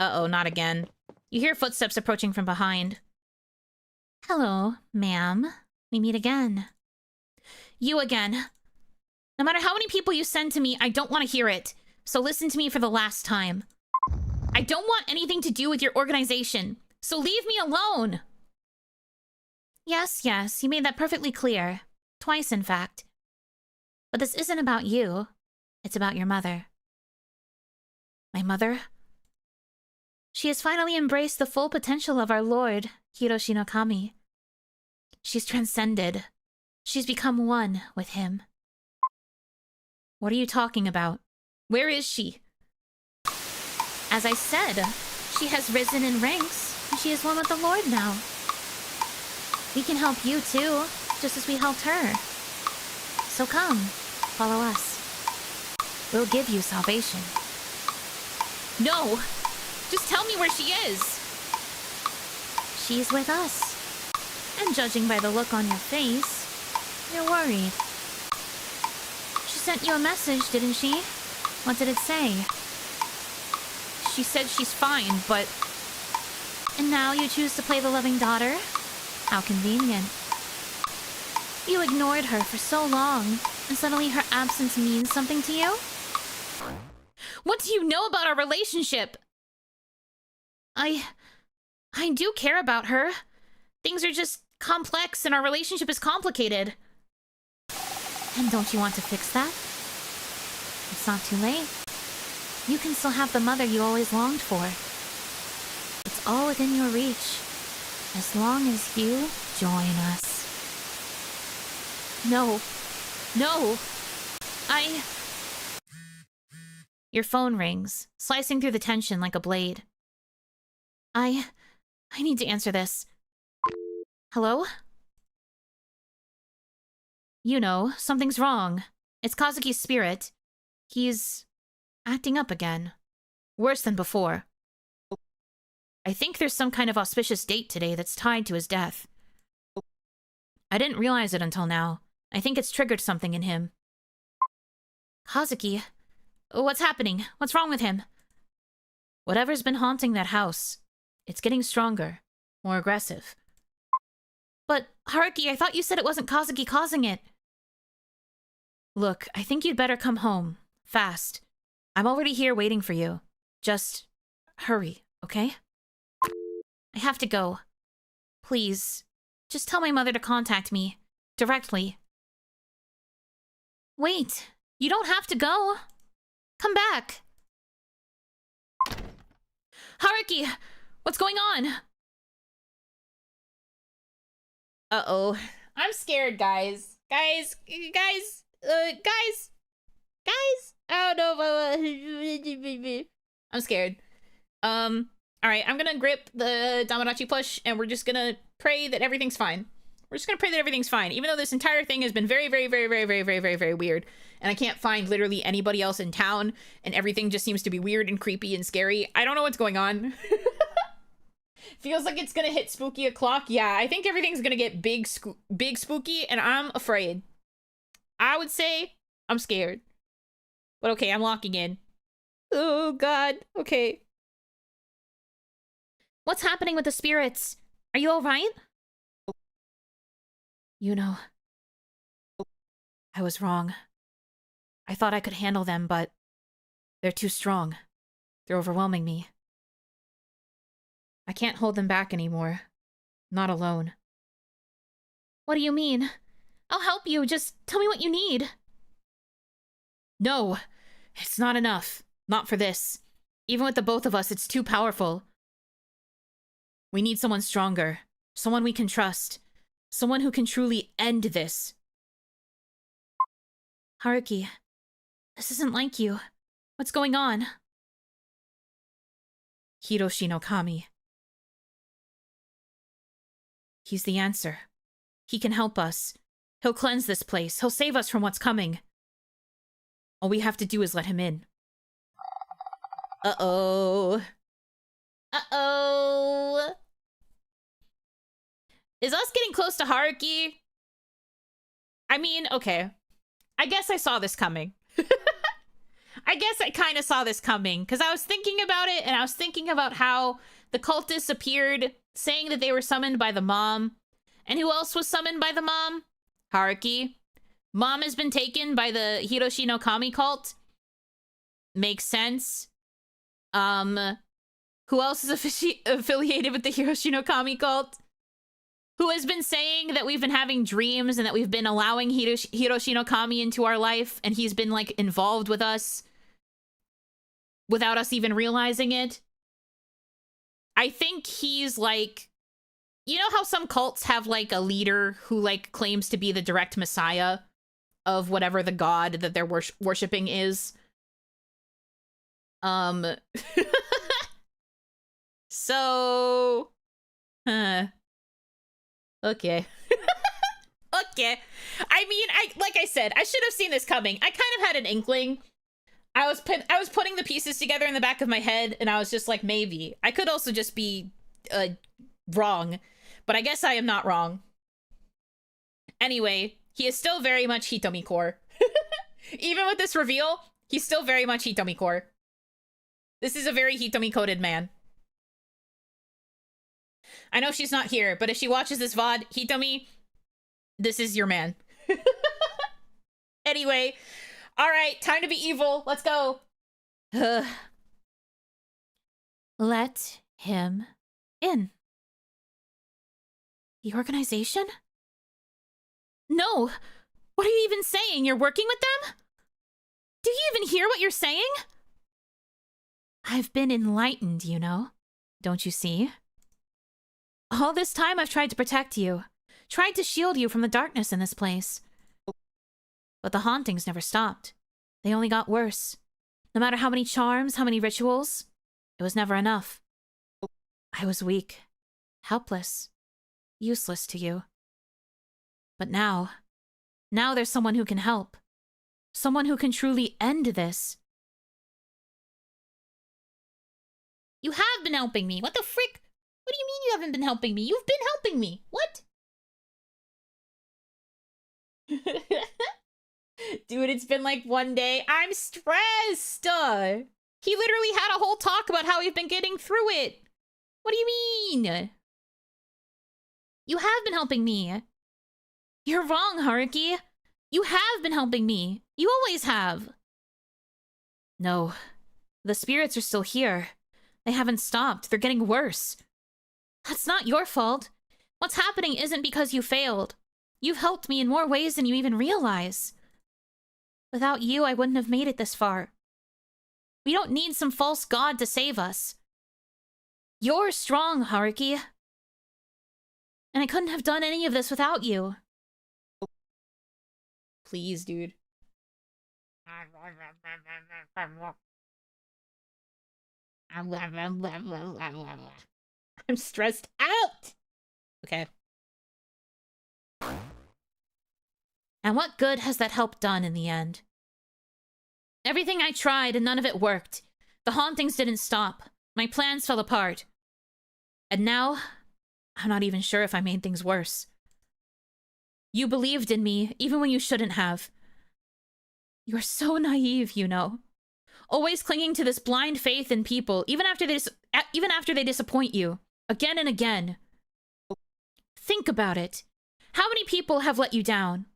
Uh-oh, not again. You hear footsteps approaching from behind. Hello, ma'am. We meet again. You again. No matter how many people you send to me, I don't want to hear it. So listen to me for the last time. I don't want anything to do with your organization. So leave me alone. Yes, yes, you made that perfectly clear. Twice, in fact. But this isn't about you. It's about your mother. My mother? She has finally embraced the full potential of our Lord, Hiroshi no Kami. She's transcended. She's become one with him. What are you talking about? Where is she? As I said, she has risen in ranks, and she is one with the Lord now. We can help you too, just as we helped her. So come, follow us. We'll give you salvation. No! Just tell me where she is! She's with us. And judging by the look on your face, you're worried. She sent you a message, didn't she? What did it say? She said she's fine, but... And now you choose to play the loving daughter? How convenient. You ignored her for so long, and suddenly her absence means something to you? What do you know about our relationship? I do care about her. Things are just complex and our relationship is complicated. And don't you want to fix that? It's not too late. You can still have the mother you always longed for. It's all within your reach, as long as you join us. No. No! Your phone rings, slicing through the tension like a blade. I need to answer this. Hello? Yuno, something's wrong. It's Kazuki's spirit. He's acting up again. Worse than before. I think there's some kind of auspicious date today that's tied to his death. I didn't realize it until now. I think it's triggered something in him. Kazuki, what's happening? What's wrong with him? Whatever's been haunting that house, it's getting stronger, more aggressive. But, Haruki, I thought you said it wasn't Kazuki causing it. Look, I think you'd better come home. Fast. I'm already here waiting for you. Just hurry, okay? I have to go. Please, just tell my mother to contact me. Directly. Wait, you don't have to go. Come back. Haruki, what's going on? Uh-oh. I'm scared, guys. Guys. I don't know. I'm scared. Alright, I'm gonna grip the Damandachi push, and we're just gonna pray that everything's fine. We're just gonna pray that everything's fine, even though this entire thing has been very weird, and I can't find literally anybody else in town, and everything just seems to be weird and creepy and scary. I don't know what's going on. Feels like it's gonna hit spooky o'clock. Yeah, I think everything's gonna get big spooky, and I'm afraid. I would say I'm scared. But okay, I'm locking in. Oh god, okay. What's happening with the spirits? Are you alright? Yuno. I was wrong. I thought I could handle them, but they're too strong. They're overwhelming me. I can't hold them back anymore. Not alone. What do you mean? I'll help you. Just tell me what you need. No, it's not enough. Not for this. Even with the both of us, it's too powerful. We need someone stronger. Someone we can trust. Someone who can truly end this. Haruki, this isn't like you. What's going on? Hiroshi no Kami. He's the answer. He can help us. He'll cleanse this place. He'll save us from what's coming. All we have to do is let him in. Uh-oh. Uh-oh. Is us getting close to Haruki? I mean, okay. I guess I saw this coming. I guess I kind of saw this coming, because I was thinking about it, and I was thinking about how the cultists appeared, saying that they were summoned by the mom. And who else was summoned by the mom? Haruki. Mom has been taken by the Hiroshi no Kami cult. Makes sense. Who else is affiliated with the Hiroshi no Kami cult? Who has been saying that we've been having dreams and that we've been allowing Hiroshi no Kami into our life, and he's been, like, involved with us without us even realizing it? I think he's, like... You know how some cults have, like, a leader who, like, claims to be the direct messiah of whatever the god that they're worshipping is? So... Okay. Okay. I mean, like I said, I should have seen this coming. I kind of had an inkling. I was putting the pieces together in the back of my head, and I was just like, maybe. I could also just be wrong, but I guess I am not wrong. Anyway, he is still very much Hitomi core. Even with this reveal, he's still very much Hitomi core. This is a very Hitomi-coded man. I know she's not here, but if she watches this VOD, Hitomi, this is your man. Anyway, alright, time to be evil. Let's go. Let him in. The organization? No! What are you even saying? You're working with them? Do you even hear what you're saying? I've been enlightened, you know. Don't you see? All this time I've tried to protect you. Tried to shield you from the darkness in this place. But the hauntings never stopped. They only got worse. No matter how many charms, how many rituals, it was never enough. I was weak. Helpless. useless to you. But now there's someone who can help. Someone who can truly end this. You have been helping me. What the frick? What do you mean you haven't been helping me? You've been helping me. What? Dude, it's been like one day. I'm stressed. He literally had a whole talk about how he's been getting through it. What do you mean? You have been helping me. You're wrong, Haruki. You have been helping me. You always have. No. The spirits are still here. They haven't stopped. They're getting worse. That's not your fault. What's happening isn't because you failed. You've helped me in more ways than you even realize. Without you, I wouldn't have made it this far. We don't need some false god to save us. You're strong, Haruki. And I couldn't have done any of this without you. Please, dude. I'm stressed out! Okay. And what good has that help done in the end? Everything I tried and none of it worked. The hauntings didn't stop. My plans fell apart. And now, I'm not even sure if I made things worse. You believed in me, even when you shouldn't have. You're so naive, Yuno. Always clinging to this blind faith in people, even after they disappoint you. Again and again. Think about it. How many people have let you down?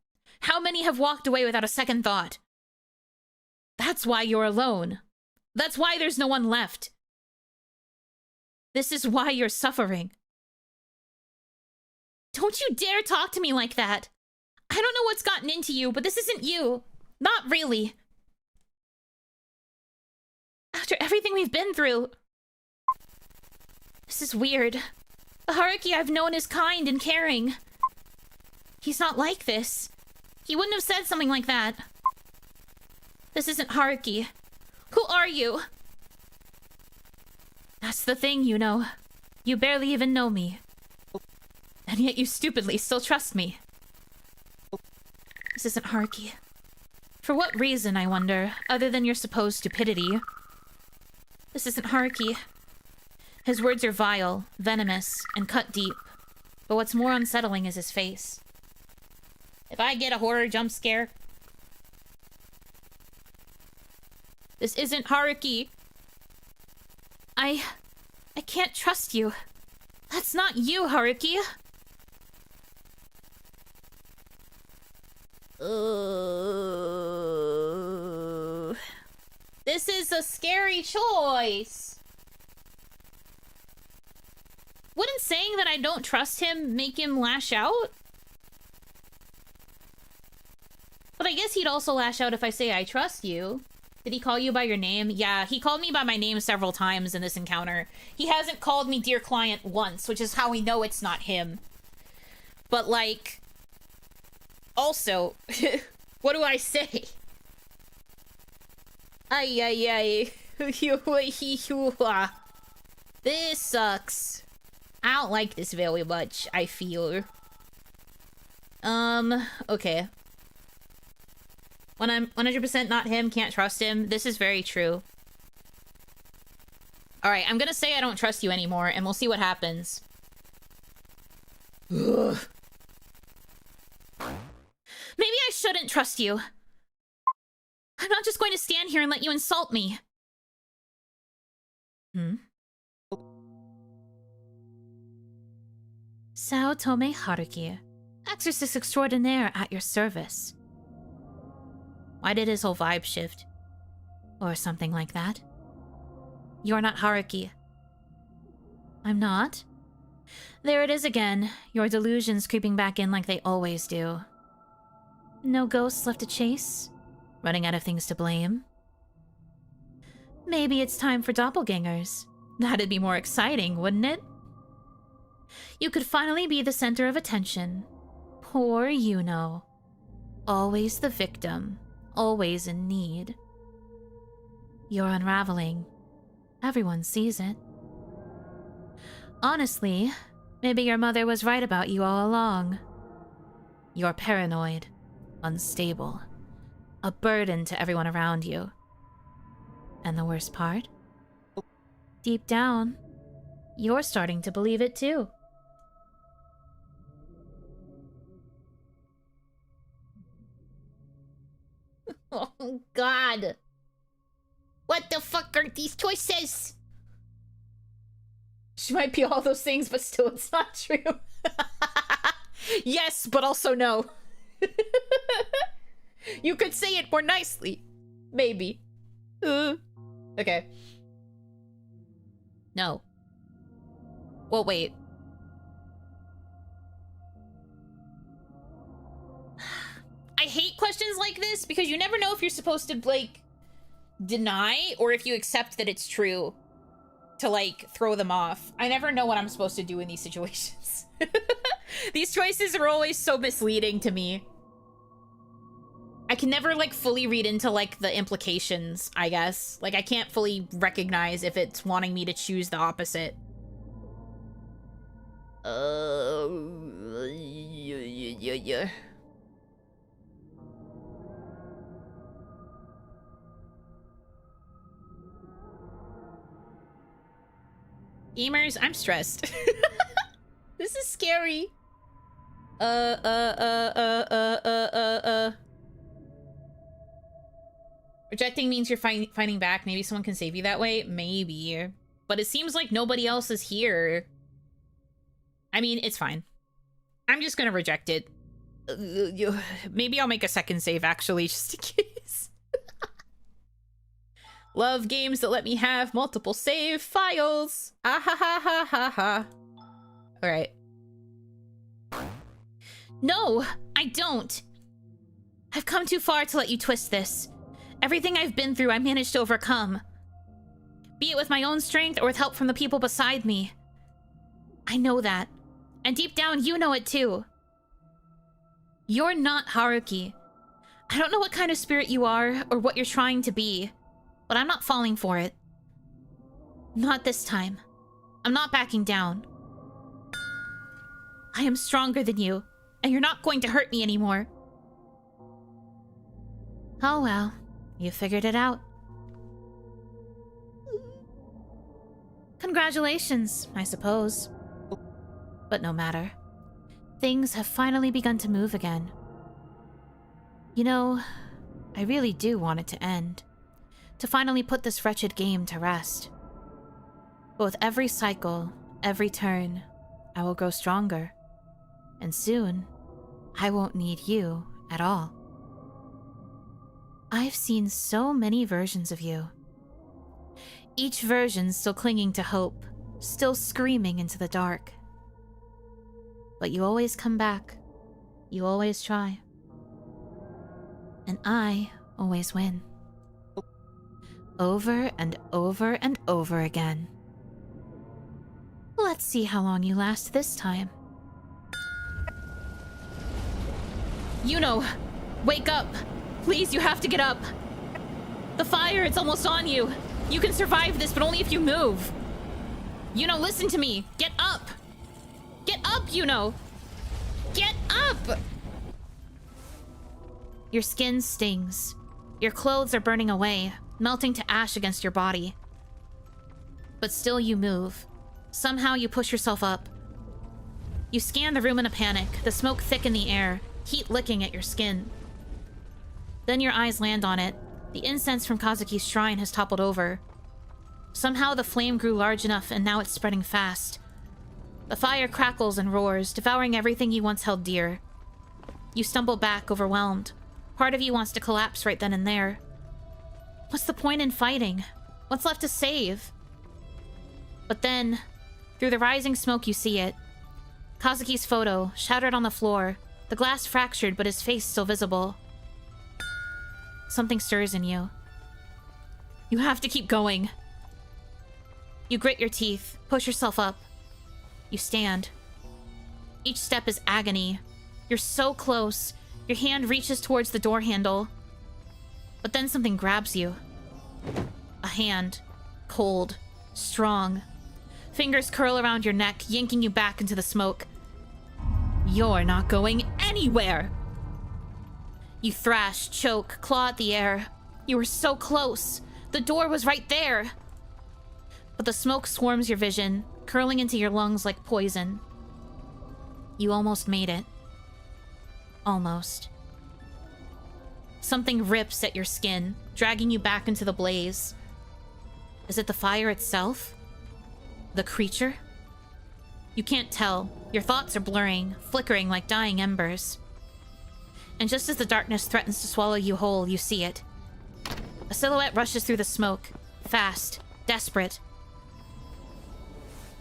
How many have walked away without a second thought? That's why you're alone. That's why there's no one left. This is why you're suffering. Don't you dare talk to me like that. I don't know what's gotten into you, but this isn't you. Not really. After everything we've been through... This is weird. The Haruki I've known is kind and caring. He's not like this. He wouldn't have said something like that. This isn't Haruki. Who are you? That's the thing, you know. You barely even know me. And yet you stupidly still trust me. This isn't Haruki. For what reason, I wonder, other than your supposed stupidity? This isn't Haruki. His words are vile, venomous, and cut deep. But what's more unsettling is his face. If I get a horror jump scare... This isn't Haruki. I can't trust you. That's not you, Haruki. This is a scary choice. Wouldn't saying that I don't trust him make him lash out? But I guess he'd also lash out if I say I trust you. Did he call you by your name? Yeah, he called me by my name several times in this encounter. He hasn't called me dear client once, which is how we know it's not him. But like... Also, what do I say? Ay. This sucks. I don't like this very much, I feel. Okay. When I'm 100% not him, can't trust him, this is very true. Alright, I'm gonna say I don't trust you anymore, and we'll see what happens. Ugh. Maybe I shouldn't trust you. I'm not just going to stand here and let you insult me. Sao Tome Haruki, exorcist extraordinaire at your service. Why did his whole vibe shift? Or something like that. You're not Haruki. I'm not? There it is again, your delusions creeping back in like they always do. No ghosts left to chase? Running out of things to blame? Maybe it's time for doppelgangers. That'd be more exciting, wouldn't it? You could finally be the center of attention. Poor Yuno. Always the victim. Always in need. You're unraveling. Everyone sees it. Honestly, Maybe your mother was right about you all along. You're paranoid, unstable, a burden to everyone around you. And the worst part? Deep down, you're starting to believe it too. Oh, God. What the fuck are these choices? She might be all those things, but still it's not true. Yes, but also no. You could say it more nicely. Maybe. Okay. No. Well, wait. I hate questions like this because you never know if you're supposed to, like, deny or if you accept that it's true to, like, throw them off. I never know what I'm supposed to do in these situations. These choices are always so misleading to me. I can never, like, fully read into, like, the implications, I guess. Like, I can't fully recognize if it's wanting me to choose the opposite. Yeah. Gamers, I'm stressed. This is scary. Rejecting means you're fighting back. Maybe someone can save you that way. Maybe. But it seems like nobody else is here. I mean, it's fine. I'm just gonna reject it. Maybe I'll make a second save, actually, just in case. Love games that let me have multiple save files. Ah ha ha ha ha ha. Alright. No, I don't. I've come too far to let you twist this. Everything I've been through, I managed to overcome. Be it with my own strength or with help from the people beside me. I know that. And deep down, you know it too. You're not Haruki. I don't know what kind of spirit you are or what you're trying to be, but I'm not falling for it. Not this time. I'm not backing down. I am stronger than you, and you're not going to hurt me anymore. Oh well, you figured it out. Congratulations, I suppose. But no matter. Things have finally begun to move again. You know, I really do want it to end. To finally put this wretched game to rest. But with every cycle, every turn, I will grow stronger. And soon, I won't need you at all. I've seen so many versions of you. Each version still clinging to hope, still screaming into the dark. But you always come back. You always try. And I always win. Over and over and over again. Let's see how long you last this time. Yuno, wake up! Please, you have to get up! The fire, it's almost on you! You can survive this, but only if you move! Yuno, listen to me! Get up! Get up, Yuno! Get up! Your skin stings. Your clothes are burning away, melting to ash against your body. But still you move. Somehow you push yourself up. You scan the room in a panic, the smoke thick in the air, heat licking at your skin. Then your eyes land on it. The incense from Kazuki's shrine has toppled over. Somehow the flame grew large enough and now it's spreading fast. The fire crackles and roars, devouring everything you once held dear. You stumble back, overwhelmed. Part of you wants to collapse right then and there. What's the point in fighting? What's left to save? But then, through the rising smoke you see it. Kazuki's photo, shattered on the floor, the glass fractured but his face still visible. Something stirs in you. You have to keep going. You grit your teeth, push yourself up. You stand. Each step is agony. You're so close. Your hand reaches towards the door handle. But then something grabs you. A hand. Cold. Strong. Fingers curl around your neck, yanking you back into the smoke. You're not going anywhere! You thrash, choke, claw at the air. You were so close. The door was right there. But the smoke swarms your vision, curling into your lungs like poison. You almost made it. Almost. Something rips at your skin, dragging you back into the blaze. Is it the fire itself? The creature? You can't tell. Your thoughts are blurring, flickering like dying embers. And just as the darkness threatens to swallow you whole, you see it. A silhouette rushes through the smoke, fast, desperate.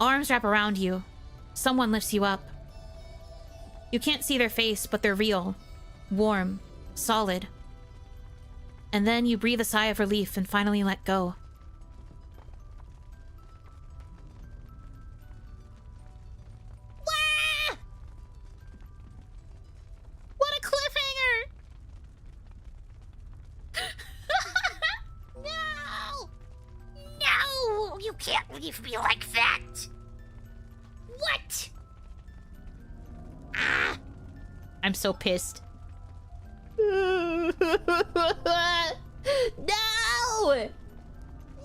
Arms wrap around you. Someone lifts you up. You can't see their face, but they're real. Warm. Solid. And then you breathe a sigh of relief and finally let go. Wah! What a cliffhanger! No! No! You can't leave me like that! What? Ah! I'm so pissed. No!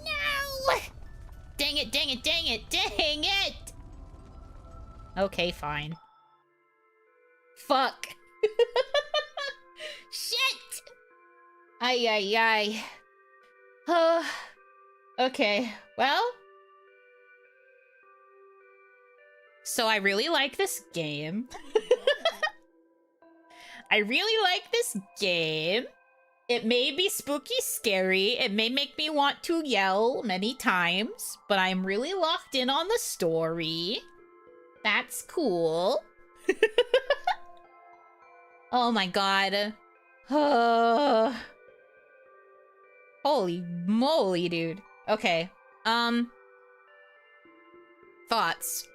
No! Dang it, dang it, dang it, dang it! Okay, fine. Fuck. Shit! Ay, ay, ay. Oh, okay, well. So I really like this game. I really like this game. It may be spooky scary. It may make me want to yell many times, but I'm really locked in on the story. That's cool. Oh my god. Holy moly, dude. Okay. Thoughts.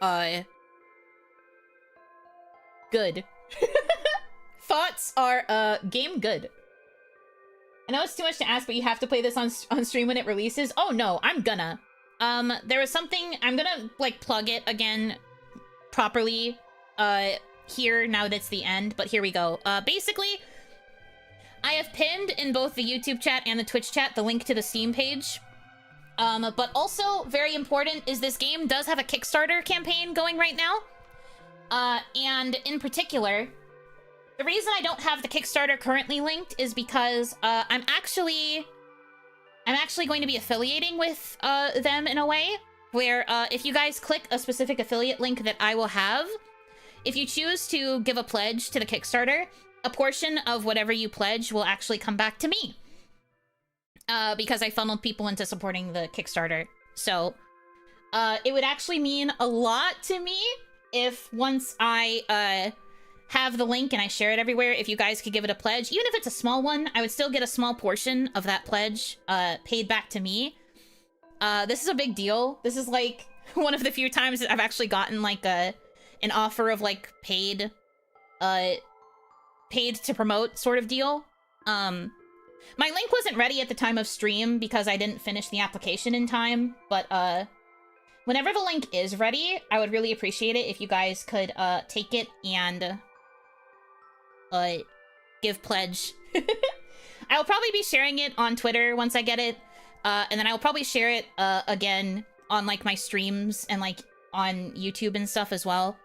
Good. Thoughts are, game good. I know it's too much to ask, but you have to play this on stream when it releases. Oh no, I'm gonna. There was something, I'm gonna, like, plug it again properly, here, now that it's the end, but here we go. Basically, I have pinned in both the YouTube chat and the Twitch chat the link to the Steam page. But also, very important, is this game does have a Kickstarter campaign going right now. And in particular, the reason I don't have the Kickstarter currently linked is because I'm actually going to be affiliating with them in a way where if you guys click a specific affiliate link that I will have, if you choose to give a pledge to the Kickstarter, a portion of whatever you pledge will actually come back to me. Because I funneled people into supporting the Kickstarter. So it would actually mean a lot to me if once I have the link and I share it everywhere, if you guys could give it a pledge. Even if it's a small one, I would still get a small portion of that pledge paid back to me. This is a big deal. This is like one of the few times that I've actually gotten like an offer of like paid to promote sort of deal. My link wasn't ready at the time of stream because I didn't finish the application in time, but whenever the link is ready, I would really appreciate it if you guys could take it and give pledge. I'll probably be sharing it on Twitter once I get it, and then I'll probably share it again on like my streams and like on YouTube and stuff as well.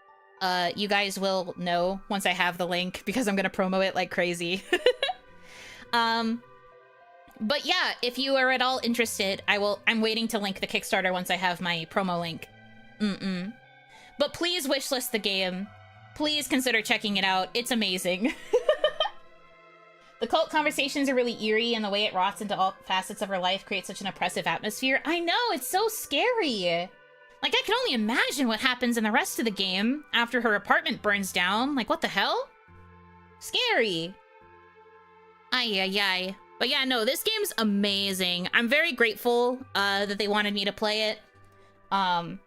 You guys will know once I have the link because I'm gonna promo it like crazy. But yeah, if you are at all interested, I'm waiting to link the Kickstarter once I have my promo link. But please wishlist the game. Please consider checking it out. It's amazing. The cult conversations are really eerie, and the way it rots into all facets of her life creates such an oppressive atmosphere. I know, it's so scary. Like, I can only imagine what happens in the rest of the game after her apartment burns down. Like, what the hell? Scary. Ay, ay, ay. But yeah, no, this game's amazing. I'm very grateful that they wanted me to play it. I'm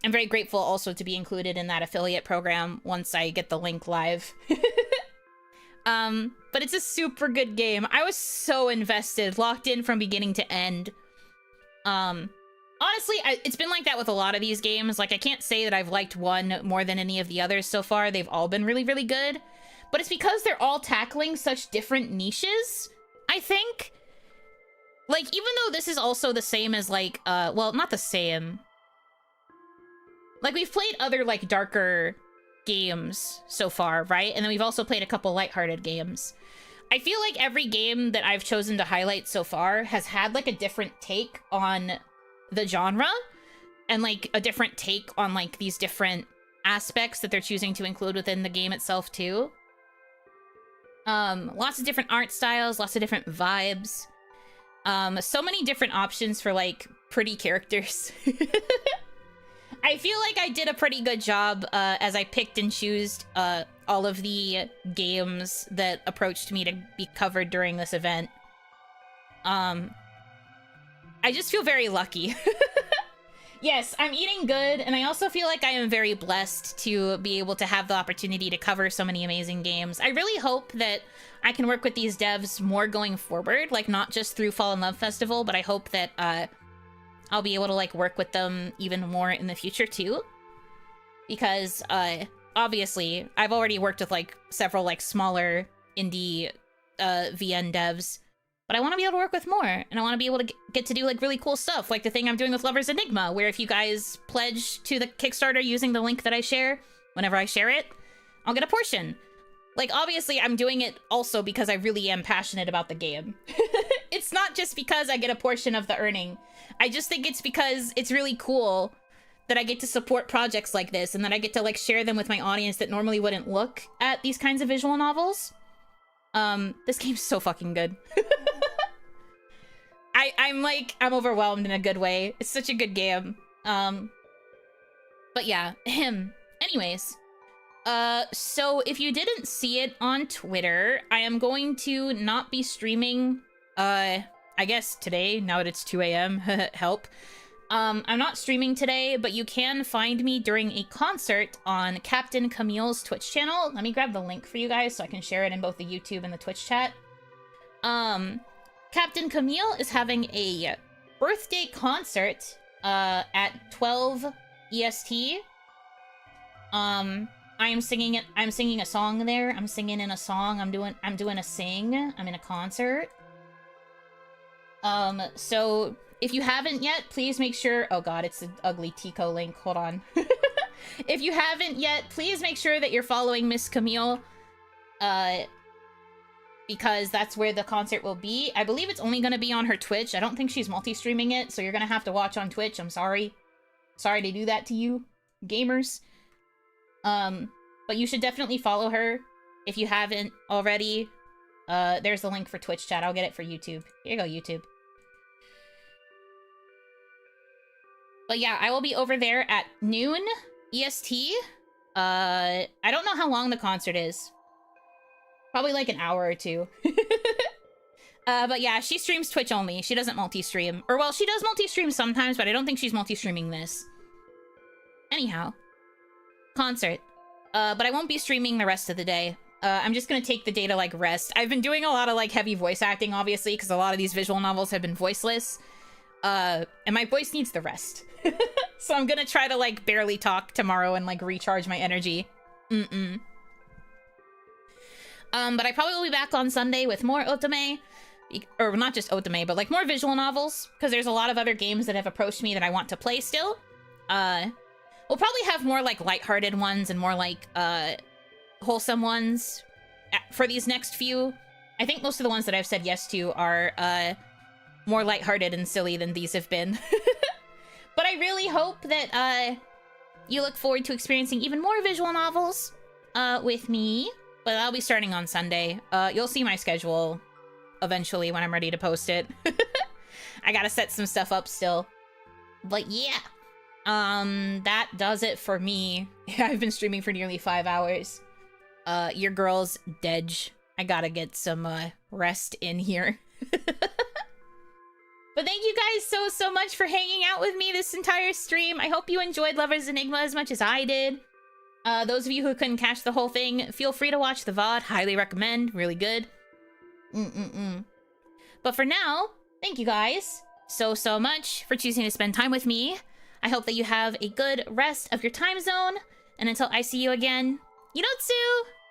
very grateful also to be included in that affiliate program once I get the link live. But it's a super good game. I was so invested, locked in from beginning to end. Honestly, it's been like that with a lot of these games. Like, I can't say that I've liked one more than any of the others so far. They've all been really, really good. But it's because they're all tackling such different niches, I think. Like, even though this is also the same as, like, well, not the same. Like, we've played other, like, darker games so far, right? And then we've also played a couple lighthearted games. I feel like every game that I've chosen to highlight so far has had, like, a different take on the genre. And, like, a different take on, like, these different aspects that they're choosing to include within the game itself, too. Lots of different art styles, lots of different vibes. So many different options for, like, pretty characters. I feel like I did a pretty good job as I picked and chose all of the games that approached me to be covered during this event. I just feel very lucky. Yes, I'm eating good, and I also feel like I am very blessed to be able to have the opportunity to cover so many amazing games. I really hope that I can work with these devs more going forward, like, not just through Fall in Love Festival, but I hope that I'll be able to, like, work with them even more in the future, too. Because, obviously, I've already worked with, like, several, like, smaller indie VN devs. But I want to be able to work with more, and I want to be able to get to do, like, really cool stuff, like the thing I'm doing with Lovers Enigma, where if you guys pledge to the Kickstarter using the link that I share, whenever I share it, I'll get a portion. Like, obviously, I'm doing it also because I really am passionate about the game. It's not just because I get a portion of the earning. I just think it's because it's really cool that I get to support projects like this, and that I get to, like, share them with my audience that normally wouldn't look at these kinds of visual novels. This game's so fucking good. I'm overwhelmed in a good way. It's such a good game. But yeah, anyways. So if you didn't see it on Twitter, I am going to not be streaming, I guess today, now that it's 2 a.m. Help. I'm not streaming today, but you can find me during a concert on Captain Camille's Twitch channel. Let me grab the link for you guys so I can share it in both the YouTube and the Twitch chat. Captain Camille is having a birthday concert at 12 EST. I'm singing a song there. I'm singing in a song. I'm doing a sing. I'm in a concert. So if you haven't yet, please make sure... Oh god, it's an ugly Tico link. Hold on. If you haven't yet, please make sure that you're following Miss Camille. Because that's where the concert will be. I believe it's only going to be on her Twitch. I don't think she's multi-streaming it, so you're going to have to watch on Twitch. I'm sorry. Sorry to do that to you, gamers. But you should definitely follow her if you haven't already. There's the link for Twitch chat. I'll get it for YouTube. Here you go, YouTube. But yeah, I will be over there at noon EST. I don't know how long the concert is. Probably like an hour or two. But yeah, she streams Twitch only. She doesn't multi-stream. Or well, she does multi-stream sometimes, but I don't think she's multi-streaming this. Anyhow. Concert. But I won't be streaming the rest of the day. I'm just gonna take the day to, like, rest. I've been doing a lot of, like, heavy voice acting, obviously, because a lot of these visual novels have been voiceless. And my voice needs the rest. So I'm gonna try to, like, barely talk tomorrow and, like, recharge my energy. But I probably will be back on Sunday with more otome. Or not just otome, but, like, more visual novels. Because there's a lot of other games that have approached me that I want to play still. We'll probably have more, like, lighthearted ones and more, like, wholesome ones for these next few. I think most of the ones that I've said yes to are, more lighthearted and silly than these have been. But I really hope that, you look forward to experiencing even more visual novels, with me. But I'll be starting on Sunday. You'll see my schedule eventually when I'm ready to post it. I gotta set some stuff up still. But yeah. That does it for me. I've been streaming for nearly 5 hours. Your girl's dead. I gotta get some, rest in here. But thank you guys so much for hanging out with me this entire stream. I hope you enjoyed Lovers Enigma as much as I did. Those of you who couldn't catch the whole thing, feel free to watch the VOD. Highly recommend. Really good. But for now, thank you guys. so much for choosing to spend time with me. I hope that you have a good rest of your time zone. And until I see you again, Yunotsu!